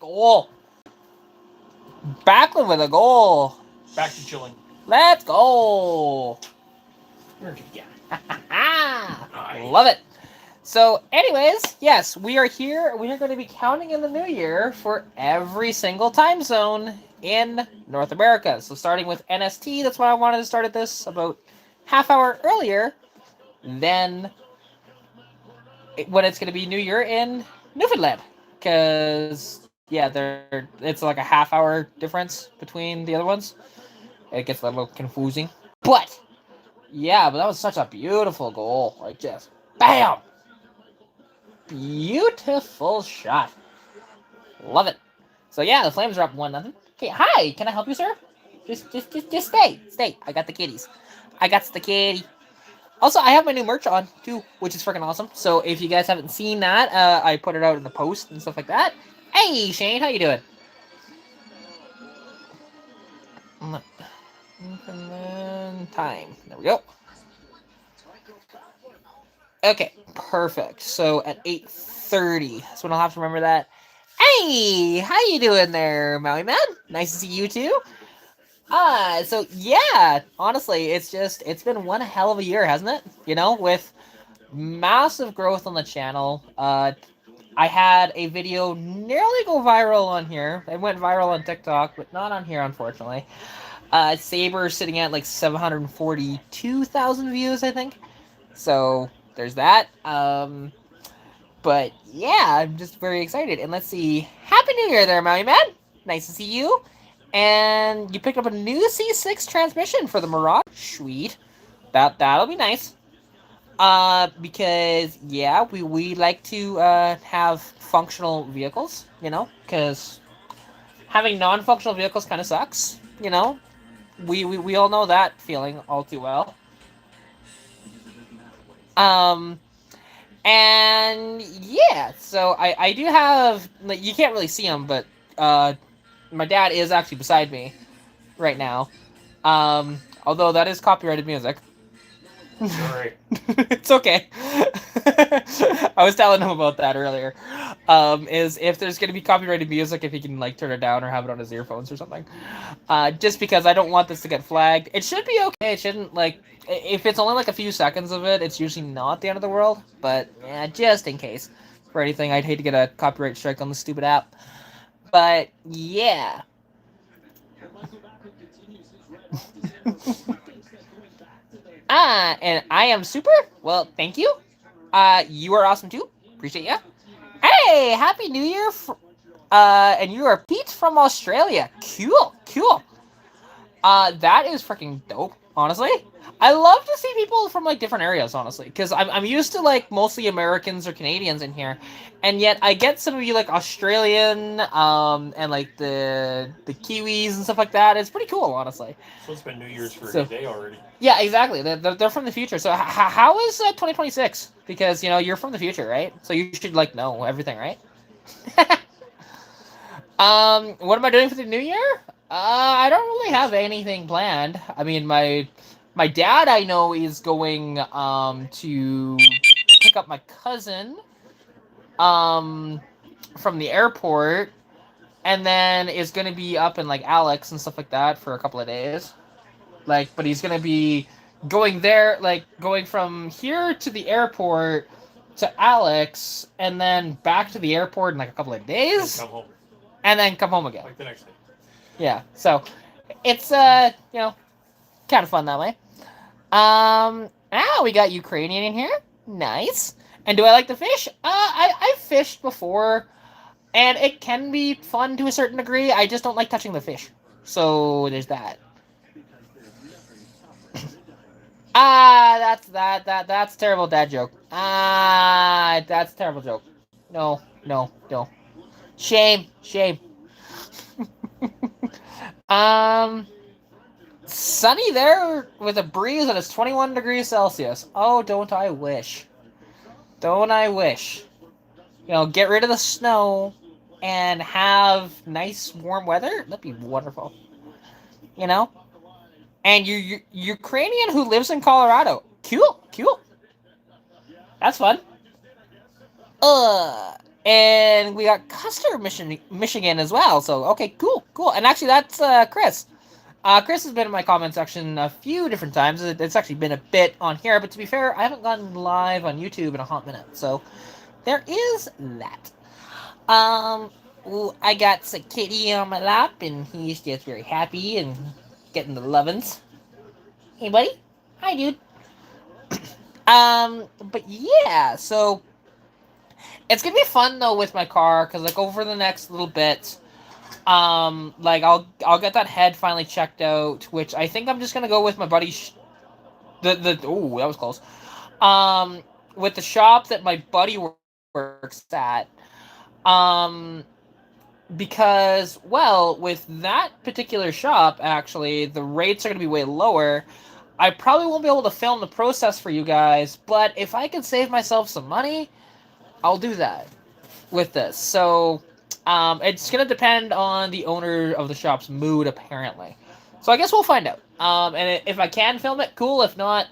go. Backlund with a goal. Back to chilling. Let's go. Yeah. Love it. So, anyways, yes, we are here. We are going to be counting in the new year for every single time zone in North America. So, starting with NST, that's why I wanted to start at this about half hour earlier than when it's going to be New Year in Newfoundland. Because, yeah, it's like a half hour difference between the other ones. It gets a little confusing. But, yeah, but that was such a beautiful goal. Like, just BAM! Beautiful shot. Love it. So yeah, the Flames are up 1-0. Okay, hi. Can I help you, sir? Just stay. Stay. I got the kitties. I got the kitty. Also, I have my new merch on too, which is freaking awesome. So if you guys haven't seen that, I put it out in the post and stuff like that. Hey, Shane, how you doing? Time. There we go. Okay, perfect. So at 8:30, so I'll have to remember that. Hey, how you doing there, Maui Man? Nice to see you too. So yeah, honestly, it's been one hell of a year, hasn't it? You know, with massive growth on the channel. I had a video nearly go viral on here. It went viral on TikTok, but not on here, unfortunately. Saber sitting at like 742,000 views, I think. So there's that. But yeah, I'm just very excited. And let's see. Happy New Year there, Maui Man. Nice to see you. And you picked up a new C6 transmission for the Mirage. Sweet. That'll be nice. Because yeah, we like to have functional vehicles, you know, because having non-functional vehicles kind of sucks, you know. We all know that feeling all too well. And yeah, so I do have, like, you can't really see him, but my dad is actually beside me right now. Although that is copyrighted music. Sorry. It's okay. I was telling him about that earlier. Is if there's gonna be copyrighted music, if he can like turn it down or have it on his earphones or something. Just because I don't want this to get flagged. It should be okay. It shouldn't, like, if it's only like a few seconds of it, it's usually not the end of the world. But yeah, just in case for anything, I'd hate to get a copyright strike on the stupid app. But yeah. And I am super. Well, thank you. You are awesome too. Appreciate ya. Hey, happy New Year. And you are Pete from Australia. Cool. That is freaking dope, honestly. I love to see people from like different areas, honestly, because I'm used to like mostly Americans or Canadians in here, and yet I get some of you like Australian, and like the Kiwis and stuff like that. It's pretty cool, honestly. So it's been New Year's for a day already. Yeah, exactly. They're from the future. So how is 2026? Because you know you're from the future, right? So you should like know everything, right? What am I doing for the new year? I don't really have anything planned. I mean, my dad, I know, is going to pick up my cousin from the airport, and then is going to be up in like Alex and stuff like that for a couple of days. Like, but he's going to be going there, like going from here to the airport to Alex, and then back to the airport in like a couple of days. And come home. And then come home again. Like the next day. Yeah, so it's you know, kind of fun that way. We got Ukrainian in here. Nice. And do I like to fish? I've fished before, and it can be fun to a certain degree. I just don't like touching the fish. So there's that. That's terrible dad joke. That's a terrible joke. No. Shame. Sunny there with a breeze and it's 21 degrees Celsius. Oh, don't I wish. You know, get rid of the snow and have nice warm weather. That'd be wonderful. You know? And you Ukrainian who lives in Colorado. Cool. That's fun. And we got Custer, Michigan as well. So, okay, cool. And actually, that's Chris. Chris has been in my comment section a few different times. It's actually been a bit on here, but to be fair, I haven't gone live on YouTube in a hot minute. So, there is that. I got a kitty on my lap, and he's just very happy and getting the lovin's. Hey, buddy. Hi, dude. But yeah, so it's gonna be fun though with my car because like over the next little bit, like I'll get that head finally checked out, which I think I'm just gonna go with my buddy. The oh, that was close. With the shop that my buddy works at. Um, because well, with that particular shop, actually, the rates are gonna be way lower. I probably won't be able to film the process for you guys, but if I can save myself some money, I'll do that with this. So, it's gonna depend on the owner of the shop's mood, apparently. So I guess we'll find out. And if I can film it, cool. If not,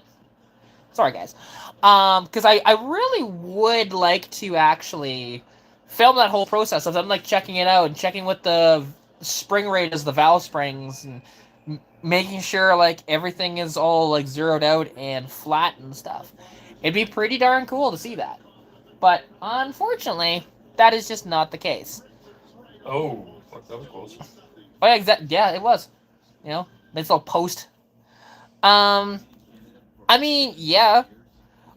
sorry guys. Because I really would like to actually film that whole process of them like checking it out and checking what the spring rate is, the valve springs, and making sure like everything is all like zeroed out and flat and stuff. It'd be pretty darn cool to see that. But unfortunately, that is just not the case. Oh, fuck, that was close. Oh yeah, yeah, it was. You know, nice little post. I mean, yeah.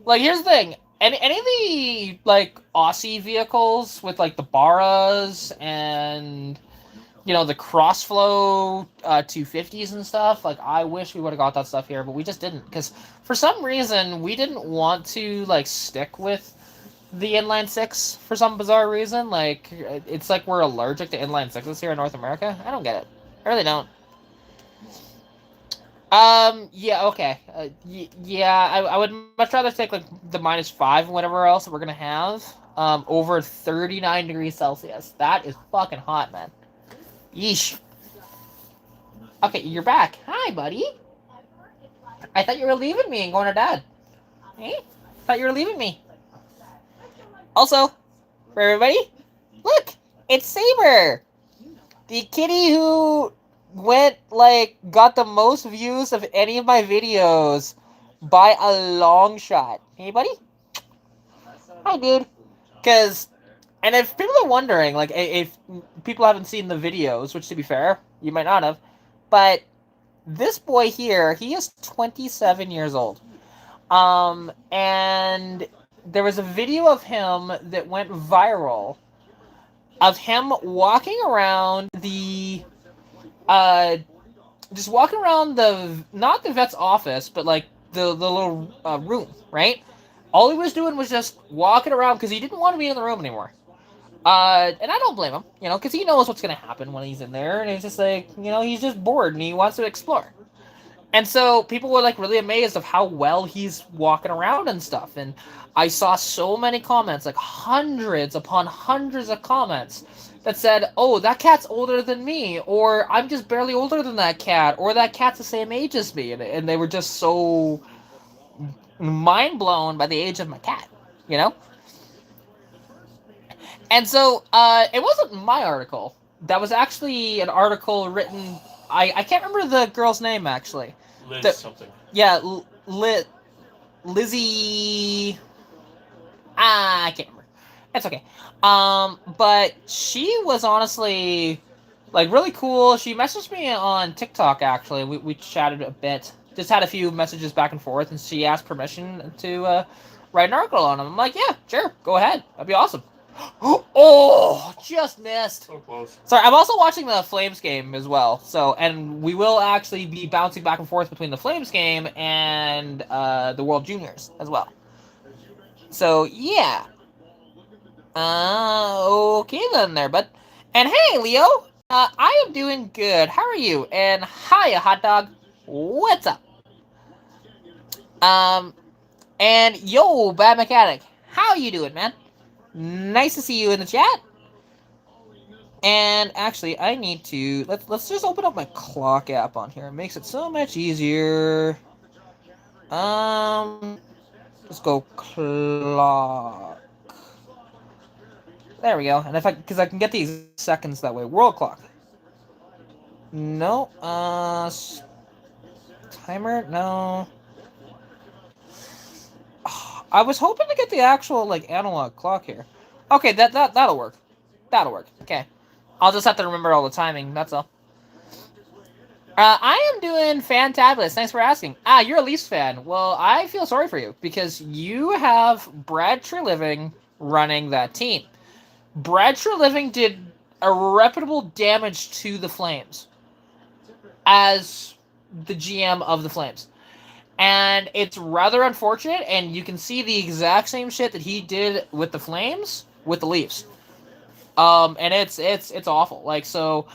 Like, here's the thing. Any of the like Aussie vehicles with like the Barras and the Crossflow 250s and stuff. Like, I wish we would have got that stuff here, but we just didn't because for some reason we didn't want to like stick with the inline six for some bizarre reason. Like, it's like we're allergic to inline sixes here in North America. I don't get it. I really don't. Yeah, okay. Yeah, I would much rather take like the -5 and whatever else that we're gonna have. Over 39 degrees Celsius. That is fucking hot, man. Yeesh. Okay, you're back. Hi, buddy. I thought you were leaving me and going to Dad. Hey, thought you were leaving me. Also, for everybody, look, it's Saber, the kitty who got the most views of any of my videos by a long shot. Hey, buddy. Hi, dude. And if people are wondering, like, if people haven't seen the videos, which to be fair, you might not have, but this boy here, he is 27 years old. And there was a video of him that went viral of him walking around just walking around not the vet's office, but like the little room, right? All he was doing was just walking around because he didn't want to be in the room anymore. And I don't blame him, because he knows what's going to happen when he's in there, and he's just like, he's just bored and he wants to explore. And so people were like really amazed of how well he's walking around and stuff. And I saw so many comments, like hundreds upon hundreds of comments that said, "Oh, that cat's older than me," or "I'm just barely older than that cat," or "That cat's the same age as me." And they were just so mind blown by the age of my cat, And so it wasn't my article. That was actually an article written. I can't remember the girl's name actually. Liz something. Yeah, Lizzie. I can't remember. It's okay. But she was honestly like really cool. She messaged me on TikTok actually. We chatted a bit. Just had a few messages back and forth, and she asked permission to write an article on them. I'm like, yeah, sure, go ahead. That'd be awesome. Oh, just missed. So close. Sorry, I'm also watching the Flames game as well. And we will actually be bouncing back and forth between the Flames game and the World Juniors as well. So yeah. Okay then there, bud. And hey, Leo. I am doing good. How are you? And hiya, hot dog. What's up? And yo, bad mechanic. How you doing, man? Nice to see you in the chat. And actually, I need to let's just open up my clock app on here. It makes it so much easier. Let's go clock. There we go. And because I can get these seconds that way. World clock. No. Timer? No. I was hoping to get the actual like analog clock here. Okay, that'll work. That'll work. Okay. I'll just have to remember all the timing. That's all. I am doing fantabulous. Thanks for asking. You're a Leafs fan. Well, I feel sorry for you because you have Brad Treliving running that team. Brad Treliving did irreparable damage to the Flames as the GM of the Flames. And it's rather unfortunate, and you can see the exact same shit that he did with the Flames with the Leafs. And it's awful. Like, so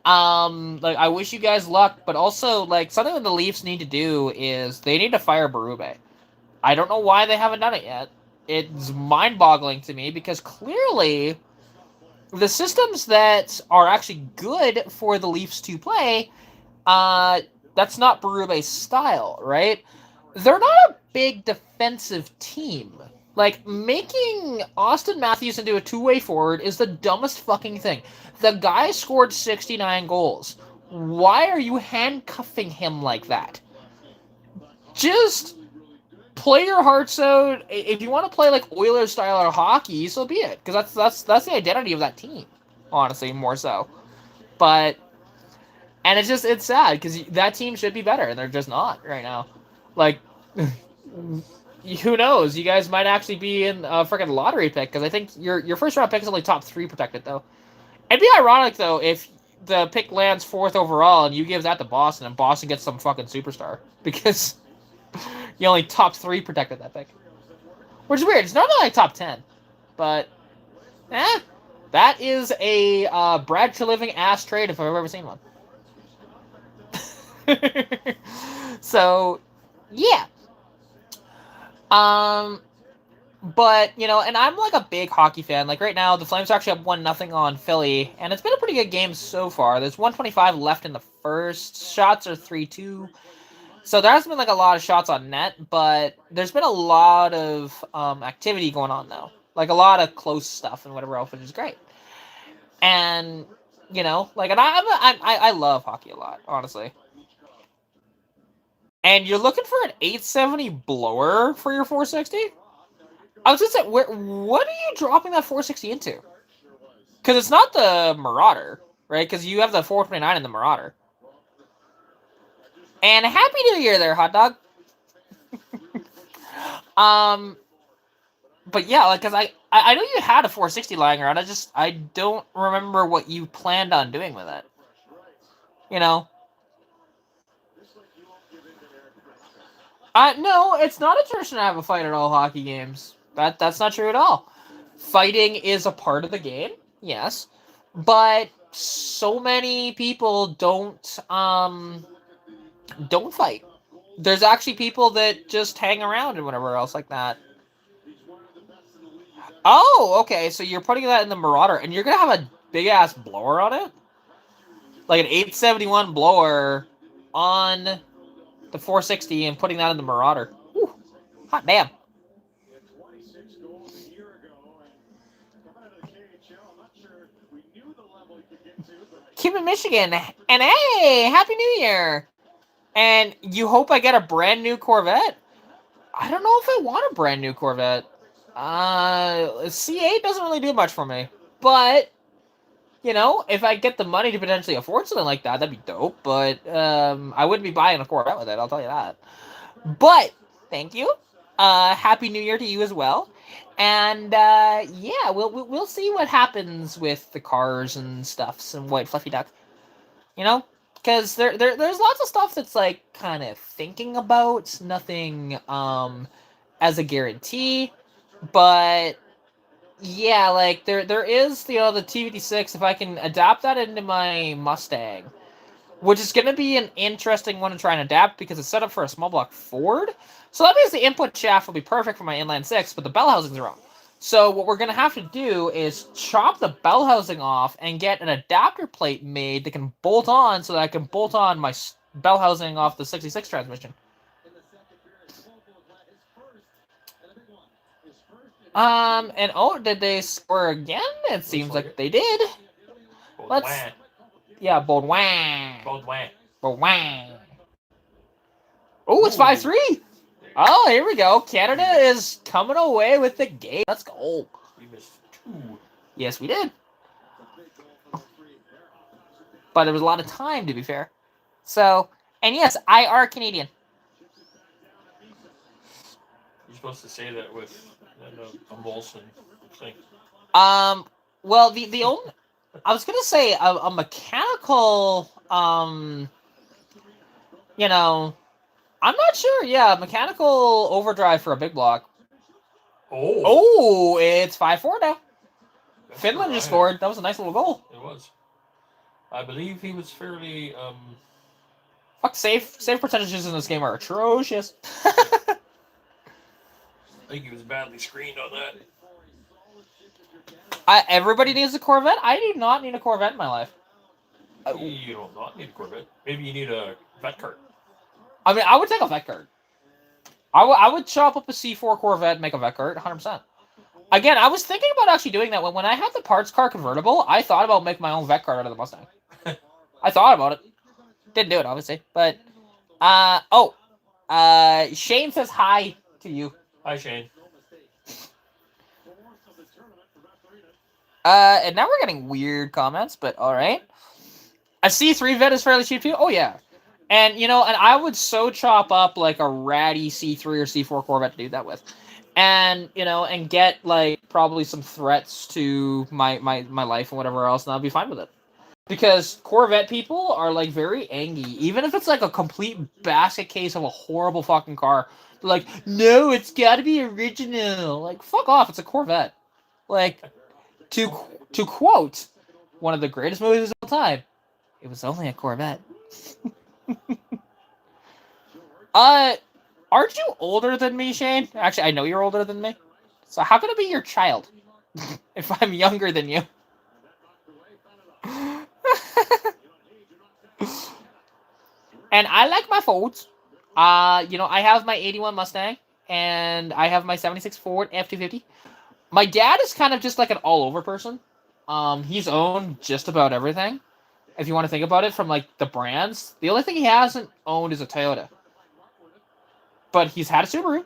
like, I wish you guys luck, but also, like, something that the Leafs need to do is they need to fire Berube. I don't know why they haven't done it yet. It's mind-boggling to me because clearly the systems that are actually good for the Leafs to play, that's not Berube's style, right? They're not a big defensive team. Like, making Austin Matthews into a two-way forward is the dumbest fucking thing. The guy scored 69 goals. Why are you handcuffing him like that? Just play your hearts out. If you want to play like Oilers style of hockey, so be it. Because that's the identity of that team. Honestly, more so. But, and it's sad because that team should be better and they're just not right now. Like, who knows? You guys might actually be in a freaking lottery pick because I think your first round pick is only top 3 protected though. It'd be ironic though if the pick lands 4th overall and you give that to Boston and Boston gets some fucking superstar because you only top 3 protected that pick, which is weird. It's normally like top 10, but that is a Brad Treliving ass trade if I've ever seen one. So yeah. But, you know, and I'm like a big hockey fan. Like right now, the Flames are actually up 1-0 on Philly, and it's been a pretty good game so far. There's 125 left in the first. Shots are 3-2. So there hasn't been like a lot of shots on net, but there's been a lot of activity going on though. Like a lot of close stuff and whatever else, which is great. And, you know, like, and I love hockey a lot, honestly. And you're looking for an 870 blower for your 460? I was just saying, what are you dropping that 460 into? Because it's not the Marauder, right? Because you have the 429 in the Marauder. And Happy New Year there, hot dog. But yeah, like, because I know you had a 460 lying around. I don't remember what you planned on doing with it. You know? No, it's not a tradition to have a fight at all hockey games. That's not true at all. Fighting is a part of the game, yes, but so many people don't fight. There's actually people that just hang around and whatever else like that. Oh, okay, so you're putting that in the Marauder, and you're gonna have a big ass blower on it, like an 871 blower on the 460, and putting that in the Marauder. Whew. Hot damn. Cuban, Michigan, and hey, Happy New Year! And you hope I get a brand new Corvette? I don't know if I want a brand new Corvette. C8 doesn't really do much for me. But, you know, if I get the money to potentially afford something like that, that'd be dope. But I wouldn't be buying a Corvette with it, I'll tell you that. But, thank you. Happy New Year to you as well. And, yeah, we'll see what happens with the cars and stuffs and White Fluffy Duck. You know? Because there's lots of stuff that's, like, kind of thinking about. Nothing, as a guarantee. But, yeah, like, there is, you know, the T56, if I can adapt that into my Mustang. Which is going to be an interesting one to try and adapt because it's set up for a small block Ford. So that means the input shaft will be perfect for my inline 6, but the bell housing's wrong. So what we're going to have to do is chop the bell housing off and get an adapter plate made that can bolt on so that I can bolt on my bell housing off the 66 transmission. And oh, did they score again? It seems like they did. Let's. Yeah, Baudouin. Baudouin. Oh, it's 5-3. Oh, here we go. Canada is coming away with the game. Let's go. We missed 2. Yes, we did. But there was a lot of time, to be fair. So, and yes, I are Canadian. You're supposed to say that with a Molson thing. Well, the only I was gonna say a mechanical you know, I'm not sure. Yeah, mechanical overdrive for a big block. Oh, it's 5-4 now. That's Finland just scored. That was a nice little goal. It was. I believe he was fairly Fuck, save percentages in this game are atrocious. I think he was badly screened on that. Everybody needs a Corvette. I do not need a Corvette in my life. You do not need a Corvette. Maybe you need a vet cart. I mean, I would take a vet cart. I would chop up a C4 Corvette and make a vet cart, 100%. Again, I was thinking about actually doing that. When I had the parts car convertible, I thought about making my own vet cart out of the Mustang. I thought about it. Didn't do it, obviously. But, Shane says hi to you. Hi, Shane. And now we're getting weird comments, but alright. A C3 vet is fairly cheap too? Oh, yeah. And, and I would so chop up, like, a ratty C3 or C4 Corvette to do that with. And, and get, like, probably some threats to my life and whatever else, and I'll be fine with it. Because Corvette people are, like, very angry. Even if it's, like, a complete basket case of a horrible fucking car. They're like, no, it's gotta be original. Like, fuck off, it's a Corvette. Like, to quote one of the greatest movies of all time, it was only a Corvette. Aren't you older than me, Shane? Actually, I know you're older than me. So how can I be your child if I'm younger than you? And I like my Fords. I have my 81 Mustang, and I have my 76 Ford F250. My dad is kind of just like an all-over person. He's owned just about everything. If you want to think about it from, like, the brands. The only thing he hasn't owned is a Toyota. But he's had a Subaru.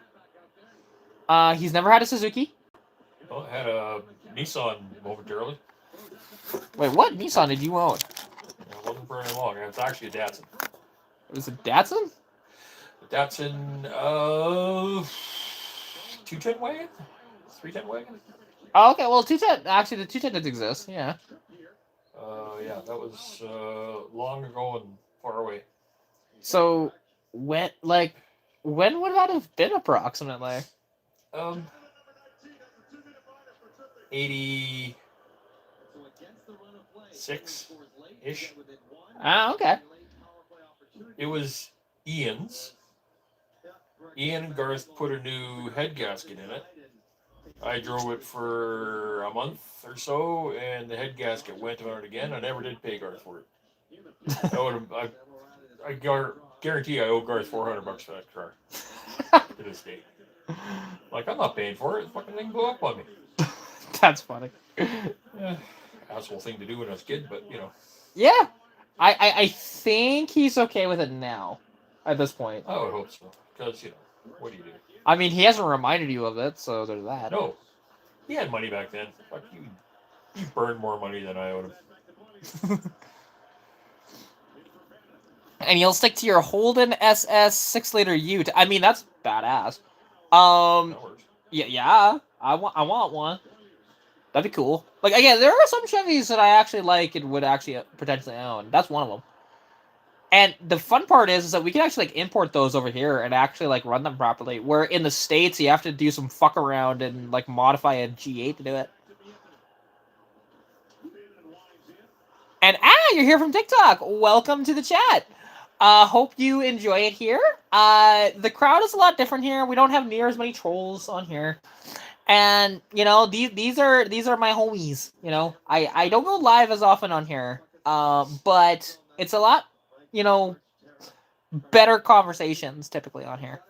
He's never had a Suzuki. Well, I had a Nissan momentarily. Wait, what Nissan did you own? It wasn't for very long. It's actually a Datsun. It was a Datsun? A Datsun, 210 wagon? 310 wagon? Oh, okay. Well, 210. Actually, the 210 did exist. Yeah. Yeah, that was long ago and far away. So, when would that have been approximately? 86-ish. Ah, okay. It was Ian's. Ian and Garth put a new head gasket in it. I drove it for a month or so, and the head gasket went on it again. I never did pay Garth for it. I guarantee I owe Garth $400 for that car to this day. Like, I'm not paying for it. The fucking thing blew up on me. That's funny. Asshole thing to do when I was a kid, but Yeah, I think he's okay with it now. At this point, I would hope so. Because what do you do? I mean, he hasn't reminded you of it, so there's that. No, he had money back then. Fuck you. He burned more money than I owed him. And you'll stick to your Holden SS 6-liter Ute. I mean, that's badass. That works. Yeah. I want one. That'd be cool. Like, again, there are some Chevys that I actually like and would actually potentially own. That's one of them. And the fun part is that we can actually, like, import those over here and actually, like, run them properly. Where in the States, you have to do some fuck around and, like, modify a G8 to do it. And, you're here from TikTok. Welcome to the chat. Hope you enjoy it here. The crowd is a lot different here. We don't have near as many trolls on here. And, these are my homies, I don't go live as often on here. But it's a lot, better conversations typically on here.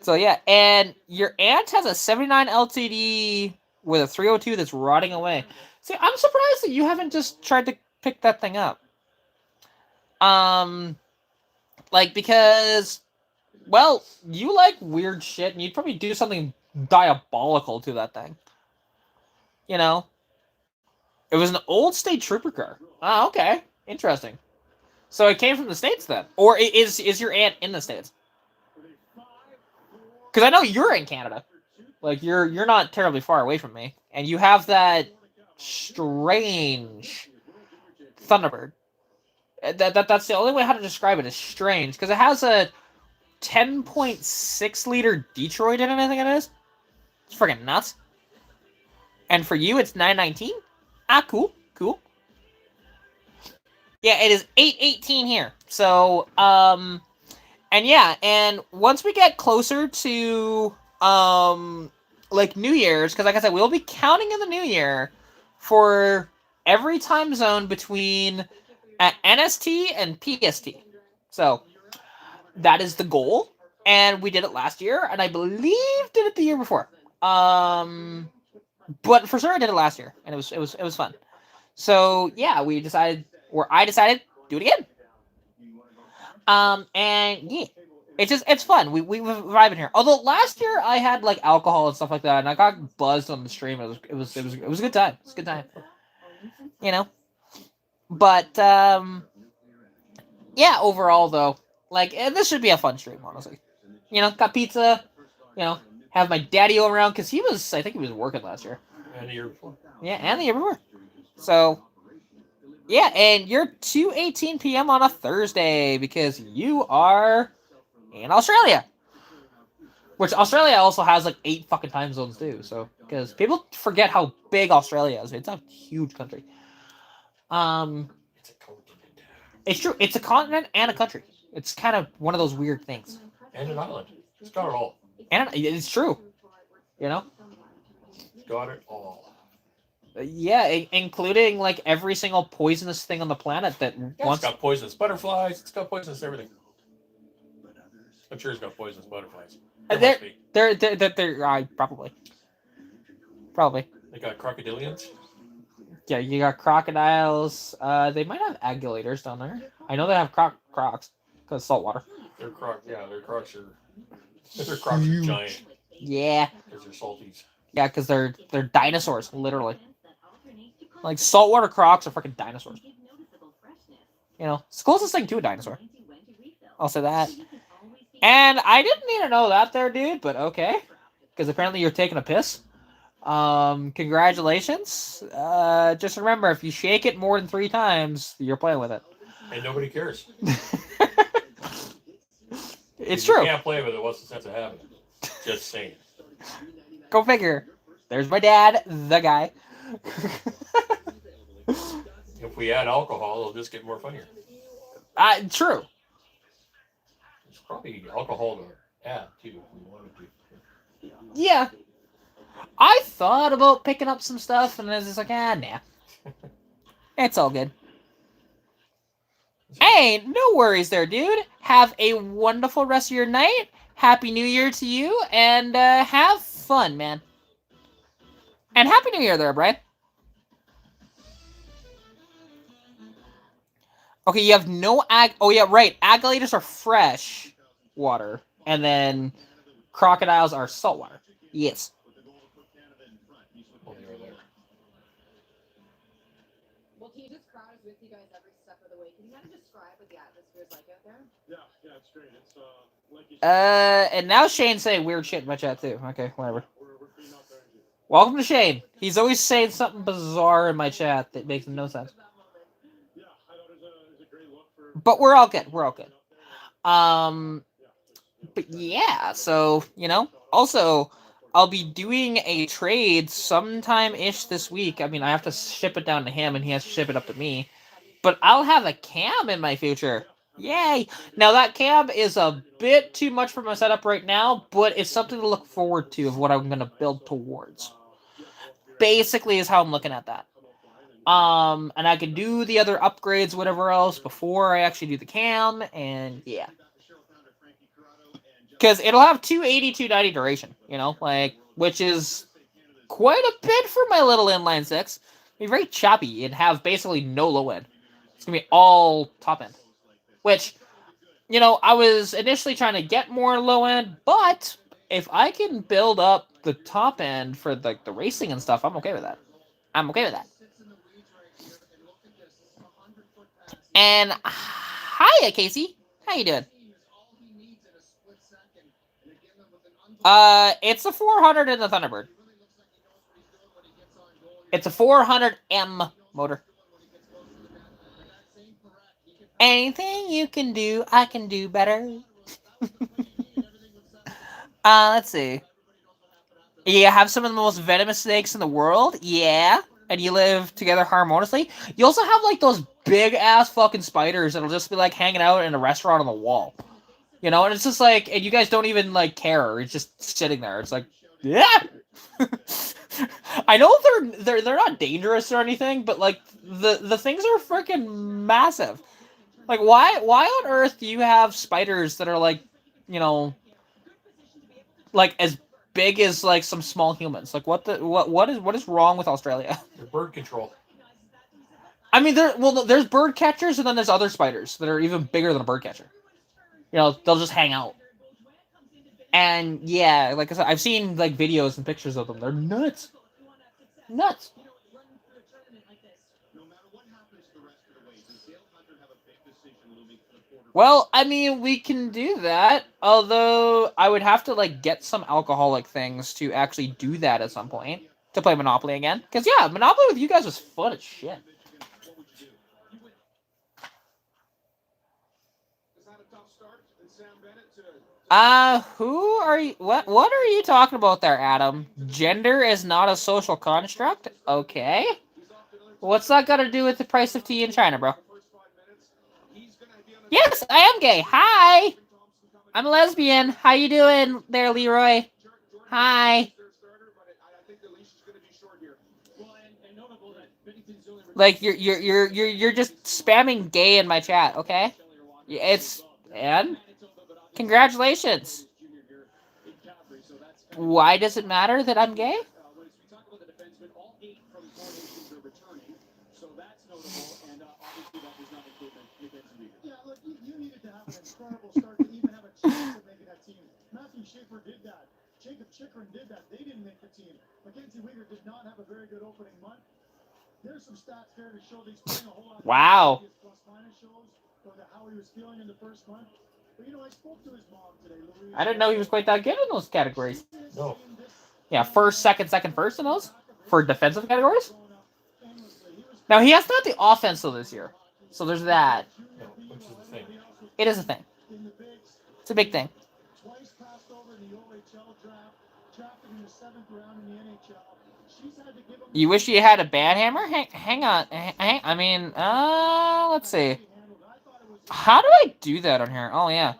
So yeah, and your aunt has a 79 LTD with a 302 that's rotting away. See, I'm surprised that you haven't just tried to pick that thing up. Like, because, well, you like weird shit, and you'd probably do something diabolical to that thing. You know? It was an old state trooper car. Oh, okay. Interesting. So it came from the States then? Or is your aunt in the States? Because I know you're in Canada. Like, you're not terribly far away from me. And you have that strange Thunderbird. That's the only way how to describe it is strange. Because it has a 10.6 liter Detroit in it, I think it is. It's freaking nuts. And for you, it's 919? Ah, cool. Cool. Yeah, it is 818 here. So, and yeah, and once we get closer to, like New Year's, because like I said, we'll be counting in the New Year for every time zone between NST and PST. So, that is the goal. And we did it last year, and I believe did it the year before. But for sure I did it last year, and it was fun. So yeah, I decided do it again. And yeah, it's fun. We vibing here. Although last year I had like alcohol and stuff like that, and I got buzzed on the stream. It was a good time. It's a good time. You know. But yeah, overall though, like this should be a fun stream, honestly. You know, got pizza. You know, have my daddy around because I think he was working last year. And the year before. Yeah, and the year before. So yeah, and you're 2:18 p.m. on a Thursday because you are in Australia. Which Australia also has like 8 fucking time zones too. So because people forget how big Australia is. It's a huge country. It's a continent. It's true. It's a continent and a country. It's kind of one of those weird things. And an island. It's got it all. And it's true. You know? It's got it all. Yeah, including like every single poisonous thing on the planet that It's got poisonous butterflies. It's got poisonous everything. I'm sure it's got poisonous butterflies. They're probably. They got crocodilians. Yeah, you got crocodiles. They might have alligators down there. I know they have crocs because saltwater. Their crocs are giant. Yeah. Because they're salties. Yeah, because they're dinosaurs, literally. Like saltwater crocs are freaking dinosaurs. You know, it's the closest thing to a dinosaur. I'll say that. And I didn't need to know that there, dude, but okay. Because apparently you're taking a piss. Congratulations. Just remember, if you shake it more than 3 times, you're playing with it. And nobody cares. It's true. You can't play with it. What's the sense of having it? Just saying. Go figure. There's my dad, the guy. If we add alcohol, it'll just get more funnier. True. There's probably alcohol to add, too, if we wanted to. Yeah. I thought about picking up some stuff, and I was just like, nah. It's all good. Hey, no worries there, dude. Have a wonderful rest of your night. Happy New Year to you, and have fun, man. And Happy New Year there, Brian. Okay, you have no oh yeah, right. Alligators are fresh water, and then crocodiles are saltwater. Yes. Well, they are there. Well, can you describe with you guys every step of the way? Can you kind of describe what the atmosphere is like out there? Yeah, it's great. It's like you said, And now Shane's saying weird shit in my chat too. Okay, whatever. we're feeding off their energy. Welcome to Shane. He's always saying something bizarre in my chat that makes no sense. Yeah, I thought it was a great look for. But we're all good. We're all good. But yeah, so, you know, also, I'll be doing a trade sometime-ish this week. I mean, I have to ship it down to him, and he has to ship it up to me. But I'll have a cam in my future. Yay! Now, that cam is a bit too much for my setup right now, but it's something to look forward to of what I'm going to build towards. Basically is how I'm looking at that. And I can do the other upgrades, whatever else, before I actually do the cam, and yeah. Because it'll have 280, 290 duration, you know, like, which is quite a bit for my little inline six. Be very choppy and have basically no low end. It's gonna be all top end. Which, you know, I was initially trying to get more low end, but if I can build up the top end for like the racing and stuff, I'm okay with that. I'm okay with that. And hiya, Casey. How you doing? It's a 400 in the Thunderbird. It's a 400M motor. Anything you can do, I can do better. Let's see. You have some of the most venomous snakes in the world? Yeah. And you live together harmoniously? You also have, like, those big-ass fucking spiders that'll just be, like, hanging out in a restaurant on the wall. You know? And it's just, like, and you guys don't even, like, care. It's just sitting there. It's like, yeah! I know they're not dangerous or anything, but, like, the things are freaking massive. Like, why on earth do you have spiders that are, like, you know, like, as big as, like, some small humans? Like, what is wrong with Australia? They're bird control. I mean, there's bird catchers, and then there's other spiders that are even bigger than a bird catcher. You know, they'll just hang out. And, yeah, like I said, I've seen, like, videos and pictures of them. They're nuts. Nuts. Well, I mean, we can do that. Although, I would have to, like, get some alcoholic things to actually do that at some point. To play Monopoly again. Because, yeah, Monopoly with you guys was fun as shit. Who are you? What are you talking about there, Adam? Gender is not a social construct? Okay. What's that got to do with the price of tea in China, bro? Yes, I am gay. Hi. I'm a lesbian. How you doing there, Leroy? Hi. Like you're just spamming gay in my chat, okay? It's and congratulations. Why does it matter that I'm gay? Wow. I didn't know he was quite that good in those categories. No. Yeah, first, second, first in those for defensive categories. Now he has not the offense though this year, so there's that. No, which is the thing. It is a thing. It's a big thing. You wish you had a bad hammer? Hang on. I mean, let's see. How do I do that on here? Oh, yeah.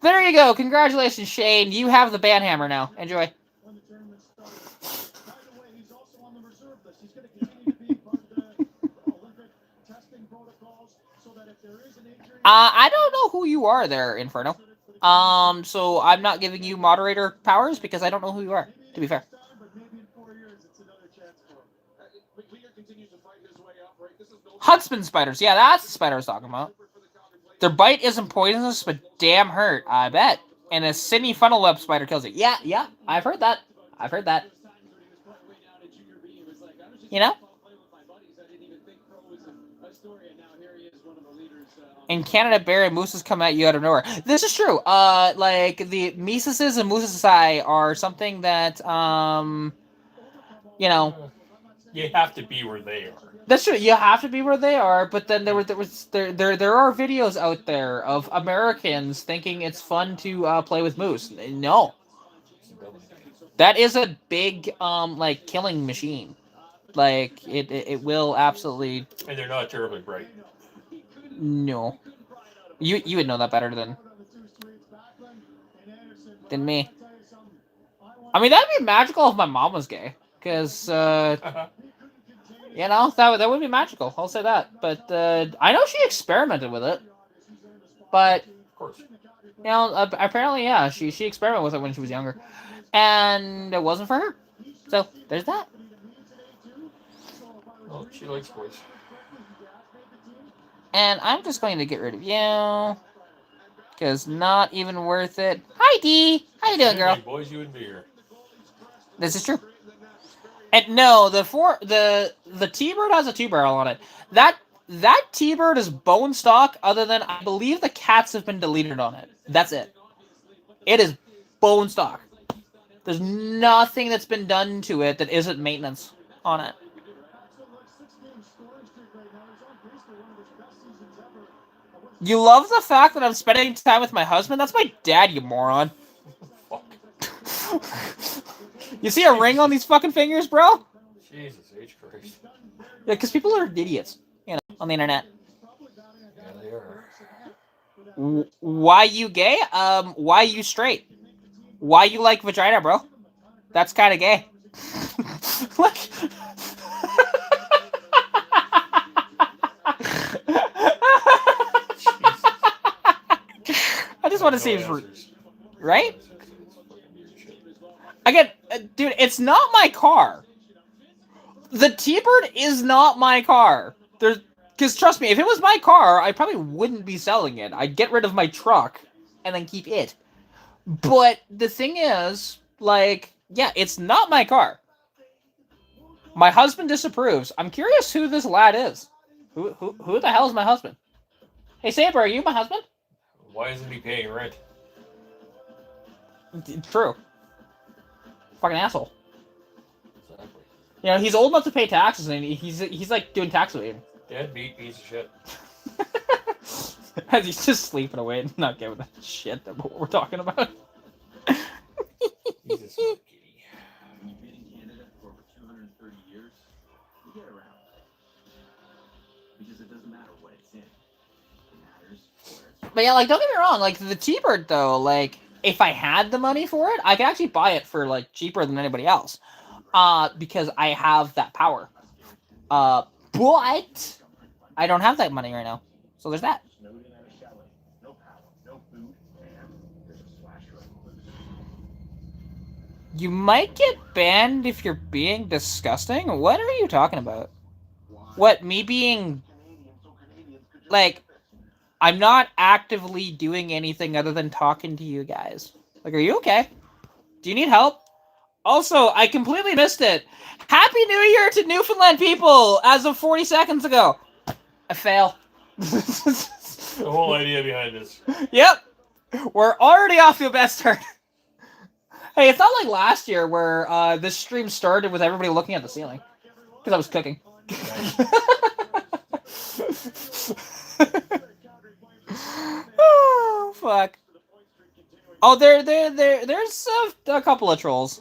There you go. Congratulations, Shane. You have the band hammer now. Enjoy. I don't know who you are there, Inferno. So I'm not giving you moderator powers because I don't know who you are, to be fair. Huntsman spiders. Yeah, that's the spider I was talking about. Their bite isn't poisonous, but damn hurt, I bet. And a Sydney funnel web spider kills it. Yeah, I've heard that. You know? In Canada, bear and mooses come at you out of nowhere. This is true. Like, the meesuses and moosesi are something that, you know... You have to be where they are. That's true. You have to be where they are, but then there are videos out there of Americans thinking it's fun to play with moose. No. That is a big, like, killing machine. Like, it will absolutely... And they're not terribly bright. No. You would know that better than me. I mean, that'd be magical if my mom was gay. because you know that would be magical. I'll say that. But I know she experimented with it, but Of course. you know apparently yeah she experimented with it when she was younger, and it wasn't for her. So there's that. Well, she likes boys. And I'm just going to get rid of you. Because not even worth it. Hi, Dee. How you doing, girl? Like boys, you wouldn't be here. This is true. And no, the T-Bird has a 2-barrel on it. That T-Bird is bone stock, other than I believe the cats have been deleted on it. That's it. It is bone stock. There's nothing that's been done to it that isn't maintenance on it. You love the fact that I'm spending time with my husband? That's my dad, you moron. Fuck. You see a ring on these fucking fingers, bro? Jesus H. Christ. Yeah, because people are idiots, you know, on the internet. Yeah, they are. Why you gay? Why you straight? Why you like vagina, bro? That's kind of gay. Like... I just want to see if... Right? Again, dude, it's not my car. The T-Bird is not my car. Because trust me, if it was my car, I probably wouldn't be selling it. I'd get rid of my truck and then keep it. But the thing is, like, yeah, it's not my car. My husband disapproves. I'm curious who this lad is. Who the hell is my husband? Hey, Saber, are you my husband? Why isn't he paying rent? True. Fucking asshole. Exactly. You know, he's old enough to pay taxes, and he's like doing tax evasion. Deadbeat piece of shit. As he's just sleeping away and not giving a shit about what we're talking about. He's a smart kitty. You've been in Canada for over 230 years. You get around. Because it doesn't matter what it's in. It matters where it's. But yeah, like, don't get me wrong, like, the T-Bird, though, like, if I had the money for it, I could actually buy it for, like, cheaper than anybody else. Because I have that power. But I don't have that money right now. So there's that. Snowed in at a chalet. No power, no food, and there's a slasher on the loose. You might get banned if you're being disgusting? What are you talking about? What, me being... Like, I'm not actively doing anything other than talking to you guys. Like, are you okay? Do you need help? Also, I completely missed it. Happy New Year to Newfoundland people as of 40 seconds ago. I fail. The whole idea behind this. Yep. We're already off to a best start. Hey, it's not like last year where this stream started with everybody looking at the ceiling. Because I was cooking. Oh, fuck. Oh, there's a couple of trolls.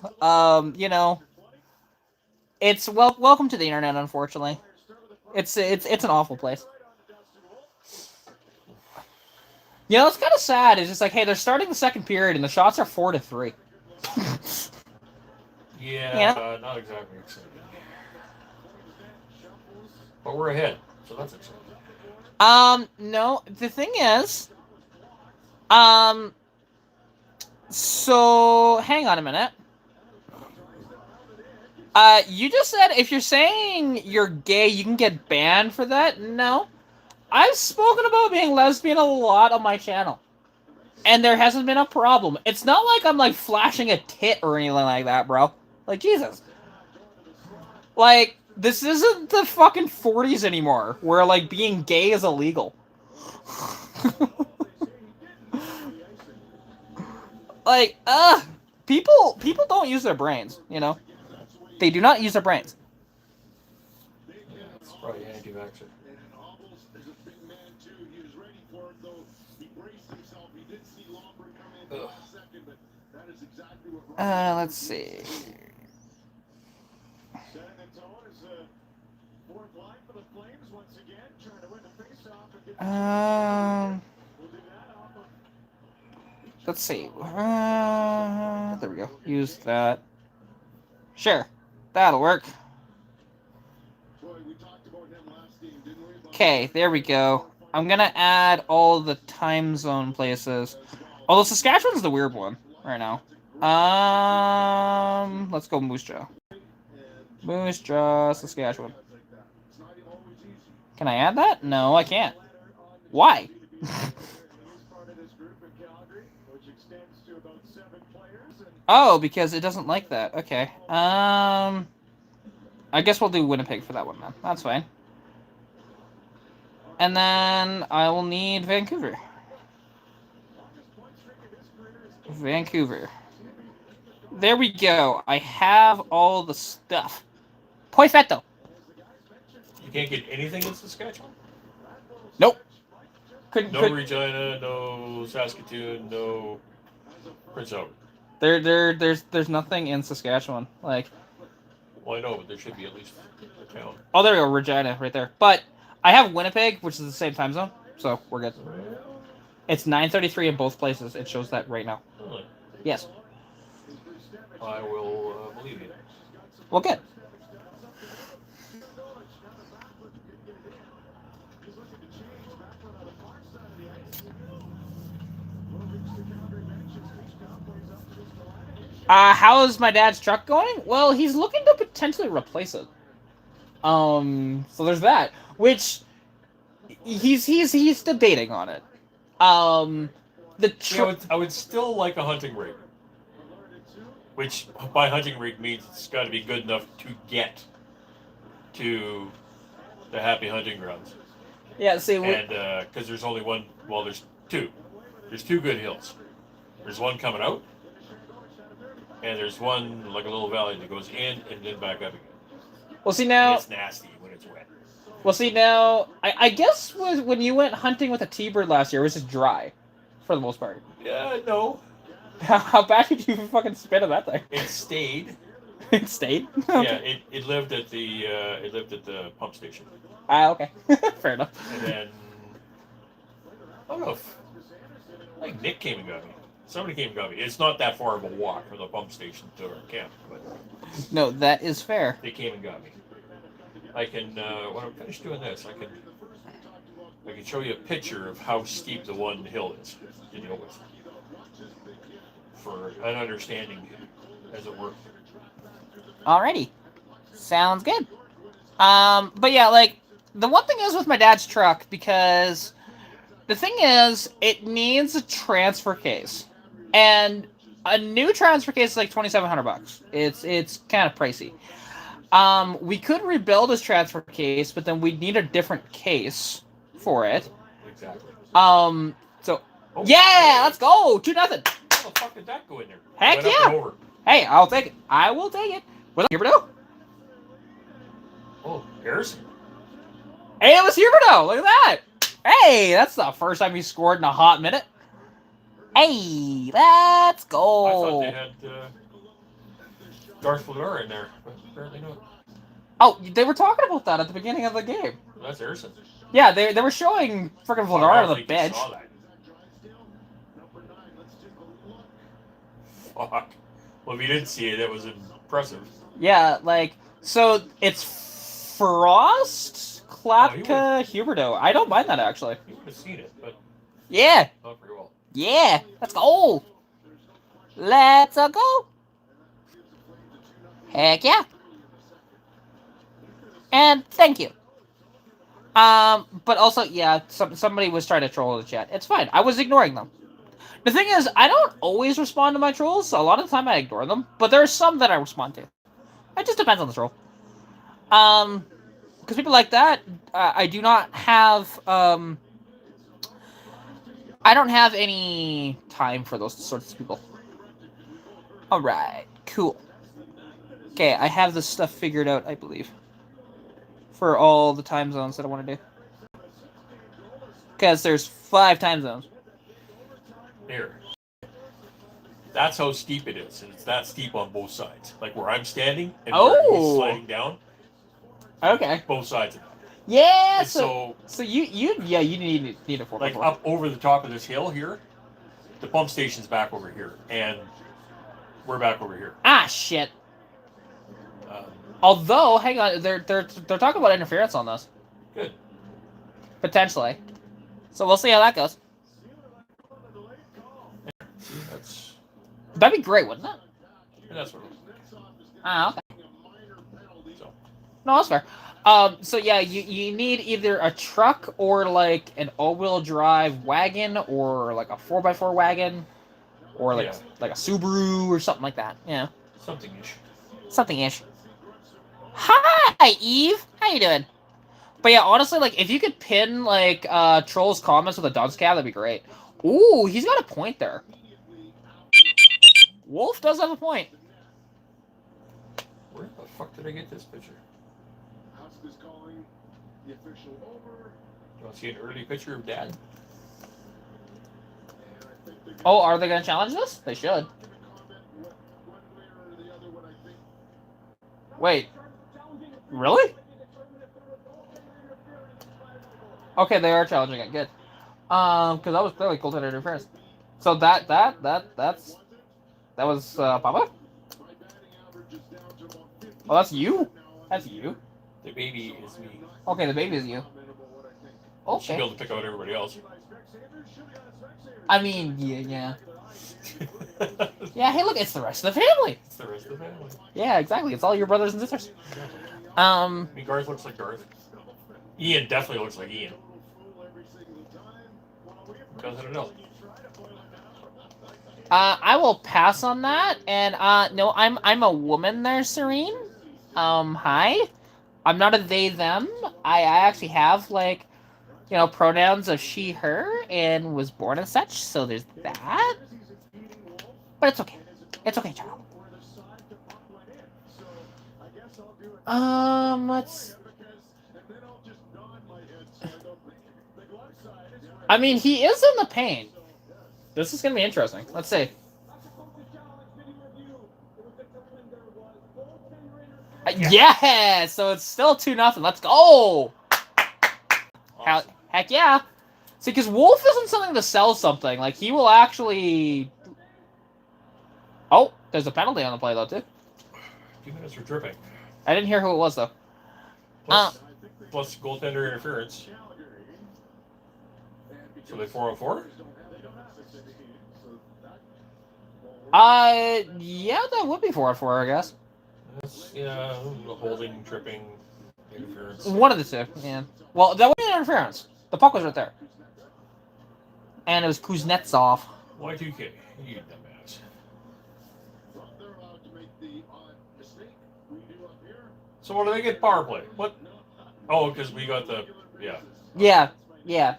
You know, it's welcome to the internet. Unfortunately, it's an awful place. You know, it's kind of sad. It's just like, hey, they're starting the second period and the shots are 4-3. Yeah, not exactly exciting. But we're ahead, so that's exciting. No, the thing is, so hang on a minute. You just said if you're saying you're gay, you can get banned for that? No. I've spoken about being lesbian a lot on my channel. And there hasn't been a problem. It's not like I'm, like, flashing a tit or anything like that, bro. Like, Jesus. Like, this isn't the fucking 40s anymore, where, like, being gay is illegal. Like, people don't use their brains, you know? They do not use their brains. It's probably anti-vaxxer. Let's see. Let's see. There we go. Use that. Sure. That'll work. Boy, we talked about him last game, didn't we? Okay, there we go. I'm gonna add all the time zone places. Although Saskatchewan's the weird one right now. Let's go Moose Jaw. Moose Jaw, Saskatchewan. Can I add that? No, I can't. Why? Oh, because it doesn't like that. Okay. I guess we'll do Winnipeg for that one then. That's fine. And then I will need Vancouver. Vancouver. There we go. I have all the stuff. Perfecto. You can't get anything in Saskatchewan? Nope. No Regina, no Saskatoon, no Prince Albert. There's nothing in Saskatchewan. Like, well, I know, but there should be at least a town. Oh, there we go, Regina, right there. But I have Winnipeg, which is the same time zone, so we're good. It's 9:33 in both places. It shows that right now. Really? Yes. I will believe you. Well, good. How's my dad's truck going? Well, he's looking to potentially replace it. So there's that. Which he's debating on it. I would still like a hunting rig. Which by hunting rig means it's got to be good enough to get to the happy hunting grounds. Yeah, see, and because there's only one. Well, there's two. There's two good hills. There's one coming out. And there's one, like a little valley that goes in and then back up again. Well, see now... And it's nasty when it's wet. Well, see now... I guess when you went hunting with a T-bird last year, it was just dry. For the most part. Yeah, no. How bad did you fucking spit on that thing? It stayed. It stayed? Yeah, it lived at the pump station. Okay. Fair enough. And then... I don't know if... I think Nick came and got me. Somebody came and got me. It's not that far of a walk from the pump station to our camp, but... No, that is fair. They came and got me. I can, when I'm finished doing this, I can show you a picture of how steep the one hill is to deal with. For an understanding, as it were. Alrighty. Sounds good. But yeah, like, the one thing is with my dad's truck, because the thing is, it needs a transfer case. And a new transfer case is like $2,700. It's kind of pricey. We could rebuild his transfer case, but then we'd need a different case for it. Exactly. So, yeah, let's go! 2-0. How the fuck did that go in there? Heck yeah! Hey, I'll take it. I will take it. What's up, Huberto? Oh, Harrison. Hey, it was Huberto! Look at that! Hey, that's the first time he scored in a hot minute. Hey, let's go! I thought they had Darth Vader in there, but apparently not. Oh, they were talking about that at the beginning of the game. Well, that's Harrison. Yeah, they were showing freaking Vader on the bench. Fuck. Well, if you didn't see it, it was impressive. Yeah, like, so it's Frost, Klapka, Huberto. I don't mind that, actually. You would have seen it, but yeah. Not very well. Yeah, let's go. Let's go. Heck yeah. And thank you. But also, yeah, somebody was trying to troll the chat. It's fine. I was ignoring them. The thing is, I don't always respond to my trolls, so a lot of the time I ignore them. But there are some that I respond to. It just depends on the troll. Because people like that, I do not have, I don't have any time for those sorts of people. Alright, cool. Okay, I have this stuff figured out, I believe. For all the time zones that I want to do. Because there's 5 time zones. Here. That's how steep it is, and it's that steep on both sides. Like where I'm standing and where he's sliding down. Okay. Both sides of it. Yeah. And so you need a 4x4. Like up over the top of this hill here, the pump station's back over here, and we're back over here. Ah, shit. Although, hang on, they're talking about interference on this. Good. Potentially. So we'll see how that goes. See, that's That'd be great, wouldn't it? that's what. Ah, okay. So No, that's fair. So yeah, you need either a truck or like an all-wheel drive wagon or like a 4x4 wagon or like Yeah. like a Subaru or something like that. Yeah, something ish. something ish. Hi, Eve. How you doing? But yeah, honestly, like if you could pin like Troll's comments with a dunce cap, that'd be great. Ooh, he's got a point there. Wolf does have a point. Where the fuck did I get this picture? Oscar's calling the official over. You want to see an early picture of Dad? And I think they're Oh, are they gonna challenge this? They should. gonna comment one way or the other what I think. Wait, really? Okay, they are challenging it. Good. Because that was clearly goaltender interference. So that was Papa. My batting average is down to about 50 Oh, that's you. now. That's you. The baby is me. Okay, the baby is you. Comment about what I think. She'll be Okay. able to pick out everybody else. I mean, yeah. Yeah. Hey, look, it's the rest of the family. It's the rest of the family. Yeah, exactly. It's all your brothers and sisters. I mean, Garth looks like Garth. Ian definitely looks like Ian. Doesn't know. I will pass on that, and no, I'm a woman there, Serene. Hi. I'm not a they them. I actually have like, pronouns of she her and was born as such. So there's that. But it's okay. It's okay, child. Let's. I mean, he is in the paint. This is gonna be interesting. Let's see. Yeah, so it's still 2-0. Let's go. Awesome. Heck yeah. See, because Wolf isn't something to sell something. Like, he will actually... Oh, there's a penalty on the play, though, too. 2 minutes for tripping. I didn't hear who it was, though. Plus goaltender interference. So they 4-on-4? Yeah, that would be 4-4, I guess. That's, yeah, holding, tripping, interference. One of the two, yeah. Well, that wasn't interference. The puck was right there. And it was Kuznetsov. Y2K, you dumbass. So what do they get power play? What? Oh, because we got the, yeah. Yeah. Yeah.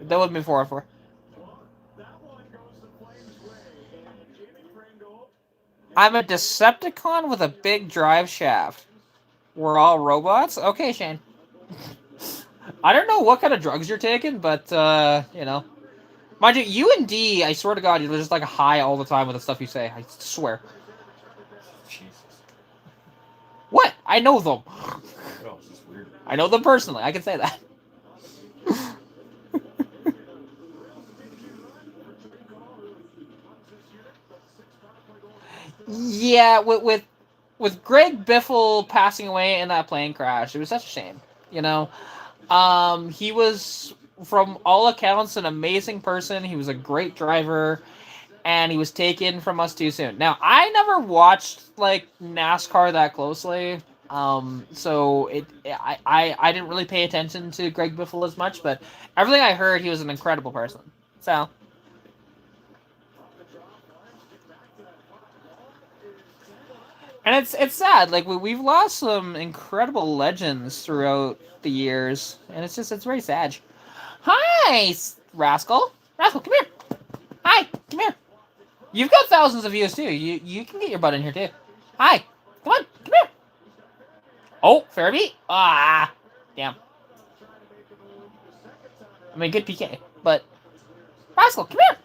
That would be 4-4. I'm a Decepticon with a big drive shaft. We're all robots? Okay, Shane. I don't know what kind of drugs you're taking, but, Mind you, you and D, I swear to God, you're just like high all the time with the stuff you say. I swear. Jesus. What? I know them. Oh, this is weird. I know them personally. I can say that. Yeah, with Greg Biffle passing away in that plane crash, it was such a shame. He was, from all accounts, an amazing person. He was a great driver, and he was taken from us too soon. Now, I never watched like NASCAR that closely, so I didn't really pay attention to Greg Biffle as much. But everything I heard, he was an incredible person. So. And it's sad. Like we've lost some incredible legends throughout the years, and it's very sad. Hi, Rascal. Rascal, come here. Hi, come here. You've got thousands of views too. You can get your butt in here too. Hi, come on, come here. Oh, fair beat. Ah, damn. I mean, good PK, but Rascal, come here.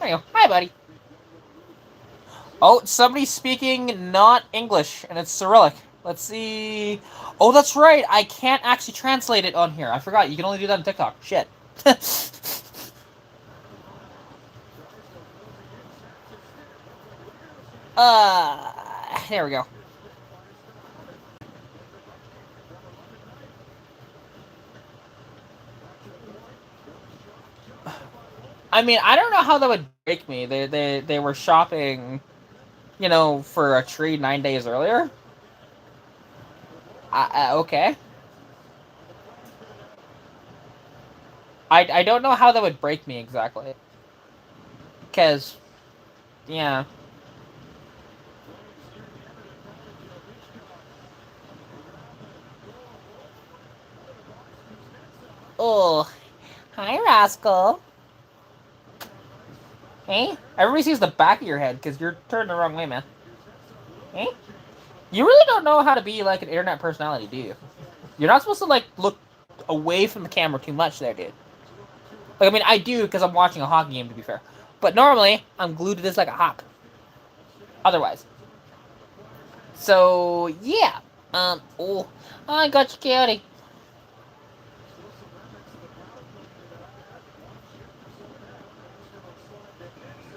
There you go. Hi, buddy. Oh, somebody's speaking not English, and it's Cyrillic. Let's see. Oh, that's right. I can't actually translate it on here. I forgot. You can only do that on TikTok. Shit. There we go. I mean, I don't know how that would break me. They were shopping, you know, for a tree 9 days earlier. Okay. I don't know how that would break me exactly. Because, yeah. Oh, hi, Rascal. Hey, everybody sees the back of your head because you're turned the wrong way, man. Hey, you really don't know how to be like an internet personality, do you? You're not supposed to like look away from the camera too much, there, dude. Like, I mean, I do because I'm watching a hockey game, to be fair. But normally, I'm glued to this like a hawk. Otherwise. So, yeah. Oh, I got you, Coyote.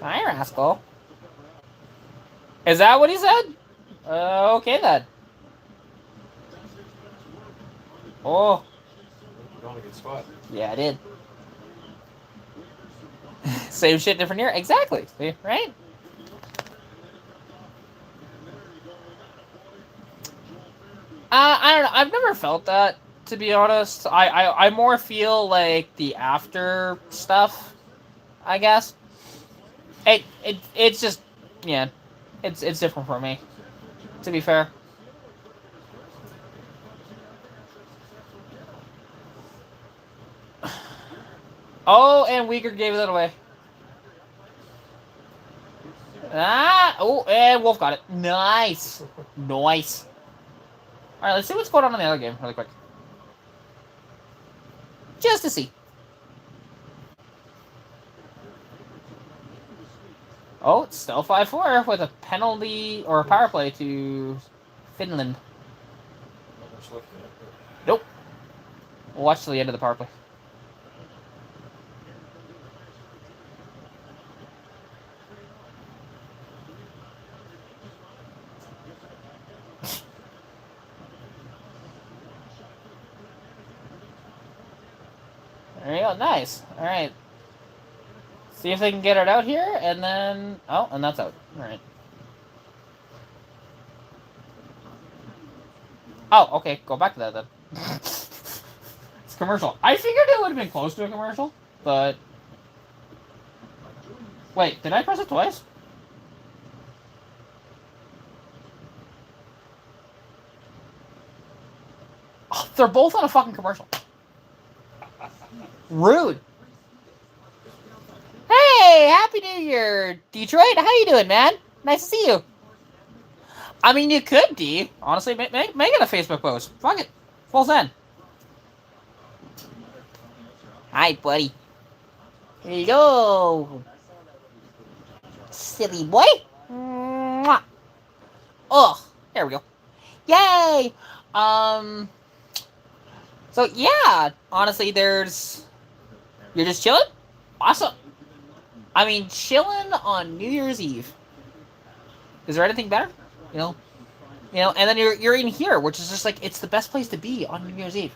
Hi, Rascal. Is that what he said? Okay then. Oh. You're on a good spot. Yeah, I did. Same shit, different year. Exactly. See, right? I don't know. I've never felt that, to be honest. I more feel like the after stuff, I guess. It's just, yeah, it's different for me, to be fair. Oh, and Uyghur gave it away. Oh, and Wolf got it. Nice. Nice. Alright, let's see what's going on in the other game really quick. Just to see. Oh, it's still 5-4 with a penalty or a power play to Finland. Nope. We'll watch till the end of the power play. There you go. Nice. All right. See if they can get it out here, and then... Oh, and that's out. All right. Oh, okay. Go back to that, then. It's a commercial. I figured it would have been close to a commercial, but... Wait, did I press it twice? Oh, they're both on a fucking commercial. Rude. Hey, Happy New Year, Detroit. How you doing, man? Nice to see you. I mean, you could, D. Honestly, make it a Facebook post. Fuck it. Full send. Hi, buddy. Hello. Silly boy. Mwah. Oh, there we go. Yay. So, yeah. Honestly, you're just chilling? Awesome. I mean, chilling on New Year's Eve. Is there anything better? You know, and then you're in here, which is just like it's the best place to be on New Year's Eve.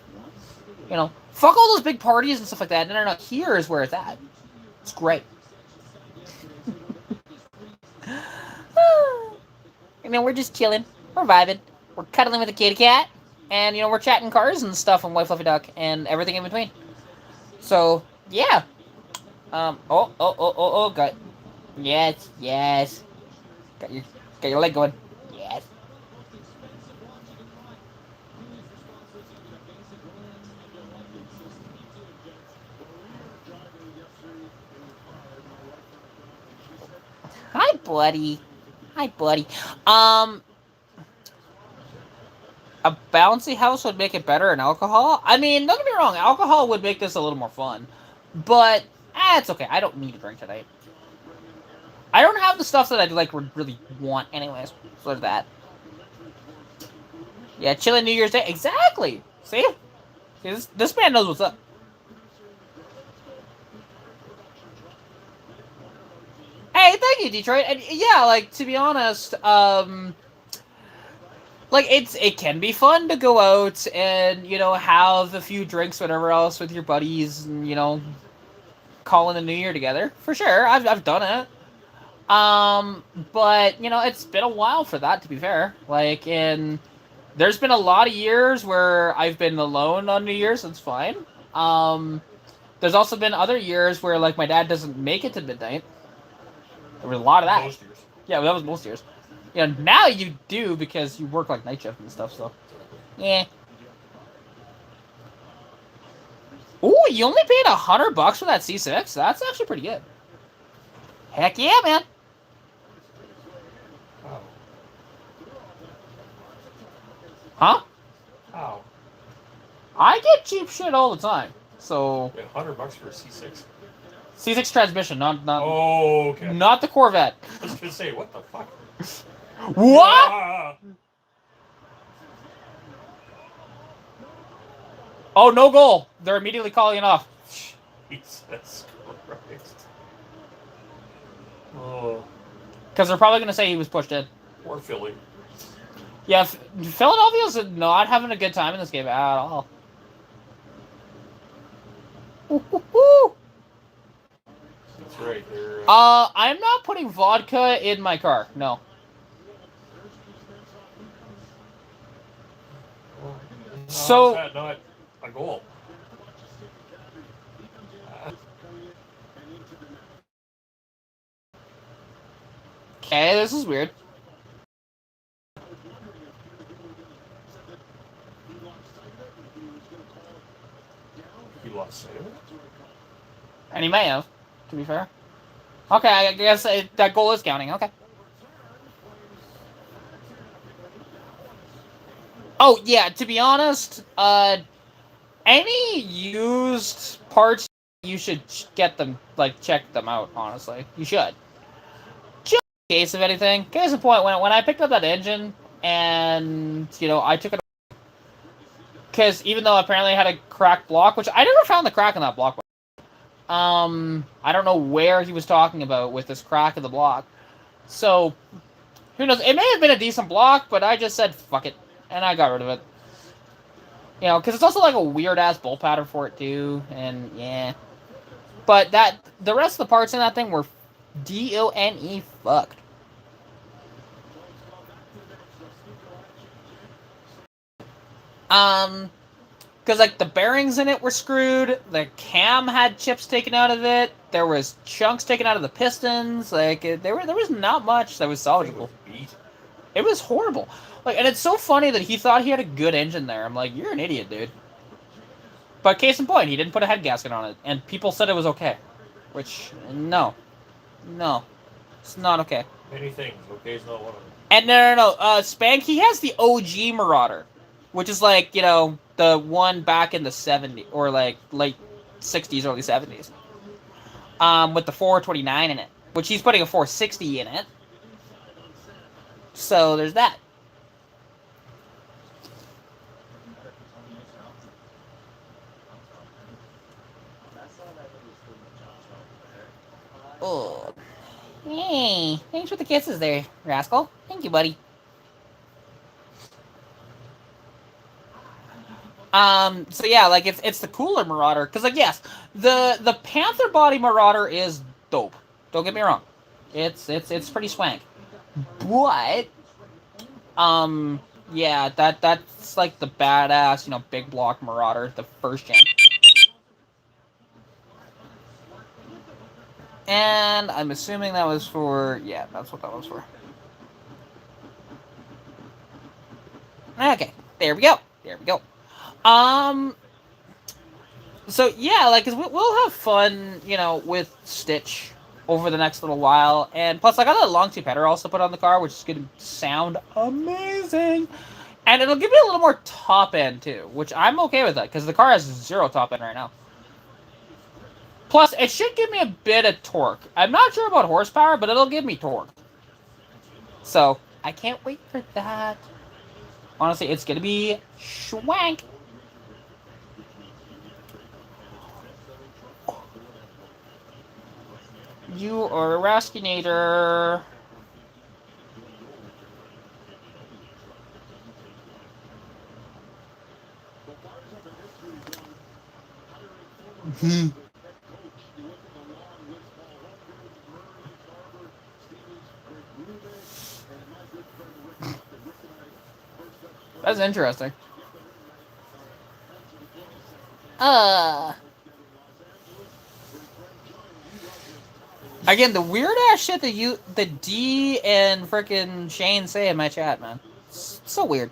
You know, fuck all those big parties and stuff like that. No. Here is where it's at. It's great. You know, we're just chilling, we're vibing, we're cuddling with a kitty cat, and you know, we're chatting cars and stuff on White Fluffy Duck and everything in between. So yeah. Got. Yes. Got your leg going. Yes. Hi, buddy. A bouncy house would make it better in alcohol? I mean, don't get me wrong, alcohol would make this a little more fun. But, it's okay. I don't need to drink tonight. I don't have the stuff that I like would really want anyways. So there's that. Yeah, chilling New Year's Day. Exactly! See? This man knows what's up. Hey, thank you, Detroit. And yeah, like, to be honest, like, it can be fun to go out and, you know, have a few drinks, whatever else, with your buddies, and, you know, call in the new year together. For sure, I've done it. But, you know, it's been a while for that, to be fair. Like, there's been a lot of years where I've been alone on New Year's, that's fine. There's also been other years where, like, my dad doesn't make it to midnight. There was a lot of that. Most years. Yeah, well, that was most years. You know, now you do because you work, like, night shift and stuff, so. Yeah. Ooh, you only paid $100 for that C6? That's actually pretty good. Heck yeah, man. How? Huh? How? I get cheap shit all the time. So Yeah, $100 for a C6. C6 transmission, not Oh, okay. not the Corvette. I was gonna say, what the fuck? What? Ah! Oh, no goal. They're immediately calling it off. Jesus Christ. Oh, Because they're probably going to say he was pushed in. poor Philly. Yeah, Philadelphia's not having a good time in this game at all. Woo-hoo-hoo. That's right. They're. I'm not putting vodka in my car. No. Well, So- how's that not a goal? Okay, this is weird. He lost sight of it. And he may have, to be fair. Okay, I guess that goal is counting. Okay. Oh, yeah, to be honest, any used parts, you should get them, like, check them out, honestly. You should. Just in case of anything. Case in point, when I picked up that engine, and, you know, I took it, because even though apparently it had a cracked block, which I never found the crack in that block. I don't know where he was talking about with this crack in the block. So, who knows? It may have been a decent block, but I just said, fuck it. And I got rid of it. You know, because it's also like a weird-ass bolt pattern for it, too. And, yeah. But the rest of the parts in that thing were D-O-N-E fucked. Because, like, the bearings in it were screwed, the cam had chips taken out of it, there was chunks taken out of the pistons, like, there was not much that was salvageable. Beat. It was horrible. Like, and it's so funny that he thought he had a good engine there. I'm like, you're an idiot, dude. But case in point, he didn't put a head gasket on it, and people said it was okay. Which, no. No. It's not okay. Many things. Okay, it's not one of them. And no. Spank, he has the OG Marauder, which is like, you know, the one back in the 70s, or like late 60s, early 70s. With the 429 in it, which he's putting a 460 in it. So there's that. Oh. Hey, thanks for the kisses there, rascal. Thank you, buddy. So yeah, like, it's the cooler Marauder, because, like, yes, the Panther body Marauder is dope. Don't get me wrong. It's pretty swank. But, yeah, that's, like, the badass, you know, big block Marauder, the first gen. And I'm assuming that was for... Yeah, that's what that was for. Okay, there we go. There we go. So, yeah, like, 'cause we'll have fun, you know, with Stitch over the next little while. And plus, I got a long tube header also put on the car, which is going to sound amazing. And it'll give me a little more top end, too, which I'm okay with that, because the car has 0 top end right now. Plus, it should give me a bit of torque. I'm not sure about horsepower, but it'll give me torque. So, I can't wait for that. Honestly, it's going to be schwank. You are a Raskinator. The Flyers have a history, Doug, hiring former players as head coach. You look at the long list: Paul Holmgren, Murray, Garber, Stevens, Greg Rube, and my good friend Rick Hoffman. Rick and I first met playing That's interesting. together in Friends of the Play Center. Uh, Together in Los Angeles. His friend Johnny, he rubbed his tie. again, the weird ass shit that the D and frickin' Shane say in my chat, man. It's so weird.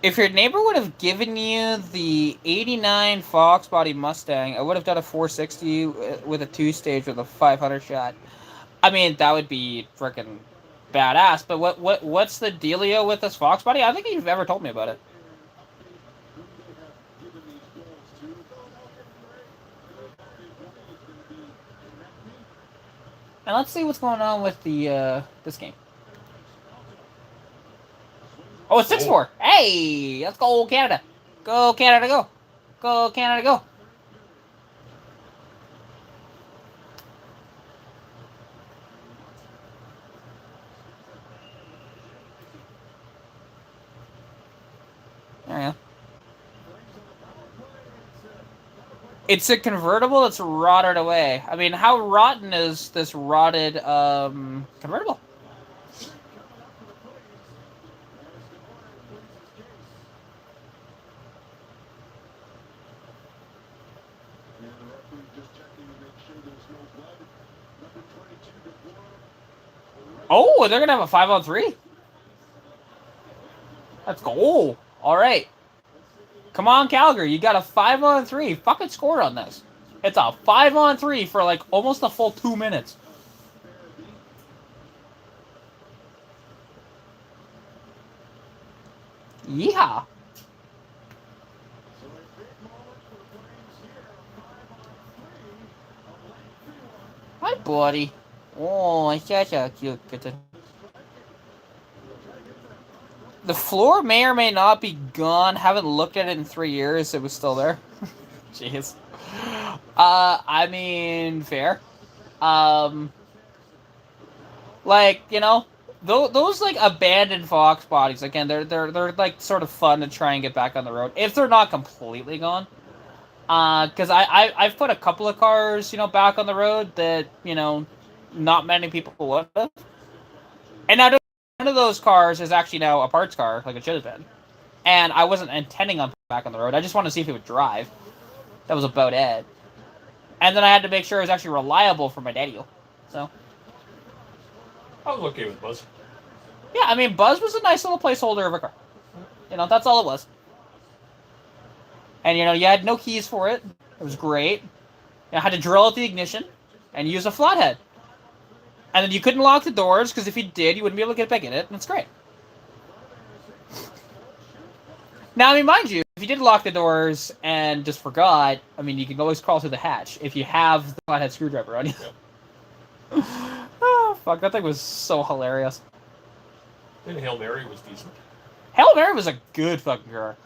If your neighbor would have given you the 89 Fox body Mustang, I would have done a 460 with a 2-stage with a 500 shot. I mean, that would be freaking badass. But what's the dealio with this Fox body? I don't think you've ever told me about it. And let's see what's going on with the this game. Oh, it's 6-4. Hey, let's go Canada. Go Canada, go. Go Canada, go. There you go. It's a convertible that's rotted away. I mean, how rotten is this rotted convertible? Oh, they're gonna have a 5-on-3. Let's go. All right. Come on, Calgary. You got a 5-on-3. Fucking score on this. It's a 5-on-3 for like almost a full 2 minutes. Yeehaw. Hi, buddy. Oh, such a cute kitten. The floor may or may not be gone. Haven't looked at it in 3 years. It was still there. Jeez. I mean, fair. Like, you know, those like abandoned Fox bodies. Again, they're like sort of fun to try and get back on the road if they're not completely gone. Because I've put a couple of cars, you know, back on the road that, you know, not many people would have. And now one of those cars is actually now a parts car, like it should have been. And I wasn't intending on putting it back on the road. I just wanted to see if it would drive. That was about it. And then I had to make sure it was actually reliable for my daddy. So. I was okay with Buzz. Yeah, I mean, Buzz was a nice little placeholder of a car. You know, that's all it was. And, you know, you had no keys for it. It was great. You had to drill out the ignition and use a flathead. And then you couldn't lock the doors, because if you did, you wouldn't be able to get back in it, and it's great. Now, I mean, mind you, if you did lock the doors and just forgot, I mean, you can always crawl through the hatch if you have the flathead screwdriver on you. Yep. Oh, fuck, that thing was so hilarious. And Hail Mary was decent. Hail Mary was a good fucking car.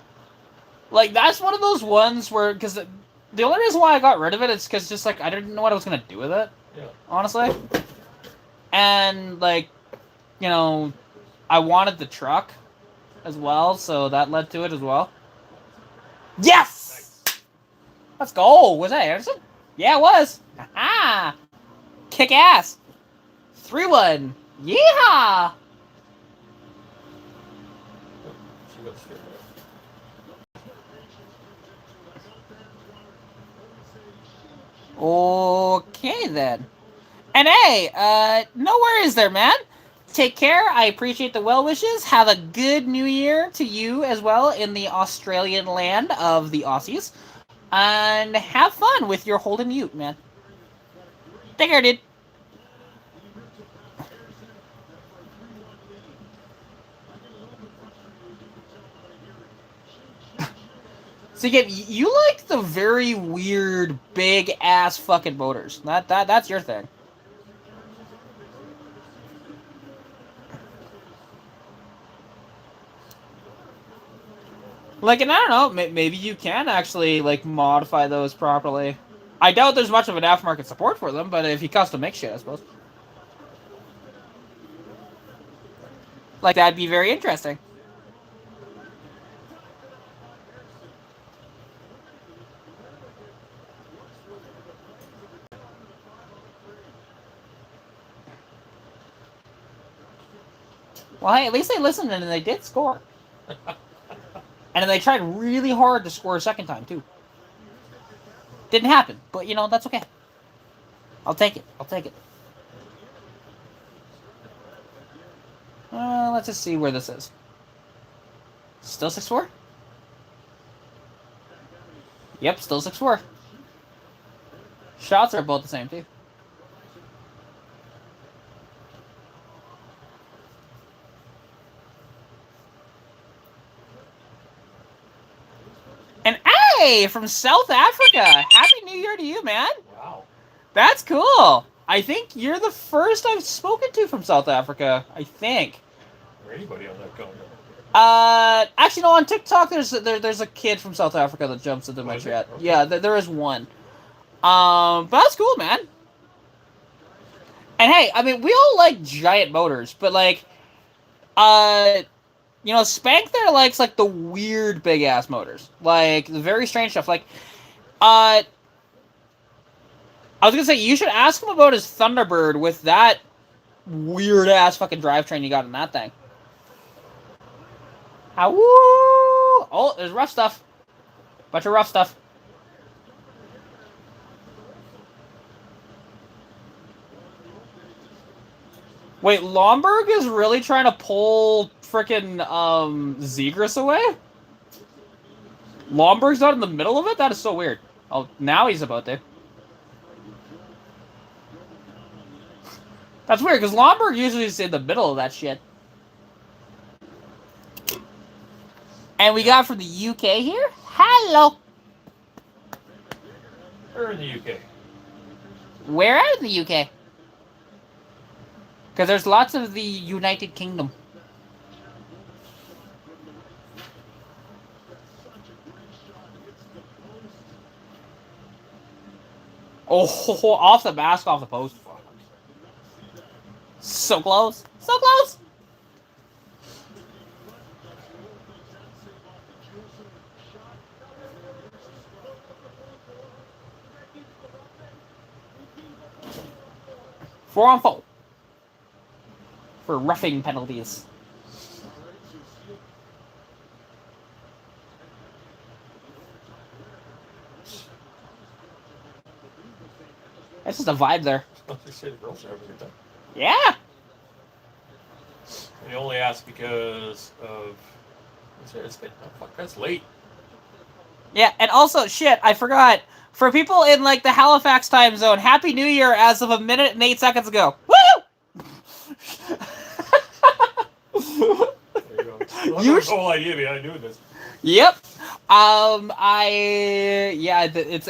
Like, that's one of those ones where, because the only reason why I got rid of it is because just, like, I didn't know what I was going to do with it. Yeah. Honestly. And, like, you know, I wanted the truck as well, so that led to it as well. Yes! Nice. Let's go! Was that Anderson? Yeah, it was. Aha! Kick ass! 3-1. Yeehaw! Okay, then. And hey, no worries there, man. Take care. I appreciate the well wishes. Have a good new year to you as well in the Australian land of the Aussies. And have fun with your Holden Ute, man. Take care, dude. So again, you like the very weird, big ass fucking motors. That's your thing. Like, and I don't know, maybe you can actually, like, modify those properly. I doubt there's much of an aftermarket support for them, but if you custom make shit, I suppose. Like, that'd be very interesting. Well, hey, at least they listened and they did score. And then they tried really hard to score a second time, too. Didn't happen, but, you know, that's okay. I'll take it. I'll take it. Let's just see where this is. Still 6-4? Yep, still 6-4. Shots are both the same, too. And hey, from South Africa! Happy New Year to you, man! Wow. That's cool! I think you're the first I've spoken to from South Africa, I think. Or anybody on that continent. Actually, no, on TikTok, there's a kid from South Africa that jumps into my chat. Okay. Yeah, there is one. But that's cool, man. And hey, I mean, we all like giant motors, but like, you know, Spank there likes like the weird big ass motors, like the very strange stuff. Like, I was gonna say you should ask him about his Thunderbird with that weird ass fucking drivetrain you got in that thing. Woo! Oh, there's rough stuff. Bunch of rough stuff. Wait, Lomberg is really trying to pull frickin' Zegras away? Lomberg's not in the middle of it? That is so weird. Oh, now he's about to. That's weird, because Lomberg usually is in the middle of that shit. And we got from the UK here. Hello. Or in the UK. Where out in the UK? Because there's lots of the United Kingdom. Oh, off the mask, off the post. Fuck. So close. So close. Four on four. For roughing penalties. That's just a vibe there. They say the girls are having a good time. Yeah. And you only ask because of. It's been, oh, fuck, that's late. Yeah, and also, shit, I forgot. For people in, like, the Halifax time zone, Happy New Year as of 1 minute and 8 seconds ago. Woo! There you go. Well, You there's the whole idea behind doing this. Yep.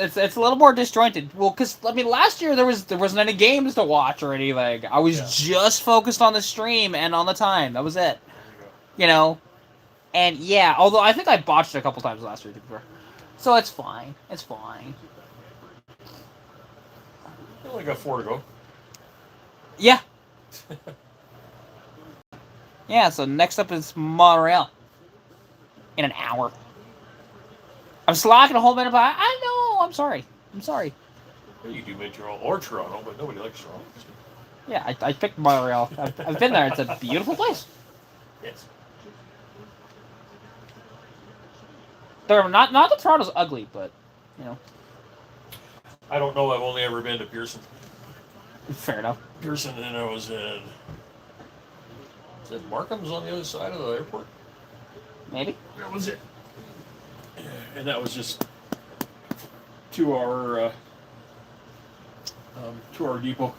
It's a little more disjointed. Well, because I mean, last year there wasn't any games to watch or anything. I was just focused on the stream and on the time. That was it. There you go. You know, and yeah. Although I think I botched it a couple times last year, so it's fine. It's fine. You only got 4 to go. Yeah. Yeah. So next up is Montreal. In an hour. I'm slacking a whole minute, but I know. I'm sorry. I'm sorry. Well, you do Montreal or Toronto, but nobody likes Toronto. Yeah, I picked Montreal. I've been there. It's a beautiful place. Yes. They're not that Toronto's ugly, but you know. I don't know. I've only ever been to Pearson. Fair enough. Pearson, and I was in. Is it Markham's on the other side of the airport? Maybe. That was it. And that was just 2 hour 2 hour depot.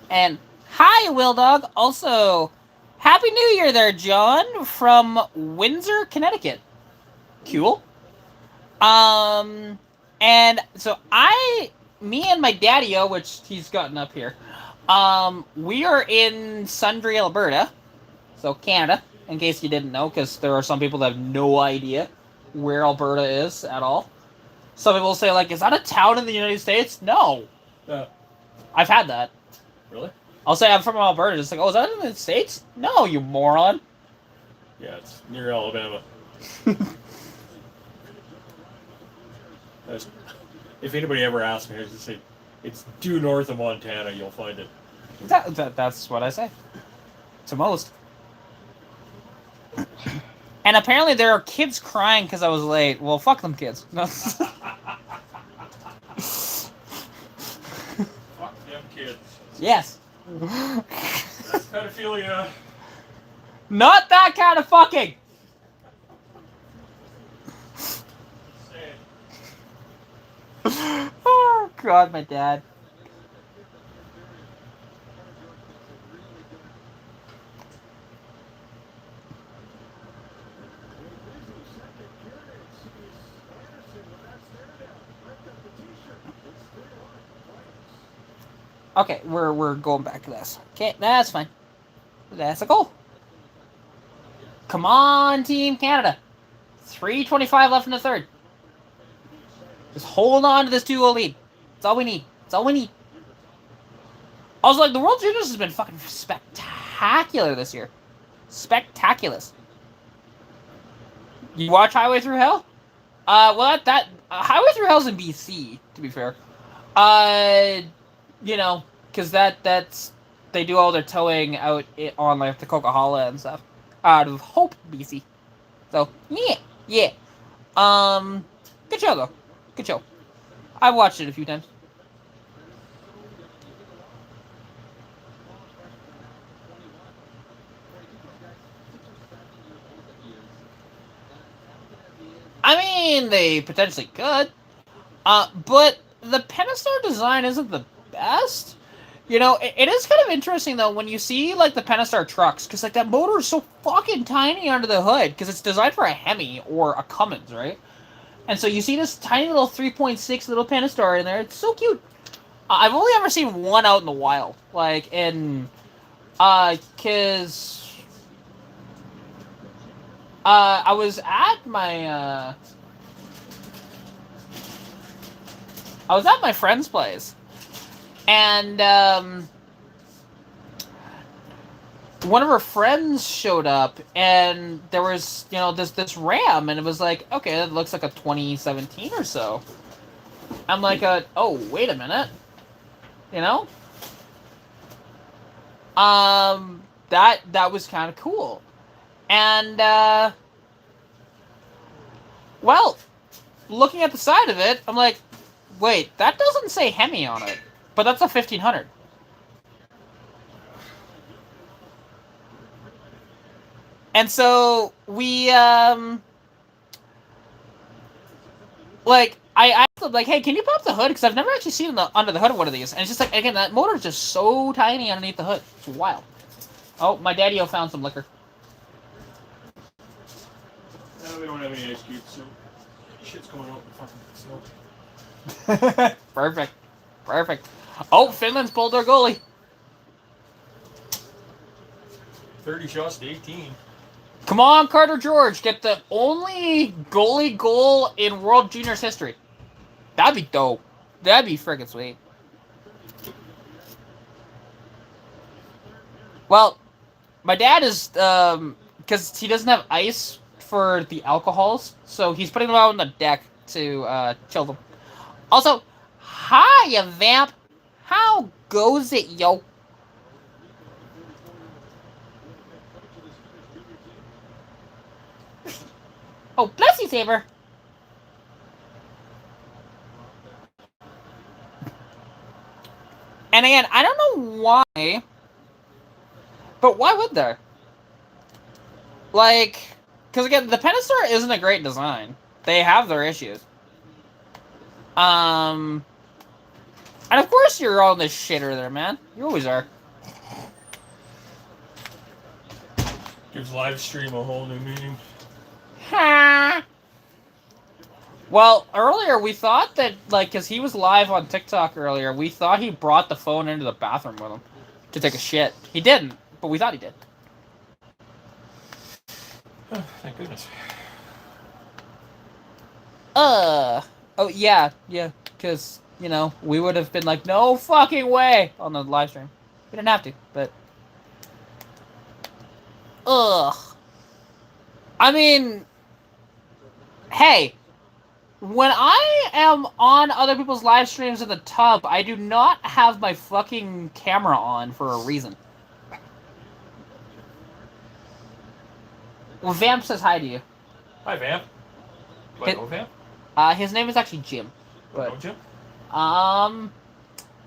And hi, Will Dog. Also, Happy New Year there, John, from Windsor, Connecticut. Cool. And so me and my daddy-o, which he's gotten up here, we are in Sundre, Alberta, so Canada. in case you didn't know, because there are some people that have no idea where Alberta is at all. Some people say, like, is that a town in the United States? No. I've had that. Really? I'll say I'm from Alberta. Just like, oh, is that in the United States? No, you moron. Yeah, it's near Alabama. If anybody ever asks me, I just say, it's due north of Montana, you'll find it. That's what I say. To most. And apparently there are kids crying because I was late. Well, fuck them kids. No. Fuck them kids. Yes. That's kind of feeling, Not that kind of fucking. sad. Oh, God, my dad. Okay, we're going back to this. Okay, that's fine. That's a goal. Come on, Team Canada. 3:25 left in the third. Just hold on to this 2-0 lead. That's all we need. That's all we need. Also, like, the World Juniors has been fucking spectacular this year. Spectaculous. You watch Highway Through Hell? Well, that Highway Through Hell's in BC, to be fair. You know, because that's they do all their towing out on like the Coquihalla and stuff out of Hope, BC. So yeah. Good show though. Good show. I've watched it a few times. I mean, they potentially could. But the Pentastar design isn't the best. You know, it is kind of interesting, though, when you see, like, the Pentastar trucks, because, like, that motor is so fucking tiny under the hood, because it's designed for a Hemi or a Cummins, right? And so you see this tiny little 3.6 little Pentastar in there. It's so cute. I've only ever seen one out in the wild. Like, in... because... I was at my, I was at my friend's place, and, one of her friends showed up, and there was, you know, this Ram, and it was like, okay, it looks like a 2017 or so. I'm like, oh, wait a minute. You know? That was kind of cool. And, well, looking at the side of it, I'm like, wait, that doesn't say Hemi on it, but that's a 1500. And so we, like, I asked them, like, hey, can you pop the hood? Because I've never actually seen under the hood of one of these. And it's just like, again, that motor's just so tiny underneath the hood. It's wild. Oh, my daddy-o found some liquor. No, we don't have any ice cubes, so shit's coming out in fucking snow. Perfect. Perfect. Oh, Finland's pulled their goalie. 30 shots to 18. Come on, Carter George. Get the only goalie goal in World Juniors history. That'd be dope. That'd be freaking sweet. Well, my dad is, because he doesn't have ice for the alcohols, so he's putting them out on the deck to chill them. Also, hiya, Vamp. How goes it, yo? Oh, bless you, Saber. And again, I don't know why, but why would there? Like, because again, the Pentastar isn't a great design. They have their issues. And of course you're on this shitter there, man. You always are. Gives live stream a whole new meaning. Ha! Well, earlier we thought that, like, because he was live on TikTok earlier, we thought he brought the phone into the bathroom with him to take a shit. He didn't, but we thought he did. Oh, thank goodness. Oh yeah, because you know we would have been like, no fucking way on the live stream. We didn't have to, but ugh. I mean, hey, when I am on other people's live streams in the tub, I do not have my fucking camera on for a reason. Well, Vamp says hi to you. Hi, Vamp. Do I know Vamp? His name is actually Jim. Do I But know Jim?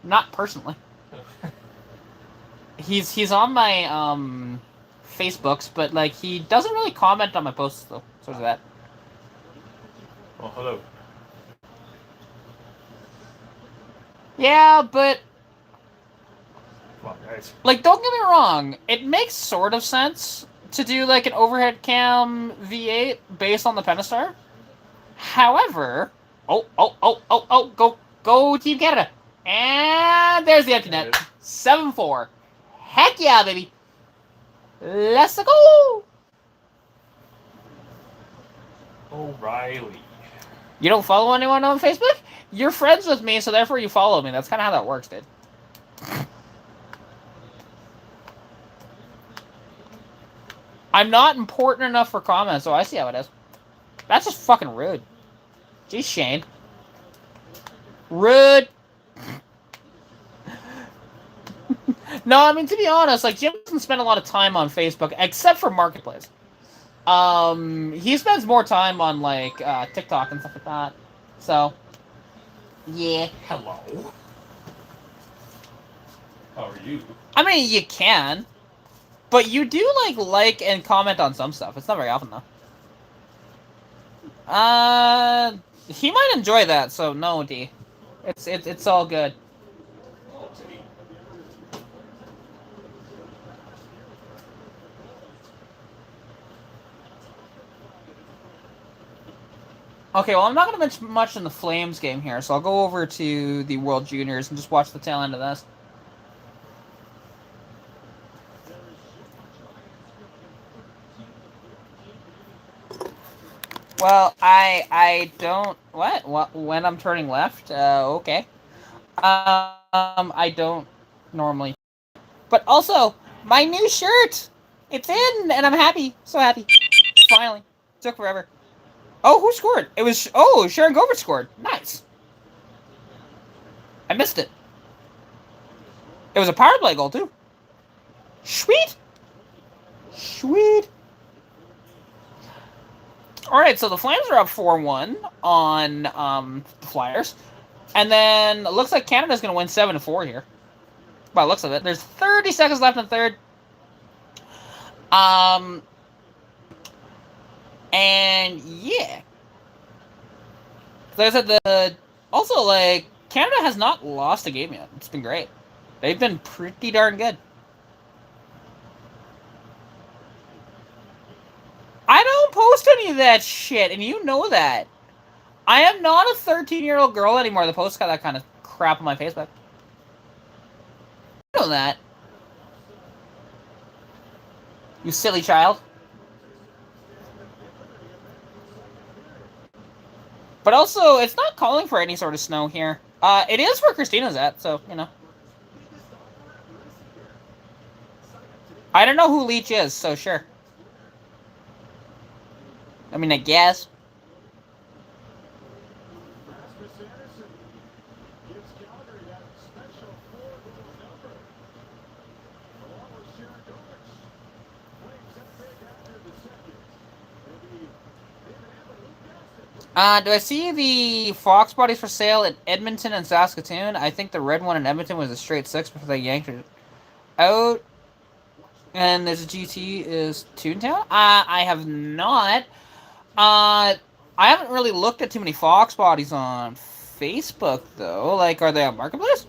not personally. He's on my Facebooks, but like he doesn't really comment on my posts though. So there's that. Oh, hello. Yeah, but Come on, guys. like don't get me wrong, it makes sort of sense to do like an overhead cam V8 based on the Pentastar. However, go Team Canada, and there's the empty net. 7-4. Heck yeah, baby. Let's go. O'Reilly. You don't follow anyone on Facebook? You're friends with me, so therefore you follow me. That's kind of how that works, dude. I'm not important enough for comments, so I see how it is. That's just fucking rude. Jeez, Shane. Rude. No, I mean, to be honest, like, Jim doesn't spend a lot of time on Facebook, except for Marketplace. He spends more time on, like, TikTok and stuff like that. So, yeah. Hello. How are you? I mean, you can. But you do, like and comment on some stuff. It's not very often, though. He might enjoy that, so no, D. It's all good. Okay, well, I'm not going to mention much in the Flames game here, so I'll go over to the World Juniors and just watch the tail end of this. Well, I don't... What? When I'm turning left? Okay. I don't normally... But also, my new shirt! It's in, and I'm happy. So happy. Finally. Took forever. Oh, who scored? It was... Oh, Sharon Govert scored. Nice. I missed it. It was a power play goal, too. Sweet. Sweet. Alright, so the Flames are up 4-1 on the Flyers. And then it looks like Canada's going to win 7-4 here. By the looks of it. There's 30 seconds left in the third. And yeah. Like I said, also, like, Canada has not lost a game yet. It's been great. They've been pretty darn good. I don't post any of that shit, and you know that. I am not a 13-year-old girl anymore that posts that kind of crap on my Facebook. You know that. You silly child. But also, it's not calling for any sort of snow here. It is where Christina's at, so, you know. I don't know who Leach is, so sure. I mean, I guess. Do I see the Fox bodies for sale in Edmonton and Saskatoon? I think the red one in Edmonton was a straight 6 before they yanked it out. And there's a GT is Toontown? I have not. I haven't really looked at too many Fox bodies on Facebook, though. Like, are they on Marketplace?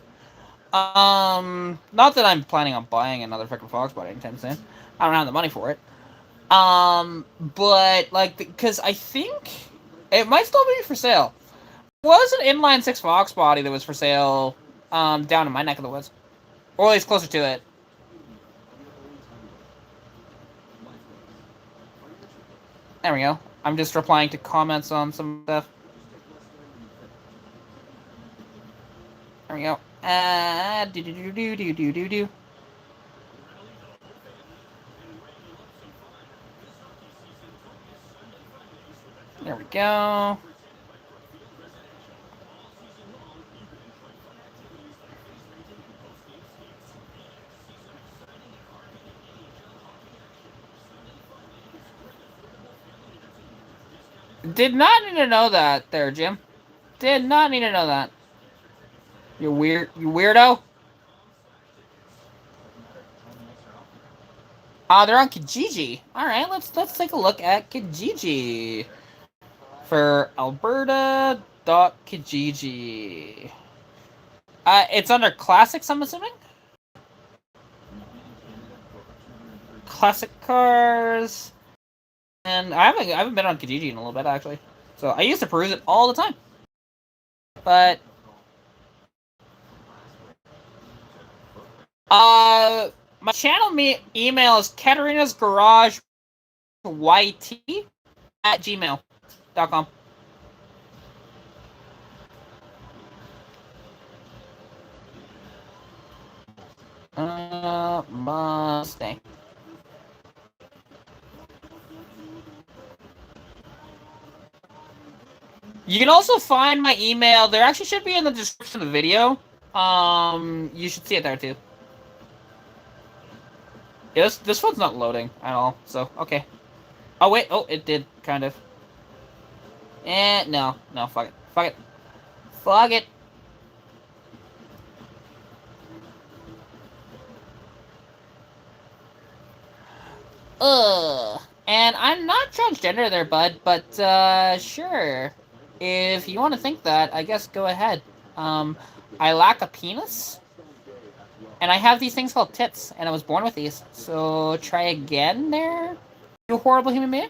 Not that I'm planning on buying another freaking Fox body anytime soon. I don't have the money for it. But, like, because I think it might still be for sale. There was an inline 6 Fox body that was for sale, down in my neck of the woods. Or at least closer to it. There we go. I'm just replying to comments on some stuff. There we go. Do. There we go. Did not need to know that there, Jim. Did not need to know that. You weirdo. They're on Kijiji. Alright, let's take a look at Kijiji. For Alberta.Kijiji. It's under classics, I'm assuming? Classic cars. And I haven't been on Kijiji in a little bit, actually. So I used to peruse it all the time. But my channel email is Katarina's Garage YT@gmail.com. Mustang. You can also find my email. There actually should be in the description of the video. You should see it there too. Yeah, this one's not loading at all, so okay. Oh wait, oh it did kind of. No, fuck it. Fuck it. And I'm not transgender there, bud, but sure. If you want to think that, I guess go ahead. I lack a penis. And I have these things called tits, and I was born with these. So try again there, you horrible human being.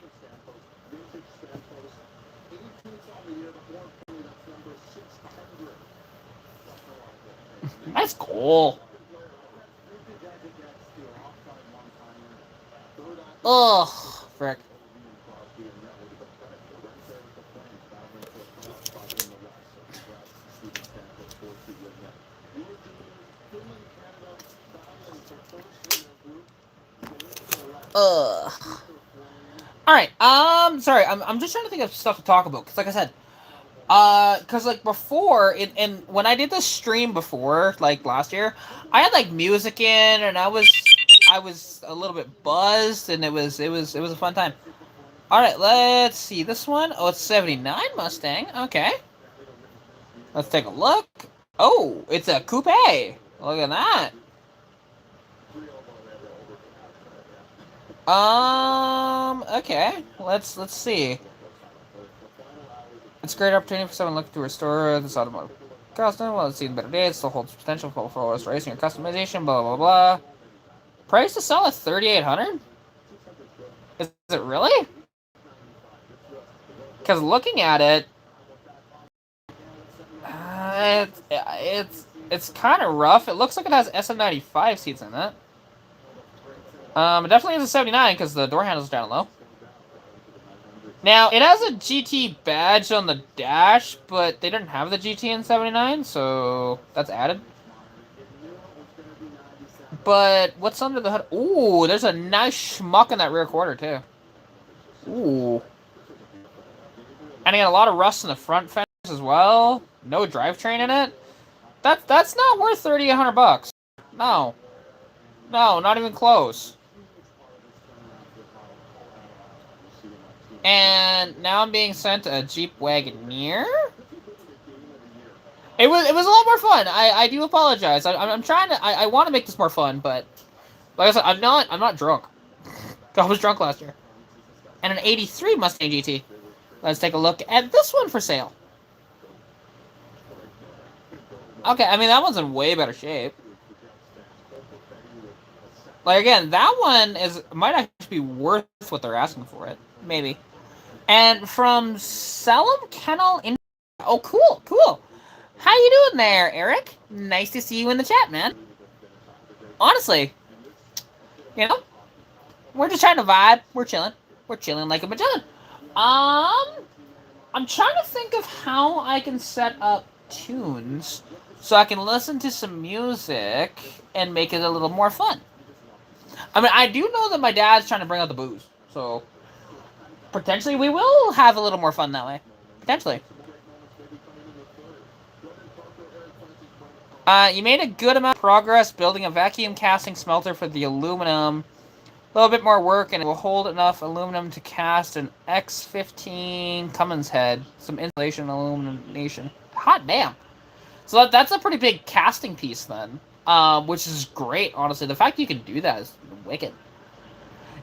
That's cool. Ugh, frick. Alright, sorry, I'm just trying to think of stuff to talk about, because like I said, because like before, and when I did this stream before, like last year, I had like music in, and I was a little bit buzzed, and it was a fun time. Alright, let's see, this one, oh, it's 79 Mustang, okay. Let's take a look. Oh, it's a coupe, look at that. Okay, let's see. It's a great opportunity for someone looking to restore this automotive custom. Well, it's seen better days, still holds potential for restoration or customization, blah, blah, blah. Price to sell at $3,800? Is it really? Because looking at it, it's kind of rough. It looks like it has SM95 seats in it. It definitely has a 79 because the door handle's down low. Now, it has a GT badge on the dash, but they didn't have the GT in 79, so that's added. But what's under the hood? Ooh, there's a nice schmuck in that rear quarter, too. Ooh. And he got a lot of rust in the front fenders as well. No drivetrain in it. That's not worth $3,800. No. No, not even close. And now I'm being sent a Jeep Wagoneer. It was a lot more fun. I do apologize. I'm trying to. I want to make this more fun, but like I said, I'm not drunk. I was drunk last year. And an '83 Mustang GT. Let's take a look at this one for sale. Okay, I mean that one's in way better shape. Like again, that one might actually be worth what they're asking for it. Maybe. And from Salem Kennel in... Oh, cool. How you doing there, Eric? Nice to see you in the chat, man. Honestly, you know, we're just trying to vibe. We're chilling. We're chilling like a Magellan. I'm trying to think of how I can set up tunes so I can listen to some music and make it a little more fun. I mean, I do know that my dad's trying to bring out the booze, so potentially we will have a little more fun that way. Potentially. You made a good amount of progress building a vacuum casting smelter for the aluminum. A little bit more work, and it will hold enough aluminum to cast an X15 Cummins head. Some insulation illumination. Hot damn. So that's a pretty big casting piece then. Which is great, honestly. The fact you can do that is wicked.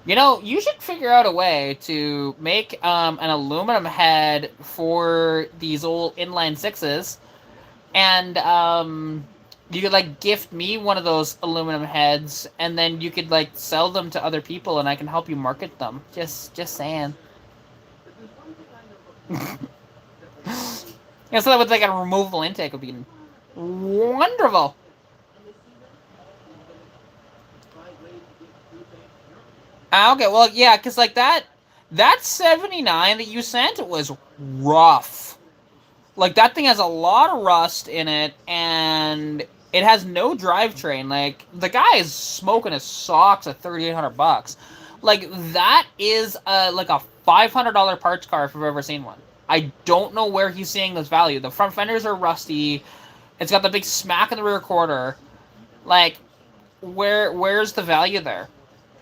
You know, you should figure out a way to make an aluminum head for these old inline sixes, and you could like gift me one of those aluminum heads, and then you could like sell them to other people, and I can help you market them. Just saying. Yeah, so that with like a removable intake would be wonderful. Okay, well, yeah, because like that 79 that you sent was rough. Like, that thing has a lot of rust in it, and it has no drivetrain. Like, the guy is smoking his socks at $3,800. Like, that is like a $500 parts car if I've ever seen one. I don't know where he's seeing this value. The front fenders are rusty. It's got the big smack in the rear quarter. Like, where's the value there?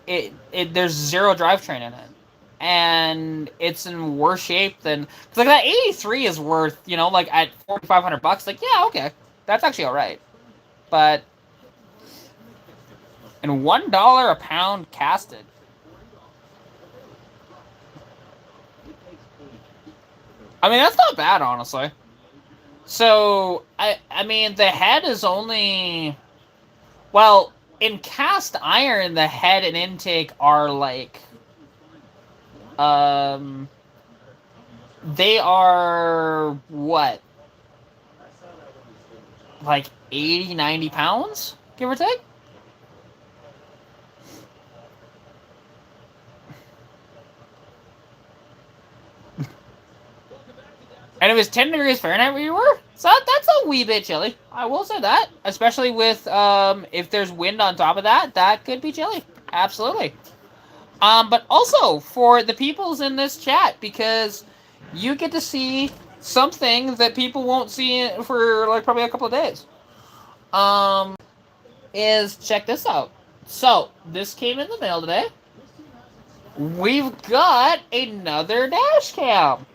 There's zero drivetrain in it, and it's in worse shape than, because like that 83 is worth, you know, like at $4,500. Like, yeah, okay, that's actually all right, but and $1 a pound casted. I mean, that's not bad, honestly. So I mean, the head is only, well, in cast iron, the head and intake are like, they are, what, like 80, 90 pounds, give or take? And it was 10 degrees Fahrenheit where you were? So that's a wee bit chilly. I will say that. Especially with, if there's wind on top of that, that could be chilly. Absolutely. But also, for the peoples in this chat, because you get to see something that people won't see for, like, probably a couple of days. Is, check this out. So, this came in the mail today. We've got another dash cam.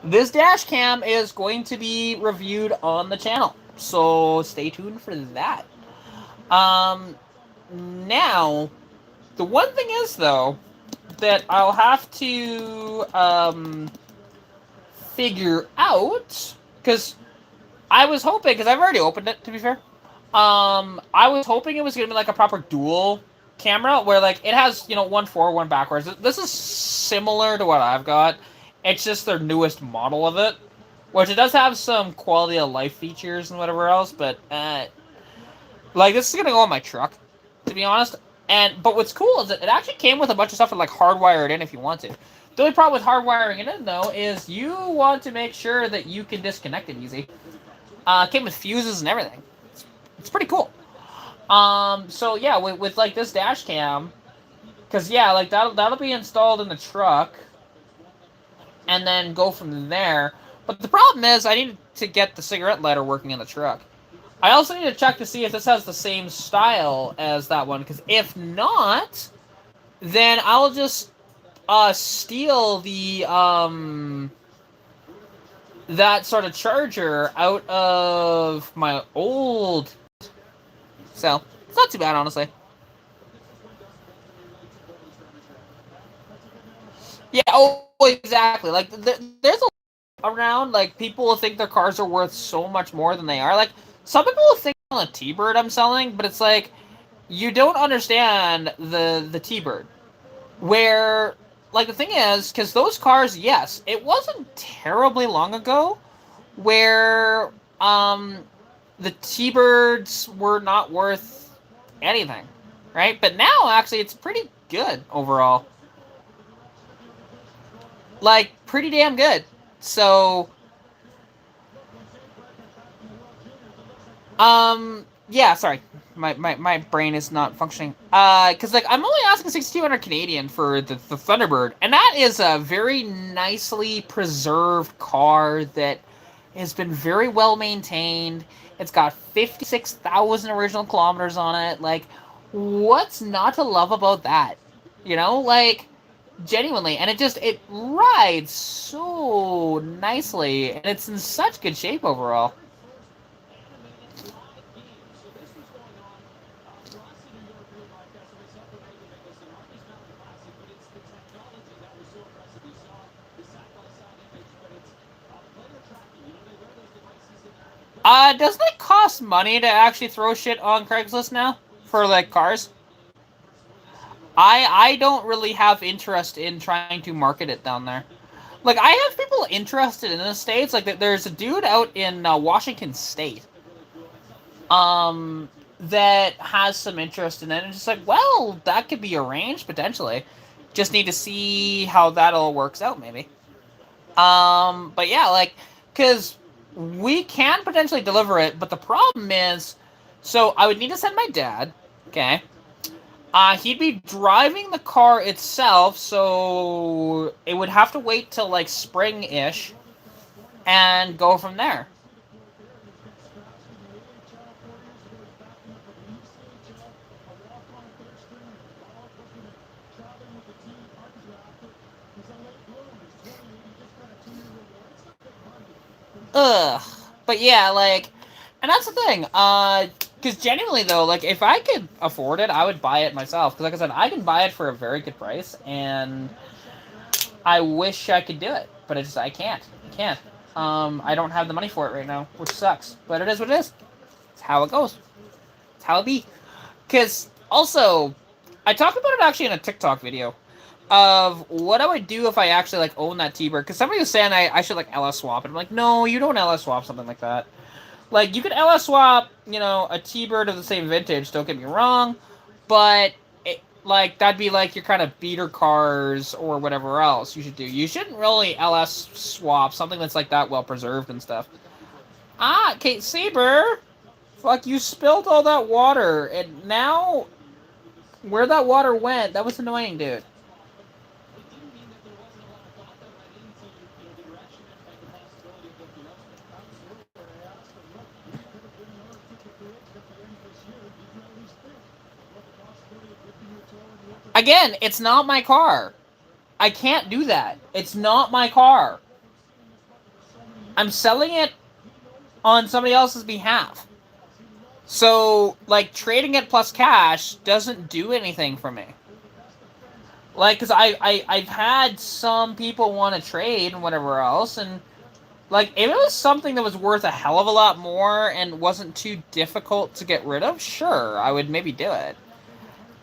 This dash cam is going to be reviewed on the channel, so stay tuned for that. Now, the one thing is, though, that I'll have to figure out, because I was hoping, because I've already opened it, to be fair, I was hoping it was going to be like a proper dual camera, where like it has, you know, one forward, one backwards. This is similar to what I've got. It's just their newest model of it, which it does have some quality of life features and whatever else, but like, this is gonna go on my truck, to be honest. But what's cool is that it actually came with a bunch of stuff that like hardwired in if you want to. The only problem with hardwiring it in, though, is you want to make sure that you can disconnect it easy. It came with fuses and everything. It's pretty cool. So yeah, with like this dash cam, because yeah, like that'll be installed in the truck, and then go from there. But the problem is, I need to get the cigarette lighter working in the truck. I also need to check to see if this has the same style as that one, because if not, then I'll just steal the that sort of charger out of my old. So it's not too bad, honestly. Yeah. Oh, exactly. Like there's a around, like, people will think their cars are worth so much more than they are. Like, some people will think on a T-Bird I'm selling, but it's like, you don't understand the T-Bird. Where, like, the thing is, because those cars, yes, it wasn't terribly long ago where the T-Birds were not worth anything, right? But now, actually, it's pretty good overall. like pretty damn good. So, yeah, sorry. My brain is not functioning. Cause like I'm only asking 6,200 Canadian for the Thunderbird, and that is a very nicely preserved car that has been very well maintained. It's got 56,000 original kilometers on it. Like, what's not to love about that? You know, like genuinely, and it rides so nicely, and it's in such good shape overall. Doesn't it cost money to actually throw shit on Craigslist now for like cars? I don't really have interest in trying to market it down there. Like I have people interested in the states. Like there's a dude out in Washington State, um, that has some interest in it, and it's just like, well, that could be arranged potentially. Just need to see how that all works out, maybe. But yeah, like, cause we can potentially deliver it, but the problem is, so I would need to send my dad. Okay. He'd be driving the car itself, so it would have to wait till like spring-ish and go from there. Ugh. But yeah, like, and that's the thing. Because genuinely though, like, if I could afford it, I would buy it myself. Because like I said, I can buy it for a very good price, and I wish I could do it, but I can't. I can't. I don't have the money for it right now, which sucks. But it is what it is. It's how it goes. It's how it be. Because also, I talked about it actually in a TikTok video of what I would do if I actually like own that T-Bird. Because somebody was saying I should like LS swap, and I'm like, no, you don't LS swap something like that. Like you could LS swap, a T-Bird of the same vintage. Don't get me wrong, but like that'd be like your kind of beater cars or whatever else you should do. You shouldn't really LS swap something that's like that well preserved and stuff. Kate Saber, fuck, you spilled all that water, and now where that water went, that was annoying, dude. Again, it's not my car. I can't do that. It's not my car. I'm selling it on somebody else's behalf. So, like, trading it plus cash doesn't do anything for me. Like, because I've had some people want to trade and whatever else, and, like, if it was something that was worth a hell of a lot more and wasn't too difficult to get rid of, sure, I would maybe do it.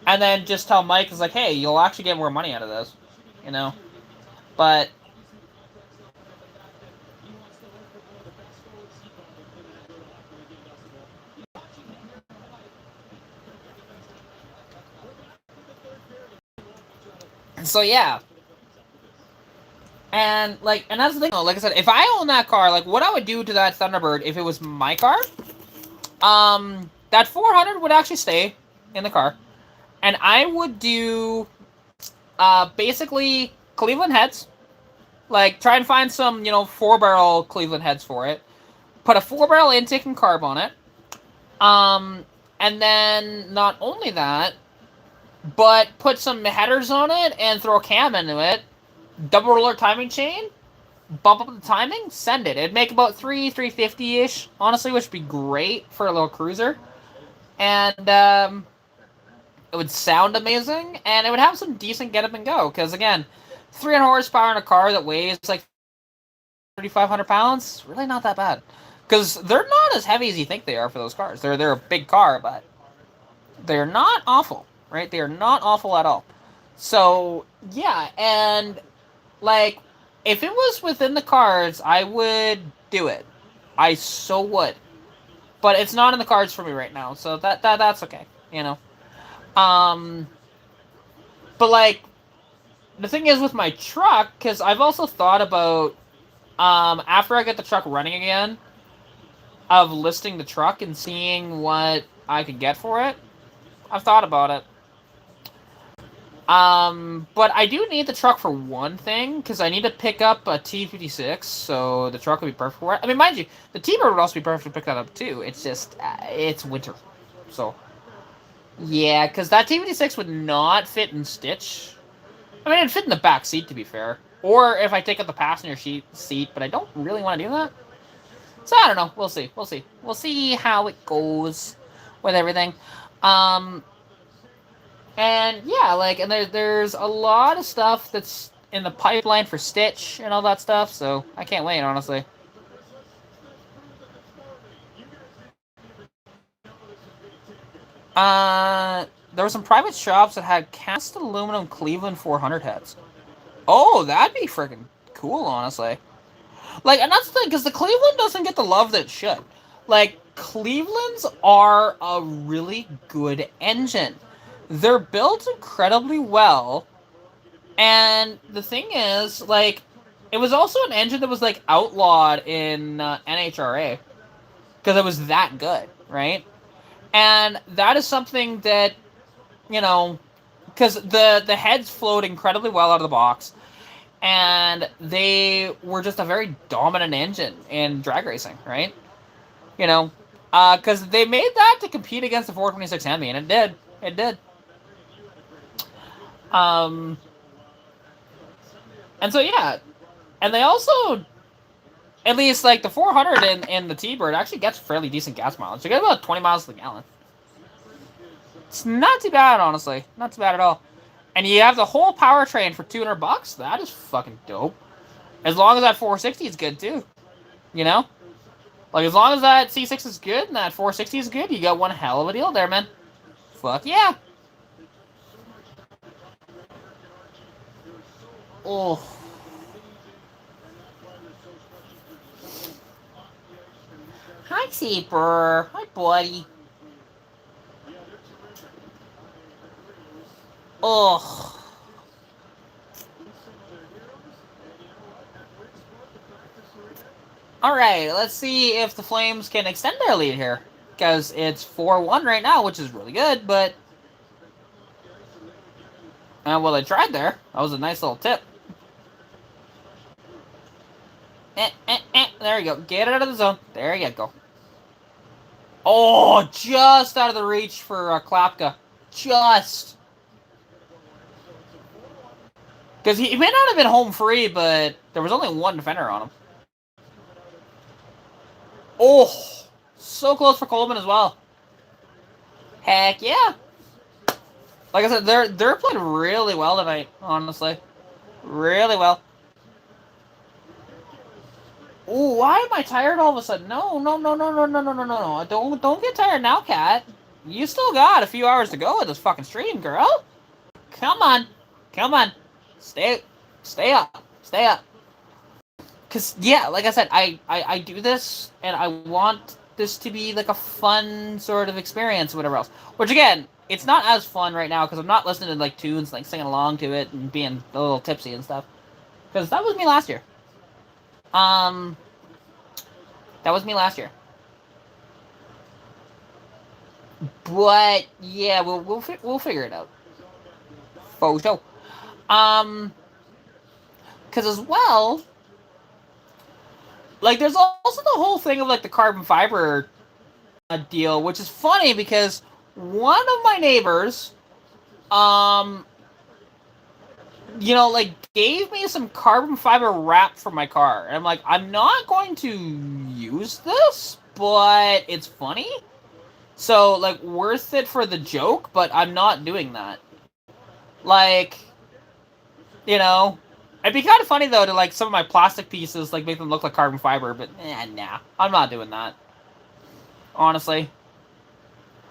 And then just tell Mike, it's like, hey, you'll actually get more money out of this, But so yeah, and that's the thing. Though. Like I said, if I own that car, like what I would do to that Thunderbird if it was my car, that 400 would actually stay in the car, and I would do, basically Cleveland heads. Like try and find some 4-barrel Cleveland heads for it. Put a 4-barrel intake and carb on it. And then not only that, but put some headers on it and throw a cam into it. Double roller timing chain, bump up the timing, send it. It'd make about 350-ish, honestly, which would be great for a little cruiser. And it would sound amazing, and it would have some decent get up and go. Because again, 300 horsepower in a car that weighs like 3,500 pounds, really not that bad. Because they're not as heavy as you think they are for those cars. They're a big car, but they're not awful, right? They are not awful at all. So yeah, and like if it was within the cards, I would do it. I so would. But it's not in the cards for me right now, so that's okay, But like the thing is with my truck, because I've also thought about, after I get the truck running again, of listing the truck and seeing what I could get for it. I've thought about it. But I do need the truck for one thing, because I need to pick up a T56, so the truck would be perfect for it. I mean, mind you, the T-Bird would also be perfect to pick that up, too. It's just, it's winter. So, yeah, because that T56 would not fit in Stitch. I mean, it'd fit in the back seat, to be fair. Or if I take out the passenger seat, but I don't really want to do that. So, I don't know. We'll see. We'll see. We'll see how it goes with everything. And yeah, like, and there's a lot of stuff that's in the pipeline for Stitch and all that stuff, so I can't wait, honestly. There were some private shops that had cast aluminum Cleveland 400 heads. Oh, that'd be freaking cool, honestly. Like, and that's the thing, because the Cleveland doesn't get the love that it should. Like, Clevelands are a really good engine. They're built incredibly well. And the thing is, like, it was also an engine that was, like, outlawed in NHRA. Because it was that good, right? And that is something that, you know, because the heads flowed incredibly well out of the box. And they were just a very dominant engine in drag racing, right? You know, because they made that to compete against the 426 Hemi, and it did. It did. And so, yeah. And they also, at least, like, the 400 in the T-Bird actually gets fairly decent gas mileage. You get about 20 miles to the gallon. It's not too bad, honestly. Not too bad at all. And you have the whole powertrain for $200. That is fucking dope. As long as that 460 is good, too. You know? Like, as long as that C6 is good and that 460 is good, you got one hell of a deal there, man. Fuck yeah. Oh. Hi, Saber. Hi, buddy. Oh. Alright, let's see if the Flames can extend their lead here. Because it's 4-1 right now, which is really good, but... well, they tried there. That was a nice little tip. There you go. Get it out of the zone. There you go. Oh, just out of the reach for Klapka. Just. Because he may not have been home free, but there was only one defender on him. Oh, so close for Coleman as well. Heck yeah. Like I said, they're playing really well tonight, honestly. Really well. Ooh, why am I tired all of a sudden? No. Don't get tired now, Kat. You still got a few hours to go with this fucking stream, girl. Come on. Come on. Stay up. Stay up. Because, yeah, like I said, I do this, and I want this to be, like, a fun sort of experience or whatever else. Which, again, it's not as fun right now, because I'm not listening to, like, tunes, like, singing along to it and being a little tipsy and stuff. Because that was me last year. That was me last year. But, yeah, we'll figure it out. For sure. Because as well... Like, there's also the whole thing of, like, the carbon fiber deal, which is funny because one of my neighbors, you know, like, gave me some carbon fiber wrap for my car. And I'm like, I'm not going to use this, but it's funny. So, like, worth it for the joke, but I'm not doing that. Like, you know... It'd be kind of funny, though, to, like, some of my plastic pieces, like, make them look like carbon fiber, but, nah. I'm not doing that. Honestly.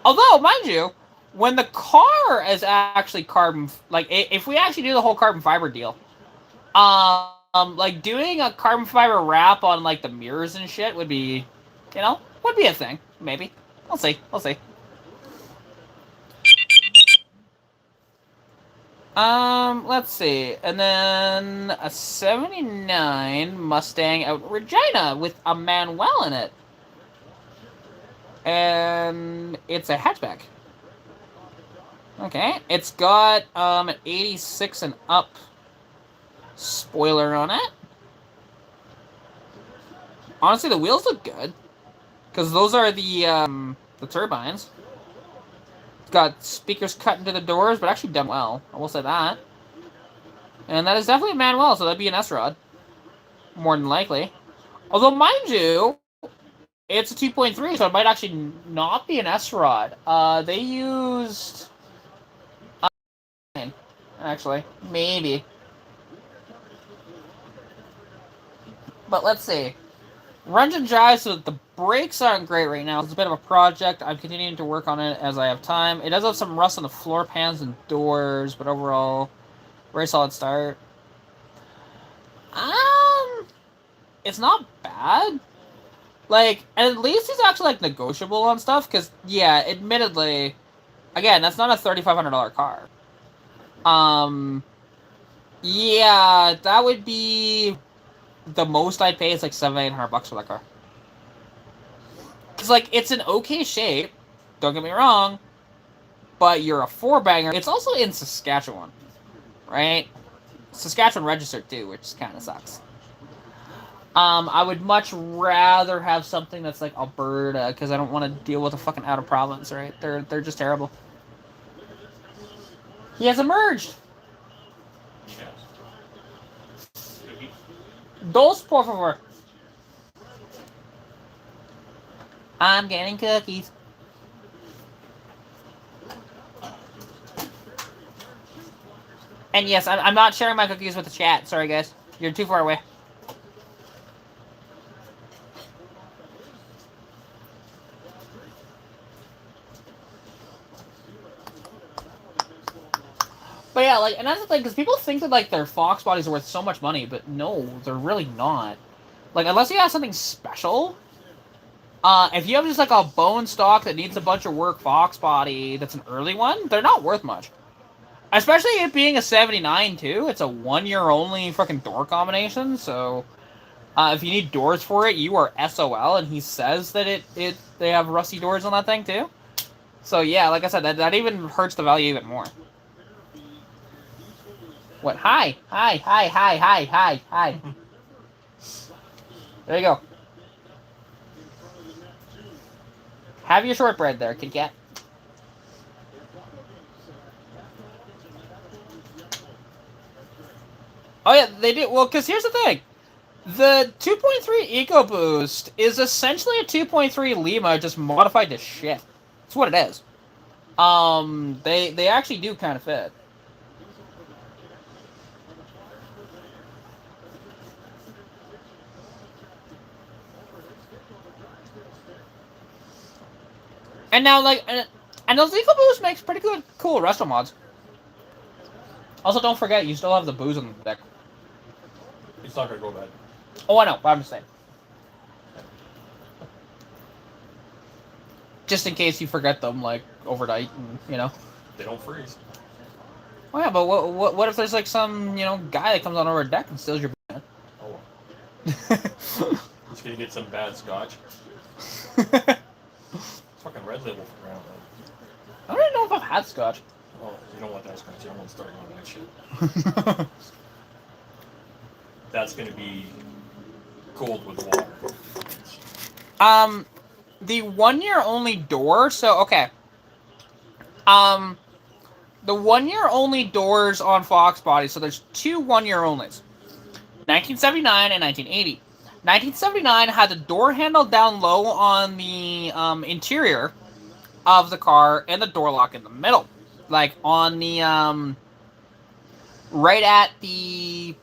Although, mind you, when the car is actually carbon... Like, if we actually do the whole carbon fiber deal, like, doing a carbon fiber wrap on, like, the mirrors and shit would be, you know, would be a thing. Maybe. We'll see. We'll see. Let's see. And then a 79 Mustang out in Regina with a Manuel in it. And it's a hatchback. Okay. It's got an 86 and up spoiler on it. Honestly, the wheels look good. Because those are the turbines. It's got speakers cut into the doors, but actually done well. I will say that. And that is definitely a Manuel, so that'd be an S-Rod. More than likely. Although, mind you, it's a 2.3, so it might actually not be an S-Rod. They used... actually. Maybe. But let's see. Runs and drives, so the brakes aren't great right now. It's a bit of a project. I'm continuing to work on it as I have time. It does have some rust on the floor pans and doors, but overall, very solid start. It's not bad. Like, at least it's actually, like, negotiable on stuff, because, yeah, admittedly, again, that's not a $3,500 car. Yeah, that would be... the most I'd pay is like $700-800 for that car. Cause like it's in okay shape, don't get me wrong, but you're a 4-banger. It's also in Saskatchewan, right? Saskatchewan registered too, which kind of sucks. I would much rather have something that's like Alberta, because I don't want to deal with a fucking out of province, right? They're just terrible. He has emerged. Dos, por favor. I'm getting cookies. And yes, I'm not sharing my cookies with the chat. Sorry, guys. You're too far away. But yeah, like, and that's the thing, because people think that, like, their Fox bodies are worth so much money, but no, they're really not. Like, unless you have something special, if you have just, like, a bone stock that needs a bunch of work Fox body that's an early one, they're not worth much. Especially it being a 79, too. It's a 1-year-only fucking door combination, so... if you need doors for it, you are SOL, and he says that they have rusty doors on that thing, too. So, yeah, like I said, that even hurts the value even more. What? Hi. There you go. Have your shortbread there, Kit Kat. Oh yeah, they do. Well, because here's the thing. The 2.3 EcoBoost is essentially a 2.3 Lima just modified to shit. That's what it is. They actually do kind of fit. And now, like, and those EcoBoost makes pretty good, cool resto mods. Also, don't forget, you still have the booze on the deck. It's not gonna go bad. Oh, I know, but I'm just saying. Just in case you forget them, like, overnight, and, you know. They don't freeze. Oh yeah, but what if there's, like, some, you know, guy that comes on over a deck and steals your booze? Oh. Just gonna get some bad scotch. Fucking red label for ground, man. I don't even know if I've had scotch. Oh, you don't want that scotch. I won't start on that shit. That's gonna be cold with water. The 1-year only door, so, okay. The 1-year only doors on Fox bodies, so there's 2 1-year onlys. 1979 and 1980. 1979 had the door handle down low on the interior of the car and the door lock in the middle. Like, on the, right at the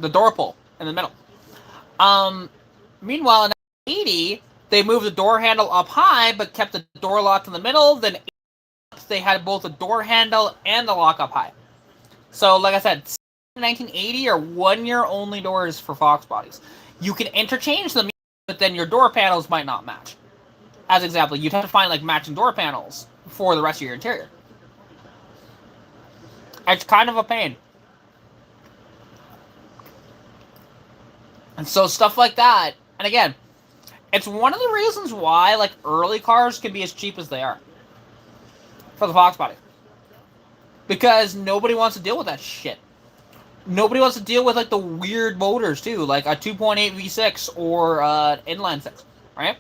door pull in the middle. Meanwhile, in 1980, they moved the door handle up high, but kept the door lock in the middle. Then they had both the door handle and the lock up high. So, like I said, 1980 are 1-year only doors for Fox bodies. You can interchange them, but then your door panels might not match. As example, you'd have to find like matching door panels for the rest of your interior. It's kind of a pain. And so stuff like that, and again, it's one of the reasons why like early cars can be as cheap as they are for the Fox body. Because nobody wants to deal with that shit. Nobody wants to deal with like the weird motors too, like a 2.8 V6 or inline 6, right?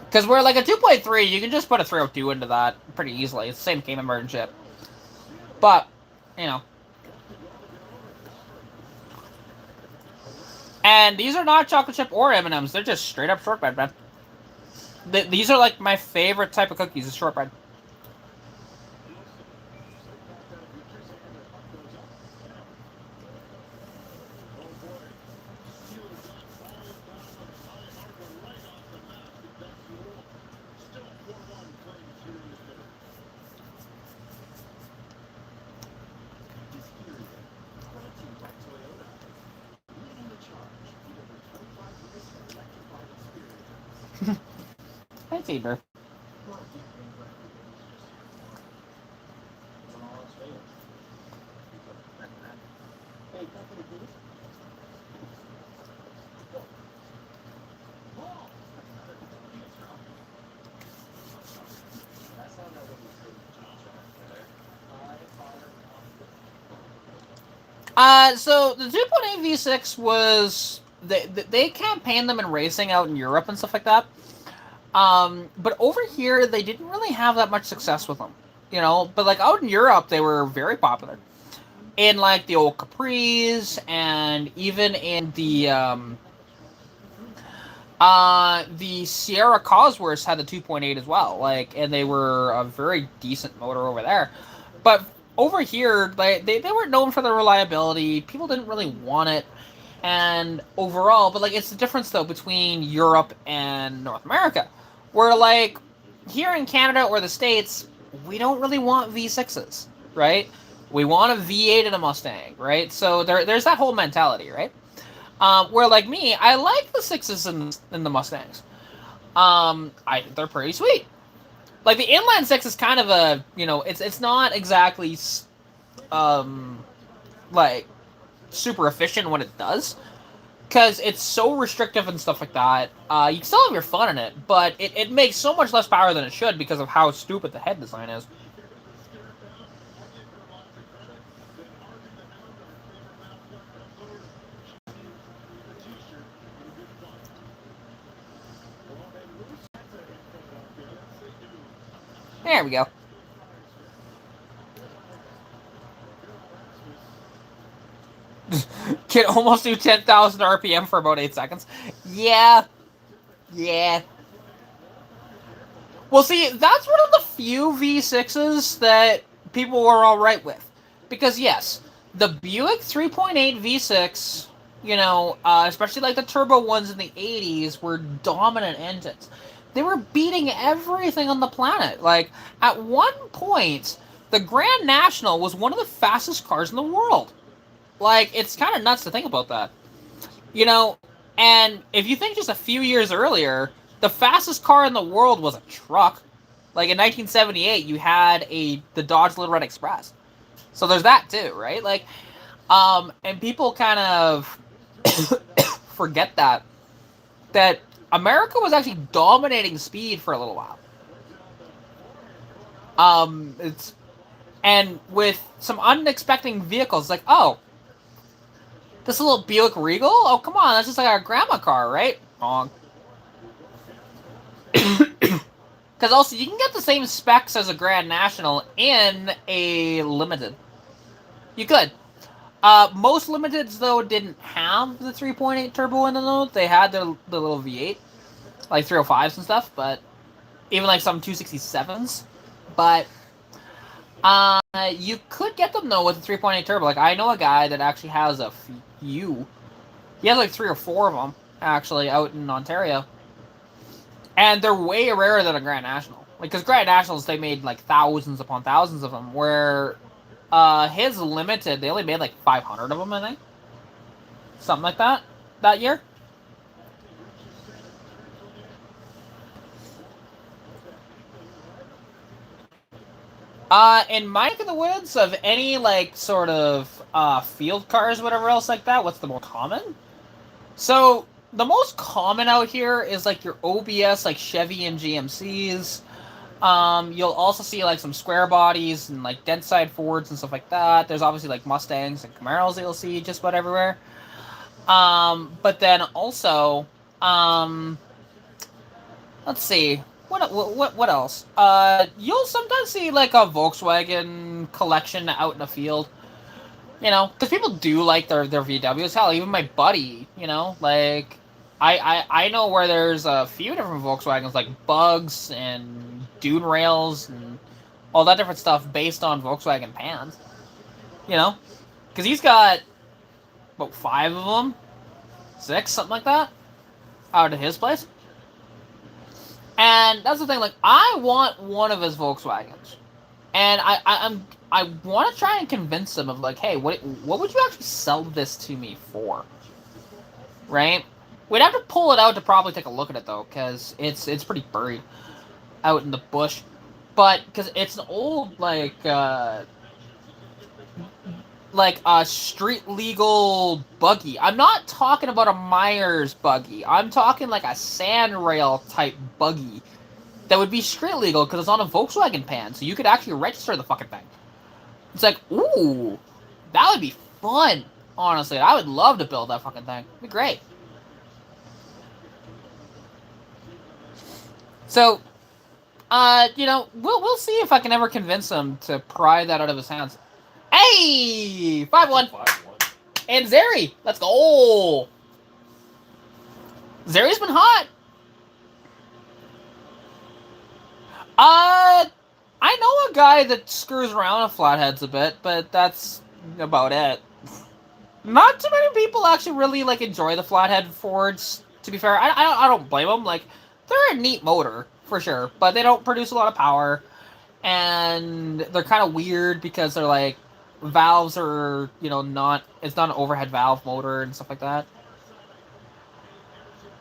Because we're like a 2.3, you can just put a 302 into that pretty easily. It's the same Cayman bird and shit. But, you know. And these are not chocolate chip or M&Ms. They're just straight up shortbread, man. These are like my favorite type of cookies, is shortbread. Hey, Fever. So the 2.8 V6 was they campaigned them in racing out in Europe and stuff like that. But over here they didn't really have that much success with them, you know. But like out in Europe, they were very popular in like the old Capris and even in the Sierra Cosworths had the 2.8 as well, like, and they were a very decent motor over there. But over here, they weren't known for their reliability. People didn't really want it, and overall, but like it's the difference though between Europe and North America, where like here in Canada or the States, we don't really want V6s, right? We want a V8 in a Mustang, right? So there's that whole mentality, right? Where like me, I like the sixes in the Mustangs. They're pretty sweet. Like the inline six is kind of a, you know, it's not exactly like super efficient when it does, because it's so restrictive and stuff like that. You can still have your fun in it, but it makes so much less power than it should because of how stupid the head design is. There we go. Can almost do 10,000 RPM for about 8 seconds. Yeah. Yeah. Well, see, that's one of the few V6s that people were alright with. Because, yes, the Buick 3.8 V6, you know, especially like the turbo ones in the 80s, were dominant engines. They were beating everything on the planet. Like, at one point, the Grand National was one of the fastest cars in the world. Like, it's kind of nuts to think about that. You know, and if you think just a few years earlier, the fastest car in the world was a truck. Like in 1978, you had the Dodge Little Red Express. So there's that too, right? Like, and people kind of forget that America was actually dominating speed for a little while. It's and with some unexpected vehicles, like, oh, this little Buick Regal? Oh, come on, that's just like our grandma car, right? Wrong. Because also, you can get the same specs as a Grand National in a Limited. You could. Most Limiteds, though, didn't have the 3.8 turbo in them. They had the little V8, like 305s and stuff, but even like some 267s. But you could get them, though, with a 3.8 turbo. Like, I know a guy that actually has a few. He has like 3 or 4 of them, actually, out in Ontario. And they're way rarer than a Grand National. Like, because Grand Nationals, they made like thousands upon thousands of them, where his Limited, they only made like 500 of them, I think. Something like that year. In my neck of the woods, of any, like, sort of, field cars, whatever else like that, what's the more common? So, the most common out here is, like, your OBS, like, Chevy and GMCs. You'll also see, like, some square bodies and, like, dent side Fords and stuff like that. There's obviously, like, Mustangs and Camaros that you'll see just about everywhere. But then also, let's see. What else? You'll sometimes see like a Volkswagen collection out in the field. You know, because people do like their VWs. Hell, even my buddy, you know, like I know where there's a few different Volkswagens, like Bugs and Dune Rails and all that different stuff based on Volkswagen pans. You know, because he's got about 5 of them, 6, something like that, out at his place. And that's the thing, like, I want one of his Volkswagens. And I want to try and convince him of, like, hey, what would you actually sell this to me for? Right? We'd have to pull it out to probably take a look at it, though, because it's pretty buried out in the bush. But, because it's an old, like a street legal buggy. I'm not talking about a Myers buggy. I'm talking like a sandrail type buggy that would be street legal because it's on a Volkswagen pan, so you could actually register the fucking thing. It's like, ooh, that would be fun. Honestly, I would love to build that fucking thing. It'd be great. So, you know, we'll see if I can ever convince him to pry that out of his hands. Hey! 5-1. 5-1. And Zeri! Let's go! Zeri's been hot! I know a guy that screws around with flatheads a bit, but that's about it. Not too many people actually really, like, enjoy the flathead Fords, to be fair. I don't blame them. Like, they're a neat motor, for sure, but they don't produce a lot of power, and they're kind of weird because they're, like, valves are, you know, it's not an overhead valve motor and stuff like that.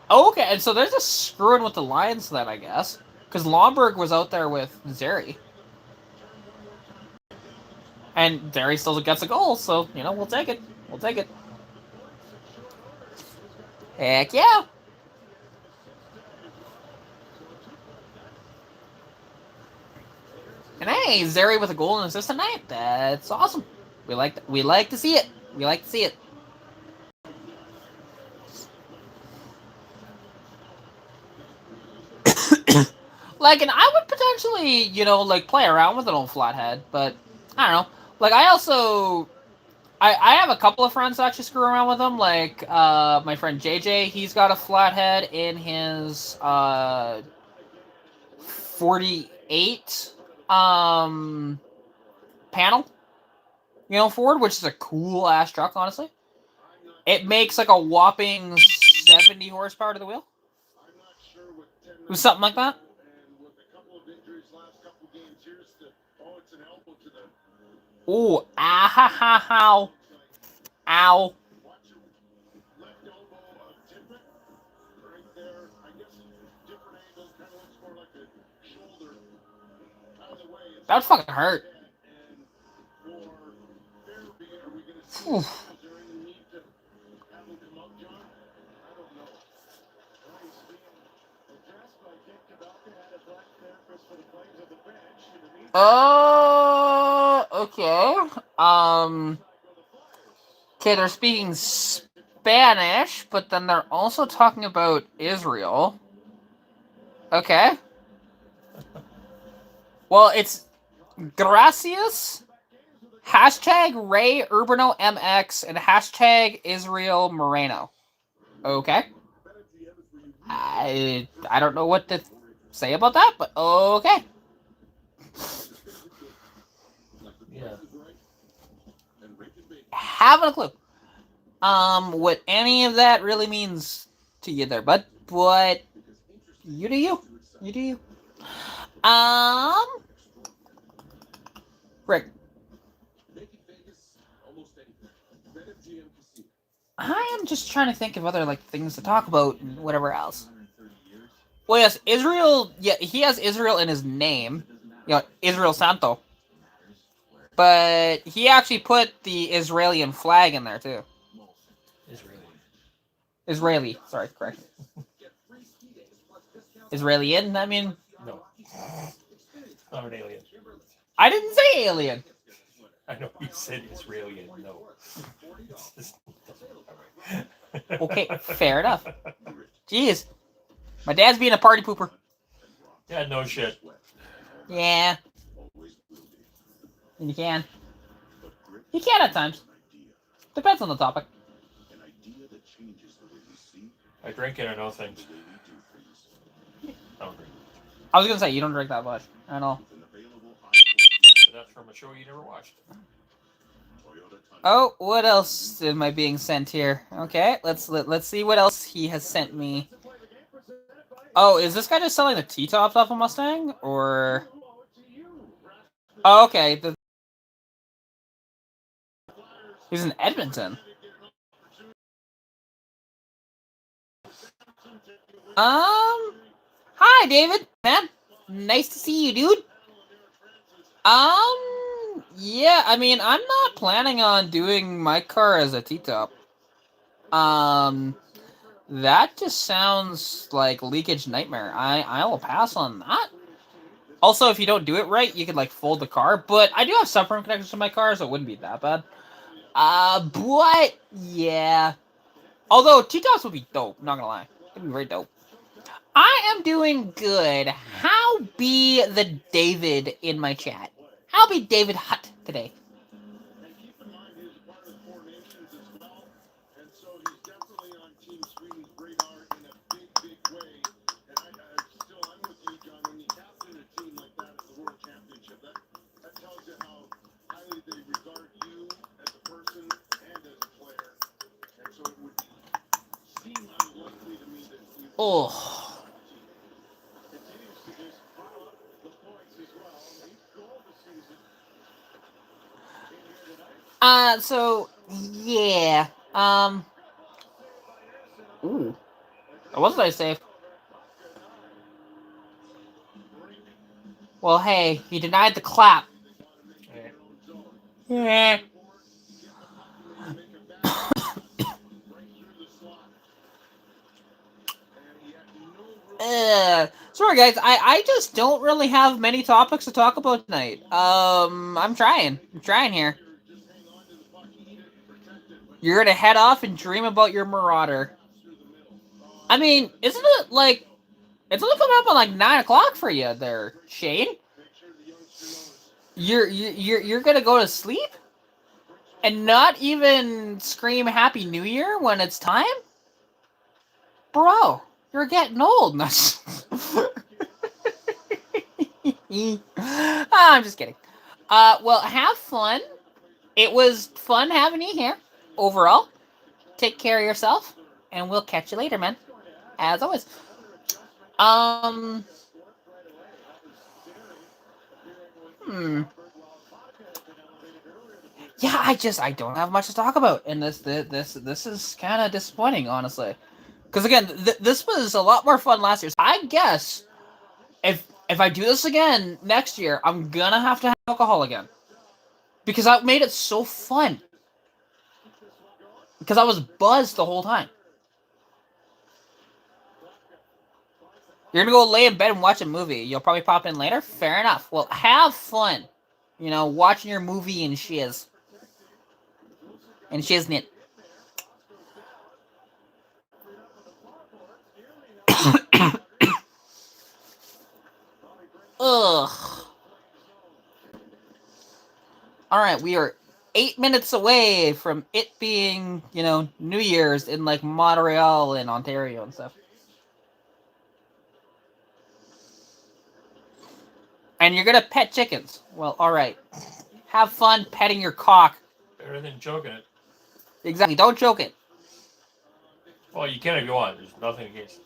Oh, okay, and so they're just screwing with the lines then, I guess. Because Lomberg was out there with Zeri. And Zeri still gets a goal, so, you know, we'll take it. We'll take it. Heck yeah! And hey, Zeri with a goal and assist tonight. That's awesome. We like to see it. We like to see it. Like, and I would potentially, you know, like, play around with an old flathead, but I don't know. Like, I also, I have a couple of friends that actually screw around with them. Like, my friend JJ, he's got a flathead in his 48 panel, you know, Ford, which is a cool ass truck, honestly. It makes like a whopping 70 horsepower to the wheel. It was something like that. Ooh, ah ha ha how. Ow. That would fucking hurt. Whew. Okay. Okay, they're speaking Spanish, but then they're also talking about Israel. Okay. Well, it's gracias, hashtag Ray Urbano MX, and hashtag Israel Moreno. Okay. I don't know what to say about that, but okay. Yeah. Haven't a clue. What any of that really means to you there, bud. But you do you. You do you. Rick. I am just trying to think of other, like, things to talk about and whatever else. Well, yes, Israel, yeah, he has Israel in his name. You know, Israel Santo. But he actually put the Israeli flag in there too. Israeli. Sorry, correct. Israelian. I mean, No. I'm an alien. I didn't say alien. I know you said Israeli. No. Okay, fair enough. Jeez, my dad's being a party pooper. Yeah, no shit. Yeah, and you can. You can at times. Depends on the topic. I drink and I know things. I don't drink. I was gonna say you don't drink that much. I know. But that's from a show you never watched. Oh, what else am I being sent here? Okay, let's see what else he has sent me. Oh, is this guy just selling the T-tops off a Mustang, or? Oh, okay. He's in Edmonton. Hi, David. Man, nice to see you, dude. Yeah. I mean, I'm not planning on doing my car as a T-top. That just sounds like leakage nightmare. I will pass on that. Also, if you don't do it right, you could like fold the car. But I do have subframe connections to my car, so it wouldn't be that bad. But yeah. Although T-tops would be dope. Not gonna lie, it'd be very dope. I am doing good. How be the David in my chat? How be David Hutt today? And keep in mind, he's a part of the Four Nations as well. And so he's definitely on Team Sweden's radar in a big, big way. And I'm with you, John. When you captain a team like that at the World Championship, that tells you how highly they regard you as a person and as a player. And so it would seem unlikely to me that you Oh. continues to just pile up the points as well. He's goal this season. So yeah. Ooh. What did I say? Well, hey, he denied the clap. Yeah. Sorry guys, I just don't really have many topics to talk about tonight. I'm trying here. You're gonna head off and dream about your Marauder. I mean, isn't it like it's only coming up on like 9 o'clock for you there, Shane? You're gonna go to sleep and not even scream Happy New Year when it's time, bro. You're getting old. I'm just kidding. Well, have fun. It was fun having you here. Overall, take care of yourself, and we'll catch you later, man. As always. Yeah, I don't have much to talk about, and this is kind of disappointing, honestly. Because again, this was a lot more fun last year. So I guess if I do this again next year, I'm gonna have to have alcohol again, because I made it so fun. Because I was buzzed the whole time. You're gonna go lay in bed and watch a movie. You'll probably pop in later. Fair enough. Well, have fun. You know, watching your movie and shiz. And shiznit. Ugh. Alright, we are 8 minutes away from it being, you know, New Year's in, like, Montreal and Ontario and stuff. And you're gonna pet chickens. Well, alright. Have fun petting your cock. Better than choking it. Exactly, don't choke it. Well, you can if you want. There's nothing against it.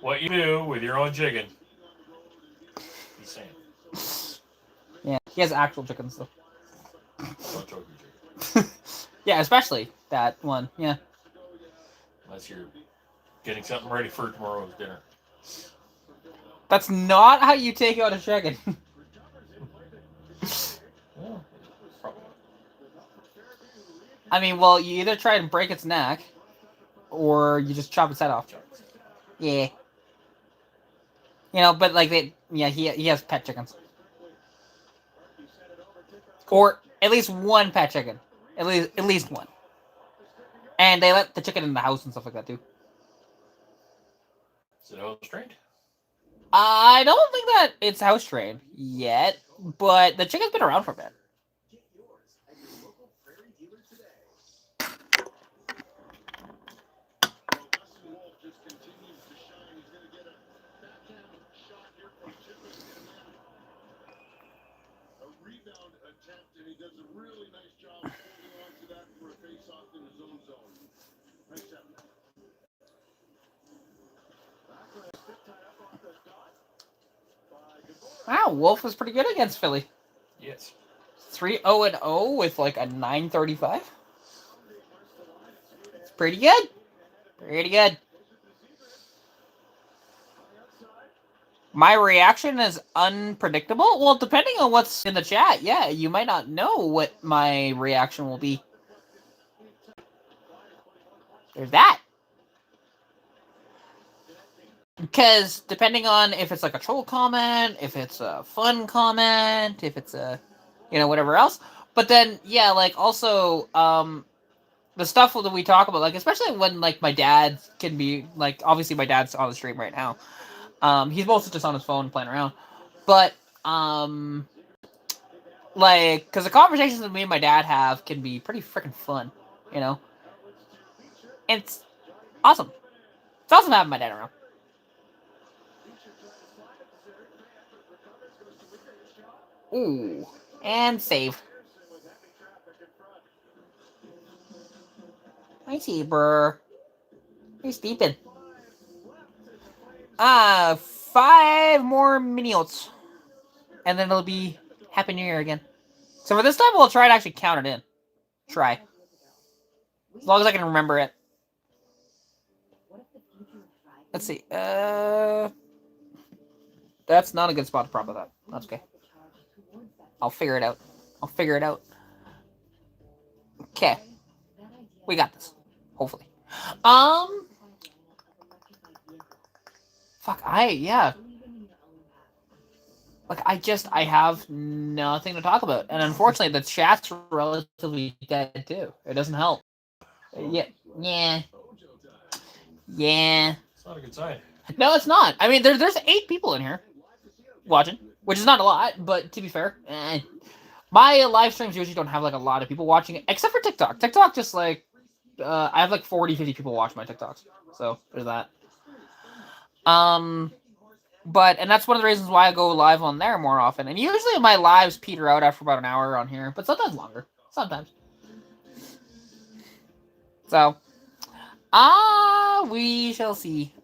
What you do with your own chicken. He's saying. Yeah, he has actual chickens, though. Don't choke your chicken. Yeah, especially that one, yeah. Unless you're getting something ready for tomorrow's dinner. That's not how you take out a chicken. Well, I mean, well, you either try and break its neck, or you just chop its head off. Yeah. You know, but like he has pet chickens, or at least one pet chicken, at least one, and they let the chicken in the house and stuff like that too. Is it house trained? I don't think that it's house trained yet, but the chicken's been around for a bit. Rebound attempt, and he does a really nice job holding on to that for a face-off in his own zone. Nice job. Wow, Wolf was pretty good against Philly. Yes. 3-0-0 with like a 935. It's pretty good. Pretty good. My reaction is unpredictable. Well, depending on what's in the chat, yeah, you might not know what my reaction will be. There's that. Because depending on if it's like a troll comment, if it's a fun comment, if it's a, whatever else. But then, yeah, like also, the stuff that we talk about, like especially when like my dad can be like, obviously my dad's on the stream right now. He's mostly just on his phone playing around, but like, because the conversations that me and my dad have can be pretty freaking fun, and it's awesome. It's awesome having my dad around. Ooh, and save. I see, brr. He's deepin'. 5 more minutes. And then it'll be Happy New Year again. So for this time, we'll try to actually count it in. Try. As long as I can remember it. Let's see. That's not a good spot to prop with that. That's okay. I'll figure it out. Okay. We got this. Hopefully. Fuck, yeah. Like, I have nothing to talk about. And unfortunately, the chat's relatively dead, too. It doesn't help. Yeah. It's not a good sign. No, it's not. I mean, there's 8 people in here watching, which is not a lot, but to be fair, my live streams usually don't have, like, a lot of people watching it, except for TikTok. TikTok just, like, I have, like, 40, 50 people watch my TikToks. So, there's that. But, and that's one of the reasons why I go live on there more often. And usually my lives peter out after about an hour on here, but sometimes longer. Sometimes. So, we shall see.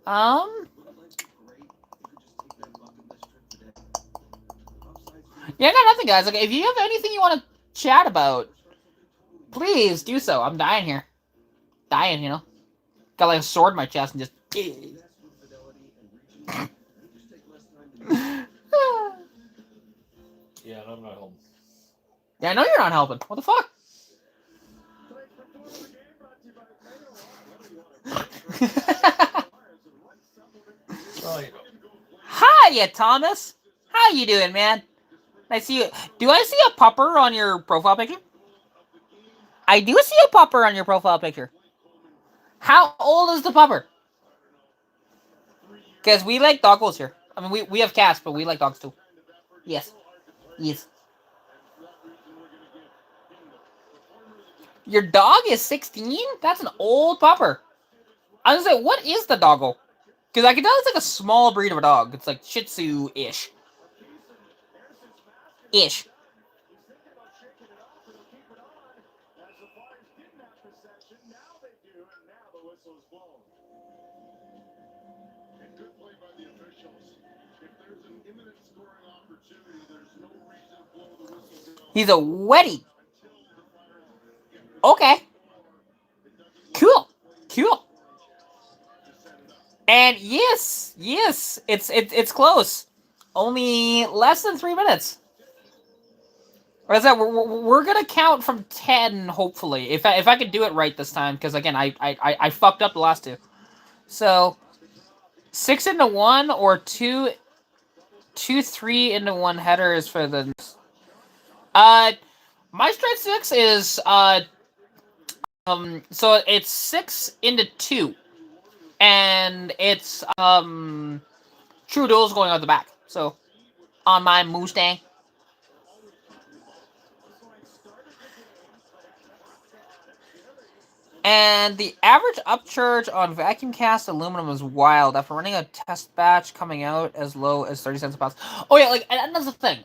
Yeah, I got nothing, guys. Like, if you have anything you want to chat about, please do so. I'm dying here. Dying, Got like a sword in my chest and just... Yeah, and I'm not home. Yeah, I know you're not helping. What the fuck? Well, Hiya, Thomas. How you doing, man? I see you. Do I see a pupper on your profile picture? I do see a pupper on your profile picture. How old is the pupper? Because we like doggos here. I mean, we have cats, but we like dogs too. Yes. Your dog is 16? That's an old pupper. I was gonna say, what is the doggo? Because I can tell it's like a small breed of a dog. It's like Shih Tzu-ish. Ish. He's a wetty. Okay. Cool. And yes, it's close. Only less than 3 minutes. Or is that we're gonna count from 10, hopefully, if I can do it right this time, because again I fucked up the last two. So 6 into 1 or 3 into 1 headers for the. My straight 6 is so it's 6 into 2, and it's true duels going out the back. So on my Mustang. And the average upcharge on vacuum cast aluminum is wild after running a test batch coming out as low as 30 cents a pound. Oh yeah, like, and that's the thing.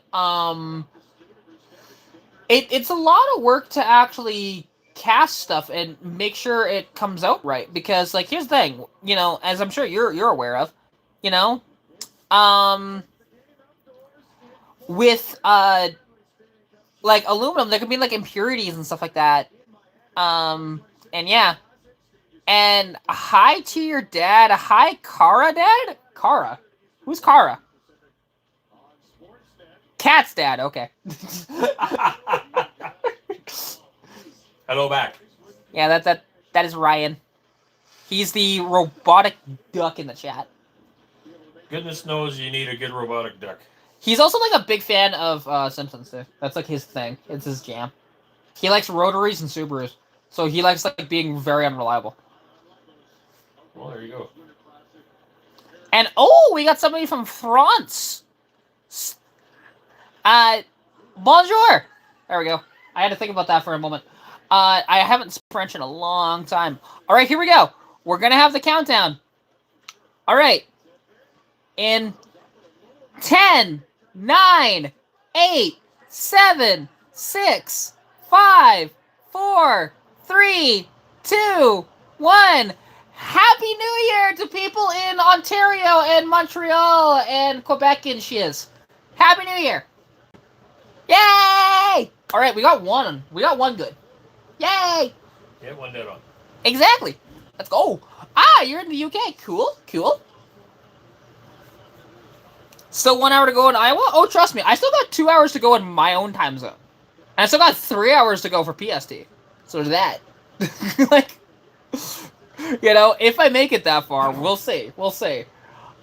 It's a lot of work to actually cast stuff and make sure it comes out right, because like here's the thing, you know, as I'm sure you're aware of, you know, um with like aluminum there can be like impurities and stuff like that. And yeah. And hi to your dad. Hi, Kara dad? Kara? Who's Kara? Cat's dad, okay. Hello back. Yeah, that is Ryan. He's the robotic duck in the chat. Goodness knows you need a good robotic duck. He's also like a big fan of Simpsons too. That's like his thing. It's his jam. He likes rotaries and Subarus. So he likes like being very unreliable. Well, there you go. And oh, we got somebody from France. Bonjour. There we go. I had to think about that for a moment. I haven't spoken French in a long time. All right, here we go. We're gonna have the countdown. All right. In 10, 9, 8, 7, 6, 5, 4, 3, 2, 1. Happy New Year to people in Ontario and Montreal and Quebec and shiz. Happy New Year. Yay! All right, we got one. We got one good. Yay! Yeah, one dead on. Exactly. Let's go. Ah, you're in the UK. Cool, cool. Still 1 hour to go in Iowa? Oh, trust me, I still got 2 hours to go in my own time zone. And I still got 3 hours to go for PST. So there's that. Like, you know, if I make it that far, we'll see. We'll see.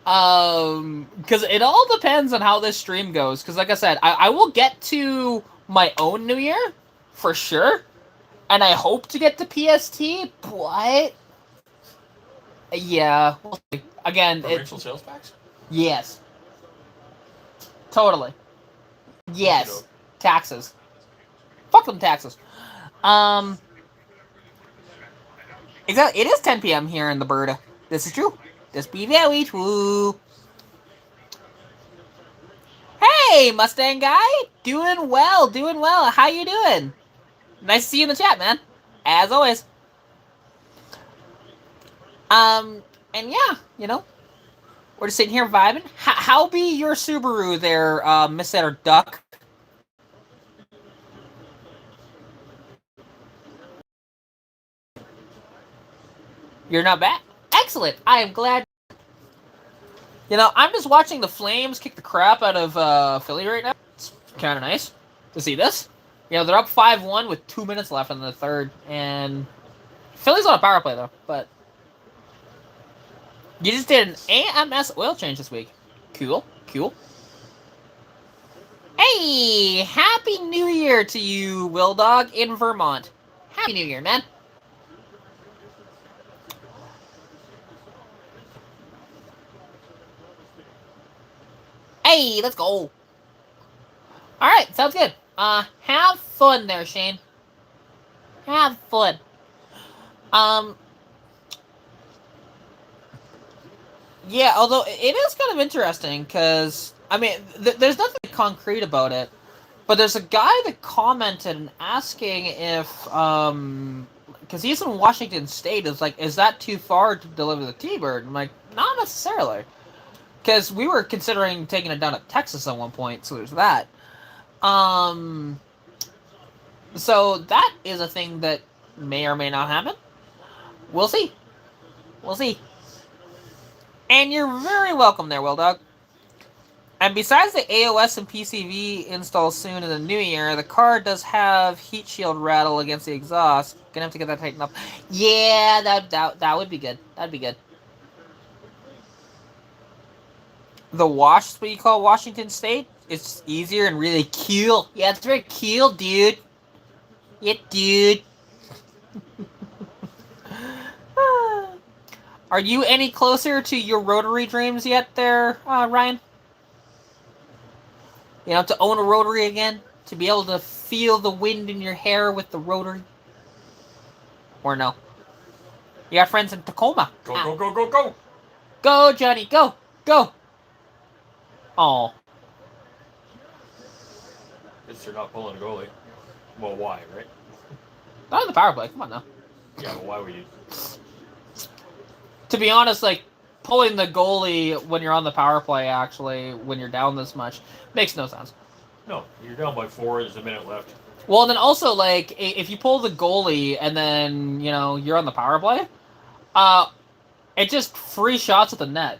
Because it all depends on how this stream goes. Because like I said, I will get to my own New Year, for sure. And I hope to get to PST, but... yeah, we'll see. Again, Provincial sales tax? yes. Totally. Yes. Taxes. Fuck them taxes. Exactly. It is 10 p.m. here in the Berta. This is true. This be very true. Hey, Mustang guy. Doing well. Doing well. How you doing? Nice to see you in the chat, man. As always. And yeah, you know, we're just sitting here vibing. How be your Subaru there, Miss or Duck? You're not bad. Excellent. I am glad. You know, I'm just watching the Flames kick the crap out of Philly right now. It's kind of nice to see this. You know, they're up 5-1 with 2 minutes left in the third, and Philly's on a power play though. But you just did an AMS oil change this week. Cool, cool. Hey, Happy New Year to you, Will Dog in Vermont. Happy New Year, man. Hey, let's go. Alright, sounds good. Have fun there, Shane. Have fun. Yeah, although it is kind of interesting, because, I mean, there's nothing concrete about it, but there's a guy that commented and asking if, because he's in Washington State, is like, is that too far to deliver the T-Bird? I'm like, not necessarily. Because we were considering taking it down to Texas at one point, so there's that. So that is a thing that may or may not happen. We'll see. We'll see. And you're very welcome there, Will Dog. And besides the AOS and PCV install soon in the new year, the car does have heat shield rattle against the exhaust. Gonna have to get that tightened up. Yeah, that would be good. That'd be good. The wash is what you call Washington State. It's easier and really cool. Yeah, it's very cool, dude. Yeah, dude. Are you any closer to your rotary dreams yet there, Ryan? You know, to own a rotary again? To be able to feel the wind in your hair with the rotary? Or no? You got friends in Tacoma. Go, go, go, go, go! Go, Johnny, go! Go! Oh. Guess they're not pulling a goalie. Well, why, right? Not in the power play. Come on now. Yeah, but why would you? To be honest, like, pulling the goalie when you're on the power play, actually, when you're down this much, makes no sense. No, you're down by 4. There's a minute left. Well, then also, like, if you pull the goalie and then, you know, you're on the power play, it just free shots at the net.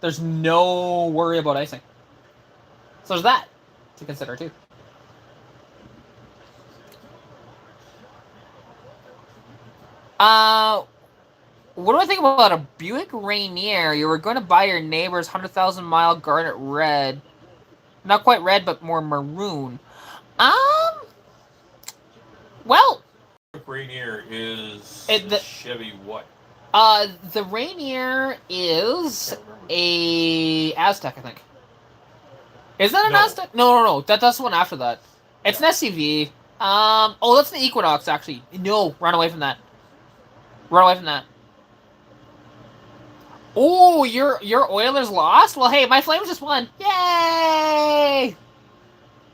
There's no worry about icing. So there's that to consider, too. What do I think about a Buick Rainier? You were going to buy your neighbor's 100,000 mile Garnet Red. Not quite red, but more maroon. Well, Rainier is the Chevy what? The Rainier is a Aztec, I think. Is that an Aztec? No. That's the one after that. It's an SUV. Oh, that's an Equinox, actually. No, run away from that. Run away from that. Oh, your Oilers lost? Well, hey, my Flames just won. Yay!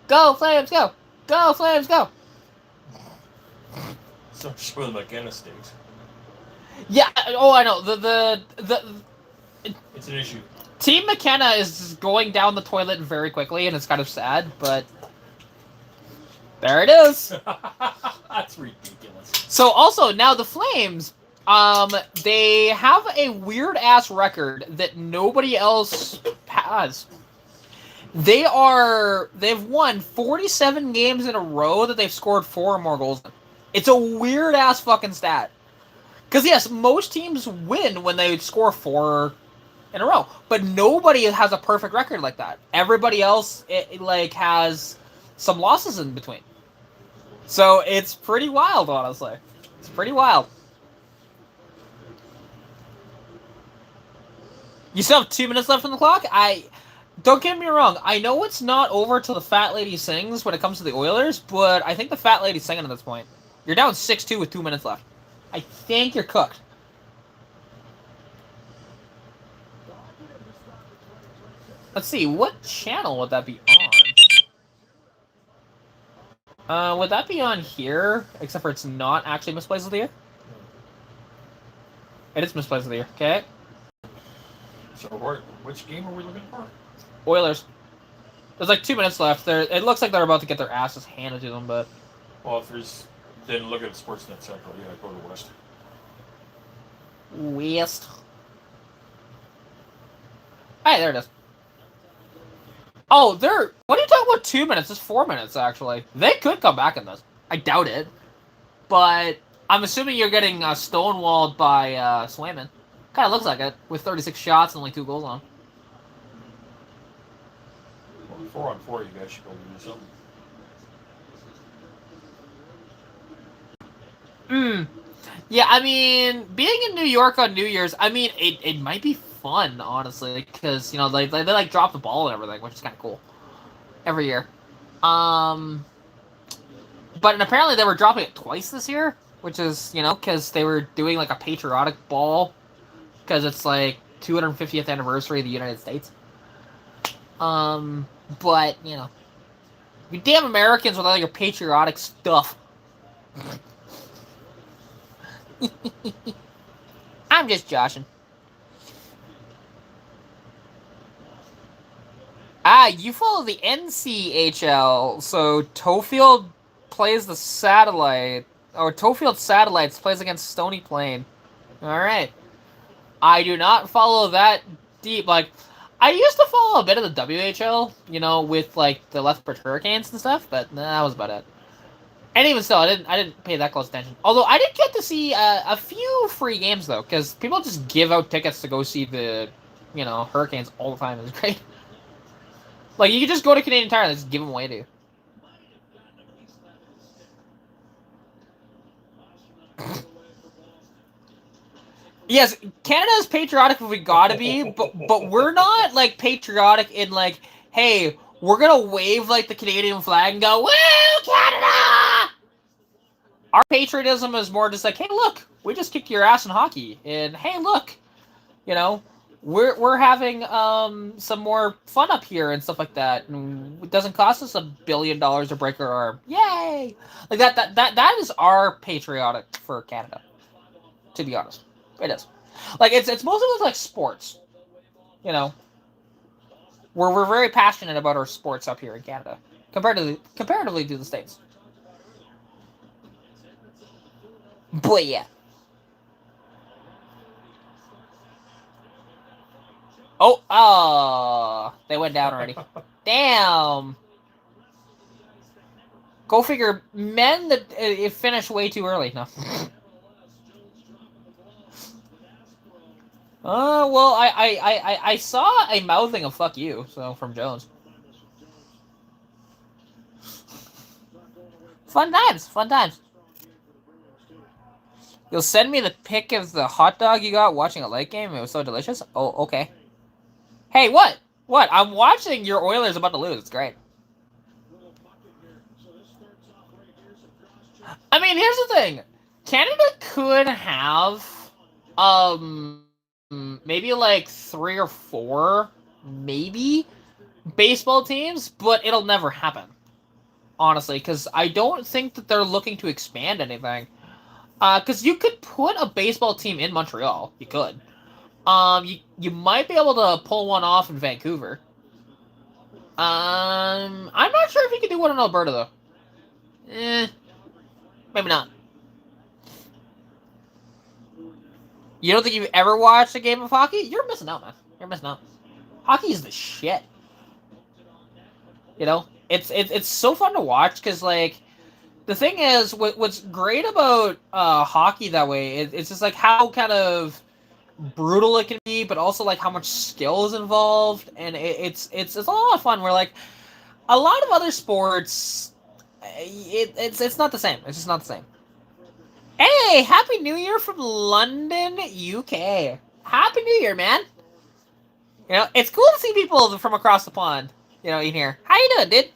Go, Flames, go! Go, Flames, go! So show the McKenna stakes. Yeah, oh, I know. It's an issue. Team McKenna is going down the toilet very quickly, and it's kind of sad, but there it is. That's ridiculous. So also, now the Flames, they have a weird-ass record that nobody else has. They've won 47 games in a row that they've scored 4 or more goals in. It's a weird-ass fucking stat. Because, yes, most teams win when they score 4 in a row. But nobody has a perfect record like that. Everybody else, has some losses in between. So, it's pretty wild, honestly. It's pretty wild. You still have 2 minutes left on the clock? Don't get me wrong, I know it's not over till the fat lady sings when it comes to the Oilers, but I think the fat lady's singing at this point. You're down 6-2 with 2 minutes left. I think you're cooked. Let's see, what channel would that be on? Would that be on here? Except for it's not actually Misplaced of the Year? It is Misplaced of the Year, okay. So, which game are we looking for? Oilers. There's like 2 minutes left. It looks like they're about to get their asses handed to them, but... Well, if there's... Then look at Sportsnet Central. Yeah, go to West. West. Hey, there it is. Oh, what are you talking about 2 minutes? It's 4 minutes, actually. They could come back in this. I doubt it. But I'm assuming you're getting stonewalled by Swayman. Kind of looks like it, with 36 shots and only 2 goals on. Well, 4-on-4, you guys should go do something. Yeah, I mean, being in New York on New Year's, I mean, it might be fun, honestly, because, you know, they like drop the ball and everything, which is kind of cool. Every year. But apparently they were dropping it twice this year, which is, you know, because they were doing, like, a patriotic ball, because it's, like, 250th anniversary of the United States. But, you know, you damn Americans with all your patriotic stuff. I'm just joshing. You follow the NCHL, so Tofield plays the satellite, or Tofield Satellites plays against Stony Plain. Alright. I do not follow that deep, like, I used to follow a bit of the WHL, with like the Lethbridge Hurricanes and stuff, but that was about it. And even still, I didn't pay that close attention. Although I did get to see a few free games though, because people just give out tickets to go see the, Hurricanes all the time. It was great. Like you could just go to Canadian Tire and just give them away to you. Yes, Canada's patriotic if we gotta be, but we're not like patriotic in like, hey, we're gonna wave like the Canadian flag and go, woo, Canada! Our patriotism is more just like, hey, look, we just kicked your ass in hockey, and hey, look, we're having some more fun up here and stuff like that, and it doesn't cost us $1 billion to break our arm. Yay! Like that is our patriotic for Canada. To be honest, it is. Like it's mostly with like sports, where we're very passionate about our sports up here in Canada, comparatively to the States. But yeah. Oh, they went down already. Damn. Go figure. Men that it finished way too early. No. Well, I saw a mouthing of "fuck you" from Jones. Fun times. You'll send me the pic of the hot dog you got watching a light game. It was so delicious. Oh, okay. Hey, what? What? I'm watching your Oilers about to lose. It's great. I mean, here's the thing. Canada could have, maybe like 3 or 4, maybe, baseball teams, but it'll never happen. Honestly, because I don't think that they're looking to expand anything. Because you could put a baseball team in Montreal. You could. You might be able to pull one off in Vancouver. I'm not sure if you could do one in Alberta, though. Maybe not. You don't think you've ever watched a game of hockey? You're missing out, man. You're missing out. Hockey is the shit. It's so fun to watch because, like, the thing is, what's great about hockey that way, it's just, like, how kind of brutal it can be, but also, like, how much skill is involved, and it's a lot of fun where, like, a lot of other sports, it's not the same. It's just not the same. Hey, Happy New Year from London, UK. Happy New Year, man. It's cool to see people from across the pond, in here. How you doing, dude?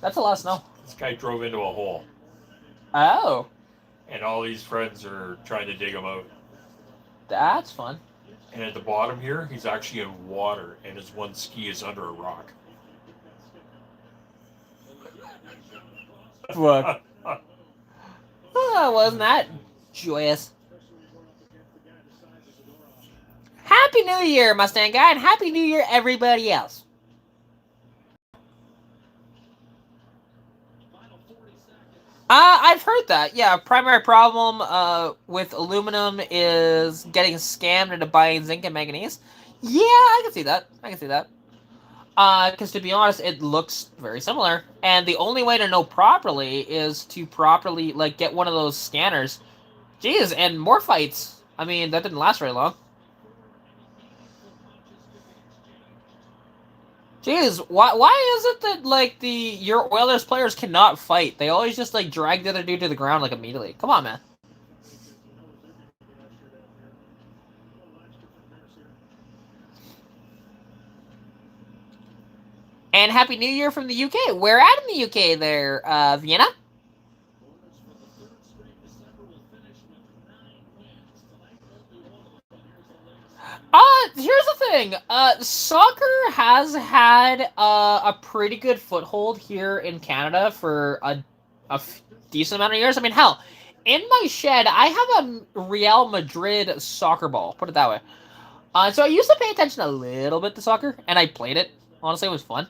That's a lot of snow. This guy drove into a hole. Oh. And all these friends are trying to dig him out. That's fun. And at the bottom here, he's actually in water, and his one ski is under a rock. Fuck. Oh, wasn't that joyous? Happy New Year, Mustang guy, and Happy New Year, everybody else. I've heard that. Yeah, primary problem with aluminum is getting scammed into buying zinc and manganese. Yeah, I can see that. Because to be honest, it looks very similar, and the only way to know properly is to properly get one of those scanners. Jeez, and more fights. I mean, that didn't last very long. Jeez, why is it that your Oilers players cannot fight? They always just drag the other dude to the ground immediately. Come on, man. And Happy New Year from the UK. Where at in the UK there, Vienna? Here's the thing. Soccer has had a pretty good foothold here in Canada for a decent amount of years. I mean, hell, in my shed, I have a Real Madrid soccer ball. Put it that way. So I used to pay attention a little bit to soccer, and I played it. Honestly, it was fun.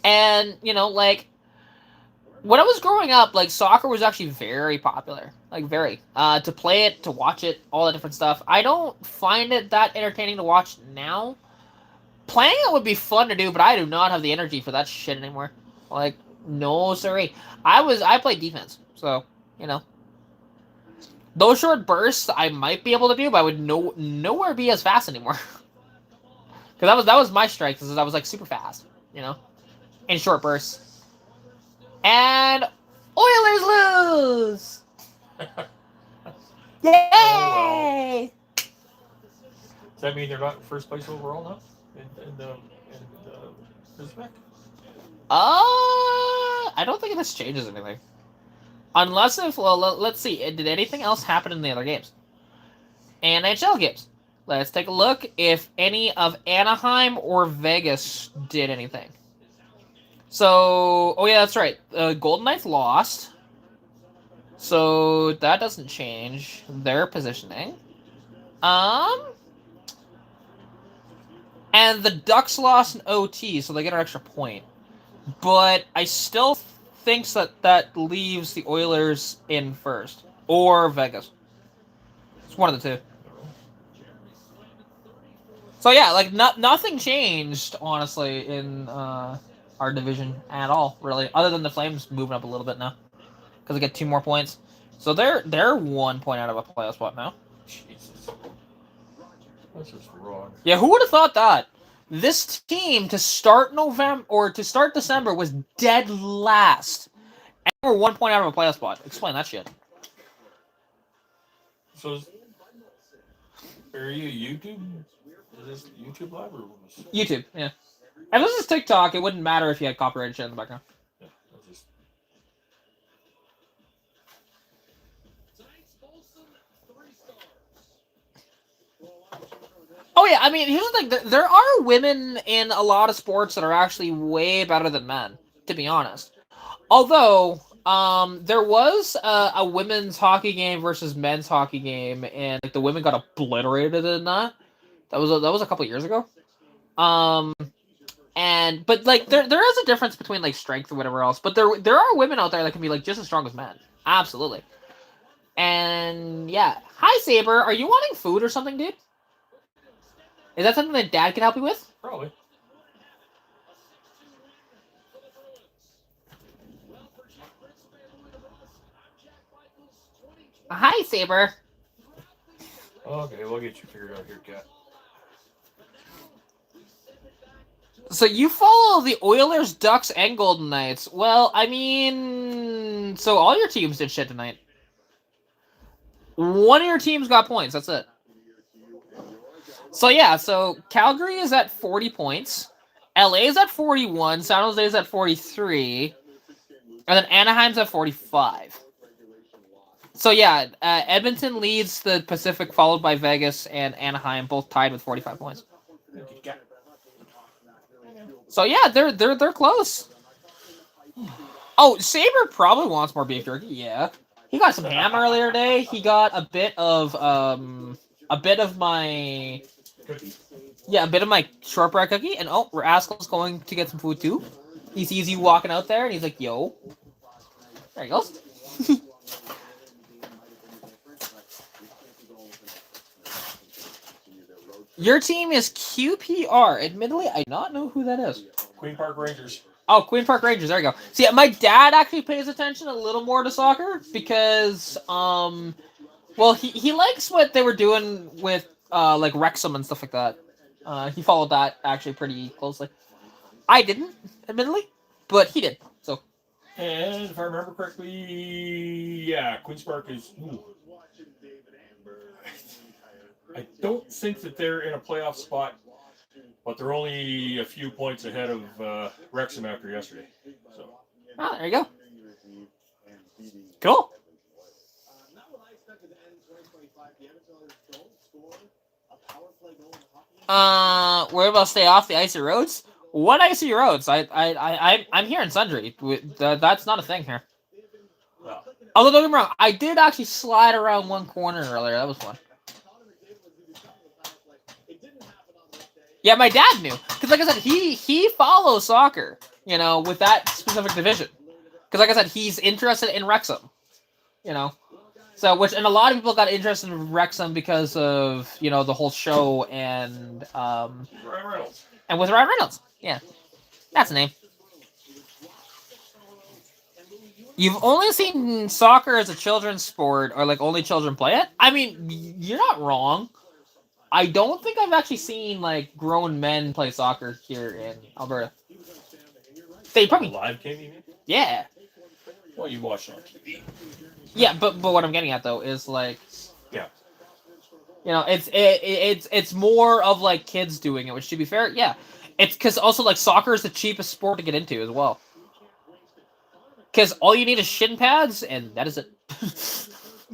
And like when I was growing up, like soccer was actually very popular, like very. To play it, to watch it, all that different stuff. I don't find it that entertaining to watch now. Playing it would be fun to do, but I do not have the energy for that shit anymore. Like, no, sorry. I played defense, so those short bursts I might be able to do, but I would nowhere be as fast anymore. Because that was my strength, is I was like super fast, in short bursts. And Oilers lose. Yay! Does that mean they're not in first place overall now? In Uzbek? I don't think this changes anything. Unless let's see. Did anything else happen in the other games? NHL games. Let's take a look if any of Anaheim or Vegas did anything. So, oh yeah, that's right. Golden Knights lost. So that doesn't change their positioning. And the Ducks lost in OT, so they get an extra point. But I still think that leaves the Oilers in first. Or Vegas. It's one of the two. So yeah, like nothing changed, honestly, in our division at all, really. Other than the Flames moving up a little bit now. Because they get 2 more points. So they're 1 point out of a playoff spot now. Jesus. That's just wrong. Yeah, who would have thought that? This team to start November or to start December was dead last. And we're 1 point out of a playoff spot. Explain that shit. So, are you YouTube? Is this YouTube live or was YouTube, yeah. If this is TikTok, it wouldn't matter if you had copyrighted shit in the background. Yeah, that's just... Oh yeah, I mean, here's the thing. There are women in a lot of sports that are actually way better than men, to be honest. Although, there was a women's hockey game versus men's hockey game, and like the women got obliterated in that. That was a couple years ago. But like there is a difference between like strength or whatever else. But there are women out there that can be like just as strong as men. Absolutely. And yeah, hi Saber, are you wanting food or something, dude? Is that something that Dad can help you with? Probably. Hi Saber. Okay, we'll get you figured out here, Cat. So you follow the Oilers, Ducks, and Golden Knights. Well, I mean, so all your teams did shit tonight. One of your teams got points. That's it. So yeah, so Calgary is at 40 points. LA is at 41. San Jose is at 43. And then Anaheim's at 45. So yeah, Edmonton leads the Pacific, followed by Vegas and Anaheim, both tied with 45 points. So yeah, they're close. Oh, Saber probably wants more beef jerky. Yeah, he got some ham earlier today. He got a bit of my a bit of my shortbread cookie. And oh, Rascal's going to get some food too. He sees you walking out there, and he's like, "Yo." There he goes. Your team is QPR. Admittedly, I do not know who that is. Queen Park Rangers. Oh, Queen Park Rangers. There you go. See, my dad actually pays attention a little more to soccer because, well, he likes what they were doing with like Wrexham and stuff like that. He followed that actually pretty closely. I didn't, admittedly, but he did. So. And if I remember correctly, yeah, Queen's Park is. Ooh. I don't think that they're in a playoff spot, but they're only a few points ahead of Wrexham after yesterday. So. Oh, there you go. Cool. We're about to stay off the icy roads. What icy roads? I'm hearing sundry. That's not a thing here. Although don't get me wrong, I did actually slide around one corner earlier. That was fun. Yeah, my dad knew because, like I said, he follows soccer. You know, with that specific division. Because, like I said, he's interested in Wrexham. You know, so and a lot of people got interested in Wrexham because of the whole show and Ryan Reynolds. and with Ryan Reynolds. Yeah, that's the name. You've only seen soccer as a children's sport, or like only children play it. I mean, you're not wrong. I don't think I've actually seen like grown men play soccer here in Alberta. They probably Live game, you mean? yeah. Well, you watch it on TV. Yeah, but what I'm getting at though is like Yeah. it's more of like kids doing it, which to be fair, yeah, it's because also like soccer is the cheapest sport to get into as well. Because all you need is shin pads, and that is it.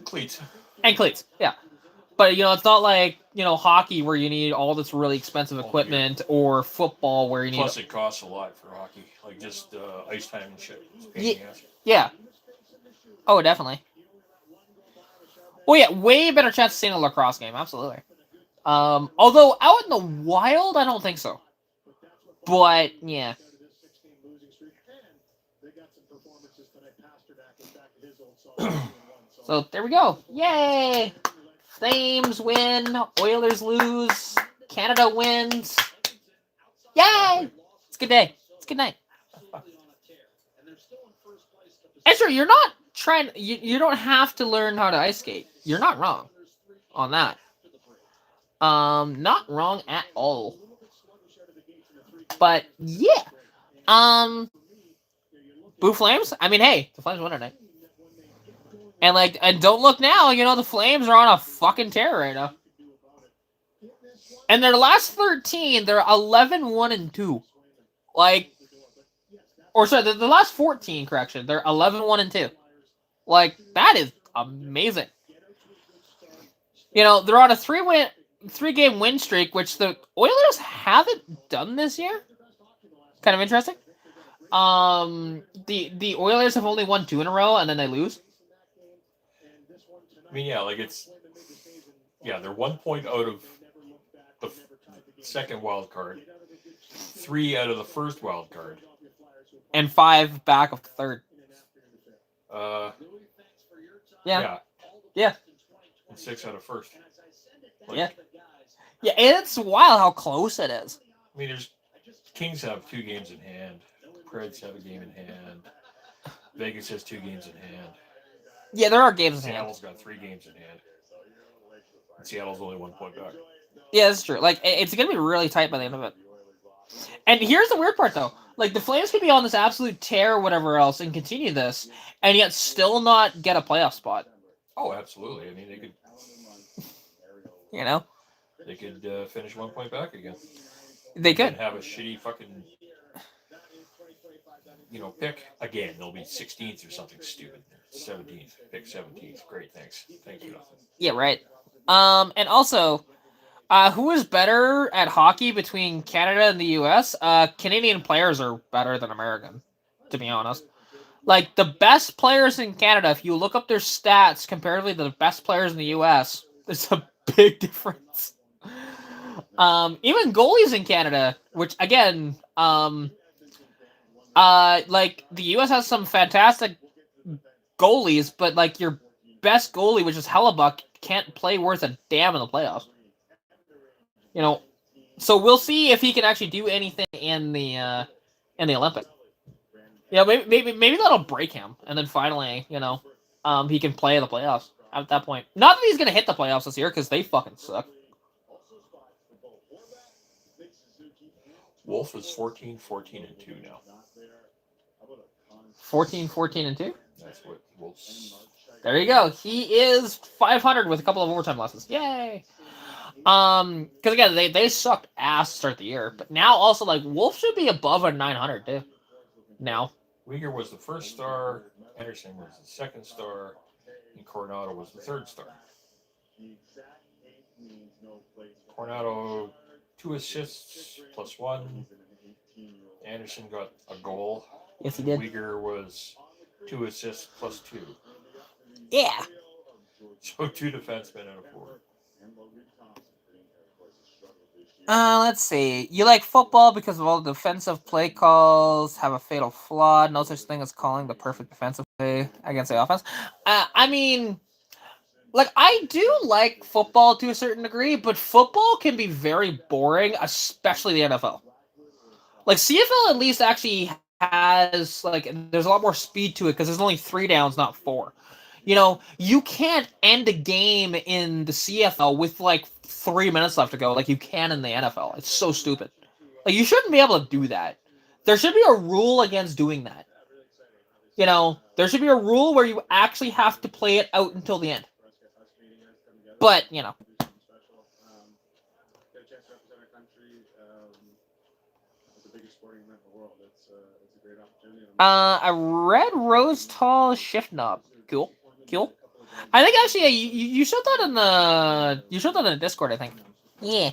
Cleats. And cleats, yeah. But it's not like hockey where you need all this really expensive equipment, or football where you need. Plus, it costs a lot for hockey, like just ice time and shit. It's a pain in the ass. Yeah. Oh, definitely. Oh yeah, way better chance of seeing a lacrosse game, absolutely. Although out in the wild, I don't think so. But yeah. So there we go. Yay! Flames win. Oilers lose. Canada wins. Yay! It's a good day. It's a good night. Ezra, you're not trying. You don't have to learn how to ice skate. You're not wrong on that. Not wrong at all. But yeah. Boo Flames? I mean, hey, the Flames won tonight. And don't look now, the Flames are on a fucking tear right now. And their last 13, they're 11-1-2. Like, or sorry, the last 14, correction, they're 11-1-2. Like, that is amazing. They're on a three-game win streak, which the Oilers haven't done this year. Kind of interesting. The Oilers have only won 2 in a row, and then they lose. I mean, yeah, like they're 1 point out of the second wild card, 3 out of the first wild card, and 5 back of the third. Yeah. Yeah. And 6 out of first. Yeah. Yeah, and it's wild how close it is. I mean, Kings have 2 games in hand. Preds have a game in hand. Vegas has 2 games in hand. Yeah, there are games in hand. Seattle's got 3 games in hand. And Seattle's only 1 point back. Yeah, that's true. Like, it's going to be really tight by the end of it. And here's the weird part, though. Like, the Flames could be on this absolute tear or whatever else and continue this, and yet still not get a playoff spot. Oh, absolutely. I mean, they could... They could finish 1 point back again. They could. And have a shitty fucking... pick. Again, they'll be 16th or something stupid. 17th. Pick 17th. Great, thanks. Thank you. Yeah, right. And also... who is better at hockey between Canada and the U.S.? Canadian players are better than American, to be honest. Like, the best players in Canada, if you look up their stats comparatively to the best players in the U.S., there's a big difference. Even goalies in Canada, which, again, like, the U.S. has some fantastic goalies, but, like, your best goalie, which is Hellebuck, can't play worth a damn in the playoffs. So we'll see if he can actually do anything in the Olympics. Maybe that'll break him, and then finally, he can play the playoffs at that point. Not that he's gonna hit the playoffs this year because they fucking suck. Wolf is 14-14-2 now. 14-14-2. That's what Wolf's. There you go. He is 500 with a couple of overtime losses. Yay! Because again, they sucked ass to start the year, but now also like Wolf should be above a 900 too. Now, Uyghur was the first star, Anderson was the second star, and Coronado was the third star. Coronado 2 assists plus 1. Anderson got a goal. Yes, he did. Uyghur was 2 assists plus 2. Yeah. So 2 defensemen and a forward. Let's see. You like football because of all the defensive play calls have a fatal flaw. No such thing as calling the perfect defensive play against the offense. I mean, like, I do like football to a certain degree, but football can be very boring, especially the NFL. Like, CFL at least actually has, like, there's a lot more speed to it because there's only 3 downs, not 4. You know, you can't end a game in the CFL with, like, 3 minutes left to go like you can in the NFL. It's so stupid. Like, you shouldn't be able to do that. There should be a rule against doing that. You know, there should be a rule where you actually have to play it out until the end. But, you know. A red rose tall shift knob. Cool. Cool. I think actually you showed that in the Discord, I think. Yeah.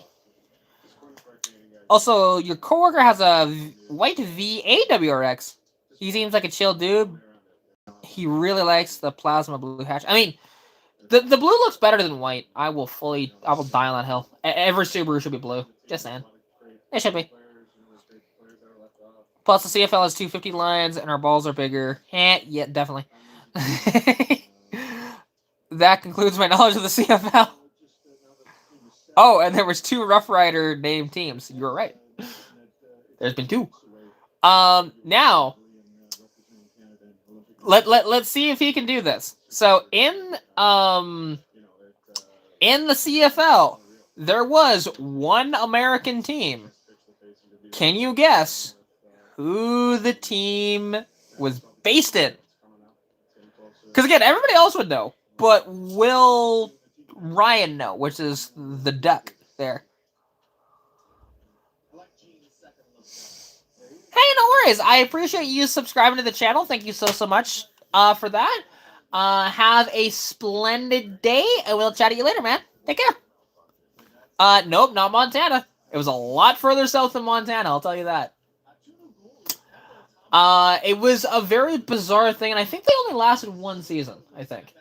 Also, your coworker has a white VAWRX. He seems like a chill dude. He really likes the plasma blue hatch. I mean, the blue looks better than white. I will die on that hill. Every Subaru should be blue. Just saying. It should be. Plus, the CFL has 250 lines, and our balls are bigger. Yeah, definitely. That concludes my knowledge of the CFL. Oh, and there was 2 Rough Rider named teams. You were right. There's been 2. Now, let's see if he can do this. So in the CFL, there was 1 American team. Can you guess who the team was based in? Because again, everybody else would know, but will Ryan know, which is the duck there. Hey, no worries. I appreciate you subscribing to the channel. Thank you so much for that. Have a splendid day, and we'll chat to you later, man. Take care. Nope, not Montana. It was a lot further south than Montana, I'll tell you that. It was a very bizarre thing, and I think they only lasted 1 season, I think.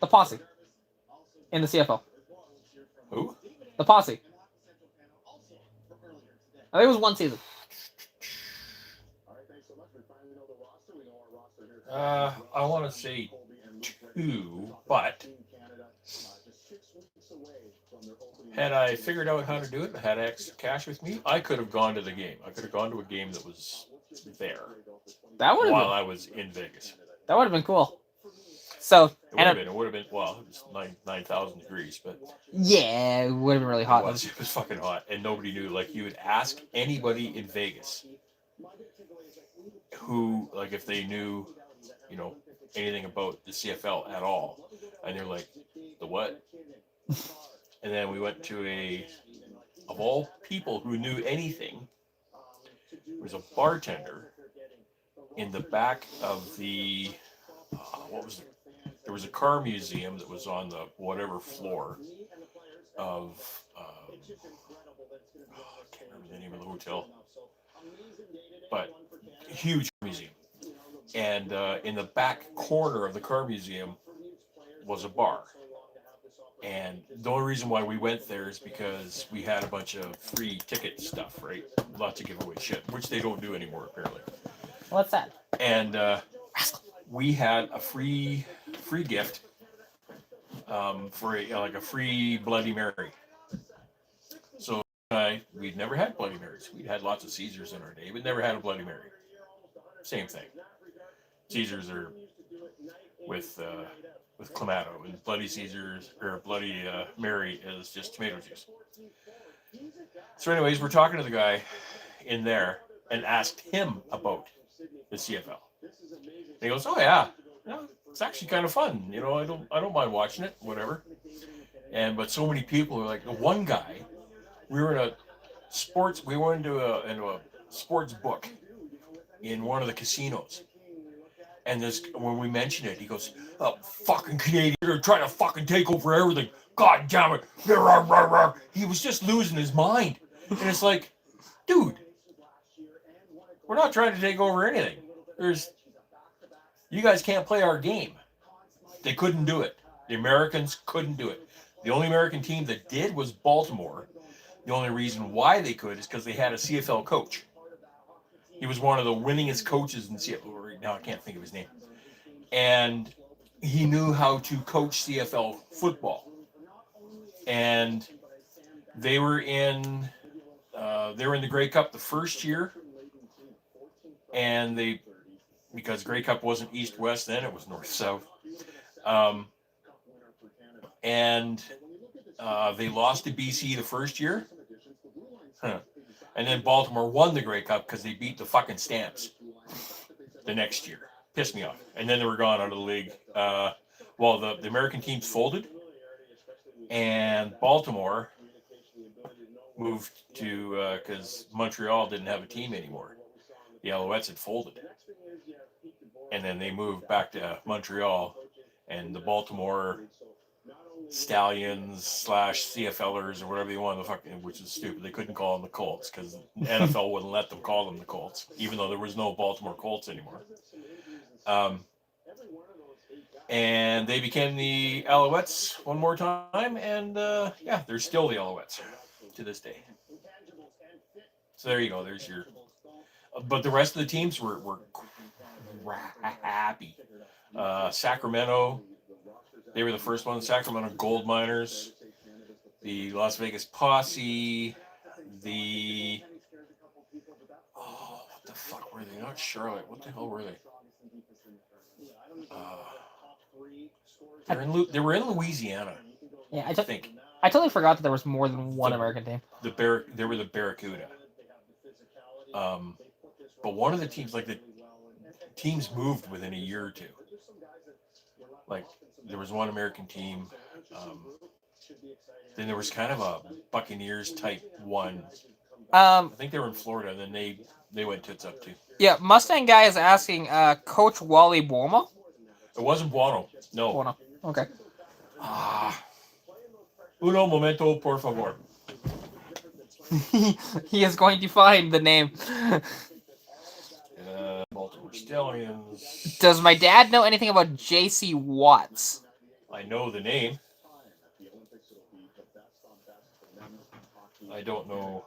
The Posse. In the CFL. Who? The Posse. I think it was 1 season. I want to say 2, but had I figured out how to do it and had extra cash with me, I could have gone to the game. I could have gone to a game that was there while I was in Vegas. That would have been cool. So it would have been well, it was 9,000 degrees, but yeah, it would have been really hot. It was fucking hot, and nobody knew. Like, you would ask anybody in Vegas who, like, if they knew, you know, anything about the CFL at all, and they're like, the what? And then we went to of all people who knew anything, there was a bartender in the back of the, there was a car museum that was on the whatever floor of, I can't remember the name of the hotel, but huge museum. And in the back corner of the car museum was a bar. And the only reason why we went there is because we had a bunch of free ticket stuff, right? Lots of giveaway shit, which they don't do anymore, apparently. What's that? And we had a free gift for a free Bloody Mary. So we'd never had Bloody Marys. We'd had lots of Caesars in our day, but never had a Bloody Mary. Same thing. Caesars are with Clamato, and Bloody Caesars or Bloody Mary is just tomato juice. So, anyways, we're talking to the guy in there and asked him about the CFL. And he goes, "Oh yeah, it's actually kind of fun. You know, I don't mind watching it, whatever." But so many people are like, the one guy, we were into a sports book in one of the casinos. And when we mentioned it, he goes, "Oh, fucking Canadians, they're trying to fucking take over everything. God damn it." He was just losing his mind. And it's like, dude, we're not trying to take over anything. There's you guys can't play our game. They couldn't do it. The Americans couldn't do it. The only American team that did was Baltimore. The only reason why they could is because they had a CFL coach. He was one of the winningest coaches in CFL. Right now I can't think of his name. And he knew how to coach CFL football. And they were in the Grey Cup the first year, and because Grey Cup wasn't East-West then, it was North-South. And they lost to BC the first year. And then Baltimore won the Grey Cup because they beat the fucking Stamps the next year. Pissed me off. And then they were gone out of the league. Well, the American teams folded, and Baltimore moved to because Montreal didn't have a team anymore. The Alouettes had folded, and then they moved back to Montreal, and the Baltimore Stallions / CFLers or whatever you want to fucking, which is stupid. They couldn't call them the Colts because NFL wouldn't let them call them the Colts, even though there was no Baltimore Colts anymore. And they became the Alouettes one more time, and yeah, they're still the Alouettes to this day. So there you go. There's your. But the rest of the teams were happy. Sacramento, they were the first one. Sacramento Gold Miners, the Las Vegas Posse, what the fuck were they? Not Charlotte. What the hell were they? They were in Louisiana. Yeah, I think. I totally forgot that there was more than one American team. They were the Barracuda. But one of the teams, like the teams moved within a year or two. Like there was one American team. Then there was kind of a Buccaneers type one. I think they were in Florida, and then they went tits up too. Yeah, Mustang guy is asking, Coach Wally Buono? It wasn't Buono. No. Buono. Okay. Uno momento, por favor. He is going to find the name. Baltimore Stallions. Does my dad know anything about J.C. Watts? I know the name. I don't know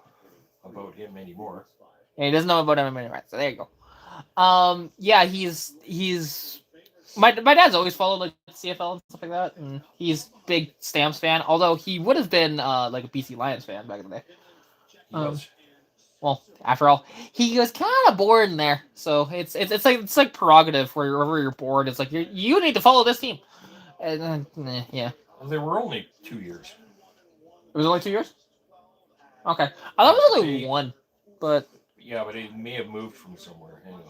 about him anymore. Yeah, he doesn't know about him anymore. So there you go. Yeah, he's my dad's always followed like CFL and stuff like that, and he's big Stamps fan. Although he would have been like a BC Lions fan back in the day. Well, after all, he was kind of bored in there, so it's like prerogative wherever you're bored. It's like you need to follow this team, and yeah. Well, they were only 2 years. It was only 2 years. Okay, I thought it was only one, but yeah, but it may have moved from somewhere. Hang on.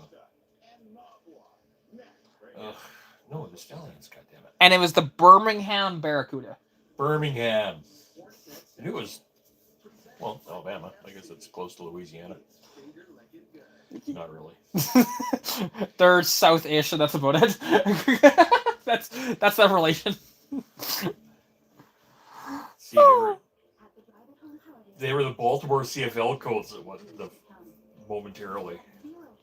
No, the Stallions. Goddammit. And it was the Birmingham Barracuda. Birmingham. And it was. Well, Alabama. I guess it's close to Louisiana. Not really. They're south-ish, and that's about it. that's that relation. See, they were the Baltimore CFL Colts that was momentarily,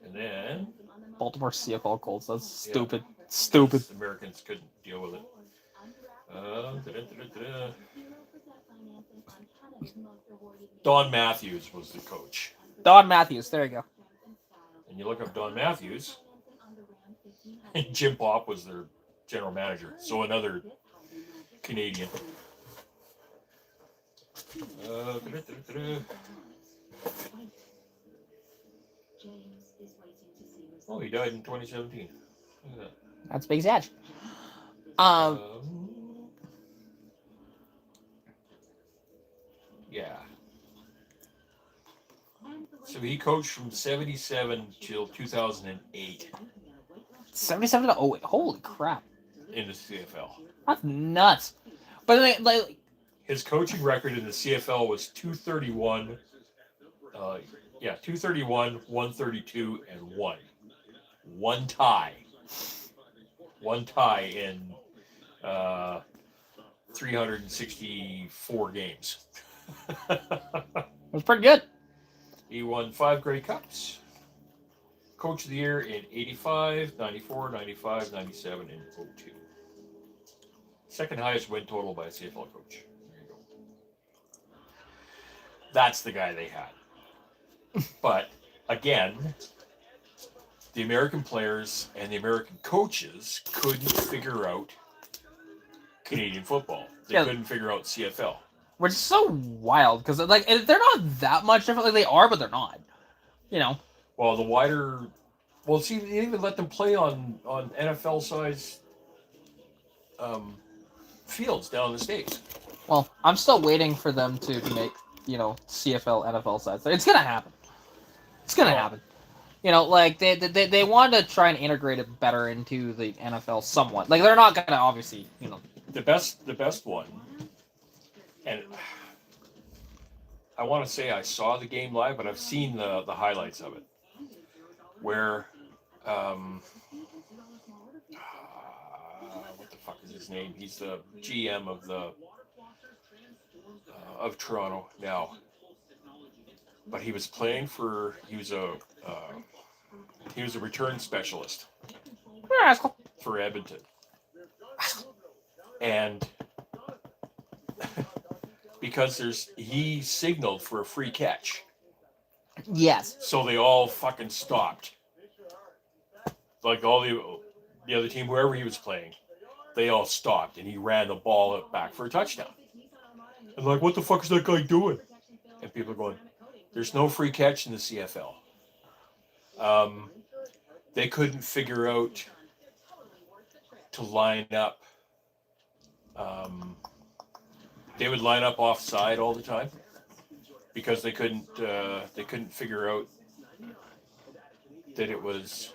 and then Baltimore CFL Colts. That's stupid. Yeah. Stupid. The Americans couldn't deal with it. Don Matthews was the coach. Don Matthews. There you go. And you look up Don Matthews, and Jim Pop was their general manager. So another Canadian. Oh, he died in 2017. Look at that. That's Big Zach. Yeah. So he coached from 77 till 2008 77 to 08. Holy crap. in the CFL. That's nuts. But like His coaching record in the CFL was 231. 231, 132, and 1. One tie. One tie in 364 games. it was pretty good. He won 5 Grey Cups. Coach of the Year in 85, 94, 95, 97, and 02. Second highest win total by a CFL coach. There you go. That's the guy they had. But again, the American players and the American coaches couldn't figure out Canadian football. They couldn't figure out CFL. Which is so wild, because like they're not that much different. Like they are, but they're not. You know. Well, the wider... Well, see, they even let them play on NFL-size fields down in the States. Well, I'm still waiting for them to make, CFL, NFL sides. It's gonna happen. It's gonna happen. Like they want to try and integrate it better into the NFL somewhat. Like they're not gonna obviously, The best one, and I want to say I saw the game live, but I've seen the highlights of it, where what the fuck is his name? He's the GM of Toronto now, but he was playing for. He was a return specialist for Edmonton, and because he signaled for a free catch. Yes. So they all fucking stopped. Like all the other team, whoever he was playing, they all stopped, and he ran the ball back for a touchdown. And like, what the fuck is that guy doing? And people are going, there's no free catch in the CFL. They couldn't figure out to line up. They would line up offside all the time because they couldn't figure out that it was.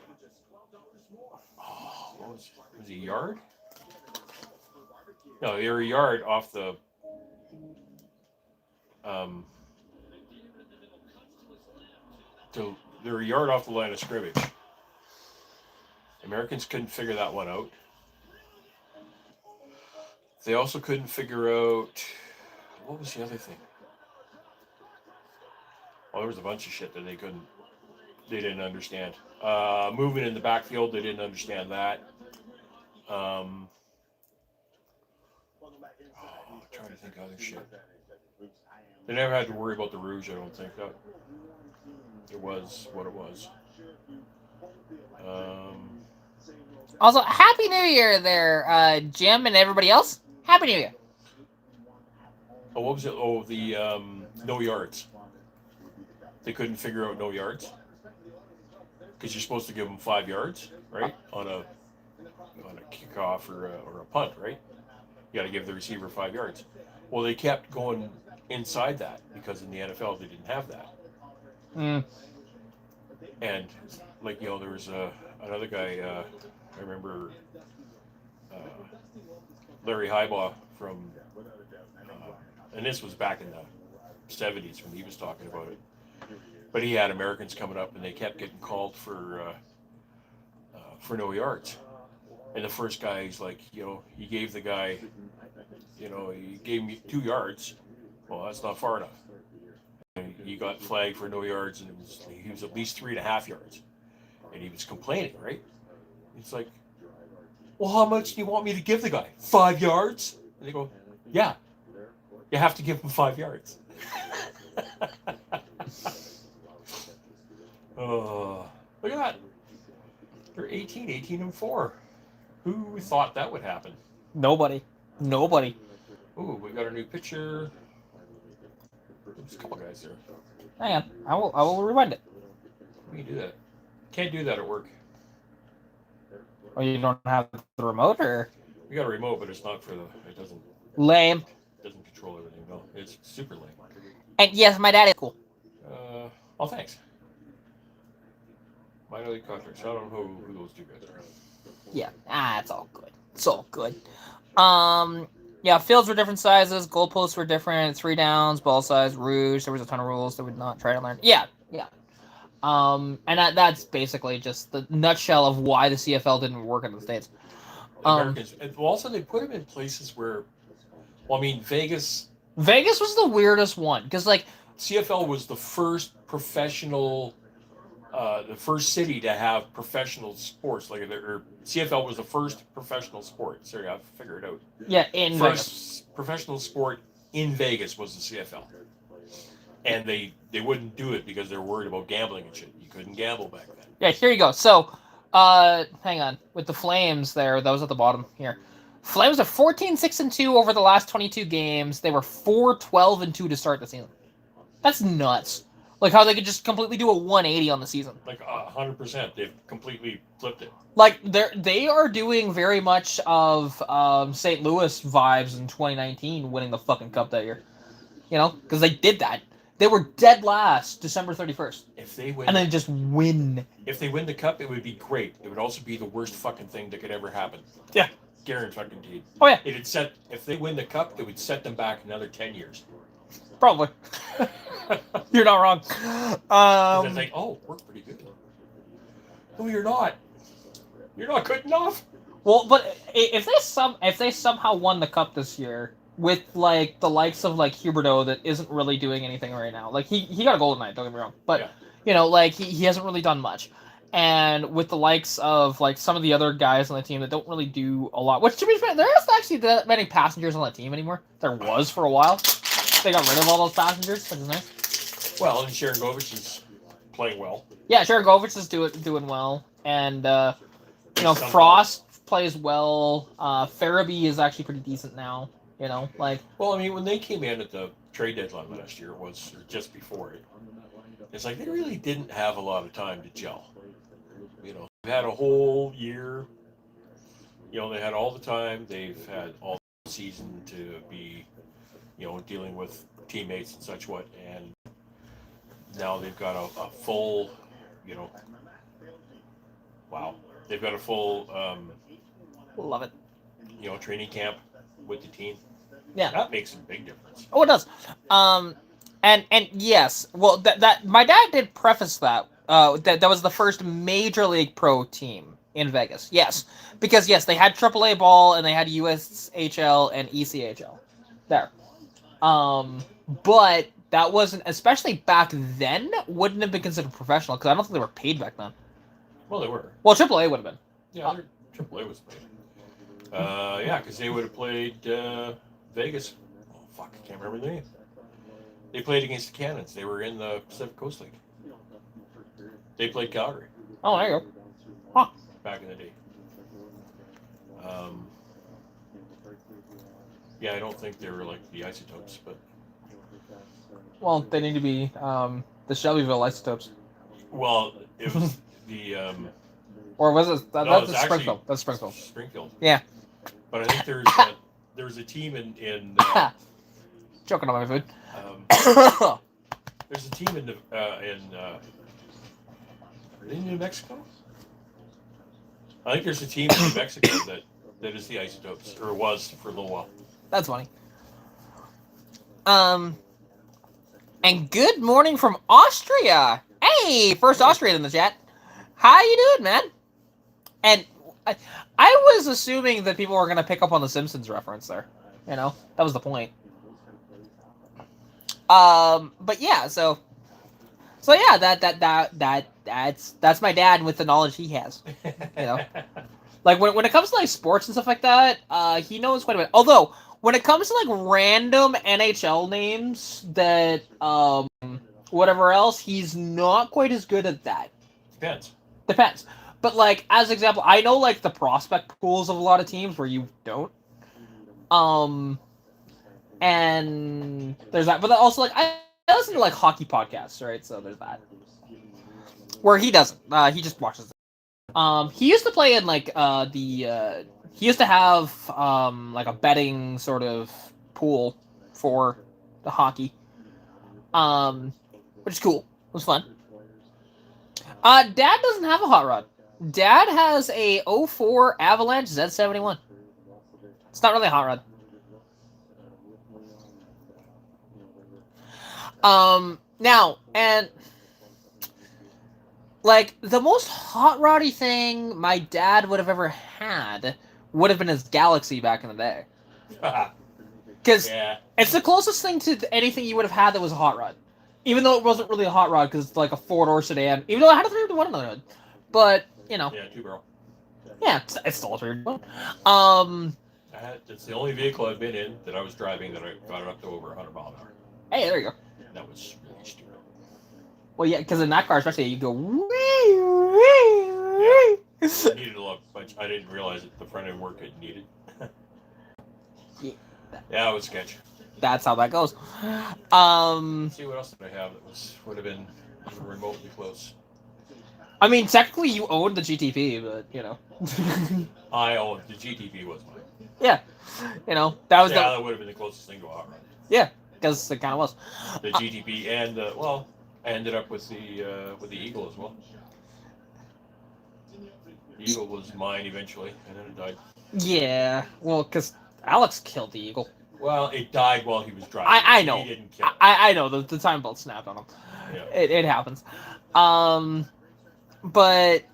Oh, what was it a yard? No, they were a yard off the. They were a yard off the line of scrimmage. Americans couldn't figure that one out. They also couldn't figure out, what was the other thing? Well, there was a bunch of shit that they didn't understand. Moving in the backfield, they didn't understand that. I'm trying to think of other shit. They never had to worry about the rouge, I don't think. It was what it was. Also, Happy New Year there, Jim and everybody else. Happy New Year. Oh, what was it? Oh, the no yards. They couldn't figure out no yards because you're supposed to give them 5 yards, right? On a kickoff or a punt, right? You got to give the receiver 5 yards. Well, they kept going inside that because in the NFL they didn't have that. And like there was another guy. I remember Larry Highbaugh from, and this was back in the 70s when he was talking about it. But he had Americans coming up, and they kept getting called for no yards. And the first guy, he's like, he gave the guy, he gave me 2 yards. Well, that's not far enough. And he got flagged for no yards, and he was at least 3.5 yards. And he was complaining, right? It's like, well, how much do you want me to give the guy? 5 yards? And they go, yeah, you have to give him 5 yards. Look at that. They're 18-4. Who thought that would happen? Nobody. Ooh, we got a new picture. There's a couple guys there. Hang on. I will rewind it. We can do that. Can't do that at work. Oh, you don't have the remote, or? We got a remote, but it's not for it doesn't Lame. control everything. No, it's super lame. And yes, my dad is cool. Oh, thanks. Minor league contracts. I don't know who those 2 guys are. Yeah, it's all good. It's all good. Yeah, fields were different sizes, goalposts were different, 3 downs, ball size, rouge. There was a ton of rules that would not try to learn. Yeah. And that's basically just the nutshell of why the CFL didn't work in the States. Americans, and also they put them in places where, Vegas. Vegas was the weirdest one because, like, CFL was the first professional the first city to have professional sports. Like, or CFL was the first professional sport. Sorry, I've figured it out. Yeah, in Vegas. First professional sport in Vegas was the CFL. And they wouldn't do it because they were worried about gambling and shit. You couldn't gamble back then. Yeah, here you go. So, hang on. With the Flames there, that was at the bottom here. Flames are 14-6-2 over the last 22 games. They were 4-12-2 to start the season. That's nuts. Like how they could just completely do a 180 on the season. Like 100%. They've completely flipped it. Like they are doing very much of St. Louis vibes in 2019, winning the fucking cup that year. You know, because they did that. They were dead last December 31st. If they win, and then just win. If they win the cup, it would be great. It would also be the worst fucking thing that could ever happen. Yeah. Guaranteed. Oh yeah. It'd set, if they win the cup, it would set them back another 10 years. Probably. You're not wrong. They think, oh, we're pretty good. No, you're not. You're not good enough. Well, but if they somehow won the cup this year with like the likes of like Huberdeau that isn't really doing anything right now, like he got a goal tonight, don't get me wrong, but Yeah. you know, like he hasn't really done much, and with the likes of like some of the other guys on the team that don't really do a lot, which to be fair, there isn't actually that many passengers on that team anymore. There was for a while. They got rid of all those passengers, which is nice. Well, and Sharon Govich is playing well. Yeah, sure. Govich is doing well, and you know, Frost plays well. Farabee is actually pretty decent now. You know, like. Well, I mean, when they came in at the trade deadline last year, or just before it, it's like they really didn't have a lot of time to gel. You know, they've had a whole year. You know, they had all the time. They've had all the season to be, you know, dealing with teammates and such what, and now they've got a full, you know, wow, they've got a full, Love it. you know, training camp with the team. Yeah, that makes a big difference. Oh, it does. And yes, well, that my dad did preface that. That was the first Major League Pro team in Vegas. Yes, because yes, they had AAA ball and they had USHL and ECHL there. But that wasn't, especially back then, wouldn't have been considered professional because I don't think they were paid back then. Well, they were. Well, AAA would have been. Yeah, AAA was paid. Yeah, because they would have played Vegas. Oh, fuck, I can't remember the name. They played against the Cannons. They were in the Pacific Coast League. They played Calgary. Oh, there you go. Huh. Back in the day. Yeah, I don't think they were like the Isotopes, but. Well, they need to be the Shelbyville Isotopes. Well, it was the. Or was it? That's actually Springfield. That's Springfield. Springfield. Yeah. But I think there's a team in Joking on my food. There's a team in are they in New Mexico? I think there's a team in New Mexico that is the Isotopes, or was for a little while. That's funny. And good morning from Austria. Hey, first Austrian in the chat. How you doing, man? And I was assuming that people were going to pick up on the Simpsons reference there. You know, that was the point. But yeah, so yeah, that's my dad with the knowledge he has. You know, like when it comes to like sports and stuff like that, he knows quite a bit. Although when it comes to like random NHL names that whatever else, he's not quite as good at that. Depends. But like as example, I know like the prospect pools of a lot of teams where you don't. And there's that, but also like I listen to like hockey podcasts, right? So there's that. Where he doesn't. He just watches it. He used to play in like he used to have like a betting sort of pool for the hockey. Which is cool. It was fun. Dad doesn't have a hot rod. Dad has a 04 Avalanche Z71. It's not really a hot rod. Now, and like the most hot roddy thing my dad would have ever had would have been his Galaxy back in the day. Because it's the closest thing to anything you would have had that was a hot rod. Even though it wasn't really a hot rod because it's like a four-door sedan. Even though it had a want another hood. But, you know, Yeah, 2-barrel. yeah, it's still a 3-1. It's the only vehicle I've been in that I was driving that I got it up to over 100 miles an hour. Hey, there you go. That was really stupid. Well, yeah, because in that car, especially, you go. It needed a lot, but I didn't realize that the front end work it needed. Yeah, it was sketch. That's how that goes. Let's see what else did I have that would have been even remotely close. I mean, technically, you owned the GTP, but you know. I owned the GTP was mine. Yeah, you know that was that would have been the closest thing to a hot rod. Yeah, because it kind of was. The GTP and I ended up with the Eagle as well. The Eagle was mine eventually, and then it died. Yeah, well, because Alex killed the Eagle. Well, it died while he was driving. I know. He didn't kill it. I know. The time belt snapped on him. Yeah. It happens. But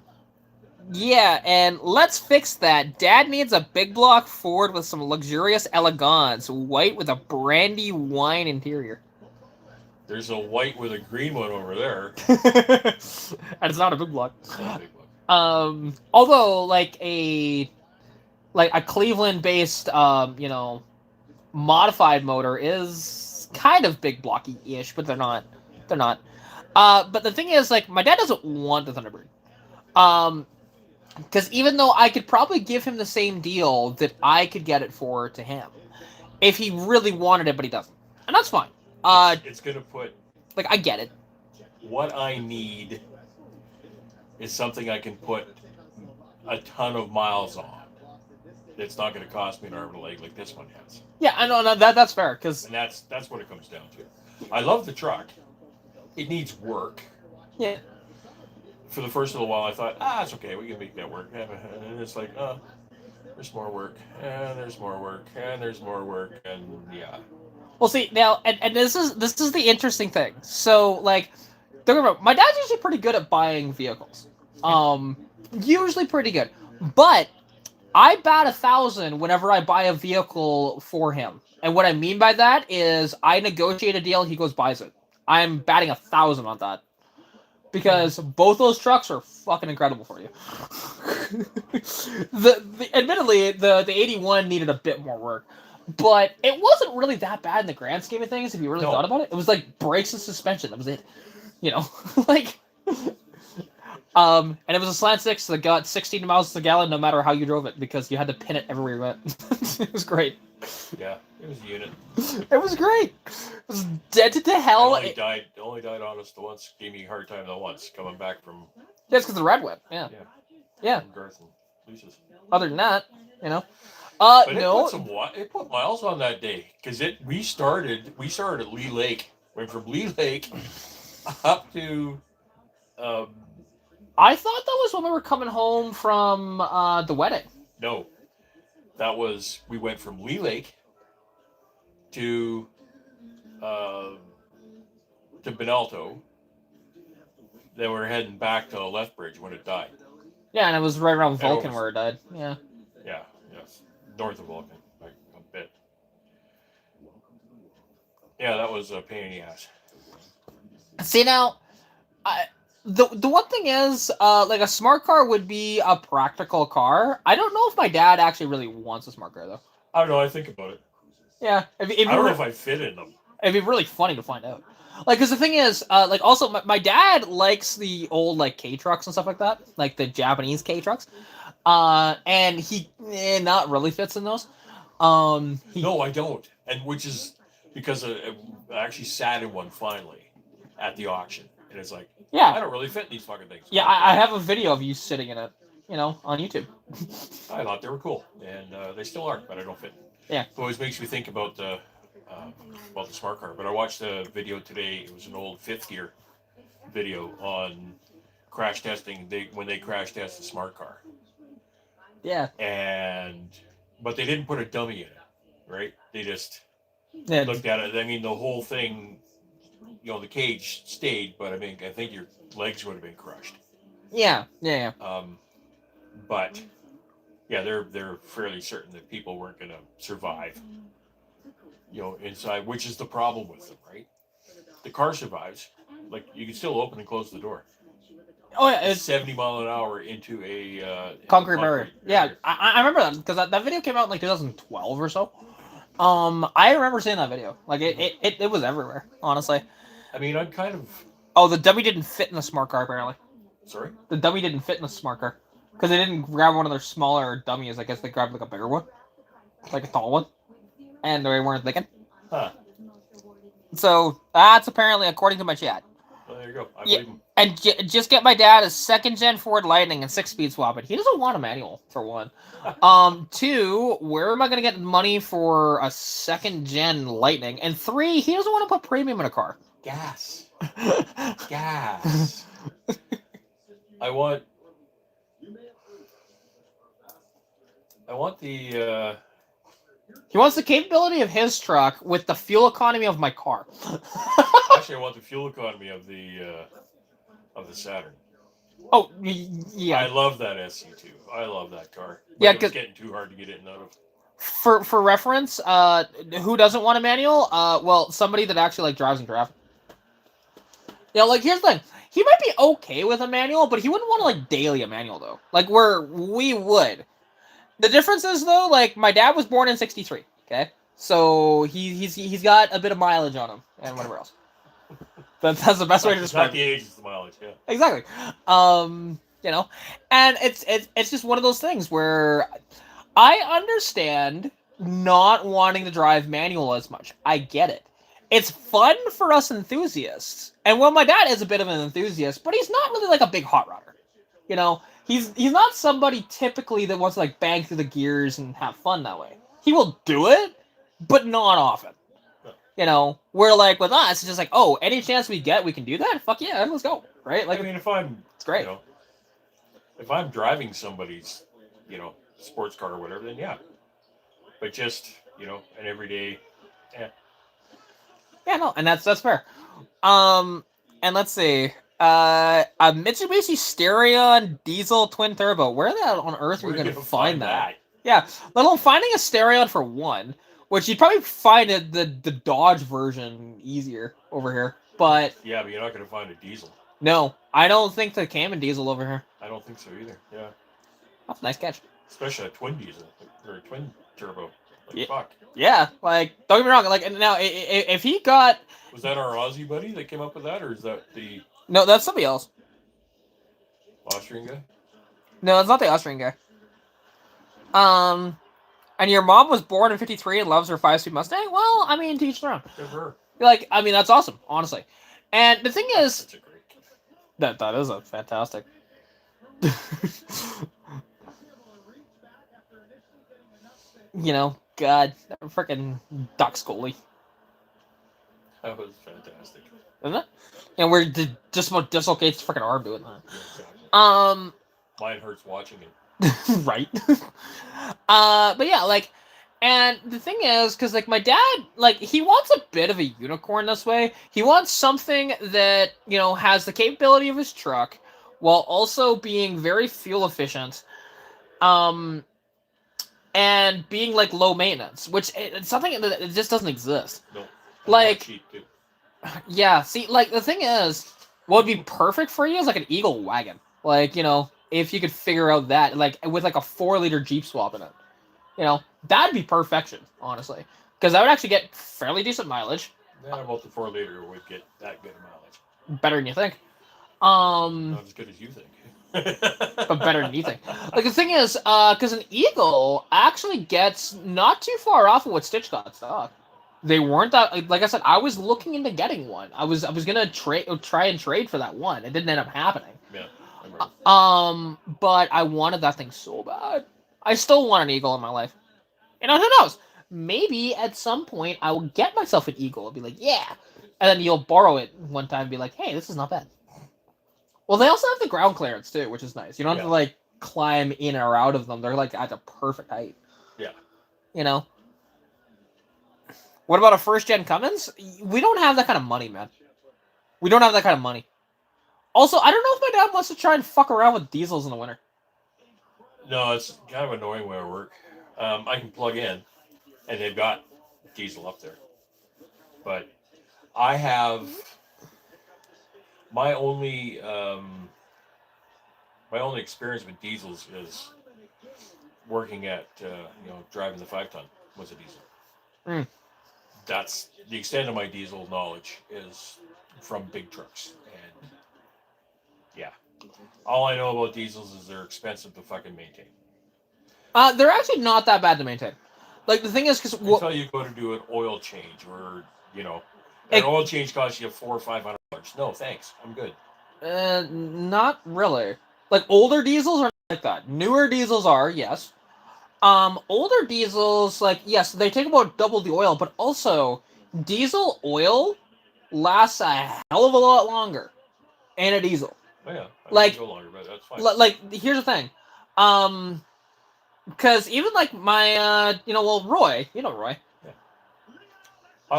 yeah, and let's fix that. Dad needs a big block Ford with some luxurious elegance, white with a brandy wine interior. There's a white with a green one over there. And it's not a big block. It's not a big block. Although like a Cleveland-based modified motor is kind of big blocky-ish, but they're not. But the thing is, like, my dad doesn't want the Thunderbird. Because even though I could probably give him the same deal that I could get it for to him, if he really wanted it, but he doesn't, and that's fine. It's gonna put. Like, I get it. What I need is something I can put a ton of miles on. It's not going to cost me an arm and a leg like this one has. Yeah, I know. No, that's fair. And that's what it comes down to. I love the truck. It needs work. Yeah. For the first little while, I thought, it's okay. We can make that work. And it's like, there's more work, and there's more work, and there's more work, and yeah. Well, see now, and this is the interesting thing. So, like, don't remember, my dad's usually pretty good at buying vehicles. Usually pretty good, but I bat 1,000 whenever I buy a vehicle for him. And what I mean by that is I negotiate a deal, he goes buys it. I'm batting 1,000 on that. Because both those trucks are fucking incredible for you. Admittedly, the 81 needed a bit more work. But it wasn't really that bad in the grand scheme of things if you really thought about it. It was like brakes and suspension. That was it. You know? Like... and it was a slant 6 that got 16 miles to the gallon no matter how you drove it because you had to pin it everywhere you went. It was great. Yeah, it was a unit. It was great. It was dented to hell. It only died on us the once. Gave me a hard time the once coming back from. Yeah, it's because the red went. Yeah. Yeah. From Garth and Lisa's. Other than that, you know. But no. It put miles on that day because we started at Lee Lake. Went from Lee Lake up to. I thought that was when we were coming home from the wedding. No, we went from Lee Lake to Benalto. Then we were heading back to Lethbridge when it died. Yeah, and it was right around Vulcan where it died. Yeah. Yeah, yes, north of Vulcan, like a bit. Yeah, that was a pain in the ass. See now, the one thing is, like a smart car would be a practical car. I don't know if my dad actually really wants a smart car though. I don't know. I think about it. Yeah, I don't know if I fit in them. It'd be really funny to find out. Like, because the thing is, like, also my dad likes the old like K trucks and stuff like that, like the Japanese K trucks, and he not really fits in those. No, I don't, and which is because I actually sat in one finally at the auction, and it's like. Yeah. I don't really fit in these fucking things. Yeah, I have a video of you sitting in it, on YouTube. I thought they were cool, and they still are, but I don't fit. Yeah. It always makes me think about the smart car. But I watched a video today. It was an old fifth gear video on crash testing. When they crash test the smart car. Yeah. But they didn't put a dummy in it, right? They just looked at it. I mean, the whole thing. The cage stayed, but I mean, I think your legs would have been crushed. Yeah. But yeah, they're fairly certain that people weren't going to survive. Inside, which is the problem with them, right? The car survives, like you can still open and close the door. Oh yeah, it's 70 mile an hour into a concrete barrier. Yeah, I remember that because that video came out in like 2012 or so. I remember seeing that video. Like it was everywhere. Honestly. I mean, I'm kind of Oh, the dummy didn't fit in the smart car apparently. sorry. The dummy didn't fit in the smart car because they didn't grab one of their smaller dummies. I guess they grabbed like a bigger one, like a tall one, and they weren't thinking. Huh. So that's apparently according to my chat. Well, there you go. I Yeah, believe him. and just get my dad a second gen Ford Lightning and 6-speed swap it. He doesn't want a manual for one. Two, where am I gonna get money for a second gen Lightning? And three, he doesn't want to put premium in a car. Gas. Gas. I want the He wants the capability of his truck with the fuel economy of my car. actually I want the fuel economy of the Saturn. Oh, I yeah. love that SC2. I love that car. But Yeah, it was 'cause- getting too hard to get in and out of. For reference, who doesn't want a manual? Well, somebody that actually like drives in traffic. Yeah, like here's the thing. He might be okay with a manual, but he wouldn't want to like daily a manual though. Like where we would. The difference is though, like my dad was born in '63. Okay, so he's got a bit of mileage on him and whatever else. That's the best way to It's describe not the it. age, it's the mileage. Yeah. Exactly. You know, and it's just one of those things where I understand not wanting to drive manual as much. I get it. It's fun for us enthusiasts. And well, my dad is a bit of an enthusiast, but he's not really like a big hot rodder. You know, he's not somebody typically that wants to like bang through the gears and have fun that way. He will do it, but not often. You know, we're like with us, it's just like, oh, any chance we get, we can do that. Fuck yeah, let's go, right? Like, I mean, if I'm it's great. You know, if I'm driving somebody's, sports car or whatever, then yeah. But just, an everyday, Yeah, no, and that's fair. And let's see. A Mitsubishi Stereon diesel twin turbo. Where the hell on earth are where you you gonna find that? that? Yeah, let alone finding a Stereon for one, which you'd probably find the Dodge version easier over here. But Yeah, but you're not going to find a diesel. no, I don't think the Cayman diesel over here. I don't think so either. Yeah. That's a nice catch. Especially a twin diesel or a twin turbo. Like, Yeah. fuck. Yeah, like don't get me wrong. Like now, if he got Was that our Aussie buddy that came up with that, or is that the no, that's somebody else. Austrian guy? No, it's not the Austrian guy. And your mom was born in '53 and loves her 5-speed Mustang. Well, I mean, to each their own. Good for her. Like, I mean, that's awesome, honestly. And the thing is, That's a great kid. that is a fantastic. You know, God, that freaking duck scully, That was fantastic. isn't it? And we're just about dislocates freaking arm doing that. Yeah, exactly. Mine hurts watching it. Right. But yeah, like, and the thing is, because like my dad, like he wants a bit of a unicorn this way. He wants something that has the capability of his truck, while also being very fuel efficient, and being like low maintenance, which it's something that it just doesn't exist. No. Like- Cheap too. Yeah, see, like the thing is, what would be perfect for you is like an Eagle wagon. Like, if you could figure out that, like with like a 4-liter Jeep swap in it, that'd be perfection, honestly, because I would actually get fairly decent mileage, Yeah, about the 4-liter would get that good mileage. better than you think. Not as good as you think. But better than you think. Like the thing is, because an Eagle actually gets not too far off of what Stitch got stock. They weren't that, like I said, I was looking into getting one. I was gonna try and trade for that one. It didn't end up happening. Yeah. I remember. But I wanted that thing so bad. I still want an Eagle in my life. Who knows? Maybe at some point I will get myself an Eagle and be like, yeah. And then you'll borrow it one time and be like, hey, this is not bad. Well, they also have the ground clearance too, which is nice. You don't have to like climb in or out of them. They're like at the perfect height. Yeah. What about a first-gen Cummins? We don't have that kind of money, man. We don't have that kind of money. Also, I don't know if my dad wants to try and fuck around with diesels in the winter. No, it's kind of annoying where I work. I can plug in, and they've got diesel up there. But I have my only My only experience with diesels is working at driving the 5 ton was a diesel. Mm. That's the extent of my diesel knowledge is from big trucks, and yeah, all I know about diesels is they're expensive to fucking maintain. They're actually not that bad to maintain. Like the thing is, because Until you go to do an oil change, or an oil change costs you $400 or $500. No, thanks, I'm good. not really. Like older diesels are not like that. Newer diesels are, yes. Older diesels, like yes, they take about double the oil, but also diesel oil lasts a hell of a lot longer in a diesel. Oh yeah, I Like, can go longer, but that's fine. like here's the thing, because even like my Roy, Roy,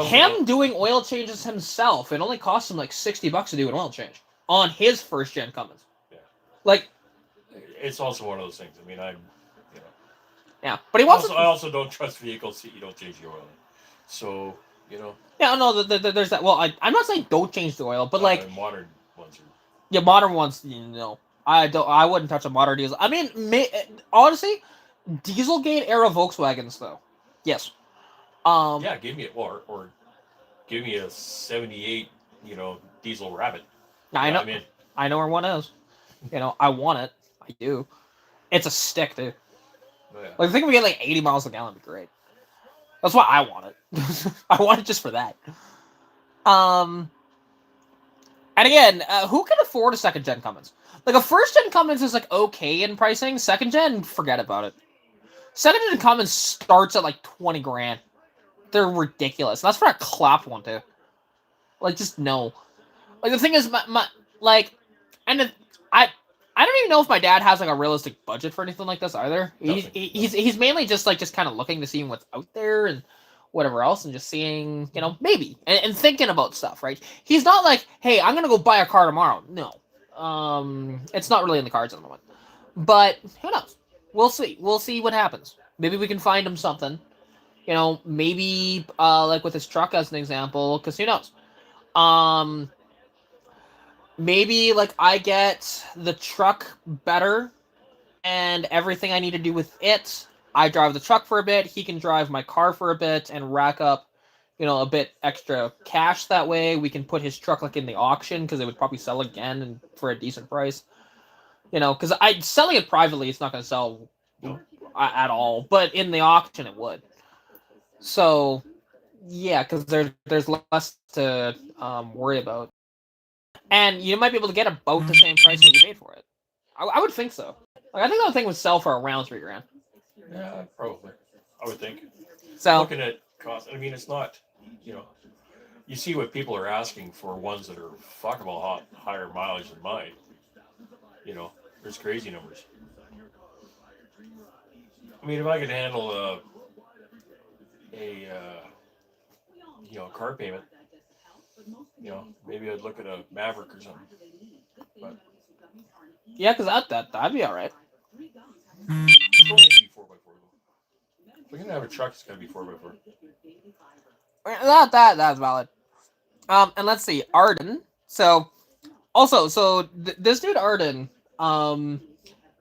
him doing oil changes himself, it only costs him like $60 to do an oil change on his first gen Cummins. Yeah. Like, it's also one of those things. I mean, yeah, but he wants. I also don't trust vehicles that you don't change the oil in. So Yeah, no, there's that. Well, I'm not saying don't change the oil, but like modern ones are. Yeah, modern ones, I don't. I wouldn't touch a modern diesel. I mean, honestly, Dieselgate era Volkswagens though. Yes. Yeah, give me it, or give me a '78, diesel Rabbit. I know. I'm in. I know where one is. I want it. I do. It's a stick, dude. Oh, yeah. Like, if we can get like 80 miles a gallon, it'd be great. That's why I want it. I want it just for that. And again, who can afford a second gen Cummins? Like a first gen Cummins is like okay in pricing. Second gen, forget about it. Second gen Cummins starts at like 20 grand. They're ridiculous. That's for a clapped one too. Like, just no. Like the thing is, my like, and I don't even know if my dad has like a realistic budget for anything like this either. He's mainly just kind of looking to see what's out there and whatever else, and just seeing maybe and thinking about stuff. Right? He's not like, hey, I'm gonna go buy a car tomorrow. No, it's not really in the cards at the moment. But who knows? We'll see. We'll see what happens. Maybe we can find him something. Maybe like with his truck as an example, because who knows? Maybe like I get the truck better and everything I need to do with it. I drive the truck for a bit. He can drive my car for a bit and rack up, a bit extra cash that way. We can put his truck like in the auction because it would probably sell again and for a decent price. Because I selling it privately, it's not going to sell at all. But in the auction, it would. So yeah, because there's less to worry about, and you might be able to get about the same price that you paid for it. I would think so. Like, I think that thing would sell for around $3,000. Yeah, probably. I would think. So looking at cost, I mean, it's not. You see what people are asking for ones that are fuckable higher mileage than mine. There's crazy numbers. I mean, if I could handle a car payment, maybe I'd look at a Maverick or something. But yeah, because that'd be all right. it's only be 4x4 though. If we're gonna have a truck, it's gotta be 4x4. That's valid. And let's see, Arden. So this dude Arden,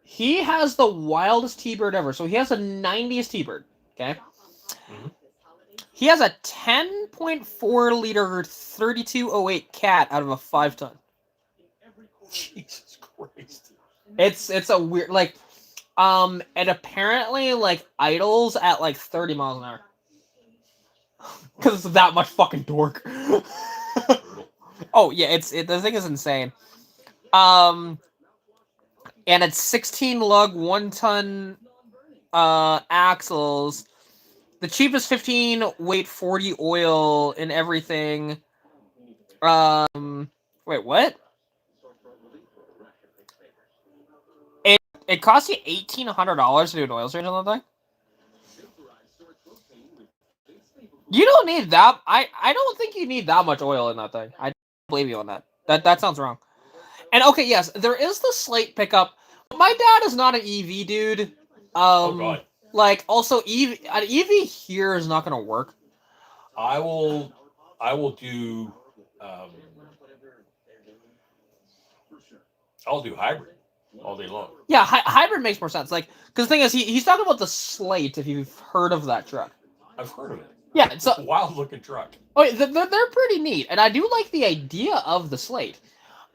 he has the wildest T-Bird ever. So he has a 90s T-Bird. Okay. Mm-hmm. He has a 10.4 liter 3208 cat out of a 5-ton. Jesus Christ. It's a weird it apparently like idles at like 30 miles an hour. Because it's that much fucking torque. Oh yeah, the thing is insane. And it's 16 lug 1-ton axles. The cheapest 15 weight 40 oil and everything. Wait, what? It costs you $1,800 to do an oil change on that thing? You don't need that. I don't think you need that much oil in that thing. I don't believe you on that. That sounds wrong. And okay, yes, there is the slight pickup. My dad is not an EV dude. Oh God. Like also an EV here is not going to work. I will do. I'll do hybrid. all day long. Yeah, hybrid makes more sense. Like, because the thing is, he's talking about the Slate. If you've heard of that truck, I've heard of it. yeah, It's a wild looking truck. oh, they're pretty neat, and I do like the idea of the Slate.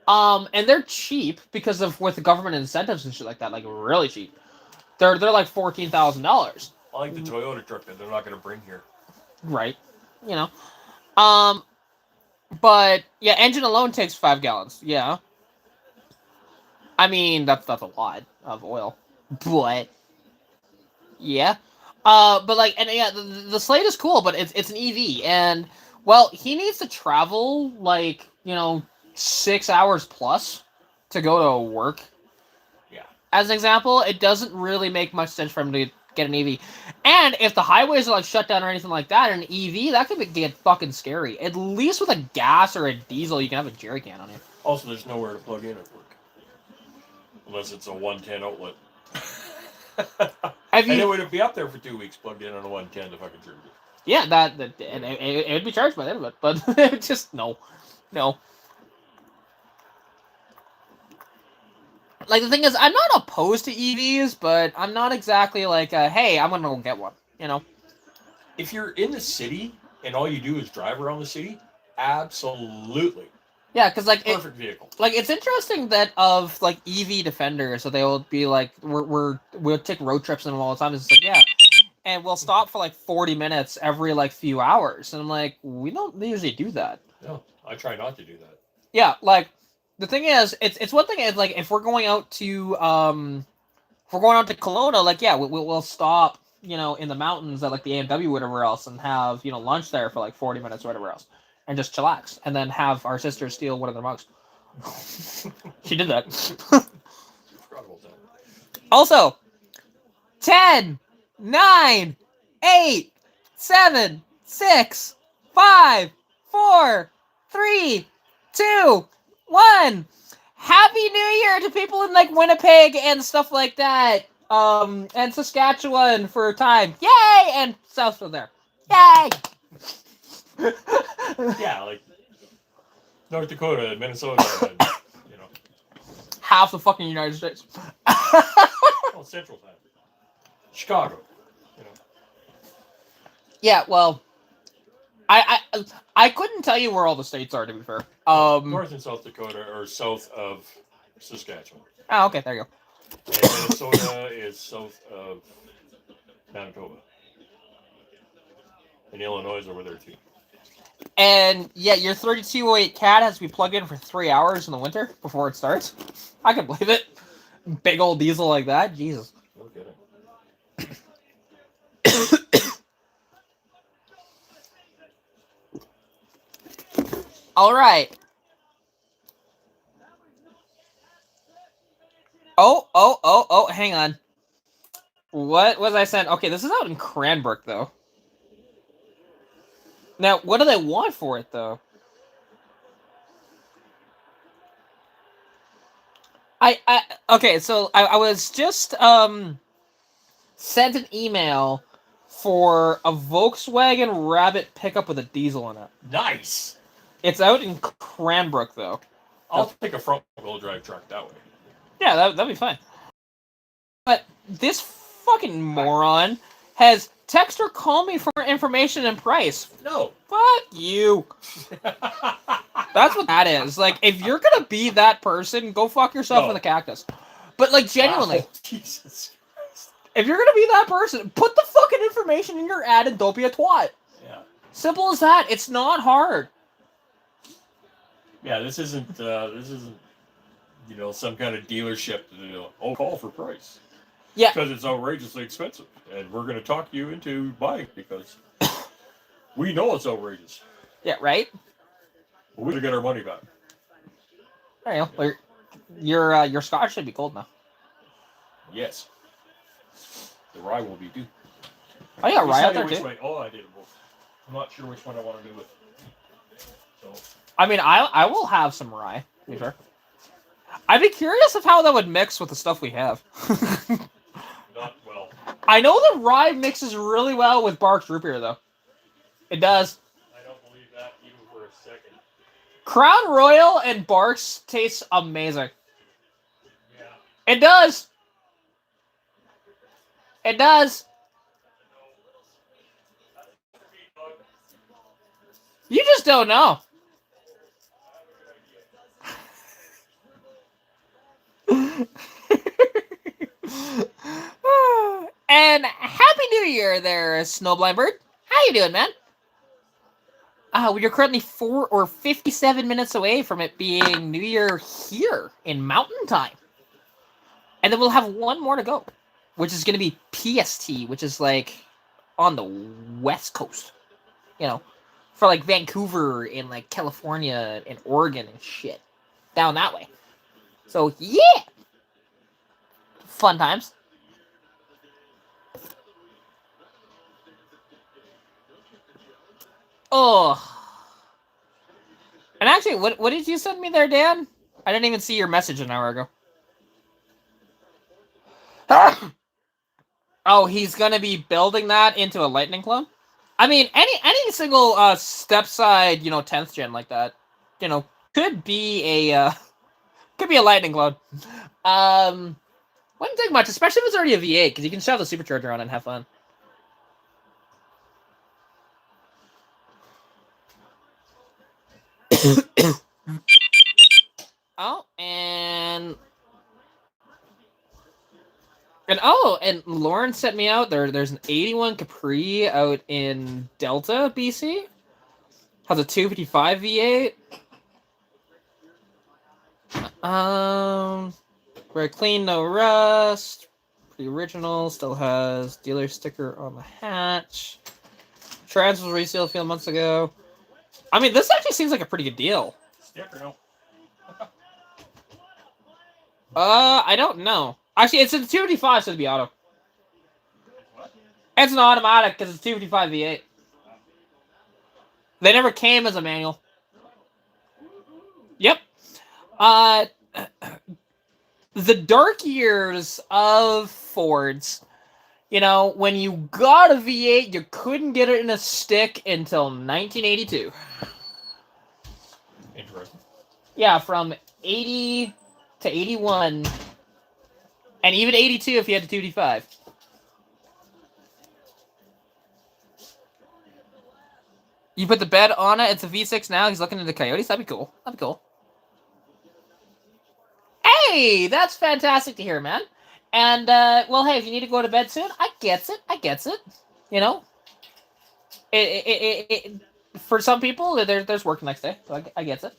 And they're cheap because of with the government incentives and shit like that, like really cheap. They're like $14,000, I like the Toyota truck that they're not going to bring here. right? You know, um, but yeah, engine alone takes 5 gallons. Yeah, I mean that's a lot of oil, but yeah, but like, and yeah, the Slate is cool, but it's an EV, and well, he needs to travel like 6 hours plus to go to work. Yeah. As an example, it doesn't really make much sense for him to get an EV. And if the highways are like shut down or anything like that, an EV that could get fucking scary. At least with a gas or a diesel, you can have a jerry can on you. Also, there's nowhere to plug in at work. Unless it's a 110 outlet. And it would be up there for 2 weeks plugged in on a 110 if I could charge it. Yeah, and it would be charged by the end of it, but just no. Like, the thing is, I'm not opposed to EVs, but I'm not exactly like, hey, I'm gonna go get one, If you're in the city and all you do is drive around the city, absolutely. Yeah, because like perfect vehicle. Like, it's interesting that of like EV defenders, so they will be like, we'll take road trips in them all the time. It's like, yeah, and we'll stop for like 40 minutes every like few hours, and I'm like, we don't usually do that. No, I try not to do that. Yeah, like the thing is, it's one thing is like if we're going out to Kelowna, like yeah, we'll stop in the mountains at like the AMW or whatever else, and have lunch there for like 40 minutes or whatever else, and just chillax, and then have our sister steal one of their mugs. She did that. Also, 10, 9, 8, 7, 6, 5, 4, 3, 2, 1. Happy New Year to people in like Winnipeg and stuff like that. And Saskatchewan for time. Yay! And South from there. Yay! Yeah, like North Dakota, Minnesota, and, half the fucking United States. well, Central time. Chicago. Yeah, well, I couldn't tell you where all the states are, to be fair. North and South Dakota are south of Saskatchewan. Oh, okay, there you go. And Minnesota is south of Manitoba. And Illinois is over there too. And yeah, your 3208 Cat has to be plugged in for 3 hours in the winter before it starts. I can believe it. Big old diesel like that, Jesus. No kidding. All right. Oh, hang on. What was I saying? Okay, this is out in Cranbrook, though. Now, what do they want for it, though? Okay, so I was just sent an email for a Volkswagen Rabbit pickup with a diesel in it. Nice. It's out in Cranbrook, though. I'll take a front-wheel drive truck that way. Yeah, that'd be fine. But this fucking moron has text or call me for information and price. No. Fuck you. That's what that is. Like, if you're gonna be that person, go fuck yourself in the cactus. But, like, genuinely. Wow. Jesus. If you're gonna be that person, put the fucking information in your ad and don't be a twat. Yeah. Simple as that. It's not hard. Yeah, this isn't some kind of dealership call for price. Yeah. Because it's outrageously expensive. And we're going to talk you into buying because we know it's outrageous. Yeah, right? But we're going to get our money back. There you go. Your scotch should be cold now. Yes. The rye will be too. Oh, yeah, rye out there too. I did both. I'm not sure which one I want to do with. So. I mean, I will have some rye, to be fair. I'd be curious of how that would mix with the stuff we have. Not well. I know the rye mixes really well with Barks root beer, though. It does. I don't believe that even for a second. Crown Royal and Barks taste amazing. Yeah. It does. It does. You just don't know. And Happy New Year there, Snowblind Bird. How you doing, man? We're currently 4 or 57 minutes away from it being New Year here in Mountain Time. And then we'll have one more to go, which is going to be PST, which is like on the West Coast. You know, for like Vancouver and like California and Oregon and shit. Down that way. So, yeah! Fun times. Oh. And actually, what did you send me there, Dan? I didn't even see your message an hour ago. Oh, he's gonna be building that into a lightning clone? I mean, any single step side, 10th gen like that, could be a lightning clone. Wouldn't take much, especially if it's already a V8, because you can shove the supercharger on it and have fun. Oh, and Lauren sent me out there's an 81 Capri out in Delta, BC. Has a 255 V8. Very clean, no rust. Pretty original. Still has dealer sticker on the hatch. Trans was resealed a few months ago. I mean, this actually seems like a pretty good deal. Sticker, no. I don't know. Actually, it's a 255, so it'd be auto. It's an automatic because it's 255 V8. They never came as a manual. Yep. The dark years of Fords. When you got a V8, you couldn't get it in a stick until 1982. Interesting. Yeah, from 80 to 81. And even 82 if you had the 255. You put the bed on it, it's a V6 now, he's looking into Coyotes, that'd be cool. That'd be cool. Hey, that's fantastic to hear, man. And, well, hey, if you need to go to bed soon, I gets it. It for some people, there's work the next day, so I gets it.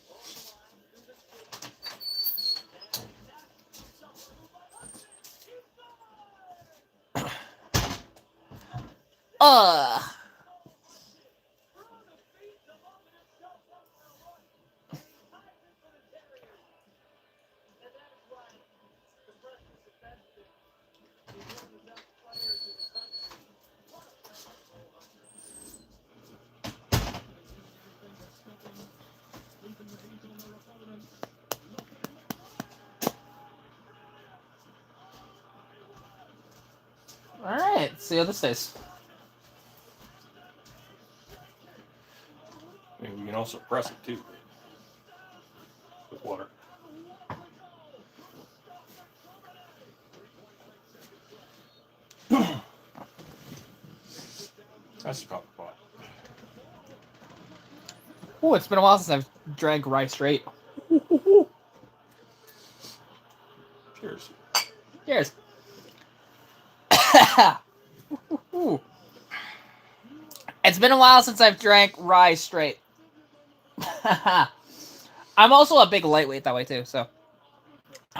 Alright, see how this is. I mean, we can also press it too. With water. That's a copper pot. Oh, it's been a while since I've drank rye straight. Cheers. Cheers. It's been a while since I've drank rye straight. I'm also a big lightweight that way too, so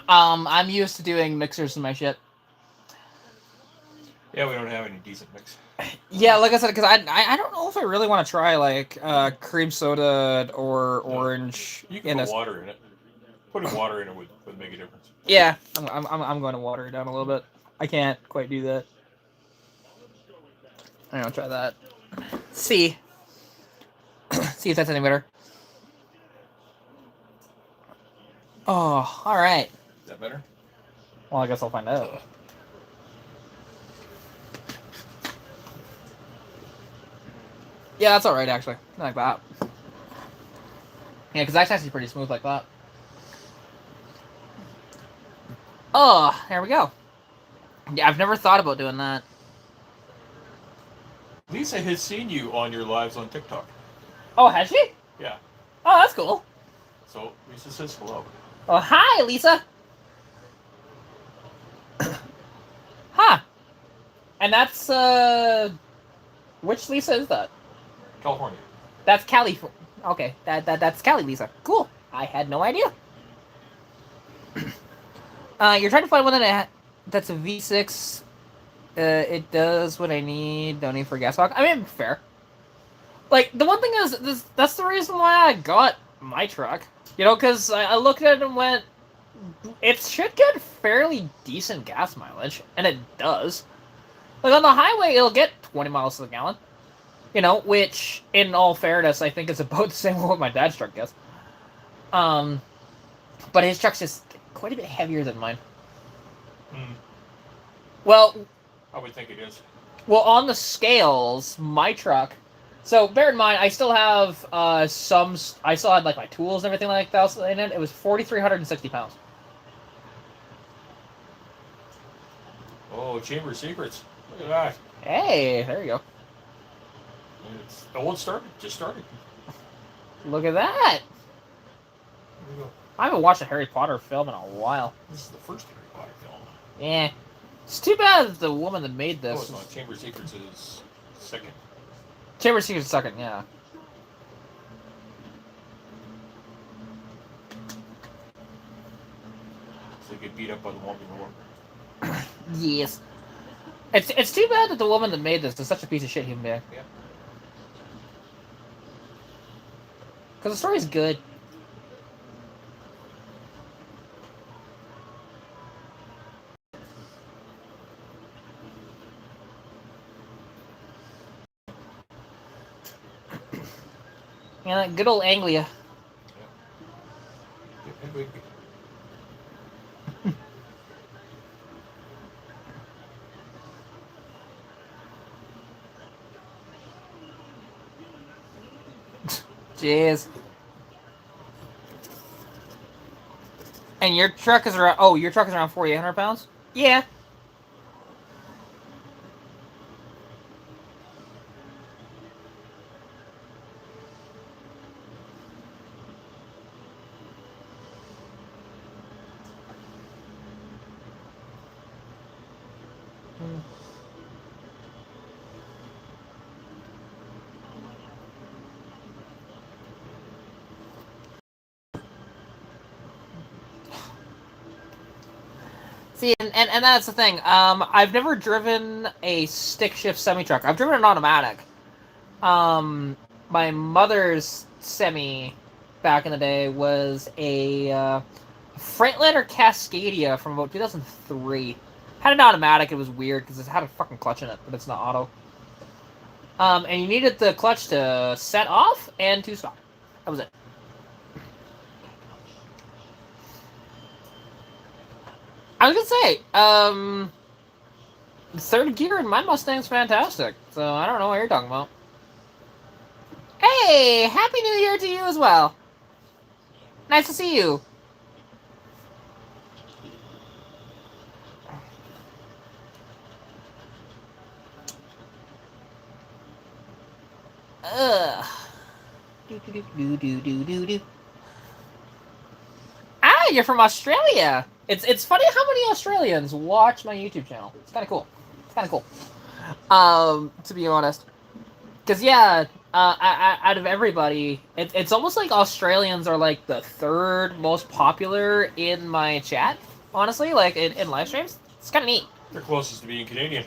I'm used to doing mixers in my shit. Yeah, we don't have any decent mix. Yeah, like I said, because I don't know if I really want to try like cream soda or orange. You can put water in it. Putting water in it would make a difference. Yeah, I'm going to water it down a little bit. I can't quite do that. I'll try that. See if that's any better. Oh, all right. Is that better? Well, I guess I'll find out. Yeah, that's all right actually. I like that. Yeah, because that's actually pretty smooth like that. Oh, there we go. Yeah, I've never thought about doing that. Lisa has seen you on your lives on TikTok. Oh, has she? Yeah. Oh, that's cool. So Lisa says hello. Oh, hi, Lisa. Huh. And that's, which Lisa is that? California. That's Cali. Okay, that's Cali Lisa. Cool. I had no idea. You're trying to find one that's a V6. It does what I need. Don't need for gas box. I mean, fair. Like, the one thing is, that's the reason why I got my truck. You know, because I looked at it and went, it should get fairly decent gas mileage, and it does. Like, on the highway, it'll get 20 miles to the gallon. You know, which, in all fairness, I think is about the same as what my dad's truck gets. But his truck's just quite a bit heavier than mine. Hmm. Well, I would think it is. Well, on the scales, my truck. So bear in mind, I still have some. I still had like my tools and everything like that in it. It was 4,360 pounds. Oh, Chamber of Secrets. Look at that. Hey, there you go. It started. Just started. Look at that. There you go. I haven't watched a Harry Potter film in a while. This is the first Harry Potter film. Yeah, it's too bad that the woman that made No, this. it's not. Chamber of Secrets is second. Chamber of Secrets second, yeah. So they get beat up by the woman in the war. Yes. It's too bad that the woman that made this is such a piece of shit human being. Yeah. Because the story's good. Yeah, good old Anglia. Jeez. And your truck is around. Oh, your truck is around 4,800 pounds. Yeah. See, and that's the thing. I've never driven a stick shift semi truck. I've driven an automatic. My mother's semi back in the day was a Freightliner Cascadia from about 2003. Had an automatic. It was weird because it had a fucking clutch in it, but it's not auto. And you needed the clutch to set off and to stop. That was it. I was gonna say, third gear in my Mustang's fantastic. So I don't know what you're talking about. Hey, Happy New Year to you as well. Nice to see you. Ugh. Do. Ah, you're from Australia. It's funny how many Australians watch my YouTube channel. It's kind of cool. It's kind of cool. To be honest, because yeah, out of everybody, it's almost like Australians are like the third most popular in my chat. Honestly, like in live streams, it's kind of neat. They're closest to being Canadian.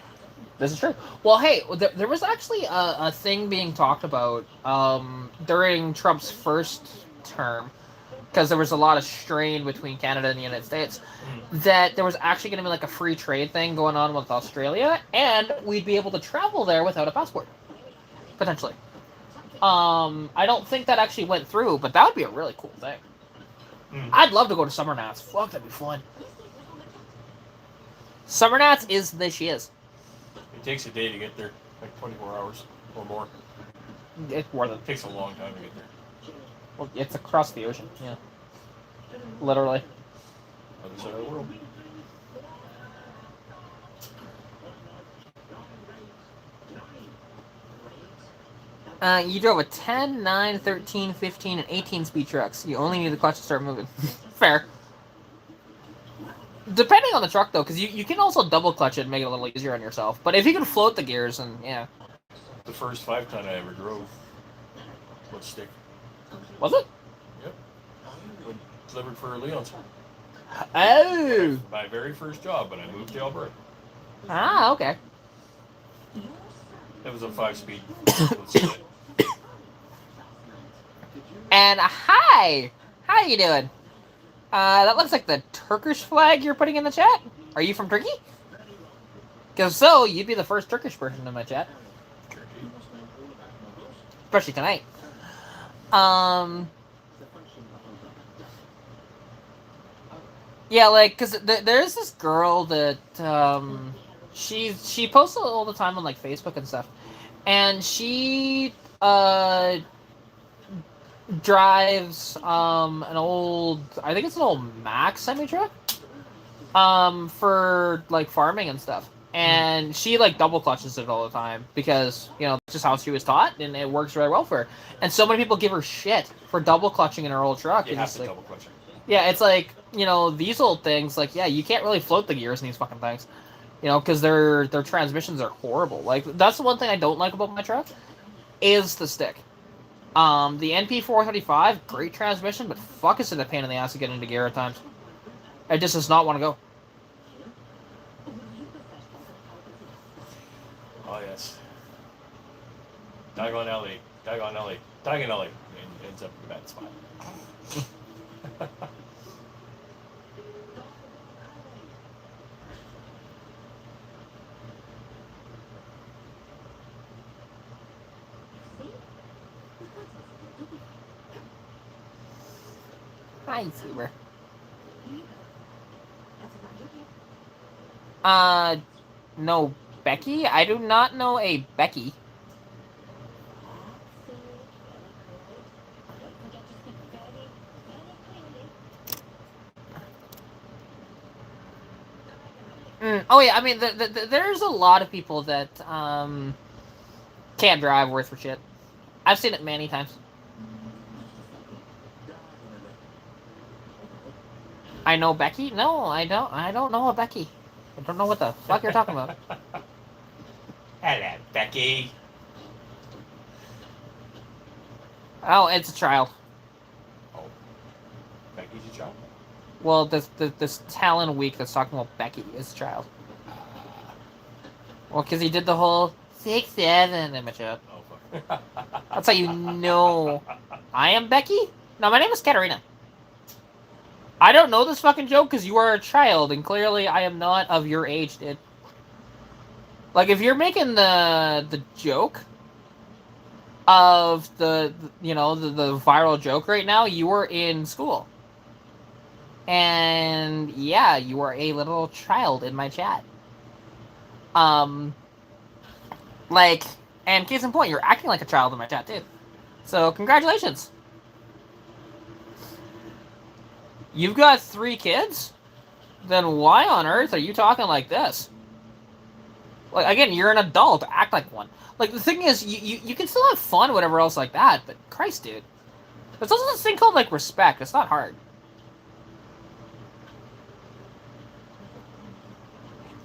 This is true. Well, hey, there was actually a thing being talked about during Trump's first term, because there was a lot of strain between Canada and the United States, that there was actually going to be like a free trade thing going on with Australia, and we'd be able to travel there without a passport, potentially. I don't think that actually went through, but that would be a really cool thing. I'd love to go to Summer Nats. Fuck, that'd be fun. Summer Nats is the shiz. It takes a day to get there, like 24 hours or more. It's worth it. It takes a long time to get there. Well, it's across the ocean, yeah. Literally. Other side of the world. You drove a 10, 9, 13, 15, and 18 speed trucks. You only need the clutch to start moving. Fair. Depending on the truck, though, because you can also double clutch it and make it a little easier on yourself. But if you can float the gears, then yeah. The first 5-ton I ever drove was stick. Was it? Yep. When delivered for Leon's. Oh. My very first job when I moved to Alberta. Ah, okay. It was a 5-speed. And hi! How you doing? That looks like the Turkish flag you're putting in the chat. Are you from Turkey? Because so, you'd be the first Turkish person in my chat. Especially tonight. Yeah, like, because there's this girl that, she posts all the time on, like, Facebook and stuff. And she, drives, an old, I think it's an old Mack semi-truck, for, like, farming and stuff. And she, like, double clutches it all the time because, you know, that's just how she was taught, and it works very well for her. And so many people give her shit for double clutching in her old truck. You have to like, double clutch it. yeah, it's like, you know, these old things, like, yeah, you can't really float the gears in these fucking things. You know, because their transmissions are horrible. Like, that's the one thing I don't like about my truck, is the stick. The NP435, great transmission, but fuck, it's a pain in the ass to get into gear at times. It just does not want to go. Oh, yes. Diagon alley, Diagon alley, Diagon alley. And ends up in a bad spot. Hi, Super. No, Becky? I do not know a Becky. Oh yeah, I mean, there's a lot of people that can't drive worth for shit. I've seen it many times. I know Becky? No, I don't. I don't know a Becky. I don't know what the fuck you're talking about. Hello, Becky. Oh, it's a child. Oh, Becky's a child. Well, this Talon week that's talking about Becky is a child. Well, because he did the whole 6'7" image up. Oh, fuck. That's how you know I am Becky? No, my name is Katarina. I don't know this fucking joke because you are a child, and clearly I am not of your age, dude. Like, if you're making the joke of the viral joke right now, you are in school. And yeah, you are a little child in my chat. Like, and case in point, you're acting like a child in my chat too. So congratulations. You've got 3 kids? Then why on earth are you talking like this? Like, again, you're an adult. Act like one. Like, the thing is, you can still have fun, whatever else like that, but Christ, dude. There's also this thing called, like, respect. It's not hard.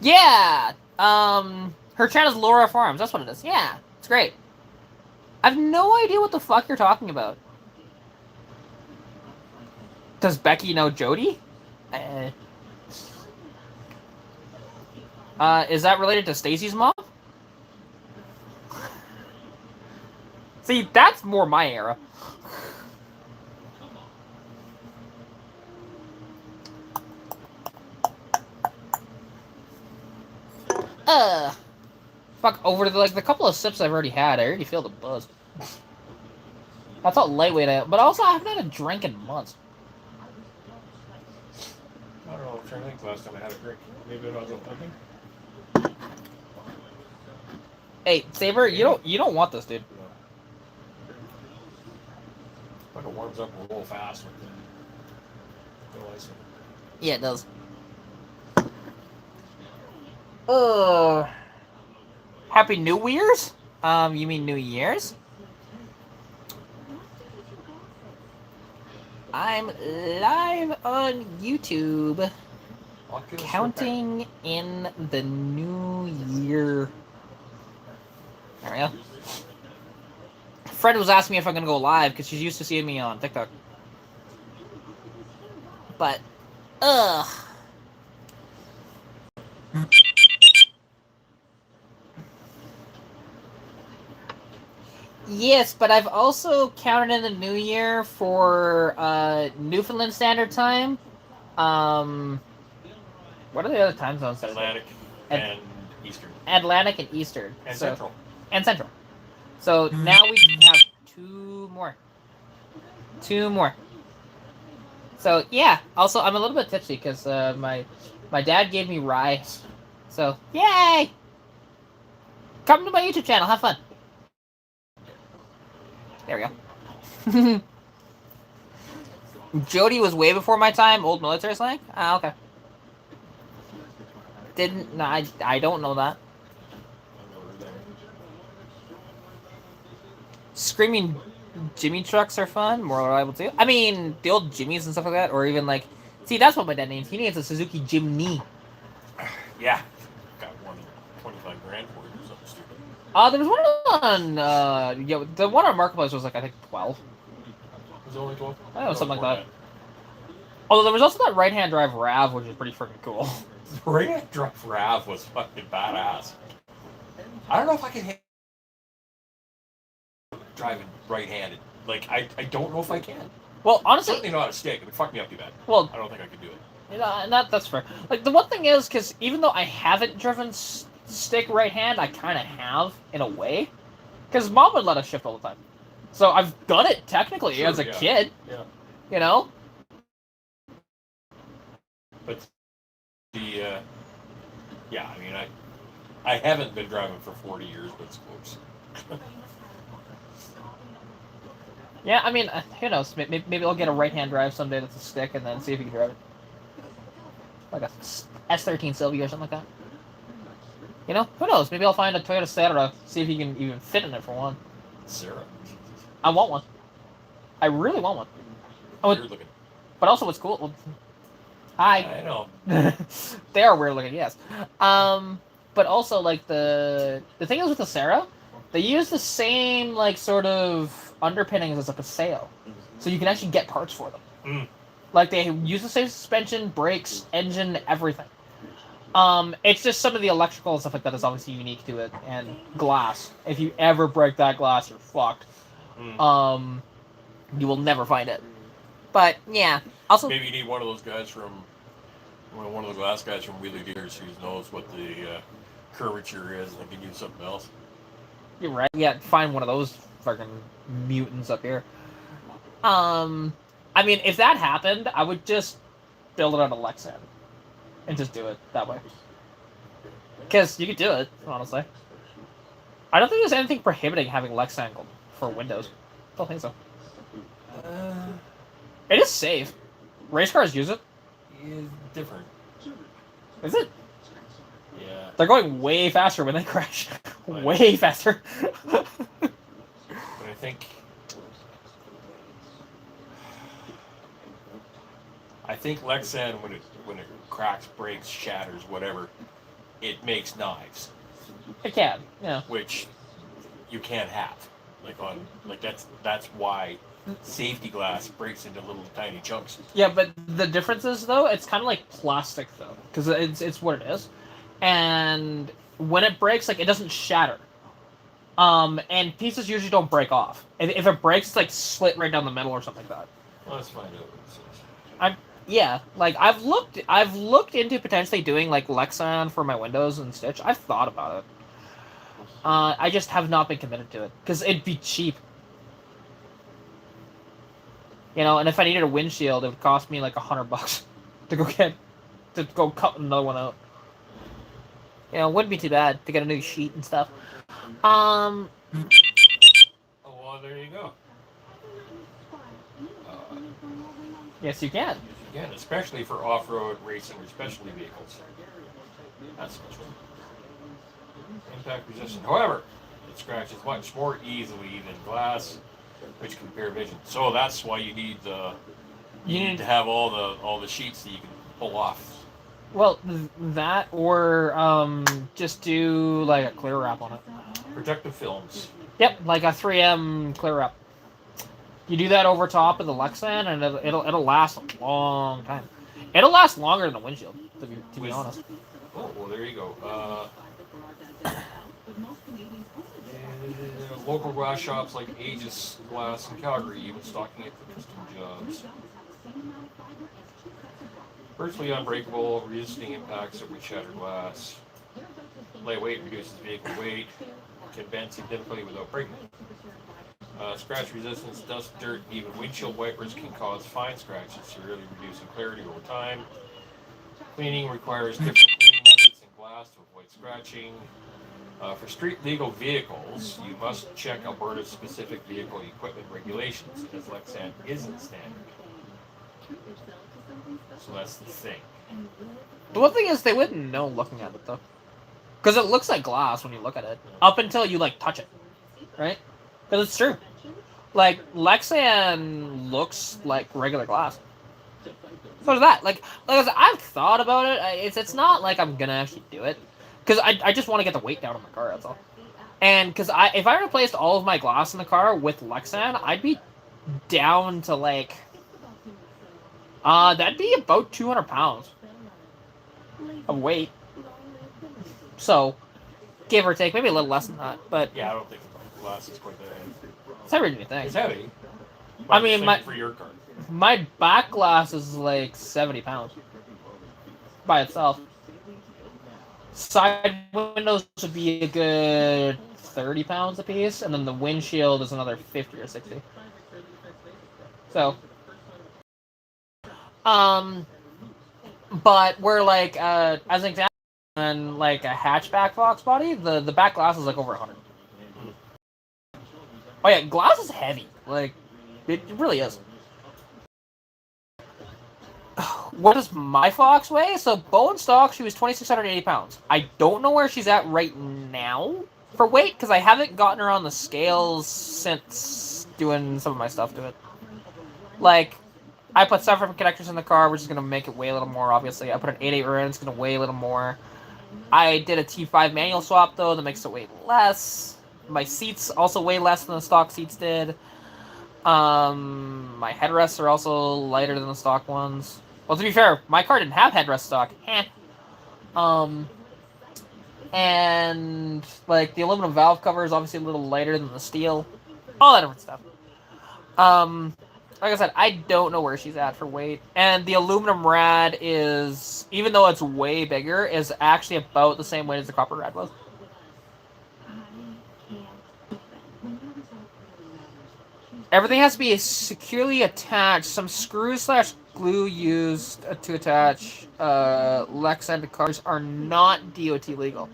Yeah! Her chat is Laura Farms. That's what it is. Yeah, it's great. I have no idea what the fuck you're talking about. Does Becky know Jody? Is that related to Stacy's mom? See, that's more my era. Fuck, over the couple of sips I've already had, I already feel the buzz. That's how lightweight I am. But also, I haven't had a drink in months. I don't know. I'm trying to think last time I had a drink. Maybe it was open. Hey, Saber, you don't want this, dude. Like it warms up real fast with the ice. Yeah, it does. Happy New Year's? You mean New Year's? I'm live on YouTube, Oculus counting in the new year. There we go. Fred was asking me if I'm gonna go live because she's used to seeing me on TikTok. But, ugh. Yes, but I've also counted in the new year for Newfoundland Standard Time. What are the other time zones? Atlantic At- and Eastern. Atlantic and Eastern. And So- Central. And Central. So now we have two more. So yeah. Also, I'm a little bit tipsy because my dad gave me rye. So yay! Come to my YouTube channel. Have fun. There we go. Jody was way before my time. Old military slang. Ah, okay. Didn't. No, I don't know that. Screaming Jimmy trucks are fun, more reliable too. I mean, the old Jimmys and stuff like that, or even like, see, that's what my dad names. He names a Suzuki Jimny. Yeah. Got one 25 grand for it or something stupid. There was one on, yeah, the one on Marketplace was like, I think 12. Was it only 12? I don't know, something like more that. Although there was also that right-hand drive Rav, which is pretty freaking cool. The right-hand drive Rav was fucking badass. I don't know if I can hit driving right-handed. Like, I don't know if I can. Well, honestly, Certainly not a stick. It would fuck me up too bad. well, I don't think I could do it. you know, and that's fair. Like, the one thing is, because even though I haven't driven stick right-hand, I kind of have, in a way. Because Mom would let us shift all the time. So I've done it, technically, Sure, as a yeah. kid. Yeah. You know? But the yeah, I mean, I haven't been driving for 40 years, but it's close. Yeah, I mean, who knows? Maybe I'll get a right-hand drive someday that's a stick, and then see if you can drive it. Like a S13 Sylvia or something like that. You know? Who knows? Maybe I'll find a Toyota Setra, see if you can even fit in it for one. Zero. I want one. I really want one. Oh, Weird looking. but also what's cool... Well, hi. I know. They are weird looking, yes. But also, like, the thing is with the Sarah, they use the same, like, sort of underpinnings as a Paseo. So you can actually get parts for them. Mm. Like, they use the same suspension, brakes, engine, everything. It's just some of the electrical and stuff like that is obviously unique to it. And glass. If you ever break that glass, you're fucked. Mm. You will never find it. But, yeah. Also, Maybe you need one of those guys from, one of the glass guys from Wheelie Dealers who knows what the curvature is and can use something else. you're right. Yeah, find one of those fucking mutants up here. I mean, if that happened, I would just build it on a Lexan. And just do it that way. Because you could do it, honestly. I don't think there's anything prohibiting having Lexan for Windows. I don't think so. It is safe. Race cars use it. Is different. Is it? Yeah. They're going way faster when they crash. Right. Way faster. But I think Lexan when it cracks, breaks, shatters, whatever, it makes knives, It can, yeah. which you can't have. That's why safety glass breaks into little tiny chunks. Yeah, but the difference is, though, it's kind of like plastic, though. Because it's what it is. And when it breaks, like, it doesn't shatter. And pieces usually don't break off. If it breaks, it's like slit right down the middle or something like that. Well, let's find out what it says. Yeah, like I've looked into potentially doing like Lexan for my Windows and Stitch. I've thought about it. I just have not been committed to it because it'd be cheap. You know, and if I needed a windshield, it would cost me like $100 to go cut another one out. You know, it wouldn't be too bad to get a new sheet and stuff. Oh, well, there you go. Yes, you can. Again, especially for off-road racing or specialty vehicles. That's much fun. Impact resistant. However, it scratches much more easily than glass, which can impair vision. So that's why you need the You need to have all the sheets that you can pull off. Well, that or just do like a clear wrap on it. Protective films. Yep, like a 3M clear wrap. You do that over top of the Lexan, and it'll last a long time. It'll last longer than the windshield, to be honest. Oh, well, there you go. Local glass shops like Aegis Glass in Calgary, even stocking it for custom jobs. Virtually unbreakable, resisting impacts of shattered glass. Lightweight, reduces vehicle weight. Can bend significantly without breaking. Scratch resistance, dust, dirt, and even windshield wipers can cause fine scratches, severely reducing clarity over time. Cleaning requires different cleaning methods in glass to avoid scratching. For street legal vehicles, you must check Alberta's specific vehicle equipment regulations, as Lexan isn't standard. So that's the thing. The one thing is, they wouldn't know looking at it though, because it looks like glass when you look at it, up until you like touch it, right? Because it's true. Like Lexan looks like regular glass. So does that. Like I said, I've thought about it. It's not like I'm gonna actually do it, because I just want to get the weight down on my car. That's all. And because if I replaced all of my glass in the car with Lexan, I'd be down to like that'd be about 200 pounds of weight. So give or take, maybe a little less than that. But Yeah, I don't think the glass is quite that heavy. it's heavier than you think. It's heavy. I I'm mean, just thinking for your car. My back glass is like 70 pounds by itself. Side windows would be a good 30 pounds a piece, and then the windshield is another 50 or 60. So, but we're like, as an example, on like a hatchback Fox body, the back glass is like over 100. Oh yeah, glass is heavy. Like, it really is. What does my Fox weigh? So, Bow and stock, she was 2,680 pounds. I don't know where she's at right now for weight, because I haven't gotten her on the scales since doing some of my stuff to it. Like, I put stuff from connectors in the car, which is going to make it weigh a little more, obviously. I put an 8.8 rear end, it's going to weigh a little more. I did a T5 manual swap, though, that makes it weigh less. My seats also weigh less than the stock seats did. My headrests are also lighter than the stock ones. Well, to be fair, my car didn't have headrest stock. And like the aluminum valve cover is obviously a little lighter than the steel. All that different stuff. Like I said, I don't know where she's at for weight. And the aluminum rad is, even though it's way bigger, is actually about the same weight as the copper rad was. Everything has to be securely attached. Some screws / glue used to attach Lexan to cars are not DOT legal.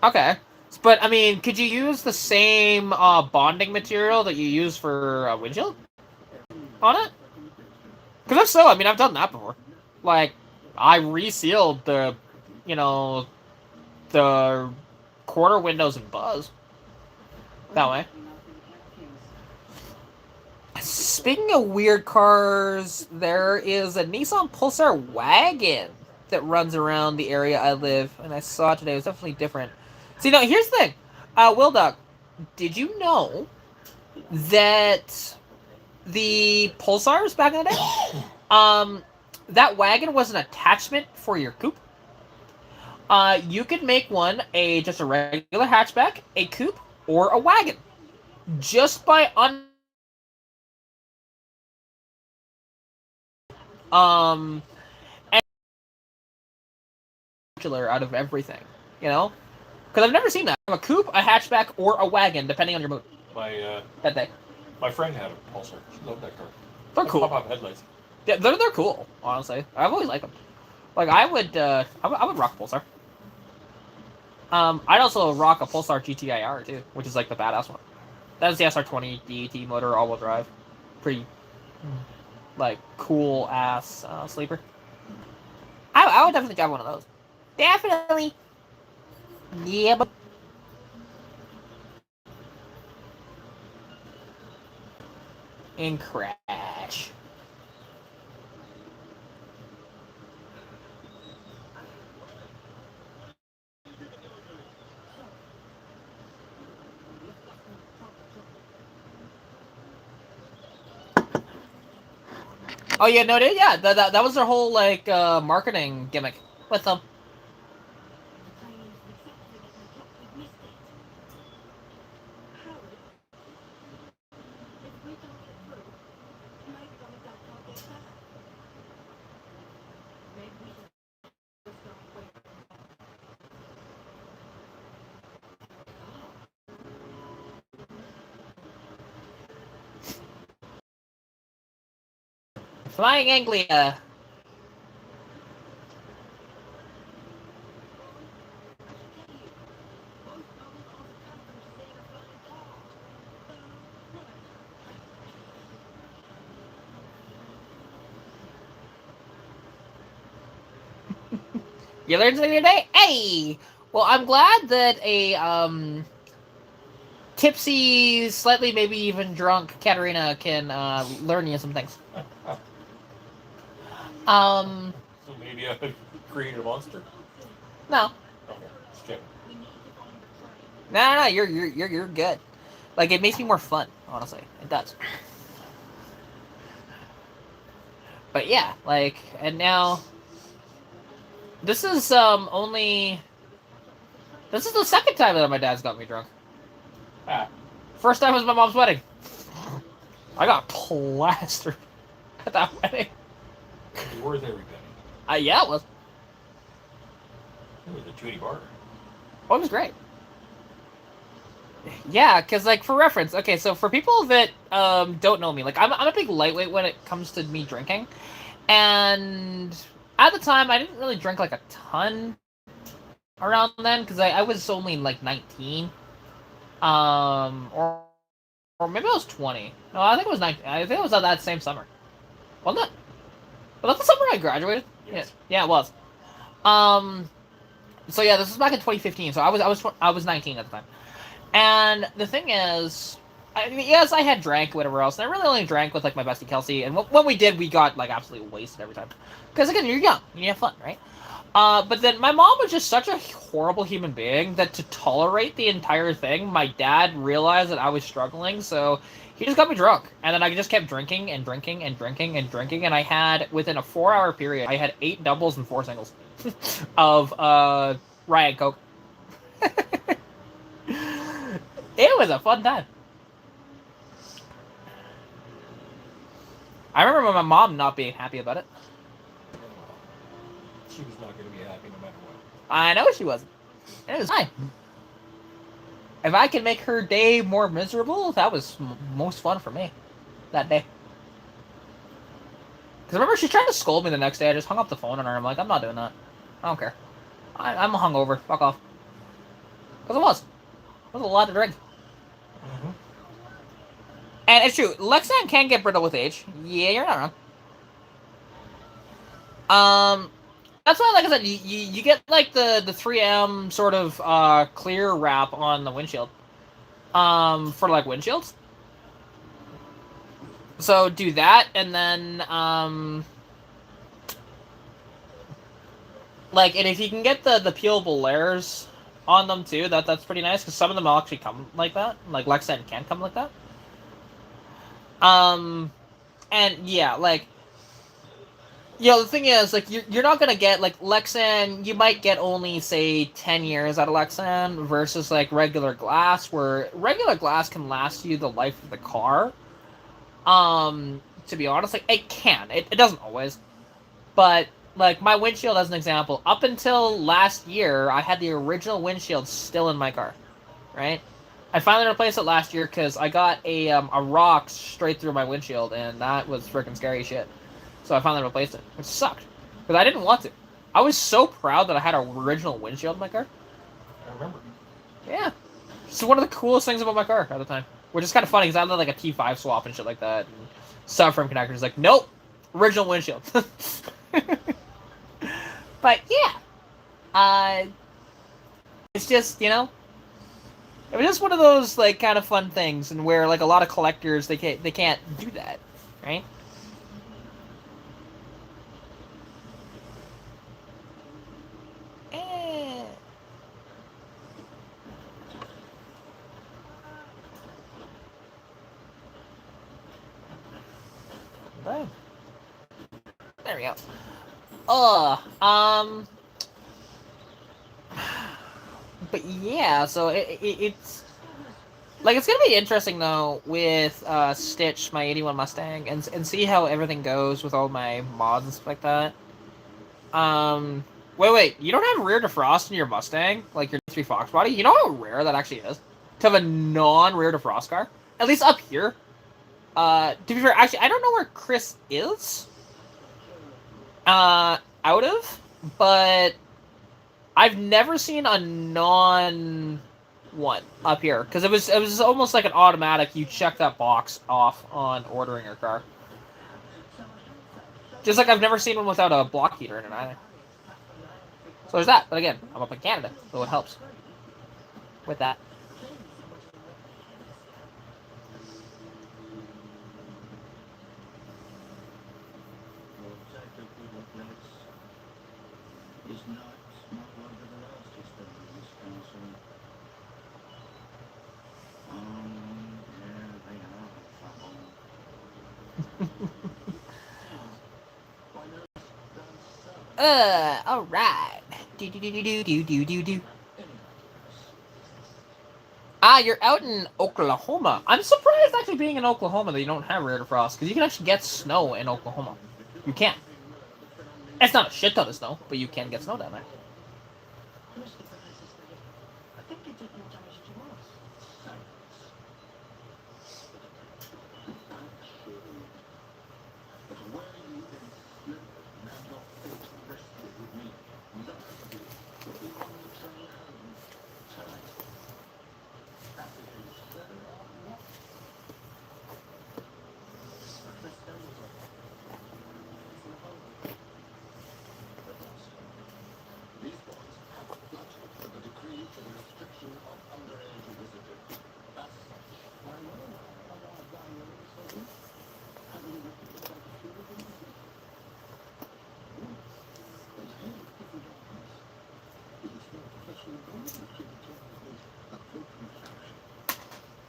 Okay. But, I mean, could you use the same bonding material that you use for a windshield on it? Because if so, I mean, I've done that before. Like, I resealed the quarter windows and buzz that way. Speaking of weird cars, there is a Nissan Pulsar wagon that runs around the area I live, and I saw it today. It was definitely different. See, now, here's the thing. Will Duck, did you know that the Pulsars back in the day, that wagon was an attachment for your coupe? You could make one just a regular hatchback, a coupe, or a wagon. Just by and out of everything, because I've never seen that. A coupe, a hatchback, or a wagon, depending on your mood. That day. My friend had a Pulsar. She loved that car. They're cool. Pop-up headlights. Yeah, they're cool. Honestly, I've always liked them. Like I would rock a Pulsar. I'd also rock a Pulsar GTIR too, which is like the badass one. That is the SR20 DET motor, all-wheel drive. Pretty, like, cool ass sleeper. I would definitely drive one of those. Definitely. Yeah, but and crash. Oh yeah, no, dude, yeah, that was their whole like marketing gimmick with them. Flying Anglia. You learned something today? Hey! Well, I'm glad that a tipsy, slightly maybe even drunk Katarina can learn you some things. Um, So maybe I created a monster. no, Okay, just checking. no, you're good. Like it makes me more fun, honestly. It does. But yeah, like, and now this is only this is the second time that my dad's got me drunk. Ah, First time was my mom's wedding. I got plastered at that wedding. it'd be worth every penny. Yeah, it was. It was a toonie bar. Oh, it was great. Yeah, because like for reference, okay, so for people that don't know me, like I'm a big lightweight when it comes to me drinking, and at the time I didn't really drink like a ton around then because I was only like 19, or maybe I was 20. No, I think it was 19. I think it was that same summer. Wasn't it? Was that the summer I graduated? Yes. Yeah, it was. Um, so yeah, this was back in 2015. So I was 19 at the time. And the thing is, yes, I had drank whatever else, and I really only drank with like my bestie Kelsey. And when we did, we got like absolutely wasted every time. Because again, you're young, you have fun, right? But then my mom was just such a horrible human being that to tolerate the entire thing, my dad realized that I was struggling, so he just got me drunk, and then I just kept drinking and drinking and drinking and drinking, and I had within a 4 hour period, I had 8 doubles and 4 singles of Riot Coke. It was a fun time. I remember my mom not being happy about it. She was not going to be happy no matter what. I know she wasn't. And it was fine. If I could make her day more miserable, that was most fun for me that day. Because remember, she tried to scold me the next day. I just hung up the phone on her. I'm like, I'm not doing that. I don't care. I'm hungover. Fuck off. Because it was. It was a lot to drink. Mm-hmm. And it's true. Lexan can get brittle with age. Yeah, you're not wrong. That's why, like I said, you get like the 3M sort of clear wrap on the windshield. For like windshields. So do that, and then like, and if you can get the peelable layers on them too, that's pretty nice because some of them will actually come like that. Like Lexan can come like that. Um, and yeah, like, the thing is, like, you're not gonna get like Lexan. You might get only say 10 years out of Lexan versus like regular glass, where regular glass can last you the life of the car. To be honest, like it can. It doesn't always, but like my windshield as an example, up until last year, I had the original windshield still in my car, right? I finally replaced it last year because I got a rock straight through my windshield, and that was freaking scary shit. So I finally replaced it, which sucked because I didn't want to. I was so proud that I had an original windshield in my car. I remember. Yeah, it's one of the coolest things about my car at the time, which is kind of funny because I had like a T5 swap and shit like that, and subframe connectors. Like, nope, original windshield. But yeah, uh, it's just it was just one of those like kind of fun things, and where like a lot of collectors they can't do that, right? Eh. Right. we go. But yeah, so it's like it's gonna be interesting though with Stitch, my '81 Mustang, and see how everything goes with all my mods and stuff like that. Wait, you don't have rear defrost in your Mustang, like your 3 Fox body? You know how rare that actually is to have a non-rear defrost car, at least up here. To be fair, actually, I don't know where Chris is. Out of, but I've never seen a non one up here because it was almost like an automatic. You check that box off on ordering your car. Just like I've never seen one without a block heater in it either. So there's that. But again, I'm up in Canada, so it helps with that. Alright. Do. Ah, you're out in Oklahoma. I'm surprised actually being in Oklahoma that you don't have rear defrost, because you can actually get snow in Oklahoma. You can. It's not a shit ton of snow, but you can get snow down there.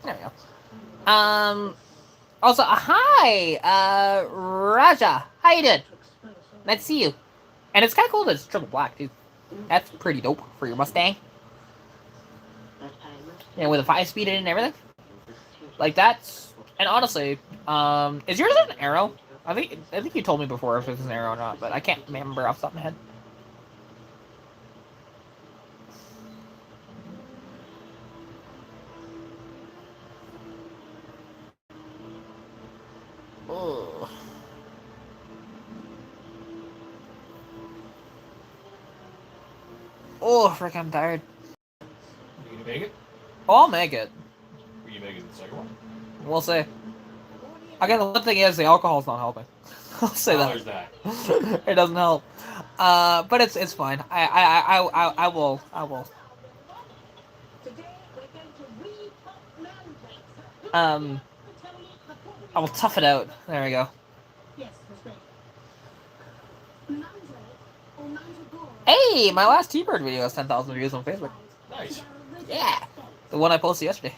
There we go. Also, hi, Raja. How you doing? Nice to see you. And it's kind of cool that it's triple black, too. That's pretty dope for your Mustang. Yeah, with a 5-speed in it and everything. Like, that's... And honestly, is yours an arrow? I think you told me before if it's an arrow or not, but I can't remember off the top of my head. Oh. Oh, frick, I'm tired. You gonna make it? Oh, I'll make it. Will you make it the second one? We'll see. Again, the one thing is the alcohol's not helping. I'll say that. There's that. It doesn't help. But it's fine. I will. I will tough it out. There we go. Hey, my last T-Bird video has 10,000 views on Facebook. Nice. Yeah, the one I posted yesterday.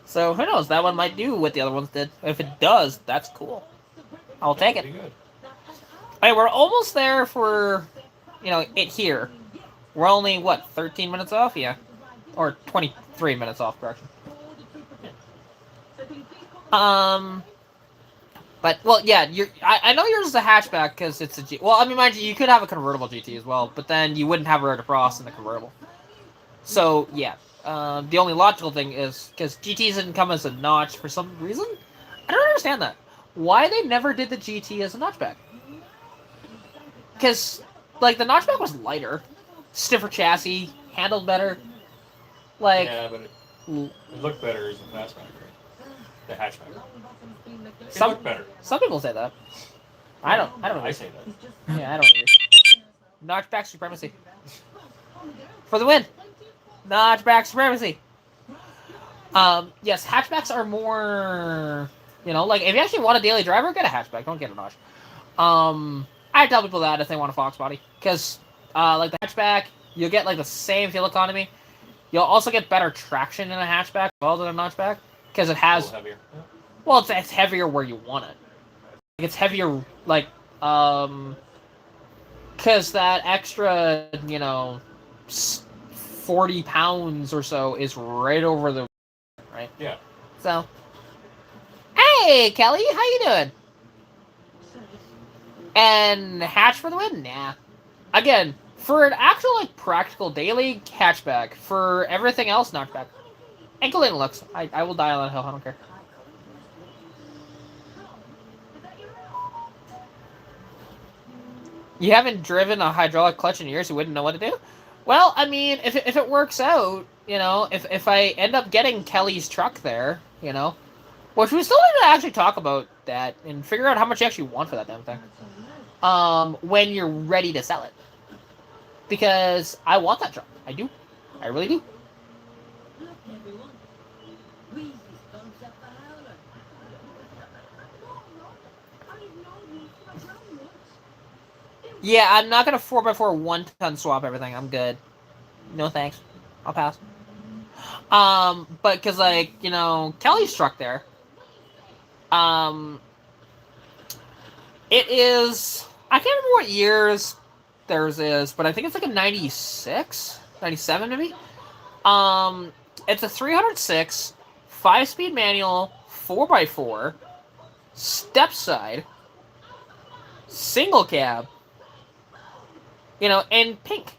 So who knows? That one might do what the other ones did. If it does, that's cool. I'll take it. Pretty good. Hey, we're almost there for, it here. We're only, what, 13 minutes off? Yeah. Or 23 minutes off, correction. But, well, yeah, I know yours is a hatchback because it's a G... Well, I mean, mind you, you could have a convertible GT as well, but then you wouldn't have a rear defrost in the convertible. So, yeah. The only logical thing is, because GTs didn't come as a notch for some reason. I don't understand that. Why they never did the GT as a notchback. Because, like, the notchback was lighter, stiffer chassis, handled better. Like... Yeah, but it looked better as a fastback, right? The hatchback. It looked better. Some people say that. I don't I say that. Yeah, I don't agree. Notchback supremacy. For the win! Notchback supremacy! Yes, hatchbacks are more... like, if you actually want a daily driver, get a hatchback. Don't get a notch. I tell people that if they want a Fox body. Because, like, the hatchback, you'll get, like, the same fuel economy. You'll also get better traction in a hatchback as well than a notchback. Because it has... A little heavier. Well, it's heavier where you want it. it's heavier, like, because that extra, 40 pounds or so is right over the, right? Yeah. So, hey, Kelly, how you doing? And hatch for the win? Nah. Again, for an actual, like, practical daily, hatchback. For everything else, notchback. Including looks. I will die on that hill, I don't care. You haven't driven a hydraulic clutch in years, you wouldn't know what to do? Well, I mean, if it works out, if I end up getting Kelly's truck there, which we still need to actually talk about that and figure out how much you actually want for that damn thing. When you're ready to sell it. Because I want that truck. I do. I really do. Yeah, I'm not gonna 4x4 1-ton swap everything. I'm good. No thanks. I'll pass. But cause like, Kelly's truck there. It is, I can't remember what years theirs is, but I think it's like a 96, 97 maybe. It's a 306, 5-speed manual, 4x4, step side, single cab, and pink.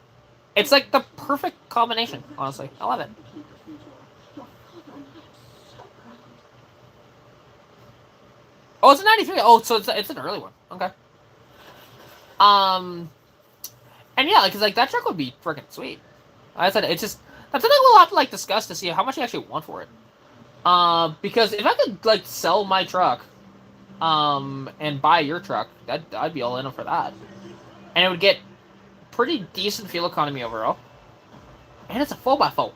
It's like the perfect combination, honestly. I love it. Oh, it's a 93. Oh, so it's an early one. Okay. And yeah, because like that truck would be freaking sweet. Like I said, it's just that's something we'll have to like discuss to see how much you actually want for it. Because if I could like sell my truck, and buy your truck, I'd be all in for that, and it would get pretty decent fuel economy overall. And it's a 4x4,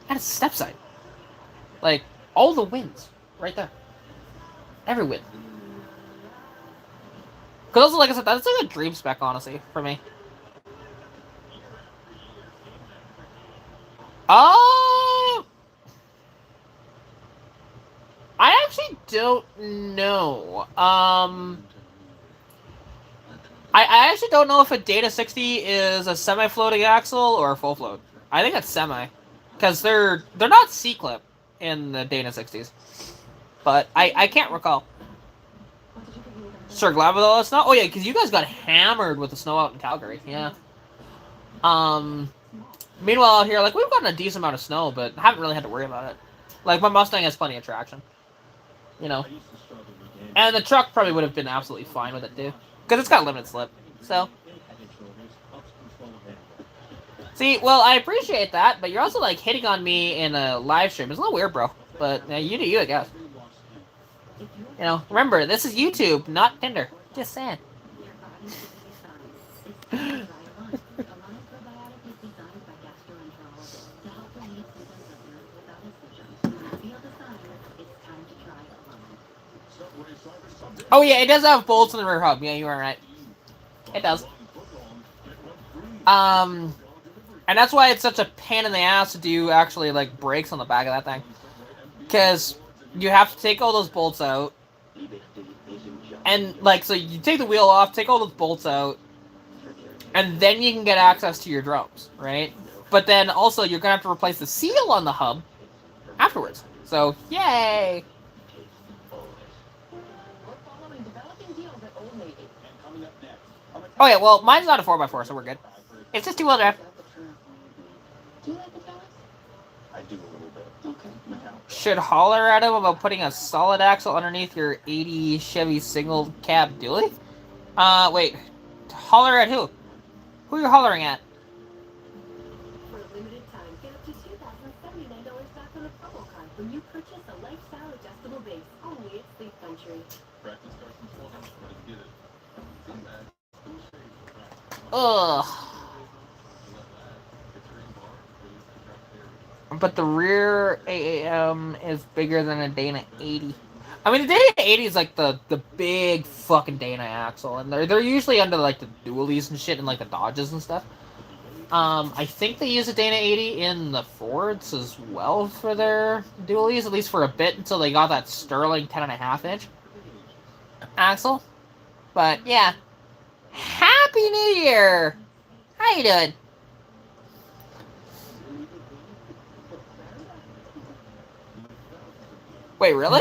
and it's a step side. Like all the wins right there, every win. Because also, like I said, that's like a dream spec, honestly, for me. I actually don't know. I actually don't know if a Dana 60 is a semi-floating axle or a full float. I think it's semi, because they're not C-clip in the Dana 60s. But I can't recall. Sir, glad with all the snow. Oh yeah, because you guys got hammered with the snow out in Calgary. Yeah. Meanwhile, out here, like, we've gotten a decent amount of snow, but haven't really had to worry about it. Like, my Mustang has plenty of traction. And the truck probably would have been absolutely fine with it, too. Because it's got limited slip. So. See, well, I appreciate that, but you're also, like, hitting on me in a live stream. It's a little weird, bro. But, you do you, I guess. Remember, this is YouTube, not Tinder. Just saying. Oh yeah, it does have bolts in the rear hub. Yeah, you are right. It does. And that's why it's such a pain in the ass to do actually like brakes on the back of that thing, because you have to take all those bolts out, and like so you take the wheel off, take all those bolts out, and then you can get access to your drums, right? But then also you're gonna have to replace the seal on the hub afterwards. So yay! Oh yeah, well, mine's not a 4x4, so we're good. It's just 2-wheel drive. Do you like the Taurus? I do a little bit. Okay. Should holler at him about putting a solid axle underneath your 80 Chevy single cab dually? Wait. Holler at who? Who are you hollering at? For a limited time, get up to $2,079 back on a promo card when you purchase a lifestyle adjustable base only at Sleep Country. Practice starts in 12 months. Let's get it. Ugh. But the rear AAM is bigger than a Dana 80. I mean, the Dana 80 is like the big fucking Dana axle, and they're usually under like the dualies and shit, and like the Dodges and stuff. I think they use a Dana 80 in the Fords as well for their dualies, at least for a bit until they got that Sterling 10.5 inch. Axel. But yeah, Happy New Year. How you doing? Wait, really?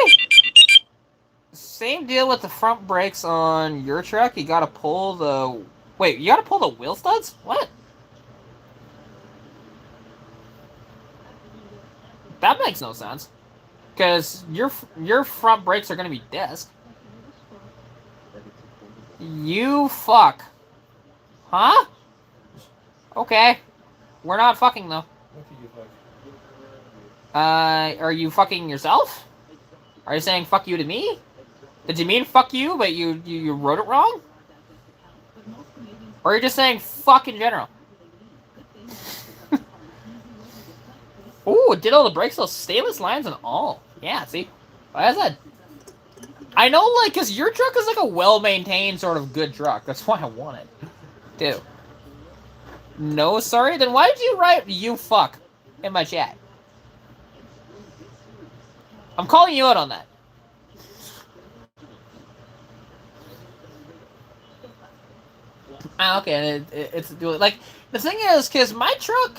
Same deal with the front brakes on your truck. You gotta pull the... Wait, you gotta pull the wheel studs? What? That makes no sense. Because your front brakes are gonna be disc. You fuck. Huh? Okay. We're not fucking, though. What do you think? Are you fucking yourself? Are you saying fuck you to me? Did you mean fuck you, but you wrote it wrong? Or are you just saying fuck in general? Ooh, it did all the brakes, those stainless lines and all. Yeah, see? Like I said. I know, like, because your truck is like a well-maintained sort of good truck. That's why I want it. Too. No, sorry? Then why did you write you fuck in my chat? I'm calling you out on that. Ah, okay, it's like the thing is, because my truck,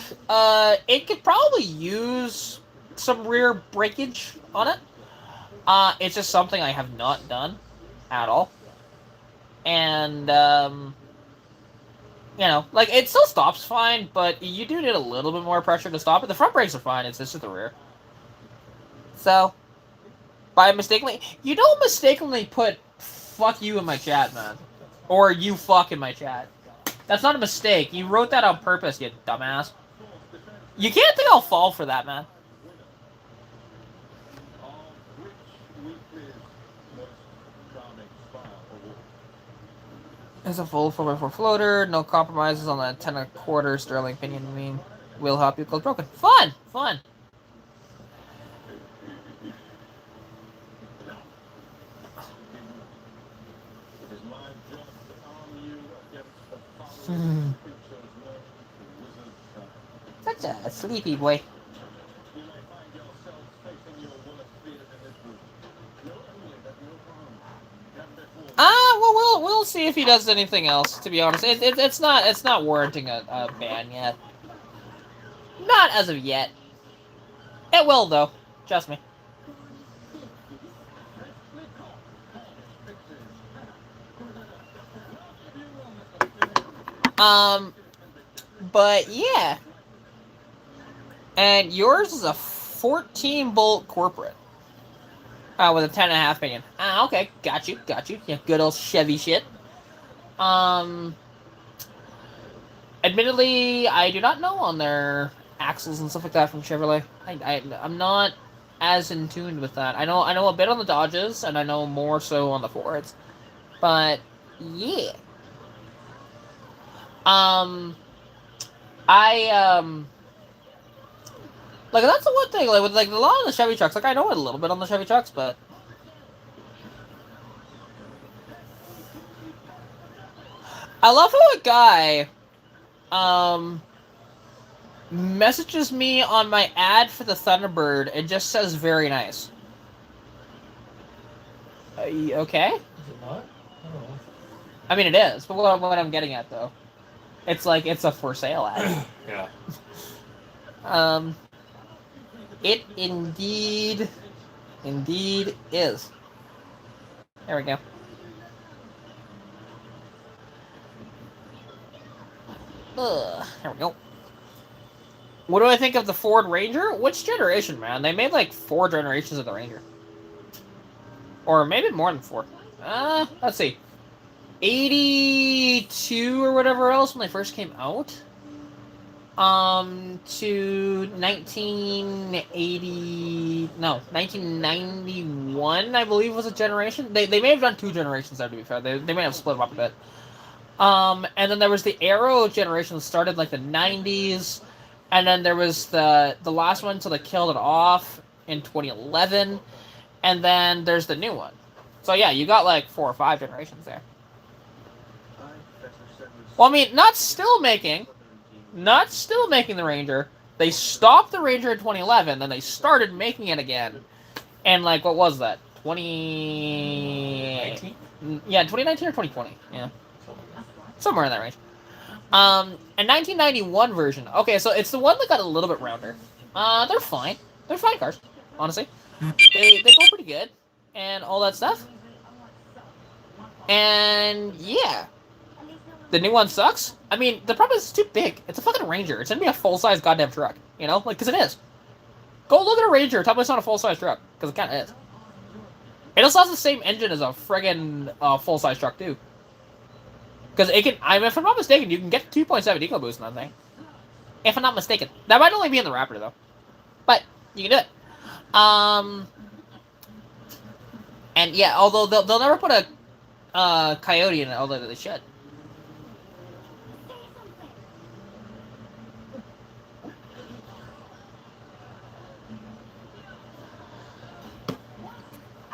it could probably use some rear breakage on it. It's just something I have not done at all, and you know, like it still stops fine, but you do need a little bit more pressure to stop it. The front brakes are fine; it's just the rear. So, you don't mistakenly put "fuck you" in my chat, man. Or you fuck in my chat. That's not a mistake. You wrote that on purpose, you dumbass. You can't think I'll fall for that, man. It's a full 4x4 floater. No compromises on the 10 1/4 sterling pinion. I mean, will help you close broken. Fun! Fun! Such a sleepy boy. Well, we'll see if he does anything else. To be honest, it's not warranting a ban yet. Not as of yet. It will though. Trust me. But yeah. And yours is a 14-bolt corporate. With a 10.5 pinion. Okay. Got you. Yeah, good old Chevy shit. Admittedly, I do not know on their axles and stuff like that from Chevrolet. I'm not as in tune with that. I know a bit on the Dodges, and I know more so on the Fords. But, yeah. Like, that's the one thing, like, with, like, a lot of the Chevy trucks, like, I know a little bit on the Chevy trucks, but... I love how a guy, messages me on my ad for the Thunderbird and just says, very nice. Okay? Is it not? I don't know. I mean, it is, but what I'm getting at, though, it's like, it's a for sale ad. Yeah. It indeed is. There we go. There we go. What do I think of the Ford Ranger? Which generation, man? They made like 4 generations of the Ranger. Or maybe more than 4. Let's see. 82 or whatever else when they first came out. To 1991, I believe, was a generation. They may have done 2 generations there, to be fair. They may have split them up a bit. And then there was the Aero generation that started like the 90s, and then there was the last one until they killed it off in 2011, and then there's the new one. So yeah, you got like 4 or 5 generations there. Well, I mean, not still making the Ranger. They stopped the Ranger in 2011, then they started making it again. And like, what was that? 2019? Yeah, 2019 or 2020. Yeah, Something like somewhere in that range. A 1991 version. Okay, so it's the one that got a little bit rounder. They're fine. They're fine cars, honestly. They go pretty good, and all that stuff. And yeah, the new one sucks. I mean, the problem is it's too big. It's a fucking Ranger. It's gonna be a full size goddamn truck. You know, like because it is. Go look at a Ranger. Tell me it's not a full size truck because it kind of is. It also has the same engine as a friggin' full size truck too. Because it can, I mean, if I'm not mistaken, you can get 2.7 EcoBoost in that thing. If I'm not mistaken. That might only be in the Raptor, though. But, you can do it. And yeah, although they'll never put a Coyote in it, although they should.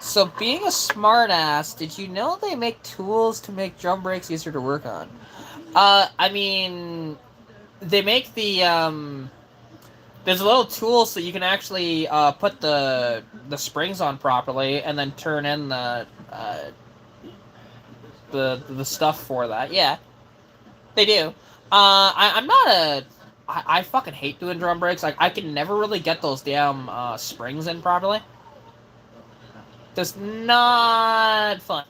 So, being a smartass, did you know they make tools to make drum brakes easier to work on? I mean, they make the, there's a little tool so you can actually put the springs on properly and then turn in the stuff for that. Yeah, they do. I'm not a. I fucking hate doing drum brakes. Like I can never really get those damn springs in properly. Just not fun.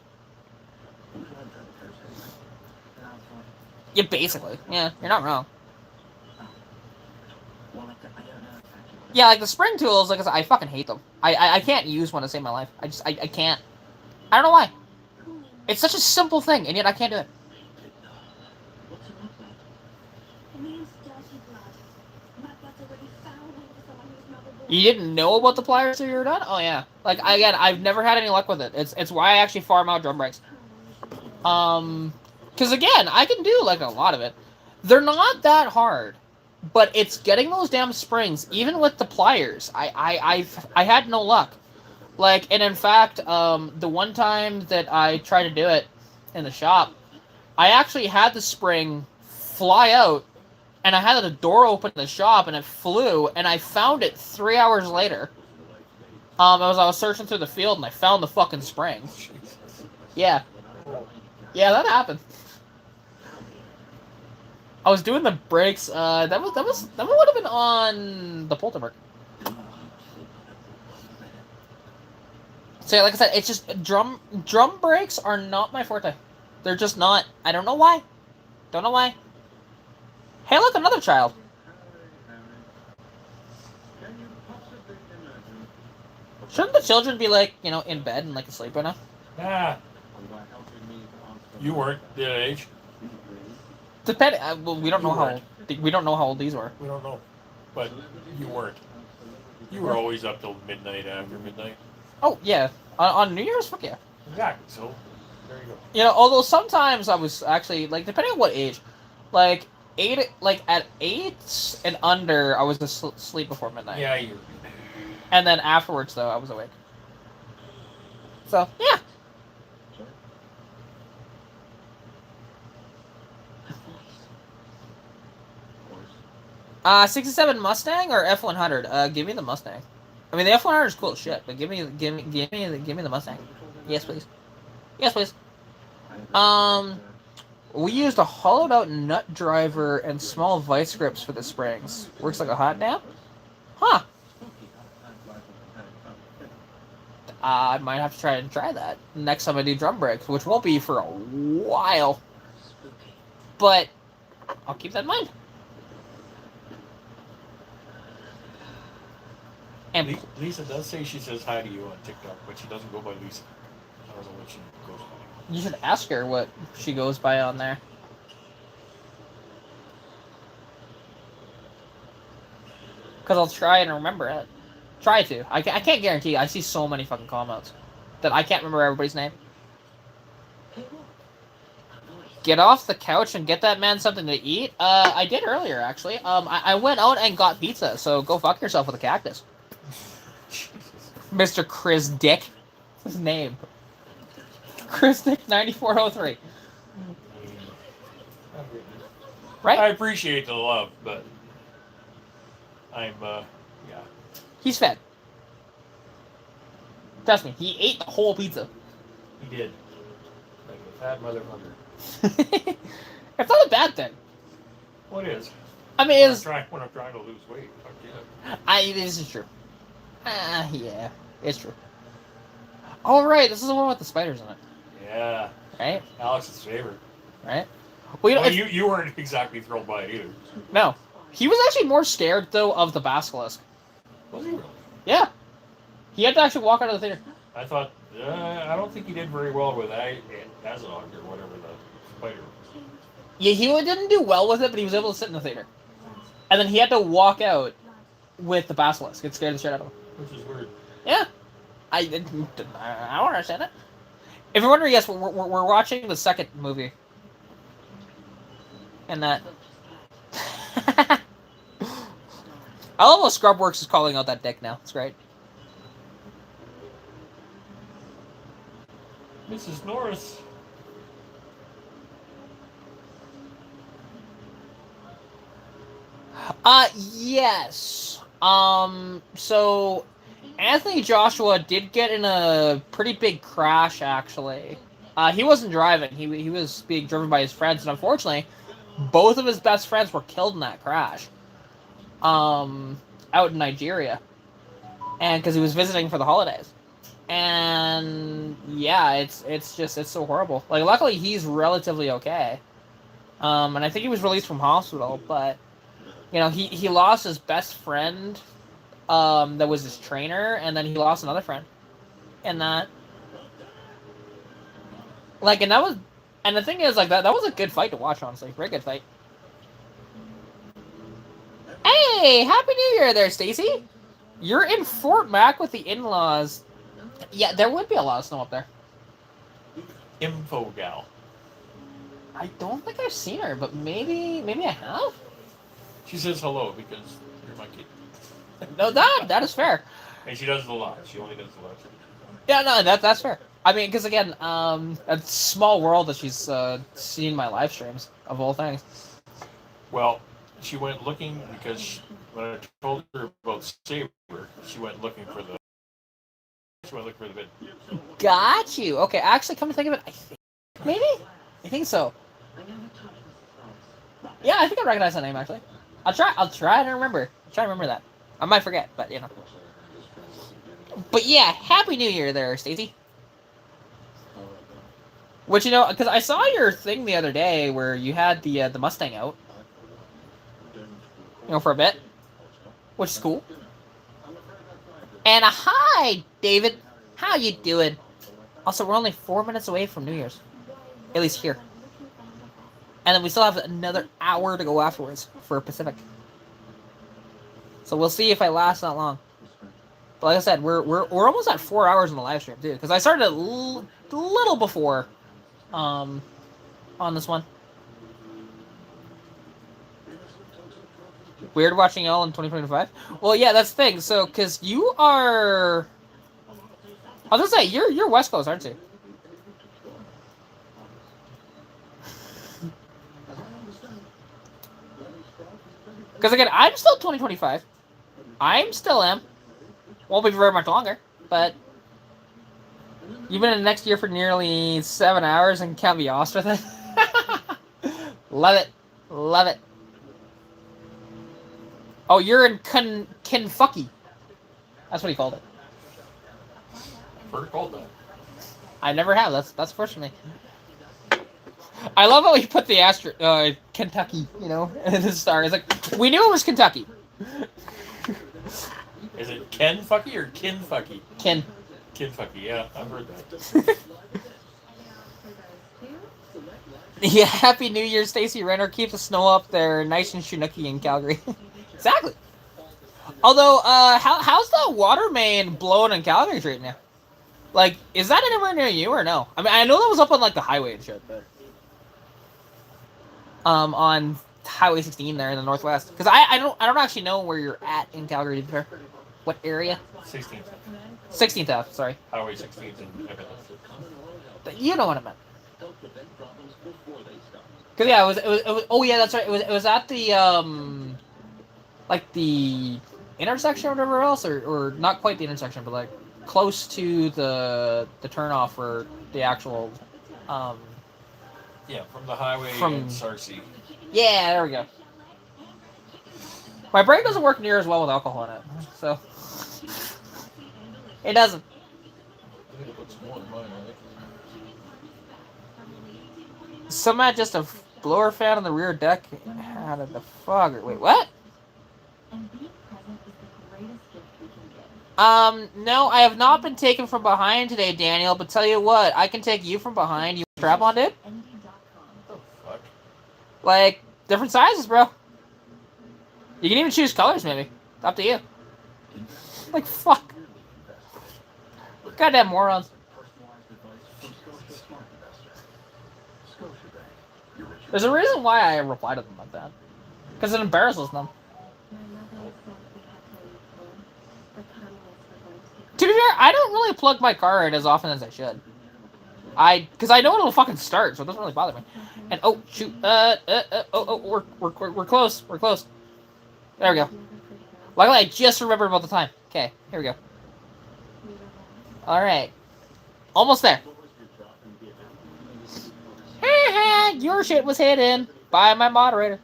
Yeah, basically. Yeah, you're not wrong. Yeah, like the spring tools, like I said, I fucking hate them. I can't use one to save my life. I can't. I don't know why. It's such a simple thing, and yet I can't do it. You didn't know about the pliers till you were done? Oh yeah. Like again, I've never had any luck with it. It's why I actually farm out drum brakes. Because again, I can do like a lot of it. They're not that hard, but it's getting those damn springs, even with the pliers. I had no luck. Like, and in fact, the one time that I tried to do it in the shop, I actually had the spring fly out, and I had the door open in the shop, and it flew, and I found it 3 hours later. I was searching through the field, and I found the fucking spring. Yeah. Yeah, that happened. I was doing the brakes. That would have been on the Polterberg. So yeah, like I said, it's just drum brakes are not my forte. They're just not. I don't know why. Don't know why. Hey, look, another child. Shouldn't the children be like, you know, in bed and like asleep right now? Ah, you weren't that age. Well, we don't know how old these were. We don't know, but you weren't. You were always up till midnight, after midnight. Oh yeah, on New Year's, fuck yeah. Exactly. So there you go. You know, although sometimes I was actually like, depending on what age, like at 8 and under, I was asleep before midnight. Yeah, you. And then afterwards, though, I was awake. So yeah. 67 Mustang or F100? Give me the Mustang. I mean, the F100 is cool as shit, but give me the Mustang. Yes, please. Yes, please. We used a hollowed out nut driver and small vice grips for the springs. Works like a hot damn? Huh. I might have to try that next time I do drum brakes, which won't be for a while. But I'll keep that in mind. And Lisa does say she says hi to you on TikTok, but she doesn't go by Lisa. I don't know what she goes by. you should ask her what she goes by on there. Because I'll try and remember it. Try to. I can't guarantee. I see so many fucking comments that I can't remember everybody's name. Get off the couch and get that man something to eat? I did earlier, actually. I went out and got pizza, so go fuck yourself with a cactus. Mr. Chris Dick. His name. Chris Dick 9403. Right? I appreciate the love, but I'm, yeah. He's fed. Trust me, he ate the whole pizza. He did. That motherfucker. It's not a bad thing. What is? I mean, When it's... I'm trying to lose weight. Fuck yeah. This is true. Yeah, it's true. Oh, right, this is the one with the spiders in it. Yeah. Right? Alex's favorite. Right? Well, Well, you weren't exactly thrilled by it either. No. He was actually more scared, though, of the basilisk. Was he really? Yeah. He had to actually walk out of the theater. I thought, I don't think he did very well with Azog or whatever the spider was. Yeah, he didn't do well with it, but he was able to sit in the theater. And then he had to walk out with the basilisk. It scared the shit out of him. Which is weird. Yeah. I don't understand it. If you're wondering, yes, we're watching the second movie. And that... I love how Scrubworks is calling out that dick now. It's great. Mrs. Norris. Yes. So Anthony Joshua did get in a pretty big crash, actually. He wasn't driving. He was being driven by his friends, and unfortunately, both of his best friends were killed in that crash. Out in Nigeria. And because he was visiting for the holidays. And yeah, it's so horrible. Like, luckily he's relatively okay. And I think he was released from hospital, but you know, he lost his best friend, that was his trainer, and then he lost another friend. And that, like, and the thing is, like, that was a good fight to watch, honestly. Very good fight. Hey, Happy New Year there, Stacy. You're in Fort Mac with the in-laws. Yeah, there would be a lot of snow up there. Info gal. I don't think I've seen her, but maybe I have. She says hello because you're my kid. No, that is fair. And she does it a lot. She only does it a lot. Yeah, no, that's fair. I mean, because again, it's a small world that she's seen my live streams of all things. Well, she went looking because when I told her about Saber, she went looking for the bit. Got you. Okay, actually, come to think of it, I think so. Yeah, I think I recognize that name actually. I'll try to remember. That. I might forget, but you know. But yeah, Happy New Year there, Stacey. Which, you know, because I saw your thing the other day where you had the Mustang out. You know, for a bit. Which is cool. And hi, David. How you doing? Also, we're only 4 minutes away from New Year's. At least here. And then we still have another hour to go afterwards for Pacific. So we'll see if I last that long. But like I said, we're almost at 4 hours in the live stream too, because I started a little before, on this one. Weird watching y'all in 2025. Well, yeah, that's the thing. So, because you are, I was gonna say you're West Coast, aren't you? Because again, I'm still 2025. I'm still am. Won't be for very much longer, but you've been in the next year for nearly 7 hours and can't be asked with it. Love it. Love it. Oh, you're in Kentucky. That's what he called it. I've heard it called that. I never have. That's the first for me. I love how he put the Kentucky, you know, in the star. It's like, we knew it was Kentucky. Is it Kenfucky or Kinfucky? Ken. Kinfucky, yeah, I've heard that. Yeah, Happy New Year, Stacey Renner. Keep the snow up there, nice and Chinook in Calgary. Exactly. Although, how's the water main blowing in Calgary right now? Like, is that anywhere near you or no? I mean, I know that was up on like the highway and shit, but on Highway 16 there in the northwest. Because I don't actually know where you're at in Calgary. To be fair, what area? 16th. 16th Ave. Sorry. Highway 16th in Evan. But you know what I meant. Because yeah, it was. Oh yeah, that's right. It was at the like the intersection or whatever else, or not quite the intersection, but like close to the turnoff for the actual Yeah, from the highway From- in Sarcy. Yeah, there we go. My brain doesn't work near as well with alcohol in it, so it doesn't. I think I put some more in mine, I think. Somehow just a blower fan on the rear deck. How did the fuck? Wait, what? No, I have not been taken from behind today, Daniel. But tell you what, I can take you from behind. You strap on, dude. What the fuck? Like different sizes, bro. You can even choose colors, maybe. It's up to you. Like fuck. Goddamn morons. Personalized advice from Scotia Smart Investor. Scotiabank. Your richer There's a reason why I reply to them like that. Because it embarrasses them. To be fair, I don't really plug my car in as often as I should. Because I know it'll fucking start, so it doesn't really bother me. And oh shoot, we're close, we're close. There we go. Luckily, I just remembered about the time. Okay, here we go. All right, almost there. Your shit was hidden by my moderator.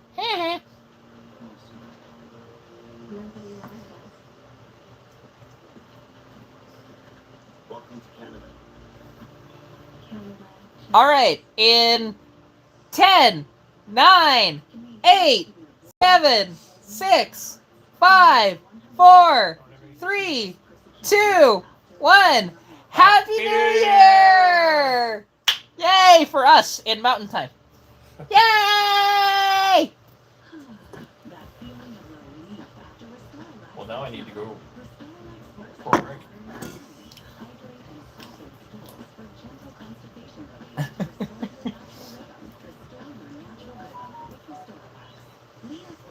welcome to Canada. All right, in 10, 9, 8, 7, 6, 5, 4, 3, 2, 1. Happy New Year! Yay for us in Mountain Time. Yay! Well, now I need to go pour a drink.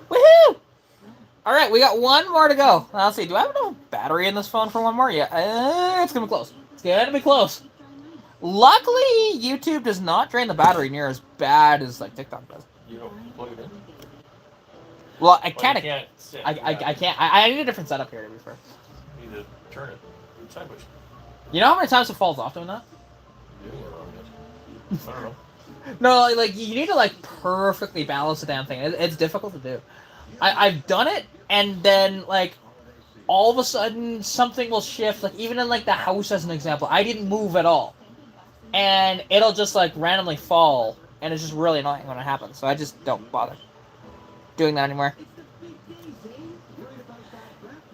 Woohoo! All right, we got one more to go. Now, let's see. Do I have enough battery in this phone for one more? Yeah, it's gonna be close. It's gonna be close. Luckily, YouTube does not drain the battery near as bad as like TikTok does. You don't plug it in? Well, I Well, kind you of. can't sit. I can't. I need a different setup here to be fair. You need to turn it sideways. You know how many times it falls off doing that? You're doing it wrong, yet. I don't know. No, like you need to like perfectly balance the damn thing. It's difficult to do. I've done it, and then like all of a sudden something will shift. Like even in like the house as an example, I didn't move at all, and it'll just like randomly fall, and it's just really annoying when it happens. So I just don't bother doing that anymore.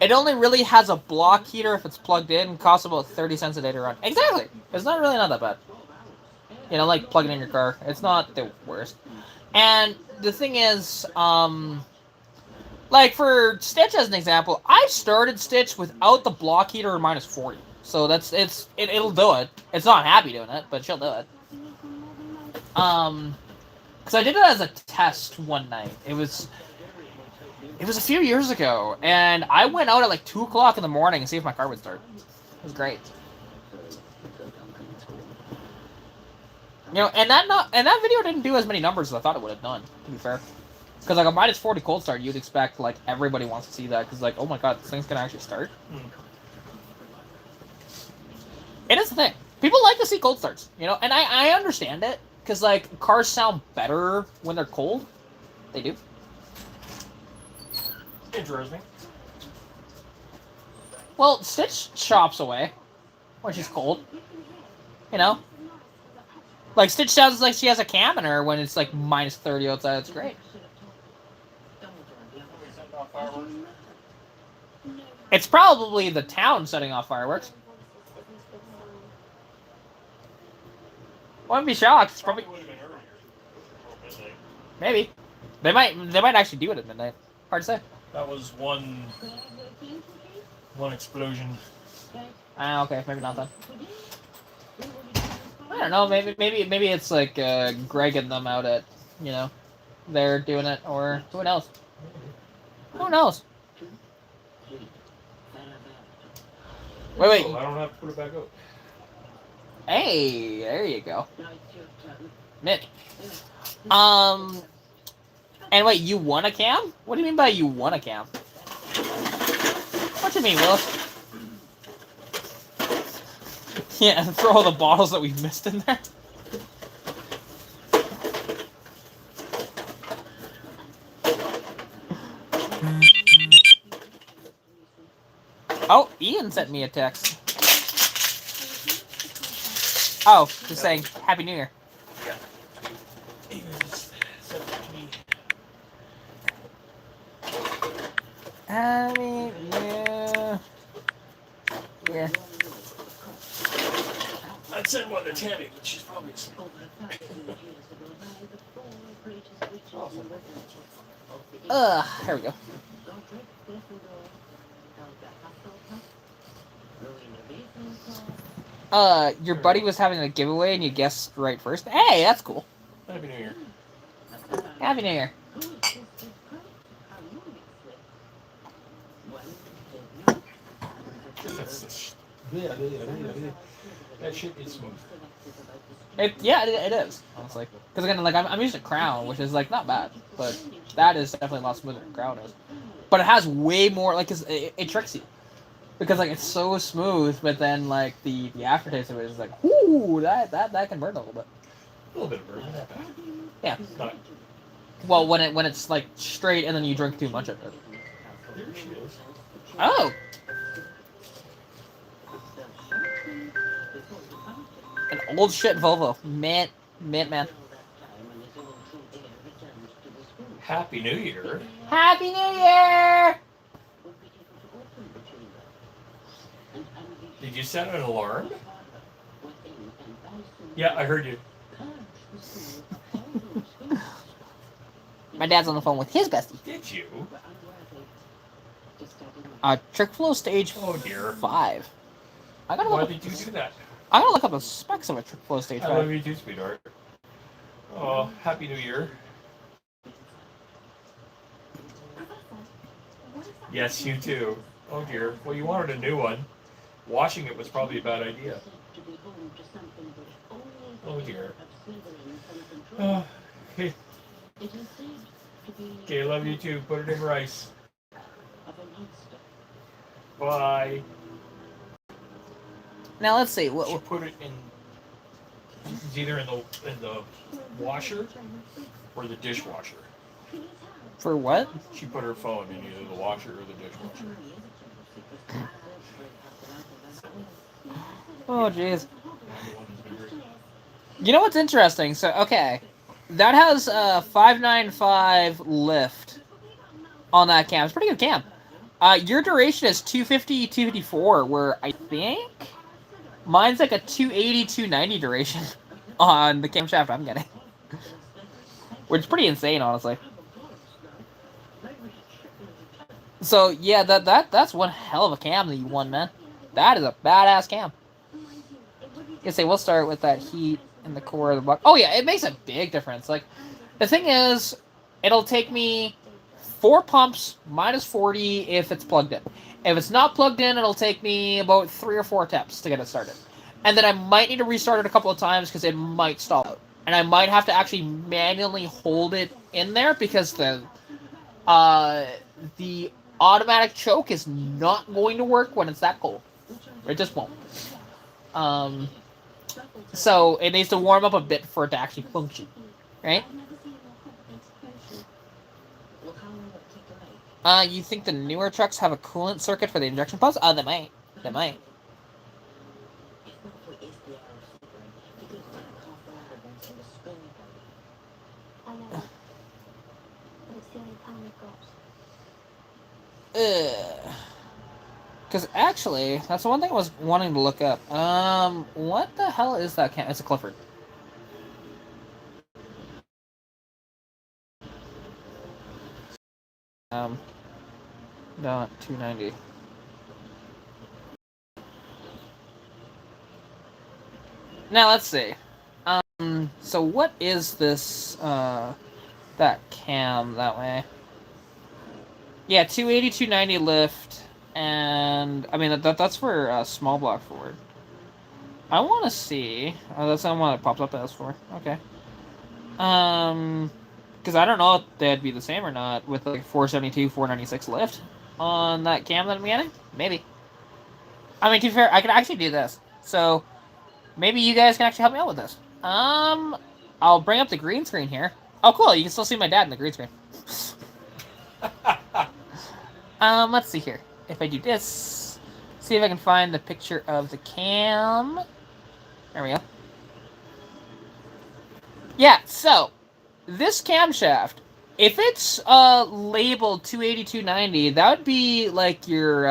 It only really has a block heater if it's plugged in, and costs about 30 cents a day to run. Exactly. It's not really not that bad. You know, like plugging in your car. It's not the worst. And the thing is, like for Stitch as an example, I started Stitch without the block heater minus 40. So it'll do it. It's not happy doing it, but she'll do it. Because I did it as a test one night. It was a few years ago, and I went out at like 2 o'clock in the morning and see if my car would start. It was great. You know, and that video didn't do as many numbers as I thought it would have done, to be fair. Because like a minus 40 cold start, you'd expect like everybody wants to see that, because like, oh my god, this thing's gonna actually start. It is the thing. People like to see cold starts, you know, and I understand it, because like cars sound better when they're cold. They do. Interesting. Well, Stitch chops away when she's cold. You know? Like, Stitch sounds like she has a cam in her when it's like minus 30 outside. It's great. It's probably the town setting off fireworks. Wouldn't be shocked. It's probably maybe they might actually do it at midnight. Hard to say. That was one explosion. Ah, okay, maybe not then. I don't know. Maybe it's like Greg and them out at, you know, they're doing it, or who knows? Who knows? Wait. Oh, I don't have to put it back up. Hey, there you go. Mitt. And wait, you won a cam? What do you mean by you won a cam? What do you mean, Willis? Yeah, and throw all the bottles that we've missed in there. Oh, Ian sent me a text. Oh, just saying Happy New Year. Yeah. Ian just sent it to me. Happy New Year. I'd send one to Tammy, but she's probably asleep. Here we go. Your buddy was having a giveaway and you guessed right first. Hey, that's cool. Happy New Year. Happy New Year. That shit is smooth. Yeah, it is, honestly. Because again, like I'm using Crown, which is like not bad, but that is definitely a lot smoother than Crown is. But it has way more, like, it tricks you. Because like it's so smooth, but then like the aftertaste of it is like, whoo, that can burn a little bit. A little bit of burn, not bad. Yeah. Not. Well, when it's like straight and then you drink too much of it. There she is. Oh. An old shit Volvo, man. Happy New Year. Happy New Year! Did you set an alarm? Yeah, I heard you. My dad's on the phone with his bestie. Did you? Trick flow stage Oh dear. 5. I gotta Why look. did you do that? I gotta look up the specs of a trick flow stage I love 5. you too, sweetheart. Oh, Happy New Year. Yes, you too. Oh dear. Well, you wanted a new one. Washing it was probably a bad idea. Oh dear. Oh, okay. Okay, love you too. Put it in rice. Bye. Now let's see. She What put it in. It's either in the washer or the dishwasher. for what? She put her phone in either the washer or the dishwasher. Oh jeez. You know what's interesting? So okay, that has a 595 lift on that cam. It's a pretty good cam. Your duration is 250, 254, where I think mine's like a 280, 290 duration on the camshaft I'm getting. Which is pretty insane, honestly. So yeah, that's one hell of a cam that you won, man. That is a badass cam. I say we'll start with that heat in the core of the block. Oh yeah, it makes a big difference. Like, the thing is, it'll take me 4 pumps minus 40 if it's plugged in. If it's not plugged in, it'll take me about 3 or 4 attempts to get it started. And then I might need to restart it a couple of times because it might stall out. And I might have to actually manually hold it in there because the automatic choke is not going to work when it's that cold. It just won't. So it needs to warm up a bit for it to actually function, right? You think the newer trucks have a coolant circuit for the injection pumps? They might. They might. Because actually, that's the one thing I was wanting to look up. What the hell is that cam? It's a Clifford. Not 290. Now let's see. So what is this? That cam that way? Yeah, 280, 290 lift. And I mean that's for small block Ford. I want to see. Oh, that's not what it pops up as for. Okay. Because I don't know if they'd be the same or not with like 472, 496 lift on that cam that I'm getting. Maybe. I mean, to be fair, I could actually do this. So maybe you guys can actually help me out with this. I'll bring up the green screen here. Oh, cool! You can still see my dad in the green screen. Let's see here. If I do this, see if I can find the picture of the cam. There we go. Yeah, so this camshaft, if it's labeled 280, 290, that would be like your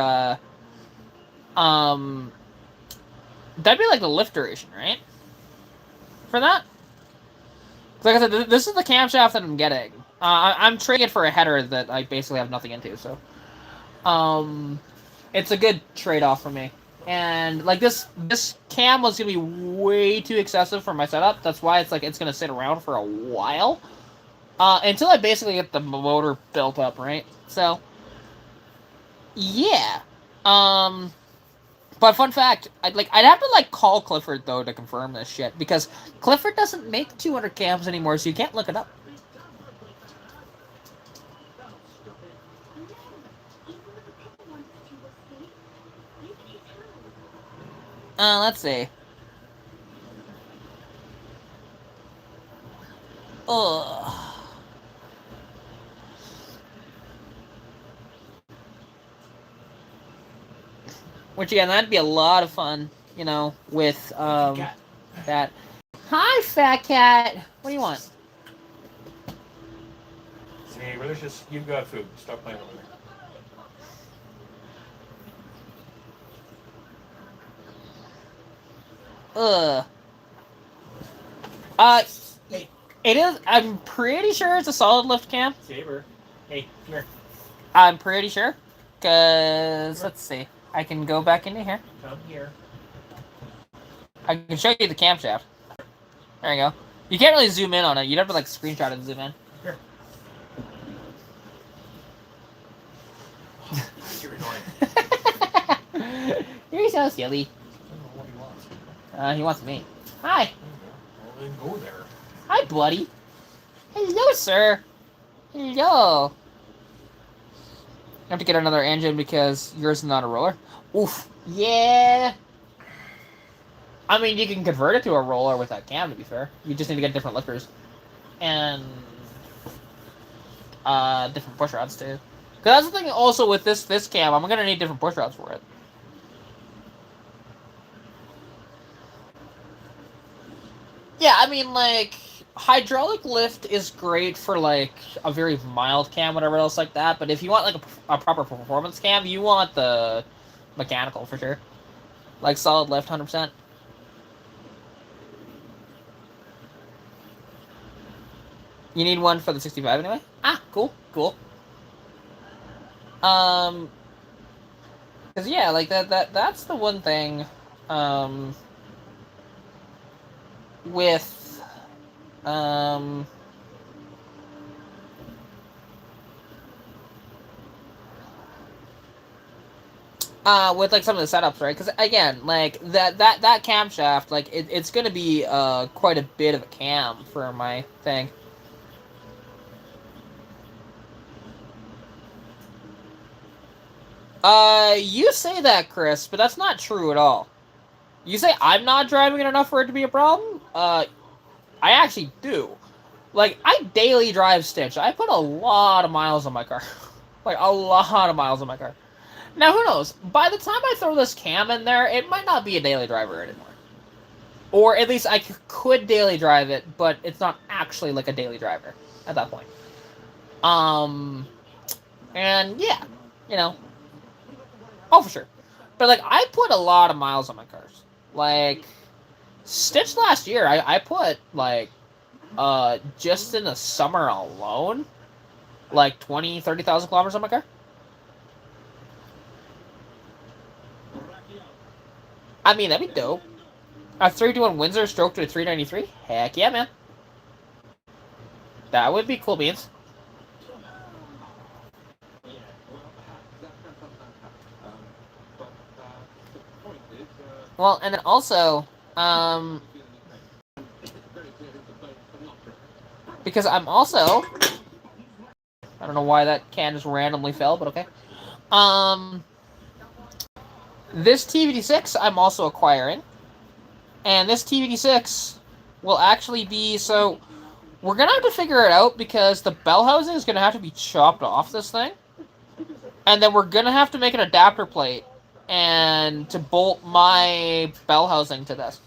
that'd be like the lift duration, right? For that? Like I said, this is the camshaft that I'm getting. I'm trading it for a header that I basically have nothing into, so it's a good trade-off for me. And like this cam was gonna be way too excessive for my setup. That's why it's gonna sit around for a while. Until I basically get the motor built up, right? So, yeah. But fun fact, I'd have to call Clifford though to confirm this shit because Clifford doesn't make 200 cams anymore, so you can't look it up. Let's see. Ugh. Which again, that'd be a lot of fun, you know, with that. Hi, fat cat. What do you want? Say, Relicious, you've got food. Stop playing over there. Ugh. It is. I'm pretty sure it's a solid lift cam. Saber. Hey, come here. I'm pretty sure. Cause let's see. I can go back into here. Come here. I can show you the camshaft. There you go. You can't really zoom in on it. You'd have to screenshot it and zoom in. Here. You're annoying. You're so silly. I don't know what he wants. He wants me. Hi. Well, then go there. Hi, buddy. Hello, sir. Hello. I have to get another engine because yours is not a roller. Oof. Yeah. I mean, you can convert it to a roller with that cam, to be fair. You just need to get different lifters. And different push rods, too. Because that's the thing also with this cam, I'm going to need different push rods for it. Yeah, I mean, hydraulic lift is great for, a very mild cam, whatever else like that. But if you want, a proper performance cam, you want the mechanical, for sure. Solid lift, 100%. You need one for the 65 anyway? Ah, cool, cool. Cause yeah, that's the one thing, with, with some of the setups, right? Because again, that camshaft, it's gonna be quite a bit of a cam for my thing. You say that, Chris, but that's not true at all. You say I'm not driving it enough for it to be a problem? I actually do. I daily drive Stitch. I put a lot of miles on my car. A lot of miles on my car. Now, who knows? By the time I throw this cam in there, it might not be a daily driver anymore. Or at least I could daily drive it, but it's not actually a daily driver at that point. And yeah, you know. Oh, for sure. But, I put a lot of miles on my cars. Stitch last year, I put, just in the summer alone, 20, 30,000 kilometers on my car. I mean, that'd be dope. A 321 Windsor stroke to a 393? Heck yeah, man. That would be cool beans. Well, and then also, because I'm also, I don't know why that can just randomly fell, but okay. This TVD6 I'm also acquiring, and this TVD6 will actually be, so we're gonna have to figure it out because the bell housing is gonna have to be chopped off this thing. And then we're gonna have to make an adapter plate and to bolt my bell housing to this.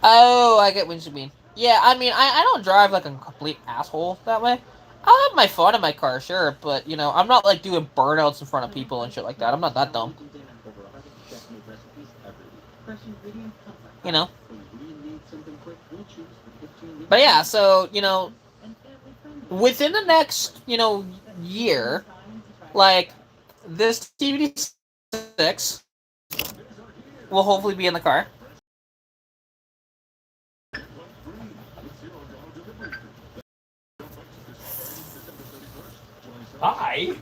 Oh, I get what you mean. Yeah, I mean, I don't drive like a complete asshole that way. I'll have my fun in my car, sure, but, you know, I'm not, like, doing burnouts in front of people and shit like that. I'm not that dumb. You know? But yeah, so, you know, within the next, you know, year, like, this DVD6 will hopefully be in the car. Hi.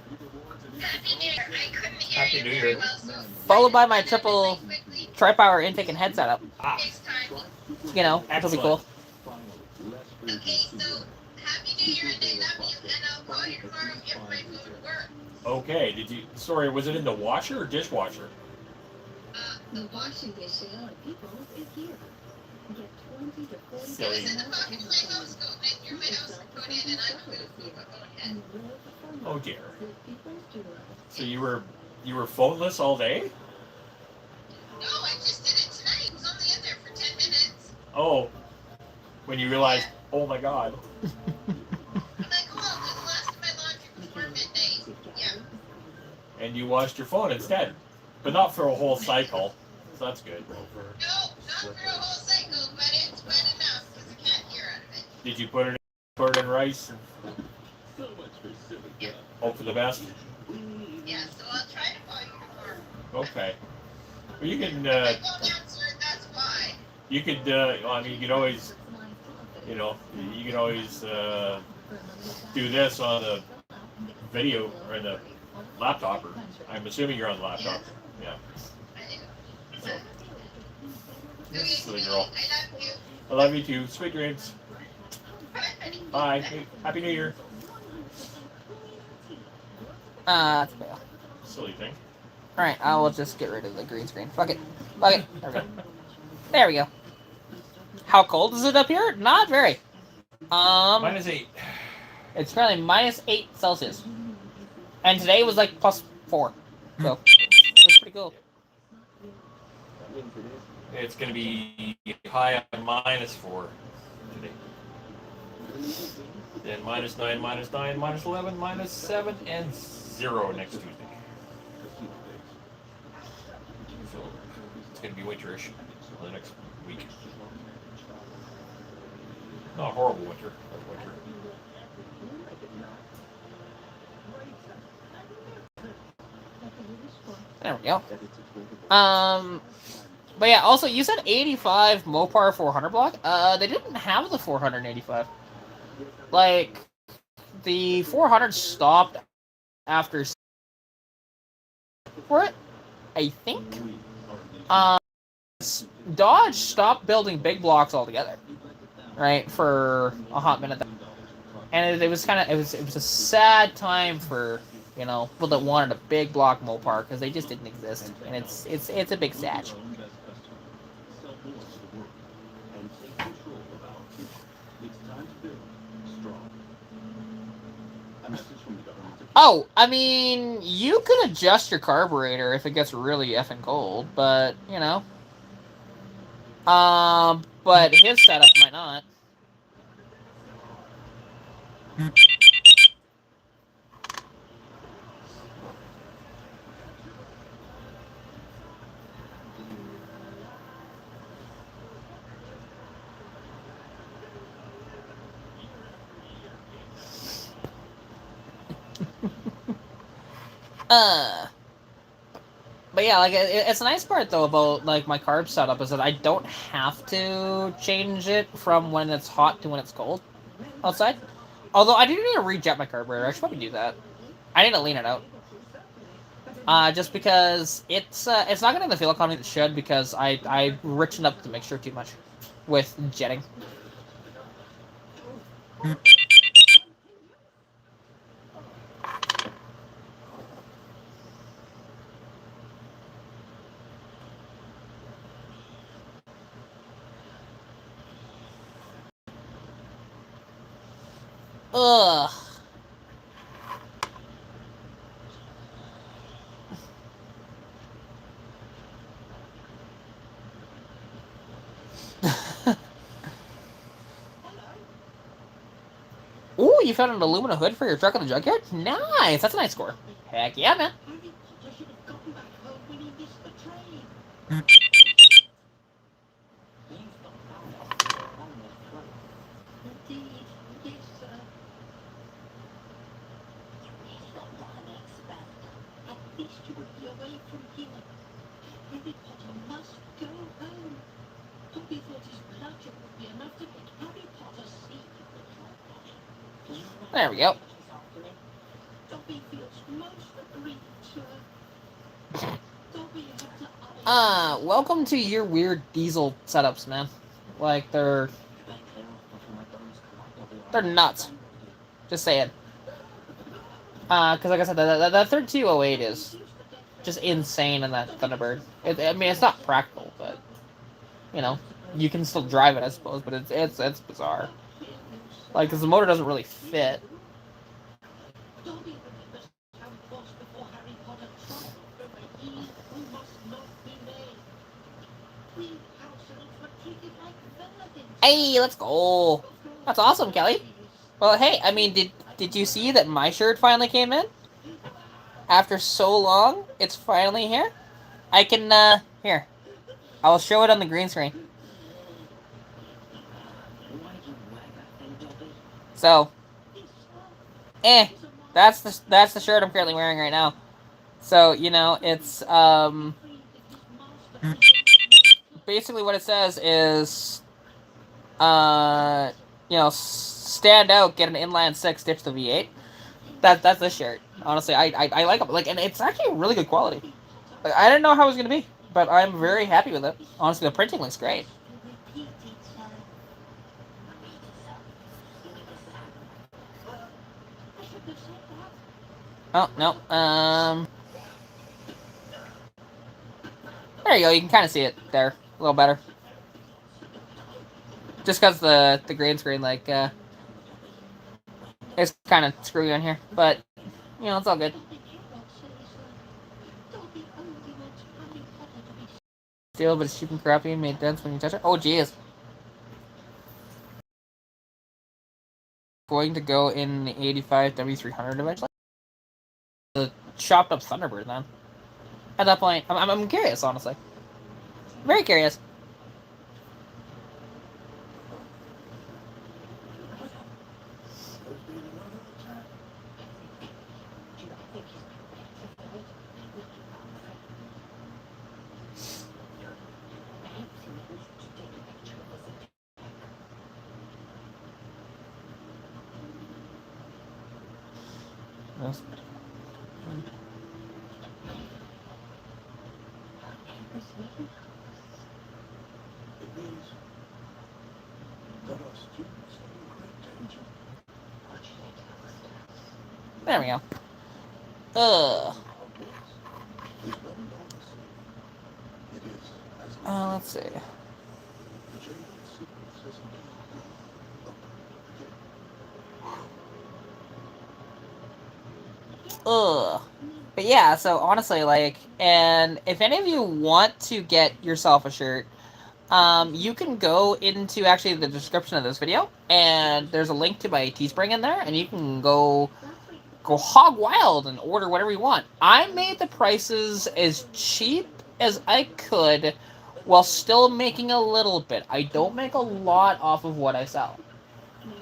Happy New Year. I couldn't hear Happy you New very Year. well, so Followed by my triple tri-power intake and head setup. Ah, FaceTime. You know, which will be cool. Okay, so Happy New Year and I love you, and I'll call you tomorrow if my phone works. okay. Did you? Sorry, was it in the washer or dishwasher? The washing machine on Peoples is here. Get 20 to 40 It was in the pocket of my house coat, and I threw my house coat in, and I'm going to move my phone head. Oh dear. So you were phoneless all day? No, I just did it tonight. It was only in there for 10 minutes. Oh, when you realized, oh my God. I'm like, oh, I'll do the last of my laundry before midnight. Yeah. And you washed your phone instead, but not for a whole cycle. So that's good. No, not for a whole cycle, but it's wet enough because I can't hear out of it. Did you put it in rice? Yeah. Hope for the best. Yeah, so I'll try to call you tomorrow. Okay. Well, you can. If I don't answer, that's why. You could. Well, I mean, you could always. You know, you can always do this on the video or the laptop. Or I'm assuming you're on the laptop. Yeah. I do. So, Okay, silly sweetie, girl. I love you. I love you too. Sweet dreams. Bye. Happy New Year. That's fail. Silly thing. Alright, I will just get rid of the green screen. Fuck it. Fuck it. There we go. There we go. How cold is it up here? Not very. -8. It's currently -8 Celsius. And today was like +4. So, it's pretty cool. It's going to be high on -4 today. Then -9, -9, -11, -7, and 0 next Tuesday. So it's going to be winterish for the next week. Not horrible winter, but winter. There we go. But yeah, also, you said 85 Mopar 400 block? They didn't have the 485. Like, the 400 stopped after for it, I think. Dodge stopped building big blocks altogether, right, for a hot minute. And it was kind of, it was a sad time for, you know, people that wanted a big block Mopar, because they just didn't exist. And it's a big satch. Oh, I mean, you can adjust your carburetor if it gets really effing cold, but, you know. But his setup might not. But yeah, like, it's a nice part, though, about, like, my carb setup is that I don't have to change it from when it's hot to when it's cold outside. Although, I do need to rejet my carburetor. I should probably do that. I need to lean it out. Just because it's not getting the fuel economy that it should, because I richened up the mixture too much with jetting. Ugh. Ooh, you found an aluminum hood for your truck in the junkyard? Nice! That's a nice score. Heck yeah, man. Harry Potter should have gotten back home when he missed the train. You've got that on the front. Indeed, yes, sir. You really got what I expect. At least you would be away from here. Harry Potter must go home. Dobby thought his bludgeon would be enough to make Harry Potter see the bludgeon. There we go. Dobby feels most aggrieved, sir. Dobby had to Welcome to your weird diesel setups, man. Like, they're nuts. Just saying. Because like I said, that 3208 is just insane in that Thunderbird. I mean, it's not practical, but, you know, you can still drive it, I suppose, but it's bizarre. Like, because the motor doesn't really fit. Dobby remembers how it was before Harry Potter triumphed over he who must not be named. We house elves were treated like villains. Hey, let's go. That's awesome, Kelly. Well, hey, I mean, did you see that my shirt finally came in? After so long, it's finally here. I can, here. I'll show it on the green screen. Why do you wear that thing, Dobby? So, that's the shirt I'm currently wearing right now. So, you know, it's, basically what it says is, you know, stand out, get an inline 6, ditch the V8. That's the shirt. Honestly, I like it. Like, and it's actually really good quality. Like, I didn't know how it was gonna be, but I'm very happy with it. Honestly, the printing looks great. Oh no. There you go. You can kind of see it there a little better. Just because the green screen, like, it's kind of screwy on here, but you know, it's all good. Steel, but it's cheap and crappy and made dense when you touch it. Oh, geez. Going to go in the 85 W300 eventually. The chopped up Thunderbird then. At that point, I'm curious, honestly. Very curious. Yes. It means that our students are in great danger. There we go. Ugh. Is not enormous. It is as Let's see. the Chamber of Secrets has indeed been opened again. Ugh. But yeah, so honestly, like, and if any of you want to get yourself a shirt, you can go into actually the description of this video, and there's a link to my Teespring in there, and you can go hog wild and order whatever you want. I made the prices as cheap as I could while still making a little bit. I don't make a lot off of what I sell.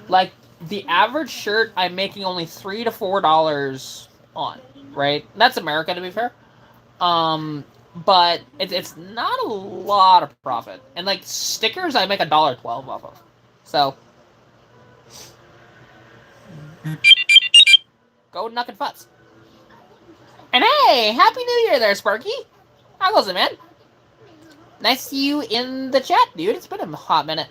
Like, the average shirt, I'm making only $3 to $4 on, right? That's America, to be fair. But it's not a lot of profit. And, like, stickers, I make $1.12 off of. So, go Nuck and Futz. And hey, Happy New Year there, Sparky. How goes it, man? Nice to see you in the chat, dude. It's been a hot minute.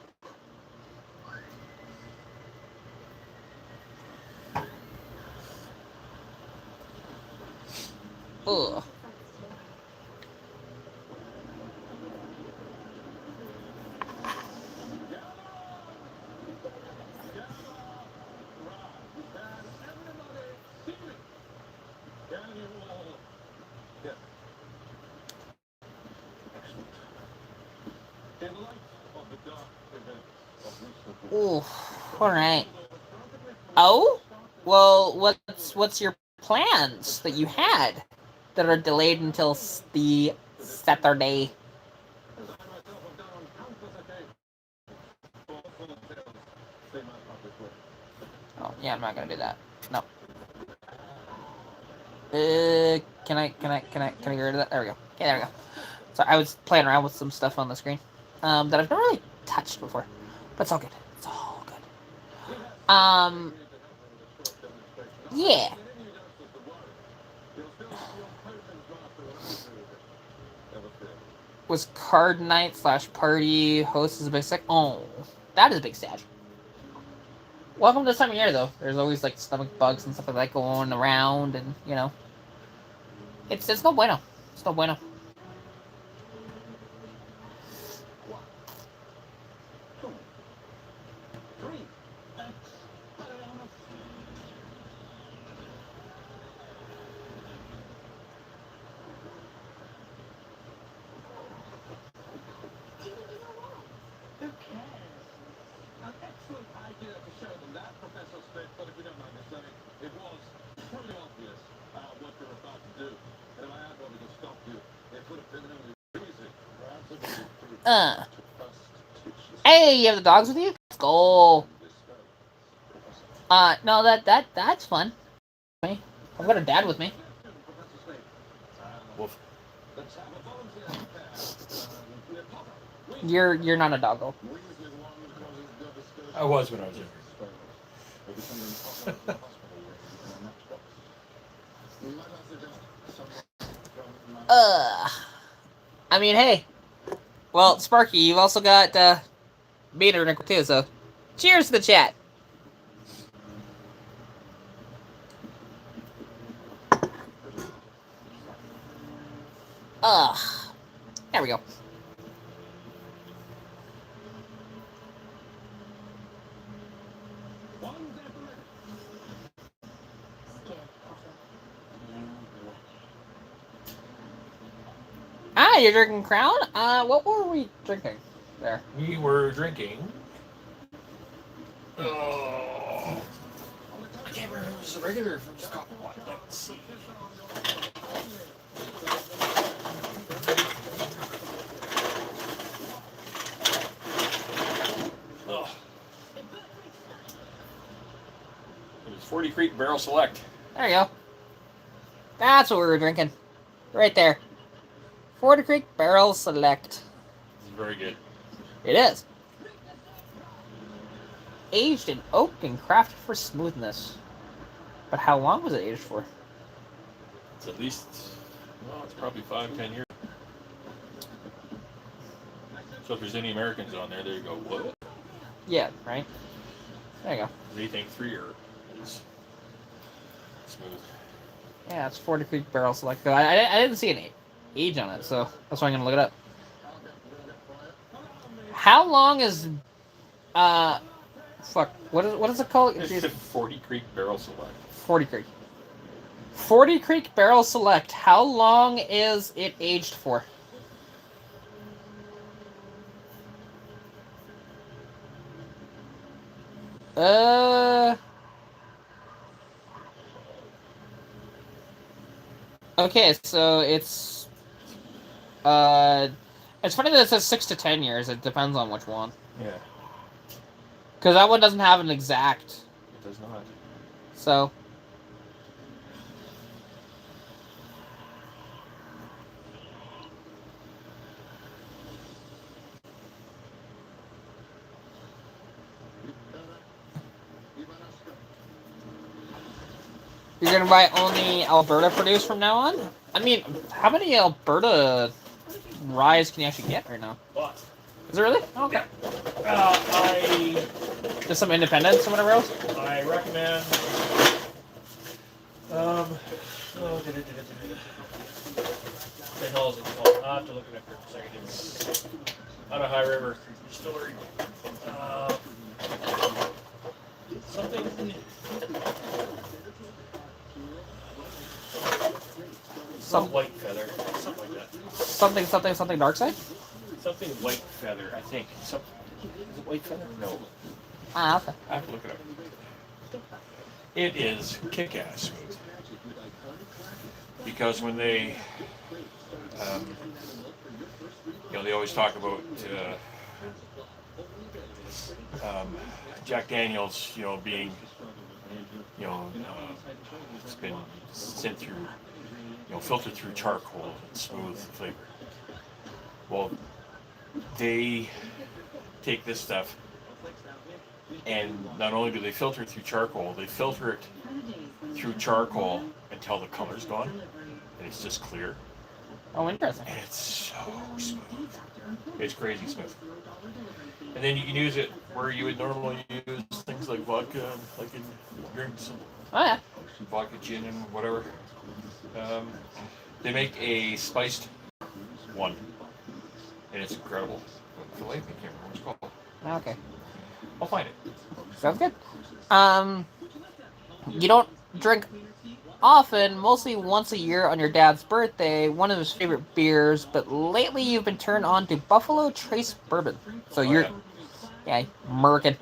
Ugh. Ooh, all right. Oh, well, what's your plans that you had that are delayed until the Saturday? Oh, yeah, I'm not gonna do that. No. Can I get rid of that? There we go. Okay, there we go. So I was playing around with some stuff on the screen, that I've never really touched before, but it's all good. It's all good. Yeah. Was card night / party host is a big stash? Oh, that is a big stash. Welcome to this time of year, though. There's always like stomach bugs and stuff like that going around, and you know, it's no bueno. It's no bueno. Who cares? An excellent idea to show them that, Professor Smith, but if you don't mind me saying, it was pretty obvious what they were about to do. And if I had wanted to stop you, it would have been really easy. Perhaps it would be Hey, you have the dogs with you? Let's go. No, that's fun. Me, I've got a dad with me. Woof. You're not a doggo. I was when I was younger. I mean, hey. Well, Sparky, you've also got Bader Nickel too, so cheers to the chat. There we go. Ah, you're drinking Crown? What were we drinking there? We were drinking. Oh, I can't remember if it was a regular from Scott. Let's see. Oh. It was 40 Creek Barrel Select. There you go. That's what we were drinking. Right there. Ford Creek Barrel Select. It's very good. It is. Aged in oak and crafted for smoothness. But how long was it aged for? It's at least, well, it's probably 5-10 years. So if there's any Americans on there, there you go. What? Yeah, right? There you go. They think 3 year is smooth. Yeah, it's 40 Creek Barrel Select. I didn't see an age on it, so that's why I'm gonna look it up. How long is fuck, what is it called? It's the 40 Creek Barrel Select. 40 Creek. 40 Creek Barrel Select. How long is it aged for? Okay, so it's funny that it says 6 to 10 years. It depends on which one. Yeah. Because that one doesn't have an exact. It does not. So. You're gonna buy only Alberta produced from now on? I mean, how many Alberta ryes can you actually get right now? What? Is it really? Oh, okay. Just some independents or whatever else? I recommend. What the hell is it called? I'll have to look it up here for a second. It's out of High River Distillery. Something. Some white feather. Something like that. Something dark side? Something white feather, I think. Is it it white feather? No. Ah, okay. I have to look it up. It is kick-ass smooth. Because when they, they always talk about Jack Daniels, being, it's been sent through, filtered through charcoal and smooth flavor. Well, they take this stuff, and not only do they filter it through charcoal, they filter it through charcoal until the color's gone, and it's just clear. Oh, interesting. And it's so smooth. It's crazy smooth. And then you can use it where you would normally use things like vodka, like in drinks, Oh, yeah. vodka, gin, and whatever. They make a spiced one, and it's incredible. The life, I can't remember what it's called. Okay. I'll find it. Sounds good. You don't drink often, mostly once a year on your dad's birthday, one of his favorite beers, but lately you've been turned on to Buffalo Trace Bourbon. So you're, American.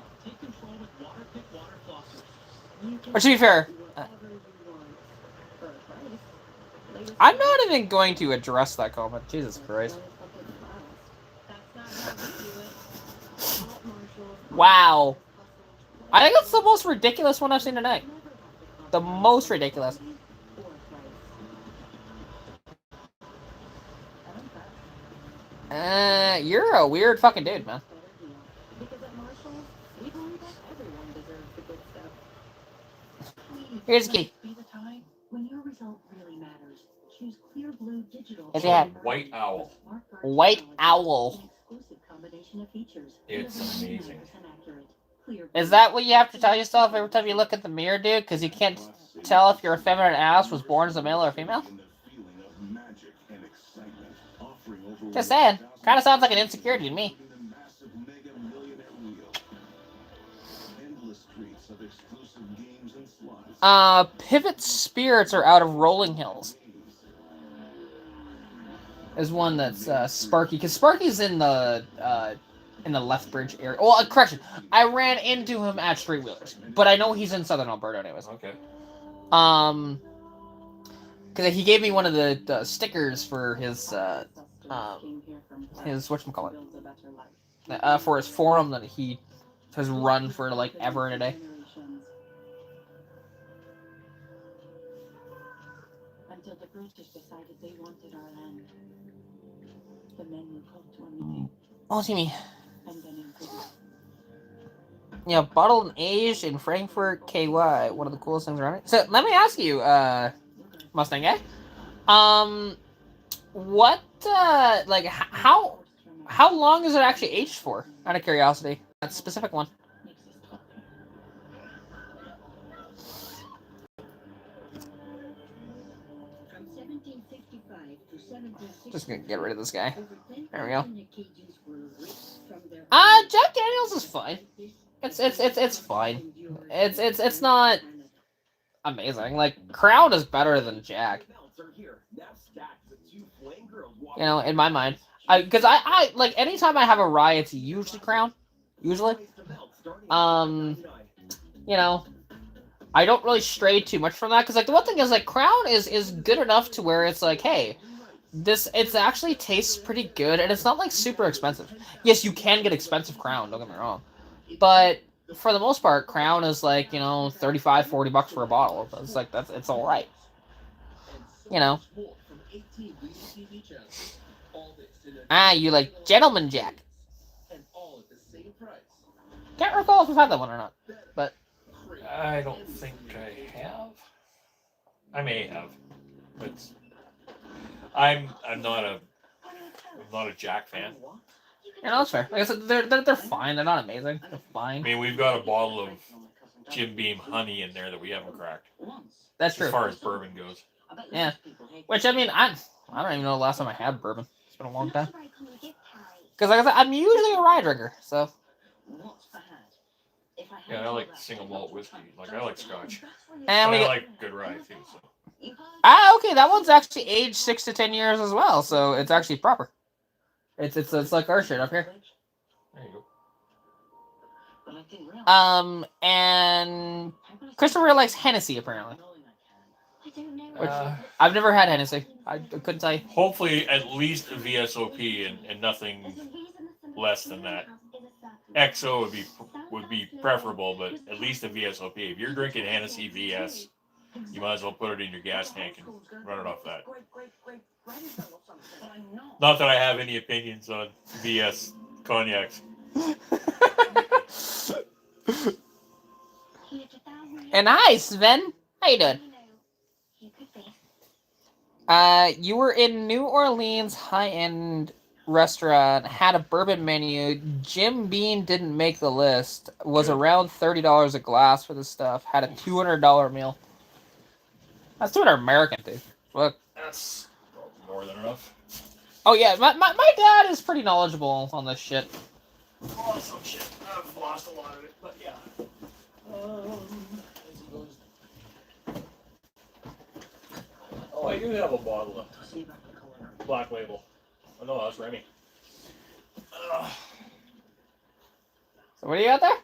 Or to be fair, I'm not even going to address that comment. Jesus Christ. Wow. I think that's the most ridiculous one I've seen tonight. The most ridiculous. You're a weird fucking dude, man. Here's the key. When your result really matters, choose Clear Blue Digital. If you have White Owl. White Owl. It's amazing. Is that what you have to tell yourself every time you look at the mirror, dude? Because you can't tell if your effeminate ass was born as a male or a female? Just saying. Kind of sounds like an insecurity to me. Pivot Spirits are out of Rolling Hills. There's one that's Sparky, because Sparky's in the Lethbridge area. Well, correction, I ran into him at Street Wheelers, but I know he's in Southern Alberta anyways. Okay. Because he gave me one of the stickers for his whatchamacallit, for his forum that he has run for like ever and a day. Until the British decided they wanted our land. The men were called to a meeting. Oh, see me. And then in prison. Yeah, bottled and aged in Frankfurt, KY. One of the coolest things around it. So let me ask you, Mustang guy, what, like, how long is it actually aged for? Out of curiosity, that specific one. Just gonna get rid of this guy. There we go. Jack Daniels is fine. It's fine. It's not amazing. Like, Crown is better than Jack. You know, in my mind. Because I like, anytime I have a rye, it's usually Crown. Usually. You know, I don't really stray too much from that. Because, like, the one thing is, like, Crown is good enough to where it's like, hey, it actually tastes pretty good, and it's not, like, super expensive. Yes, you can get expensive Crown, don't get me wrong. But for the most part, Crown is like, you know, $35-$40 for a bottle. It's like, it's all right. You know. You like Gentleman Jack. Can't recall if we've had that one or not, but I don't think I have. I may have, but I'm not a Jack fan. you know, that's fair. Like I said, they're fine. They're not amazing. They're I fine. mean, we've got a bottle of Jim Beam honey in there that we haven't cracked. That's true. As far as bourbon goes. Yeah. Which, I mean, I don't even know the last time I had bourbon. It's been a long time. Because, like I said, I'm usually a rye drinker, so. Yeah, I like single malt whiskey. Like, I like Scotch. And But we I like good rye too. So. okay, that one's actually aged 6 to 10 years as well, so it's actually proper. It's like our shit up here. There you And Christopher likes Hennessy, apparently. Which Uh, I've never had Hennessy. I couldn't tell you. hopefully, at least a VSOP and nothing less than that. XO would be preferable, but at least a VSOP. If you're drinking Hennessy VS, you might as well put it in your gas tank and run it off that. Not that I have any opinions on VS cognacs. And hi, Sven. How you doing? You were in New Orleans high-end restaurant, had a bourbon menu. Jim Beam didn't make the list. Was Good. around $30 a glass for this stuff. Had a $200 meal. That's 200 American, dude. Look. That's more than enough. Oh yeah, my dad is pretty knowledgeable on this shit. Oh, some shit. I've lost a lot of it, but yeah. Oh, I do have a bottle of Black Label. Oh no, that's Remy. So what do you got there?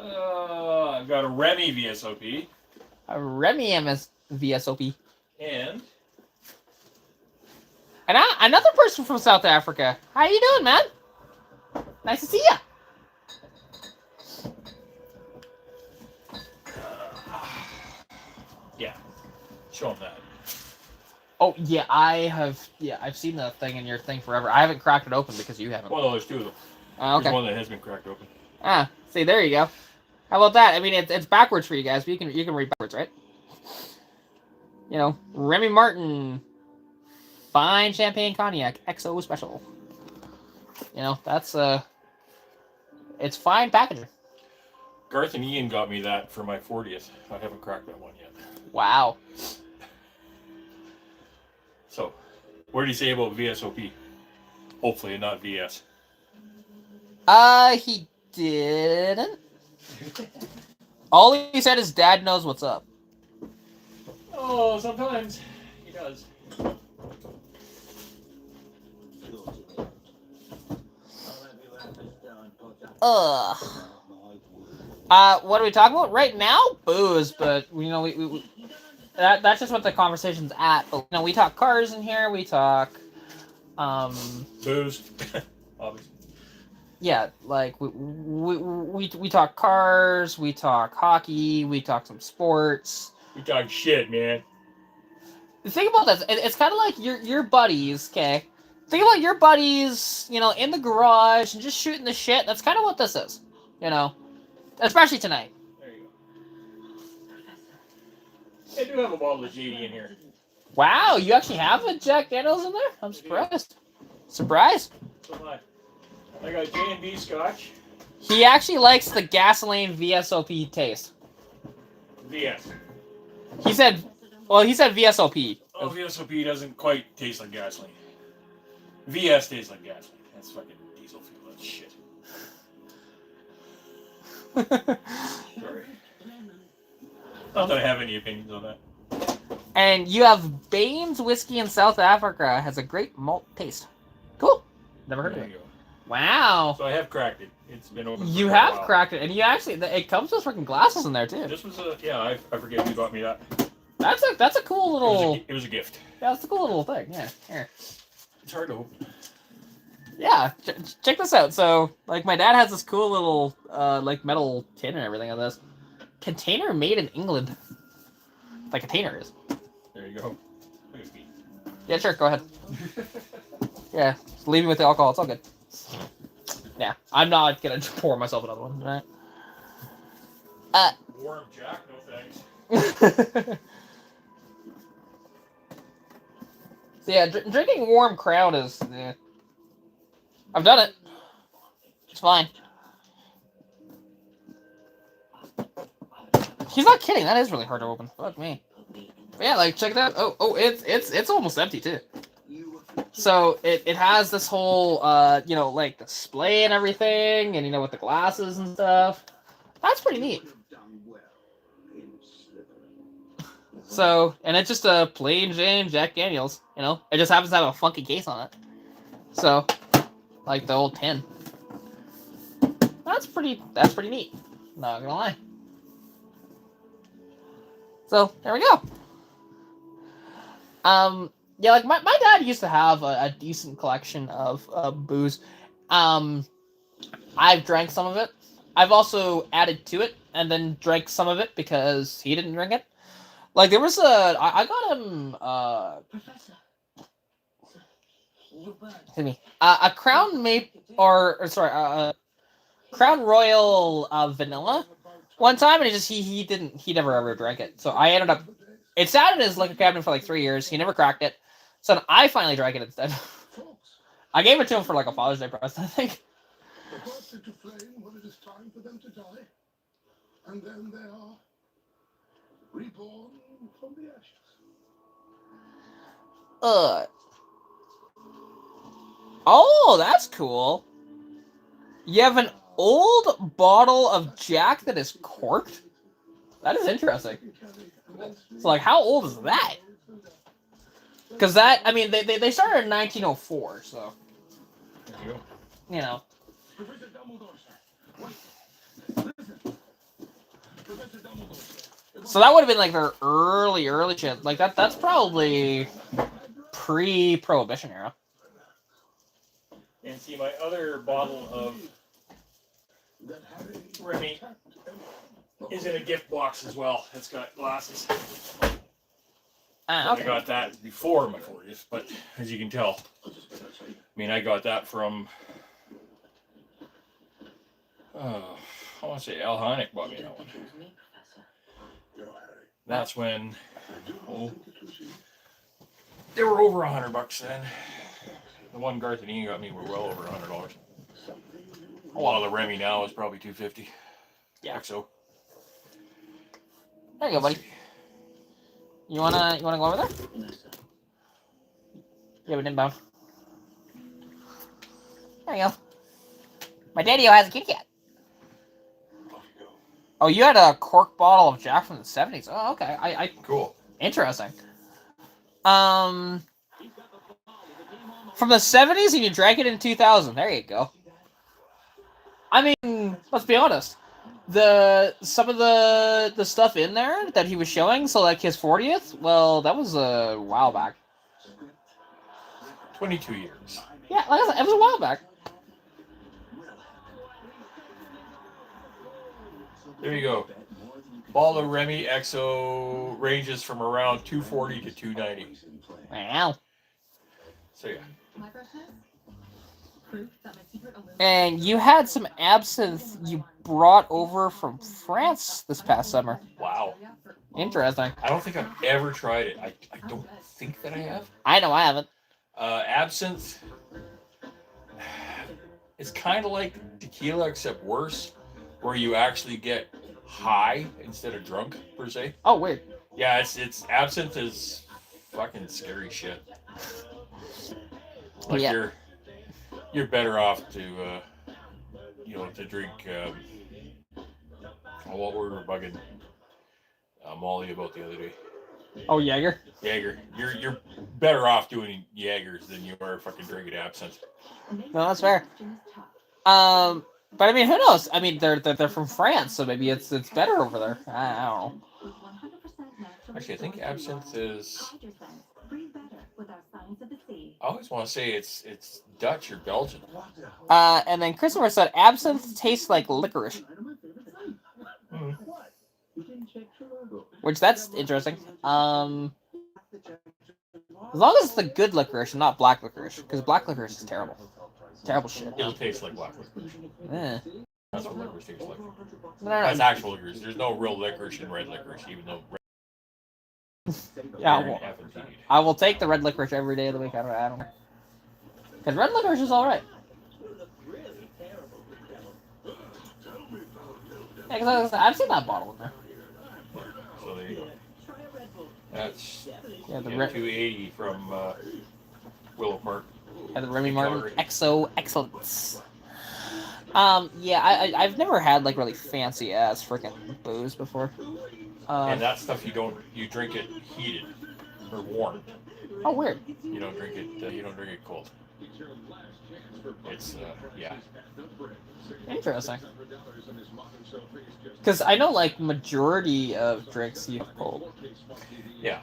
I've got a Remy VSOP A Remy MS VSOP. and And another person from South Africa. How you doing, man? Nice to see ya. yeah, show them that. Oh yeah, I've seen the thing in your thing forever. I haven't cracked it open because you haven't. Well, no, there's two of them. Okay. There's one that has been cracked open. Ah, see, there you go. How about that? I mean, it's backwards for you guys, but you can read backwards, right? You know, Remy Martin, fine champagne cognac, XO special. You know, that's it's fine packaging. Garth and Ian got me that for my 40th. I haven't cracked that one yet. Wow. So, what did he say about VSOP? Hopefully not VS. He didn't. All he said is Dad knows what's up. Oh, sometimes he does. Ugh. What are we talking about right now? Booze, but you know we that's just what the conversation's at. But, you know, we talk cars in here. We talk, Booze, obviously. yeah, like we talk cars. We talk hockey. We talk some sports. We talk shit, man. Think about this. It's kind of like your buddies. Okay, think about your buddies. You know, in the garage and just shooting the shit. That's kind of what this is. You know, especially tonight. There you go. I do have a bottle of JD in here. Wow, you actually have a Jack Daniels in there? I'm surprised. Surprise. So am I. I got J&B Scotch. He actually likes the gasoline VSOP taste. VS. He said VSOP. Oh, VSOP doesn't quite taste like gasoline. VS tastes like gasoline. That's fucking diesel fuel. That's shit. Sorry. Not that I have any opinions on that. And you have Baines whiskey in South Africa. Has a great malt taste. Cool. Never heard There of you it. go. Wow. So I have cracked it. It's been open. You for quite a have while. cracked it, and you actually it comes with freaking glasses in there too. This was I forget who got me that. That's a cool little. It was a gift. Yeah, that's a cool little thing. Yeah. Here. It's hard to open. Yeah, check this out. So, like, my dad has this cool little, like, metal tin and everything on this. Container made in England. Like, container is. There you go. Look at me. Yeah, sure, go ahead. Yeah, just leave me with the alcohol. It's all good. Yeah, I'm not gonna pour myself another one, right? Warm Jack, no thanks. So, yeah, drinking warm Crown is... I've done it. It's fine. He's not kidding. That is really hard to open. Fuck me. But yeah, like check it out. Oh, it's almost empty too. So it has this whole you know, like display and everything, and you know, with the glasses and stuff. That's pretty neat. So, and it's just a plain Jane Jack Daniels. You know, it just happens to have a funky case on it. So, like the old tin. that's pretty neat. Not gonna lie. So there we go. Yeah, like my dad used to have a decent collection of booze. I've drank some of it. I've also added to it and then drank some of it because he didn't drink it. Like there was I got him Professor. excuse me, a Crown Maple or sorry, Crown Royal vanilla one time, and he never ever drank it. So I ended up, it sat in his liquor cabinet for like 3 years. He never cracked it. So I finally drank it instead. I gave it to him for like a Father's Day present, I think. The hearts into flame when it is time for them to die, and then they are reborn from the ashes. Oh, that's cool. You have an old bottle of Jack that is corked? That is interesting. So, like, how old is that? Because that, I mean, they started in 1904, so. You know. Professor Dumbledore, sir. Listen. Professor Dumbledore, sir. So that would have been like their early shit. Like that's probably pre-Prohibition era. And see, my other bottle of Remy is in a gift box as well. It's got glasses. Ah, okay. I got that before my 40th, but as you can tell, I mean, I got that from, I want to say Al Hynek bought me that one. That's when, they were over $100 then. The one Garth and Ian got me were well over $100. A lot of the Remy now is probably $250. Yeah. XO. There you go, buddy. You wanna go over there? Yeah, we didn't bounce. There you go. My daddy-o has a kitty cat. Oh, you had a cork bottle of Jack from the 70s. Oh, okay. Cool. Interesting. From the 70s, and you drank it in 2000. There you go. I mean, let's be honest. Some of the stuff in there that he was showing, so like his 40th, well, that was a while back. 22 years. Yeah, like I said, it was a while back. There you go. Bottle of Remy XO ranges from around 240 to 290. Wow. So yeah. My freshness? Proof that my secret aluminum. And you had some absinthe you brought over from France this past summer. Wow. Interesting. I don't think I've ever tried it. I don't think that I have. I know I haven't. Absinthe. It's kind of like tequila except worse, where you actually get high instead of drunk per se. Oh, weird. Yeah, it's absinthe is fucking scary shit. Like Yeah. you're better off to to drink. What we were bugging Molly about the other day. Oh, Jaeger. Jaeger. You're better off doing Jaegers than you are fucking drinking absinthe. No, that's fair. But I mean, who knows? I mean, they're from France, so maybe it's better over there. I don't know. Actually, I think absinthe is. I always want to say it's Dutch or Belgian. And then Christopher said absinthe tastes like licorice, which that's interesting. As long as it's the good licorice and not black licorice, because black licorice is terrible. Terrible shit. It'll taste like black licorice. Yeah. That's what licorice tastes like. No. That's actual licorice. There's no real licorice in red licorice, even though. Yeah, well, I will take the red licorice every day of the week. I don't know. Because red licorice is alright. Yeah, because I've seen that bottle in there. So there you go. That's Yeah, the 280 from Willow Park. Yeah, the Remy Martin XO Excellence. Yeah, I've never had like really fancy ass freaking booze before. And that stuff you drink it heated or warm. Oh, weird. You don't drink it cold. It's your last chance for It's yeah. Interesting. $600 in this month, so face just Because I know, like, majority of drinks you cold. Yeah,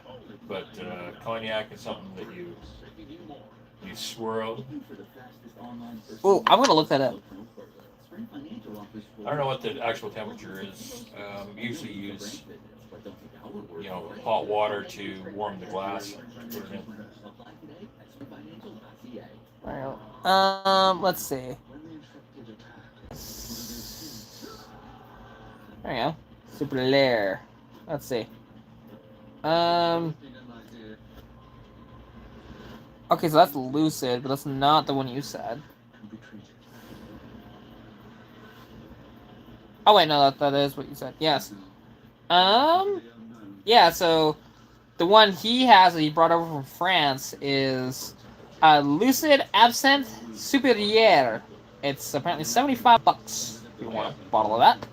but cognac is something that you swirl. Oh, I'm gonna look that up. I don't know what the actual temperature is. Usually use hot water to warm the glass. Put it in. Let's see. There you go. Super Lair. Let's see. Okay, so that's Lucid, but that's not the one you said. Oh wait, no, that is what you said. Yes. Yeah. So the one he has that he brought over from France is Lucid Absinthe Superieur. It's apparently $75 if you want a bottle of that,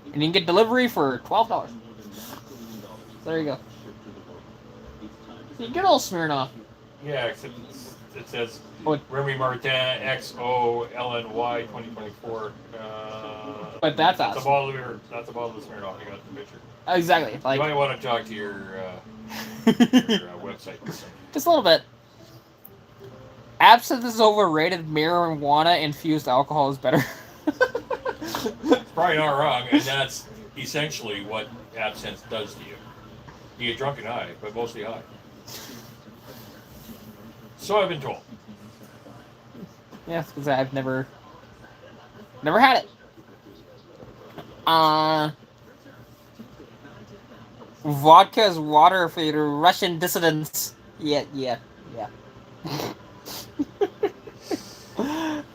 and you can get delivery for $12. There you go. You get all Smirnoff. Yeah, except it says What? Remy Martin XOLNY 2024. But that's That's a awesome. bottle of Smirnoff. You got the picture. Exactly. You Like might want to talk to your website. just a little bit. Absinthe is overrated. Marijuana infused alcohol is better. It's probably not wrong, and that's essentially what absinthe does to you. You get drunk and high, but mostly high. So I've been told. Yes, because I've never had it. Vodka is water for your Russian dissidents. Yeah.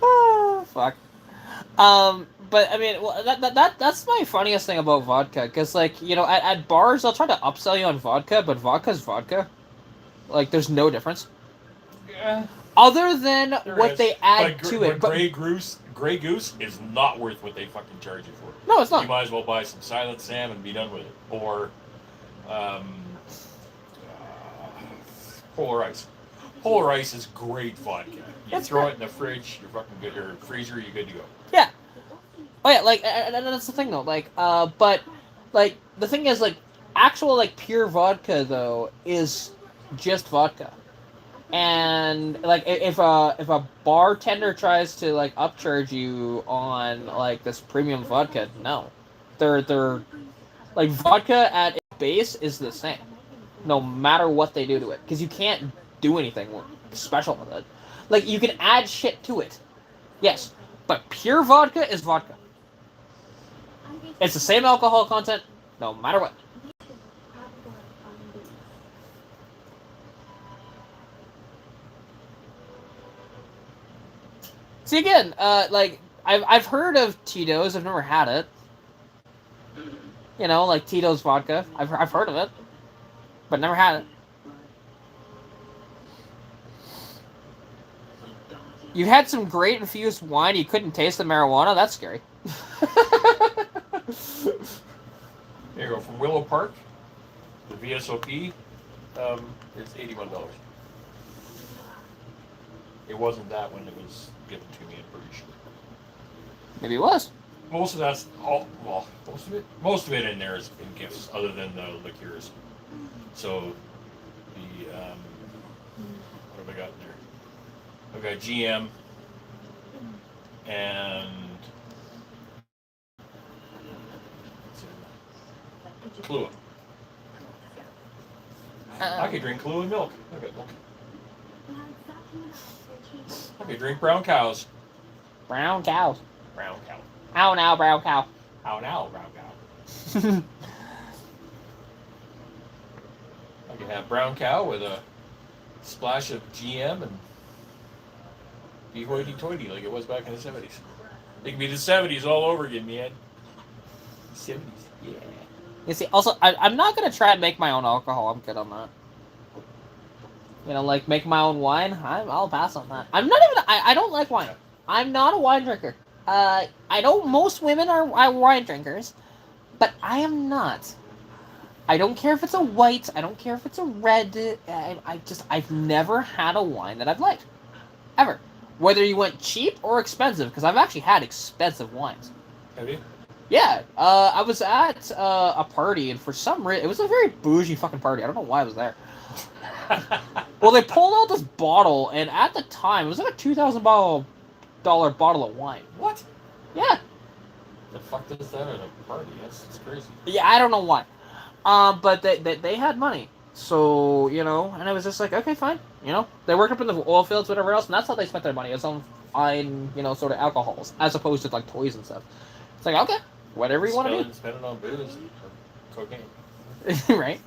Oh, fuck. But I mean, well, that's my funniest thing about vodka, because like at bars they'll try to upsell you on vodka, but vodka's vodka. Like, there's no difference. Yeah. Other than what is. they add but to it. But Grey Goose is not worth what they fucking charge you for. No, it's not. You might as well buy some Silent Sam and be done with it. Or Polar Ice. Polar Ice is great vodka. You throw it in the fridge, you're fucking good, or freezer, you're good to go. Yeah. Oh yeah, like, and that's the thing though. Like, but like the thing is, like, actual like pure vodka though is just vodka. And like if a bartender tries to like upcharge you on like this premium vodka, no, they're like, vodka at its base is the same, no matter what they do to it, because you can't do anything special with it. Like, you can add shit to it, yes, but pure vodka is vodka. It's the same alcohol content, no matter what. See, again, like, I've heard of Tito's. I've never had it. Like Tito's vodka. I've heard of it, but never had it. You had some great infused wine. You couldn't taste the marijuana. That's scary. There you go. From Willow Park, the VSOP, it's $81. It wasn't that when it was given to me, I'm pretty sure. Maybe it was. Most of that's all. Well, most of it in there has been gifts, other than the liqueurs. So the what have I got in there? I've got GM and Kahlua. I could drink Kahlua milk. Look at milk. I could drink brown cows. Brown cows. Brown cow. Ow now, brown cow. Ow now, brown cow. I could have brown cow with a splash of GM and be hoity-toity like it was back in the 70s. It could be the 70s all over again, man. 70s, yeah. You see, also, I'm not going to try and make my own alcohol. I'm good on that. Like, make my own wine. I'll pass on that. I'm not even... I don't like wine. I'm not a wine drinker. I know most women are wine drinkers, but I am not. I don't care if it's a white. I don't care if it's a red. I've never had a wine that I've liked. ever. Whether you went cheap or expensive, because I've actually had expensive wines. Have you? Yeah, I was at a party, and for some reason, it was a very bougie fucking party. I don't know why I was there. Well, they pulled out this bottle, and at the time, it was like a $2,000 bottle of wine. What? Yeah. The fuck does that at a party? That's crazy. Yeah, I don't know why. But they had money, so and it was just like, okay, fine. They worked up in the oil fields, whatever else, and that's how they spent their money. It was on fine, sort of alcohols, as opposed to like toys and stuff. It's like, okay, whatever you want to do. Spend it on booze and cocaine. Right.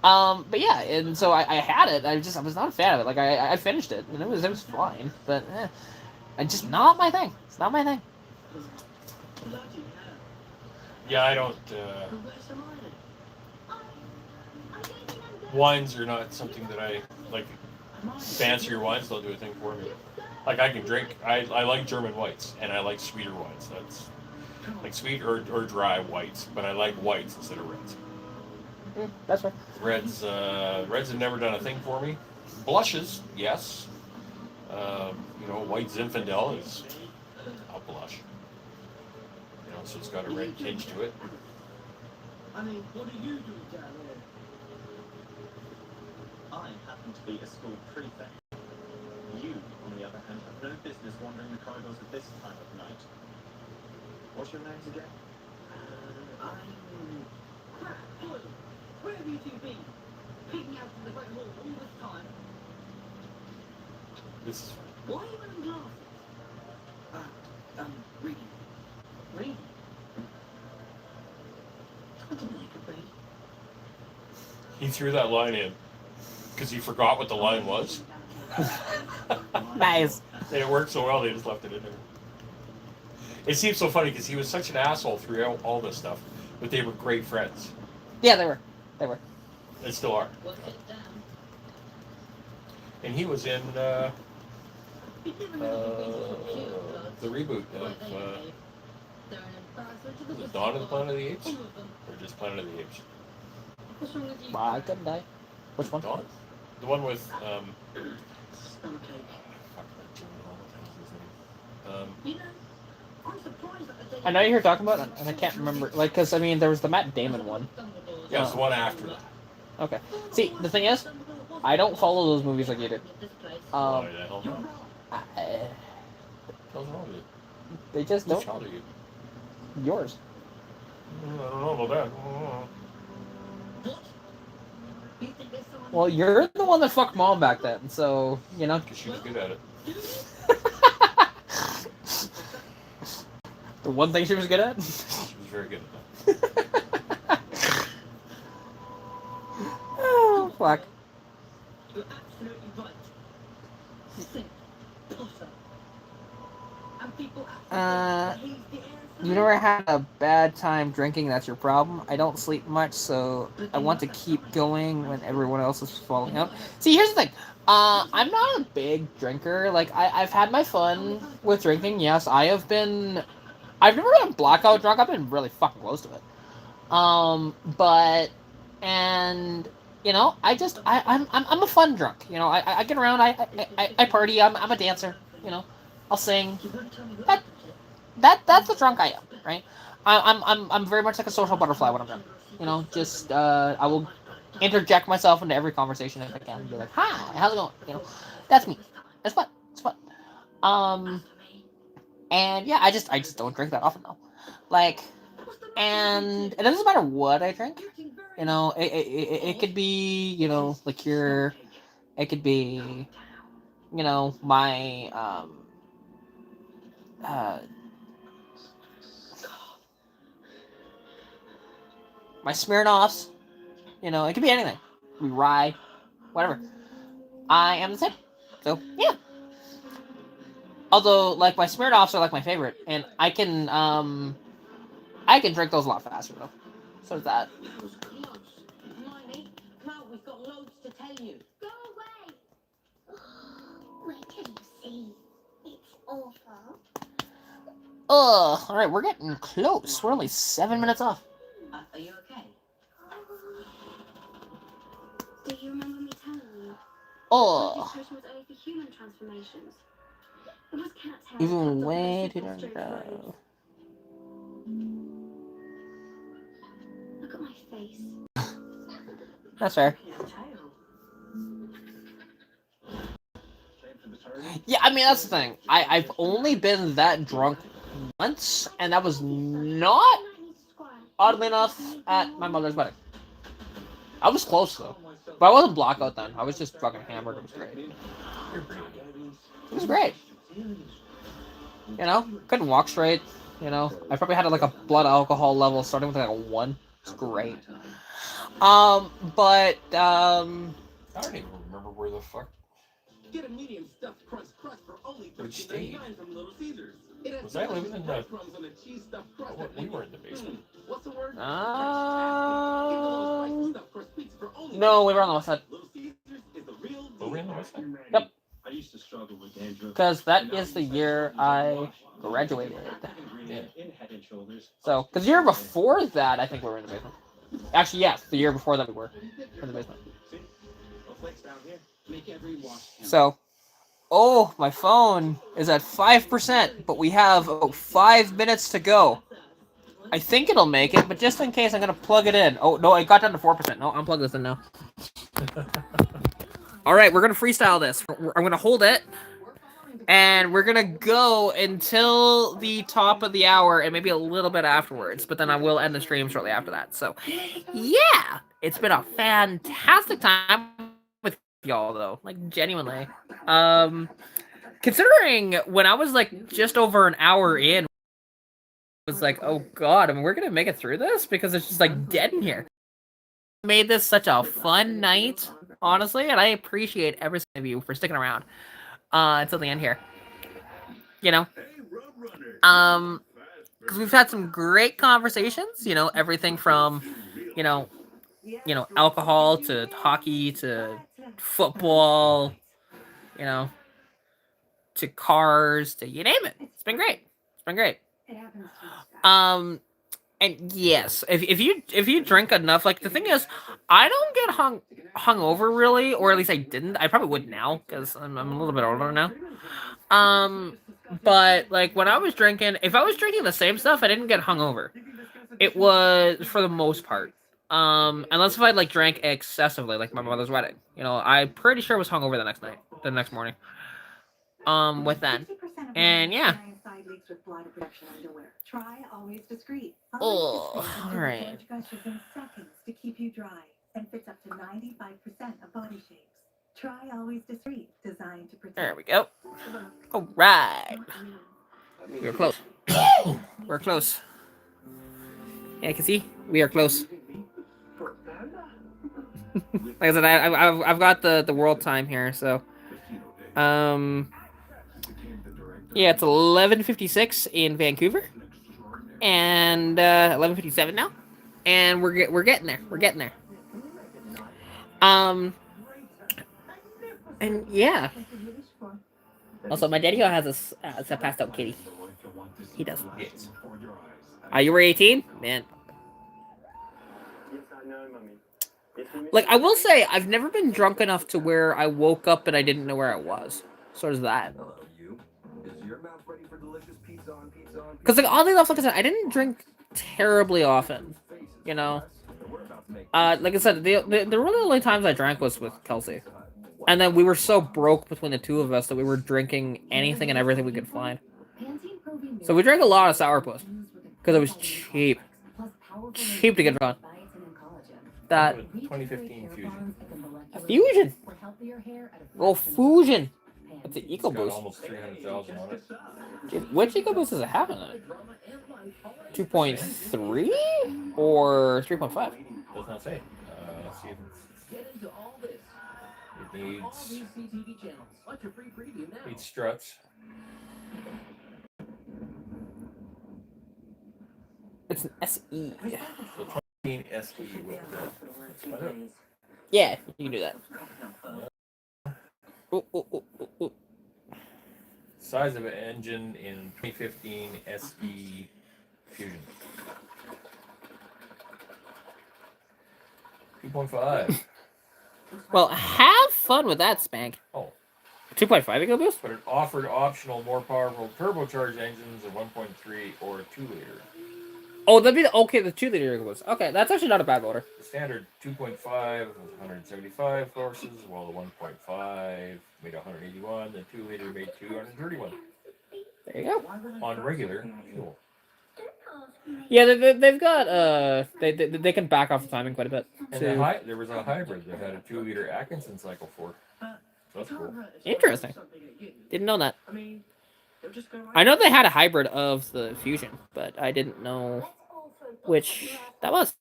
But yeah, and so I had it. I was not a fan of it. Like I finished it, and it was fine, but it's just not my thing. It's not my thing. Yeah, I don't. Wines are not something that I like. Fancier wines don't do a thing for me. Like I can drink. I like German whites, and I like sweeter wines. That's like sweet or dry whites, but I like whites instead of reds. That's right. Reds have never done a thing for me. Blushes, yes. White Zinfandel is a blush. So it's got a red tinge to it. I mean, what do you do down there? I happen to be a school prefect. You, on the other hand, have no business wandering the corridors at this time of night. What's your names again? I'm... Crap, Boyle, where have you two been? Peeking out from the Great Hall all this time. This is fun. Why are you wearing glasses? Reading. Reading? I didn't know you could read. He threw that line in because he forgot what the line was. Nice. And it worked so well, they just left it in there. It seems so funny because he was such an asshole throughout all this stuff, but they were great friends. Yeah, they were. They were. They still are. And he was in the reboot of was it Dawn of the Planet of the Apes? Or just Planet of the Apes? I couldn't die. Which one? Dawn? The one with I know you're talking about it, and I can't remember. Like, because there was the Matt Damon one. yeah, it's the one after that. Okay. See, the thing is, I don't follow those movies like you do. Why the hell not? What's wrong with you? They just Whose don't. child are you? Yours. I don't know about that. Well, you're the one that fucked mom back then, so Because she was good at it. The one thing she was good at. She was very good at that. Oh fuck. You're absolutely right. Sick. Potter. And people You never had a bad time drinking, that's your problem. I don't sleep much, so I want to keep going when everyone else is falling out. See, here's the thing. I'm not a big drinker. Like, I've had my fun with drinking, yes. I've never been blackout drunk. I've been really fucking close to it. I'm a fun drunk. I get around, I party, I'm a dancer, I'll sing. That's the drunk I am, right? I'm very much like a social butterfly when I'm drunk. I will interject myself into every conversation if I can and be like, "Hi, how's it going?" That's me. It's fun. It's fun. And yeah, I just don't drink that often though. Like, and it doesn't matter what I drink. It could be liqueur. It could be my my Smirnoffs, it could be anything. It could be rye, whatever. I am the same. So, yeah. Although, like, my Smirnoffs are, like, my favorite. And I can drink those a lot faster, though. So is that. That was close. Hermione, come out, we've got loads to tell you. Go away! Wait till you see. It's awful. Alright, we're getting close. We're only 7 minutes off. Are you okay? Do you remember me telling you? Oh, Registration was only for human transformations. It was cat's hair. even way Way too darn ago. Look at my face. That's fair. Yeah, I mean, that's the thing. I've only been that drunk once, and that was not, oddly enough, at my mother's wedding. I was close, though. But I wasn't blackout then. I was just fucking hammered. It was great. It was great. You know? Couldn't walk straight. You know? I probably had like a blood alcohol level starting with like a 1. It's great. But, I don't even remember where the fuck. Get a medium stuffed crust for only Which state? $13.99 from Little Caesars. It has Was I living in the? breadcrumbs on a cheese stuffed crust. Oh, we were in the basement. What's the word? no, we were on the west side. Little Caesars is the real Were we in the west side? Yep. I used to struggle with dandruff. Because that is the year I graduated. Yeah. In Head and Shoulders. So, because the year before that, I think we were in the basement. Actually, yes, the year before that we were in the basement. See? No flakes down here. Make every wash count. So, oh, my phone is at 5%, but we have 5 minutes to go. I think it'll make it, but just in case, I'm going to plug it in. Oh, no, it got down to 4%. No, unplug this in now. All right, we're going to freestyle this. I'm going to hold it, and we're going to go until the top of the hour and maybe a little bit afterwards, but then I will end the stream shortly after that. So, yeah, it's been a fantastic time with y'all, though. Like, genuinely. Considering when I was, like, just over an hour in, was like, oh god, I mean, we're gonna make it through this because it's just like dead in here. Made this such a fun night, honestly, and I appreciate every single of you for sticking around until the end here. You know, because we've had some great conversations. You know, everything from, you know, alcohol to hockey to football, you know, to cars to you name it. It's been great. It's been great. And yes, if you drink enough, like the thing is, I don't get hung over really, or at least I didn't. I probably would now because I'm a little bit older now. But like when I was drinking, if I was drinking the same stuff, I didn't get hungover. It was for the most part. Unless if I like drank excessively, like my mother's wedding. You know, I'm pretty sure I was hungover the next morning. With that, and yeah. Try Always Discreet. Oh, all right. Gushes in seconds to keep you dry and fits up to 95% of body shapes. Try Always Discreet, designed to protect. There we go. All right. We're close. We're close. Yeah, I can see we are close. Like I said, I've got the world time here, so yeah, it's 11:56 in Vancouver, and 11:57 now, and we're getting there. We're getting there. And yeah. Also, my daddy has a passed out kitty. He does. Yes. Are you 18? Man. Like, I will say, I've never been drunk enough to where I woke up and I didn't know where I was. So there's that. Because, like, oddly enough, like I said, I didn't drink terribly often. You know? Like I said, the really only times I drank was with Kelsey. And then we were so broke between the two of us that we were drinking anything and everything we could find. So we drank a lot of sourpuss. Because it was cheap. Cheap to get drunk. That 2015 Fusion. A Fusion. Oh, Fusion. That's the It's got EcoBoost. almost 300,000 on it. Dude, which EcoBoost does it have in it? 2.3 or 3.5? Does not say. Let's see. It needs struts. It's an SE. So 2015 SE with that. Yeah, you can do that. Ooh, ooh, ooh, ooh, ooh. Size of an engine in 2015 SE Fusion. 2.5. Well, half fun with that spank. Oh. 2.5 EcoBoost? But it offered optional, more powerful turbocharged engines of 1.3 or 2-liter. Oh, that'd be the 2-liter EcoBoost. Okay, that's actually not a bad motor. The standard 2.5 was 175 horses, while the 1.5 made 181. The 2-liter made 231. There you go. On regular fuel. Yeah, they've got they can back off the timing quite a bit. And there was a hybrid that had a 2-liter Atkinson cycle 4. So that's cool. Interesting. Didn't know that. I know they had a hybrid of the Fusion, but I didn't know which that was.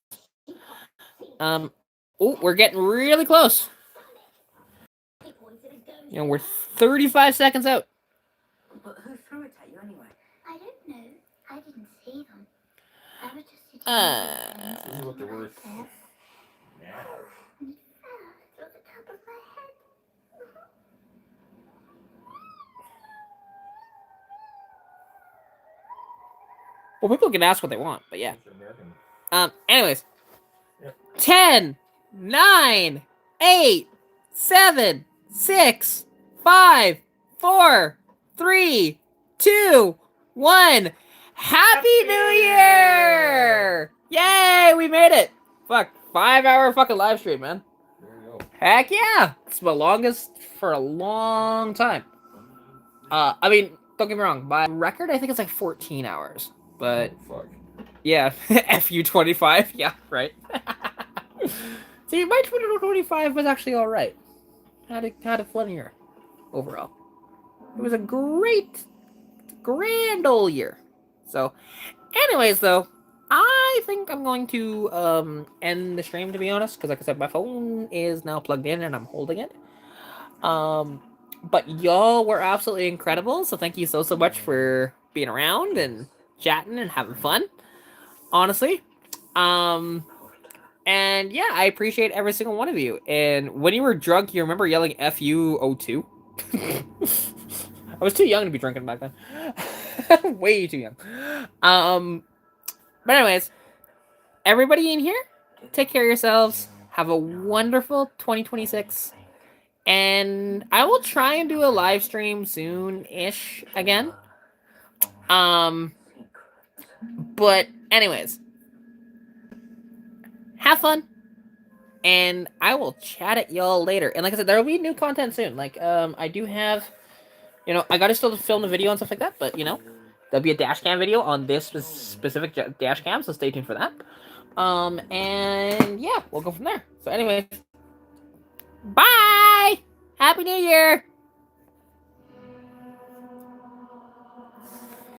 Oh, we're getting really close. You know, we're 35 seconds out. But who threw it at you anyway? I don't know. I didn't see them. I was just sitting This is what they're worth now. and it fell through the top of my head. Well, people can ask what they want, but yeah. It's American. Anyways. Yep. 10, 9, 8, 7, 6, 5, 4, 3, 2, 1. Happy New Year! Yay, we made it! Fuck, 5-hour fucking live stream, man. There you go. Heck yeah! It's the longest for a long time. I mean, don't get me wrong, my record I think it's like 14 hours. But Oh, fuck. yeah, FU25, yeah, right. See, my 2025 was actually all right. Had a fun year overall. It was a grand old year. So, anyways, though, I think I'm going to end the stream, to be honest, because like I said, my phone is now plugged in and I'm holding it. But y'all were absolutely incredible, so thank you so much for being around and chatting and having fun. Honestly. And yeah, I appreciate every single one of you. And when you were drunk, you remember yelling FU02? I was too young to be drinking back then. Way too young. But anyways, everybody in here, take care of yourselves. Have a wonderful 2026. And I will try and do a live stream soon-ish again. But anyways, have fun, and I will chat at y'all later. And like I said, there will be new content soon. Like, I do have, you know, I gotta still film the video and stuff like that. But you know, there'll be a dash cam video on this specific dash cam, so stay tuned for that. And yeah, we'll go from there. So anyways, bye. Happy New Year.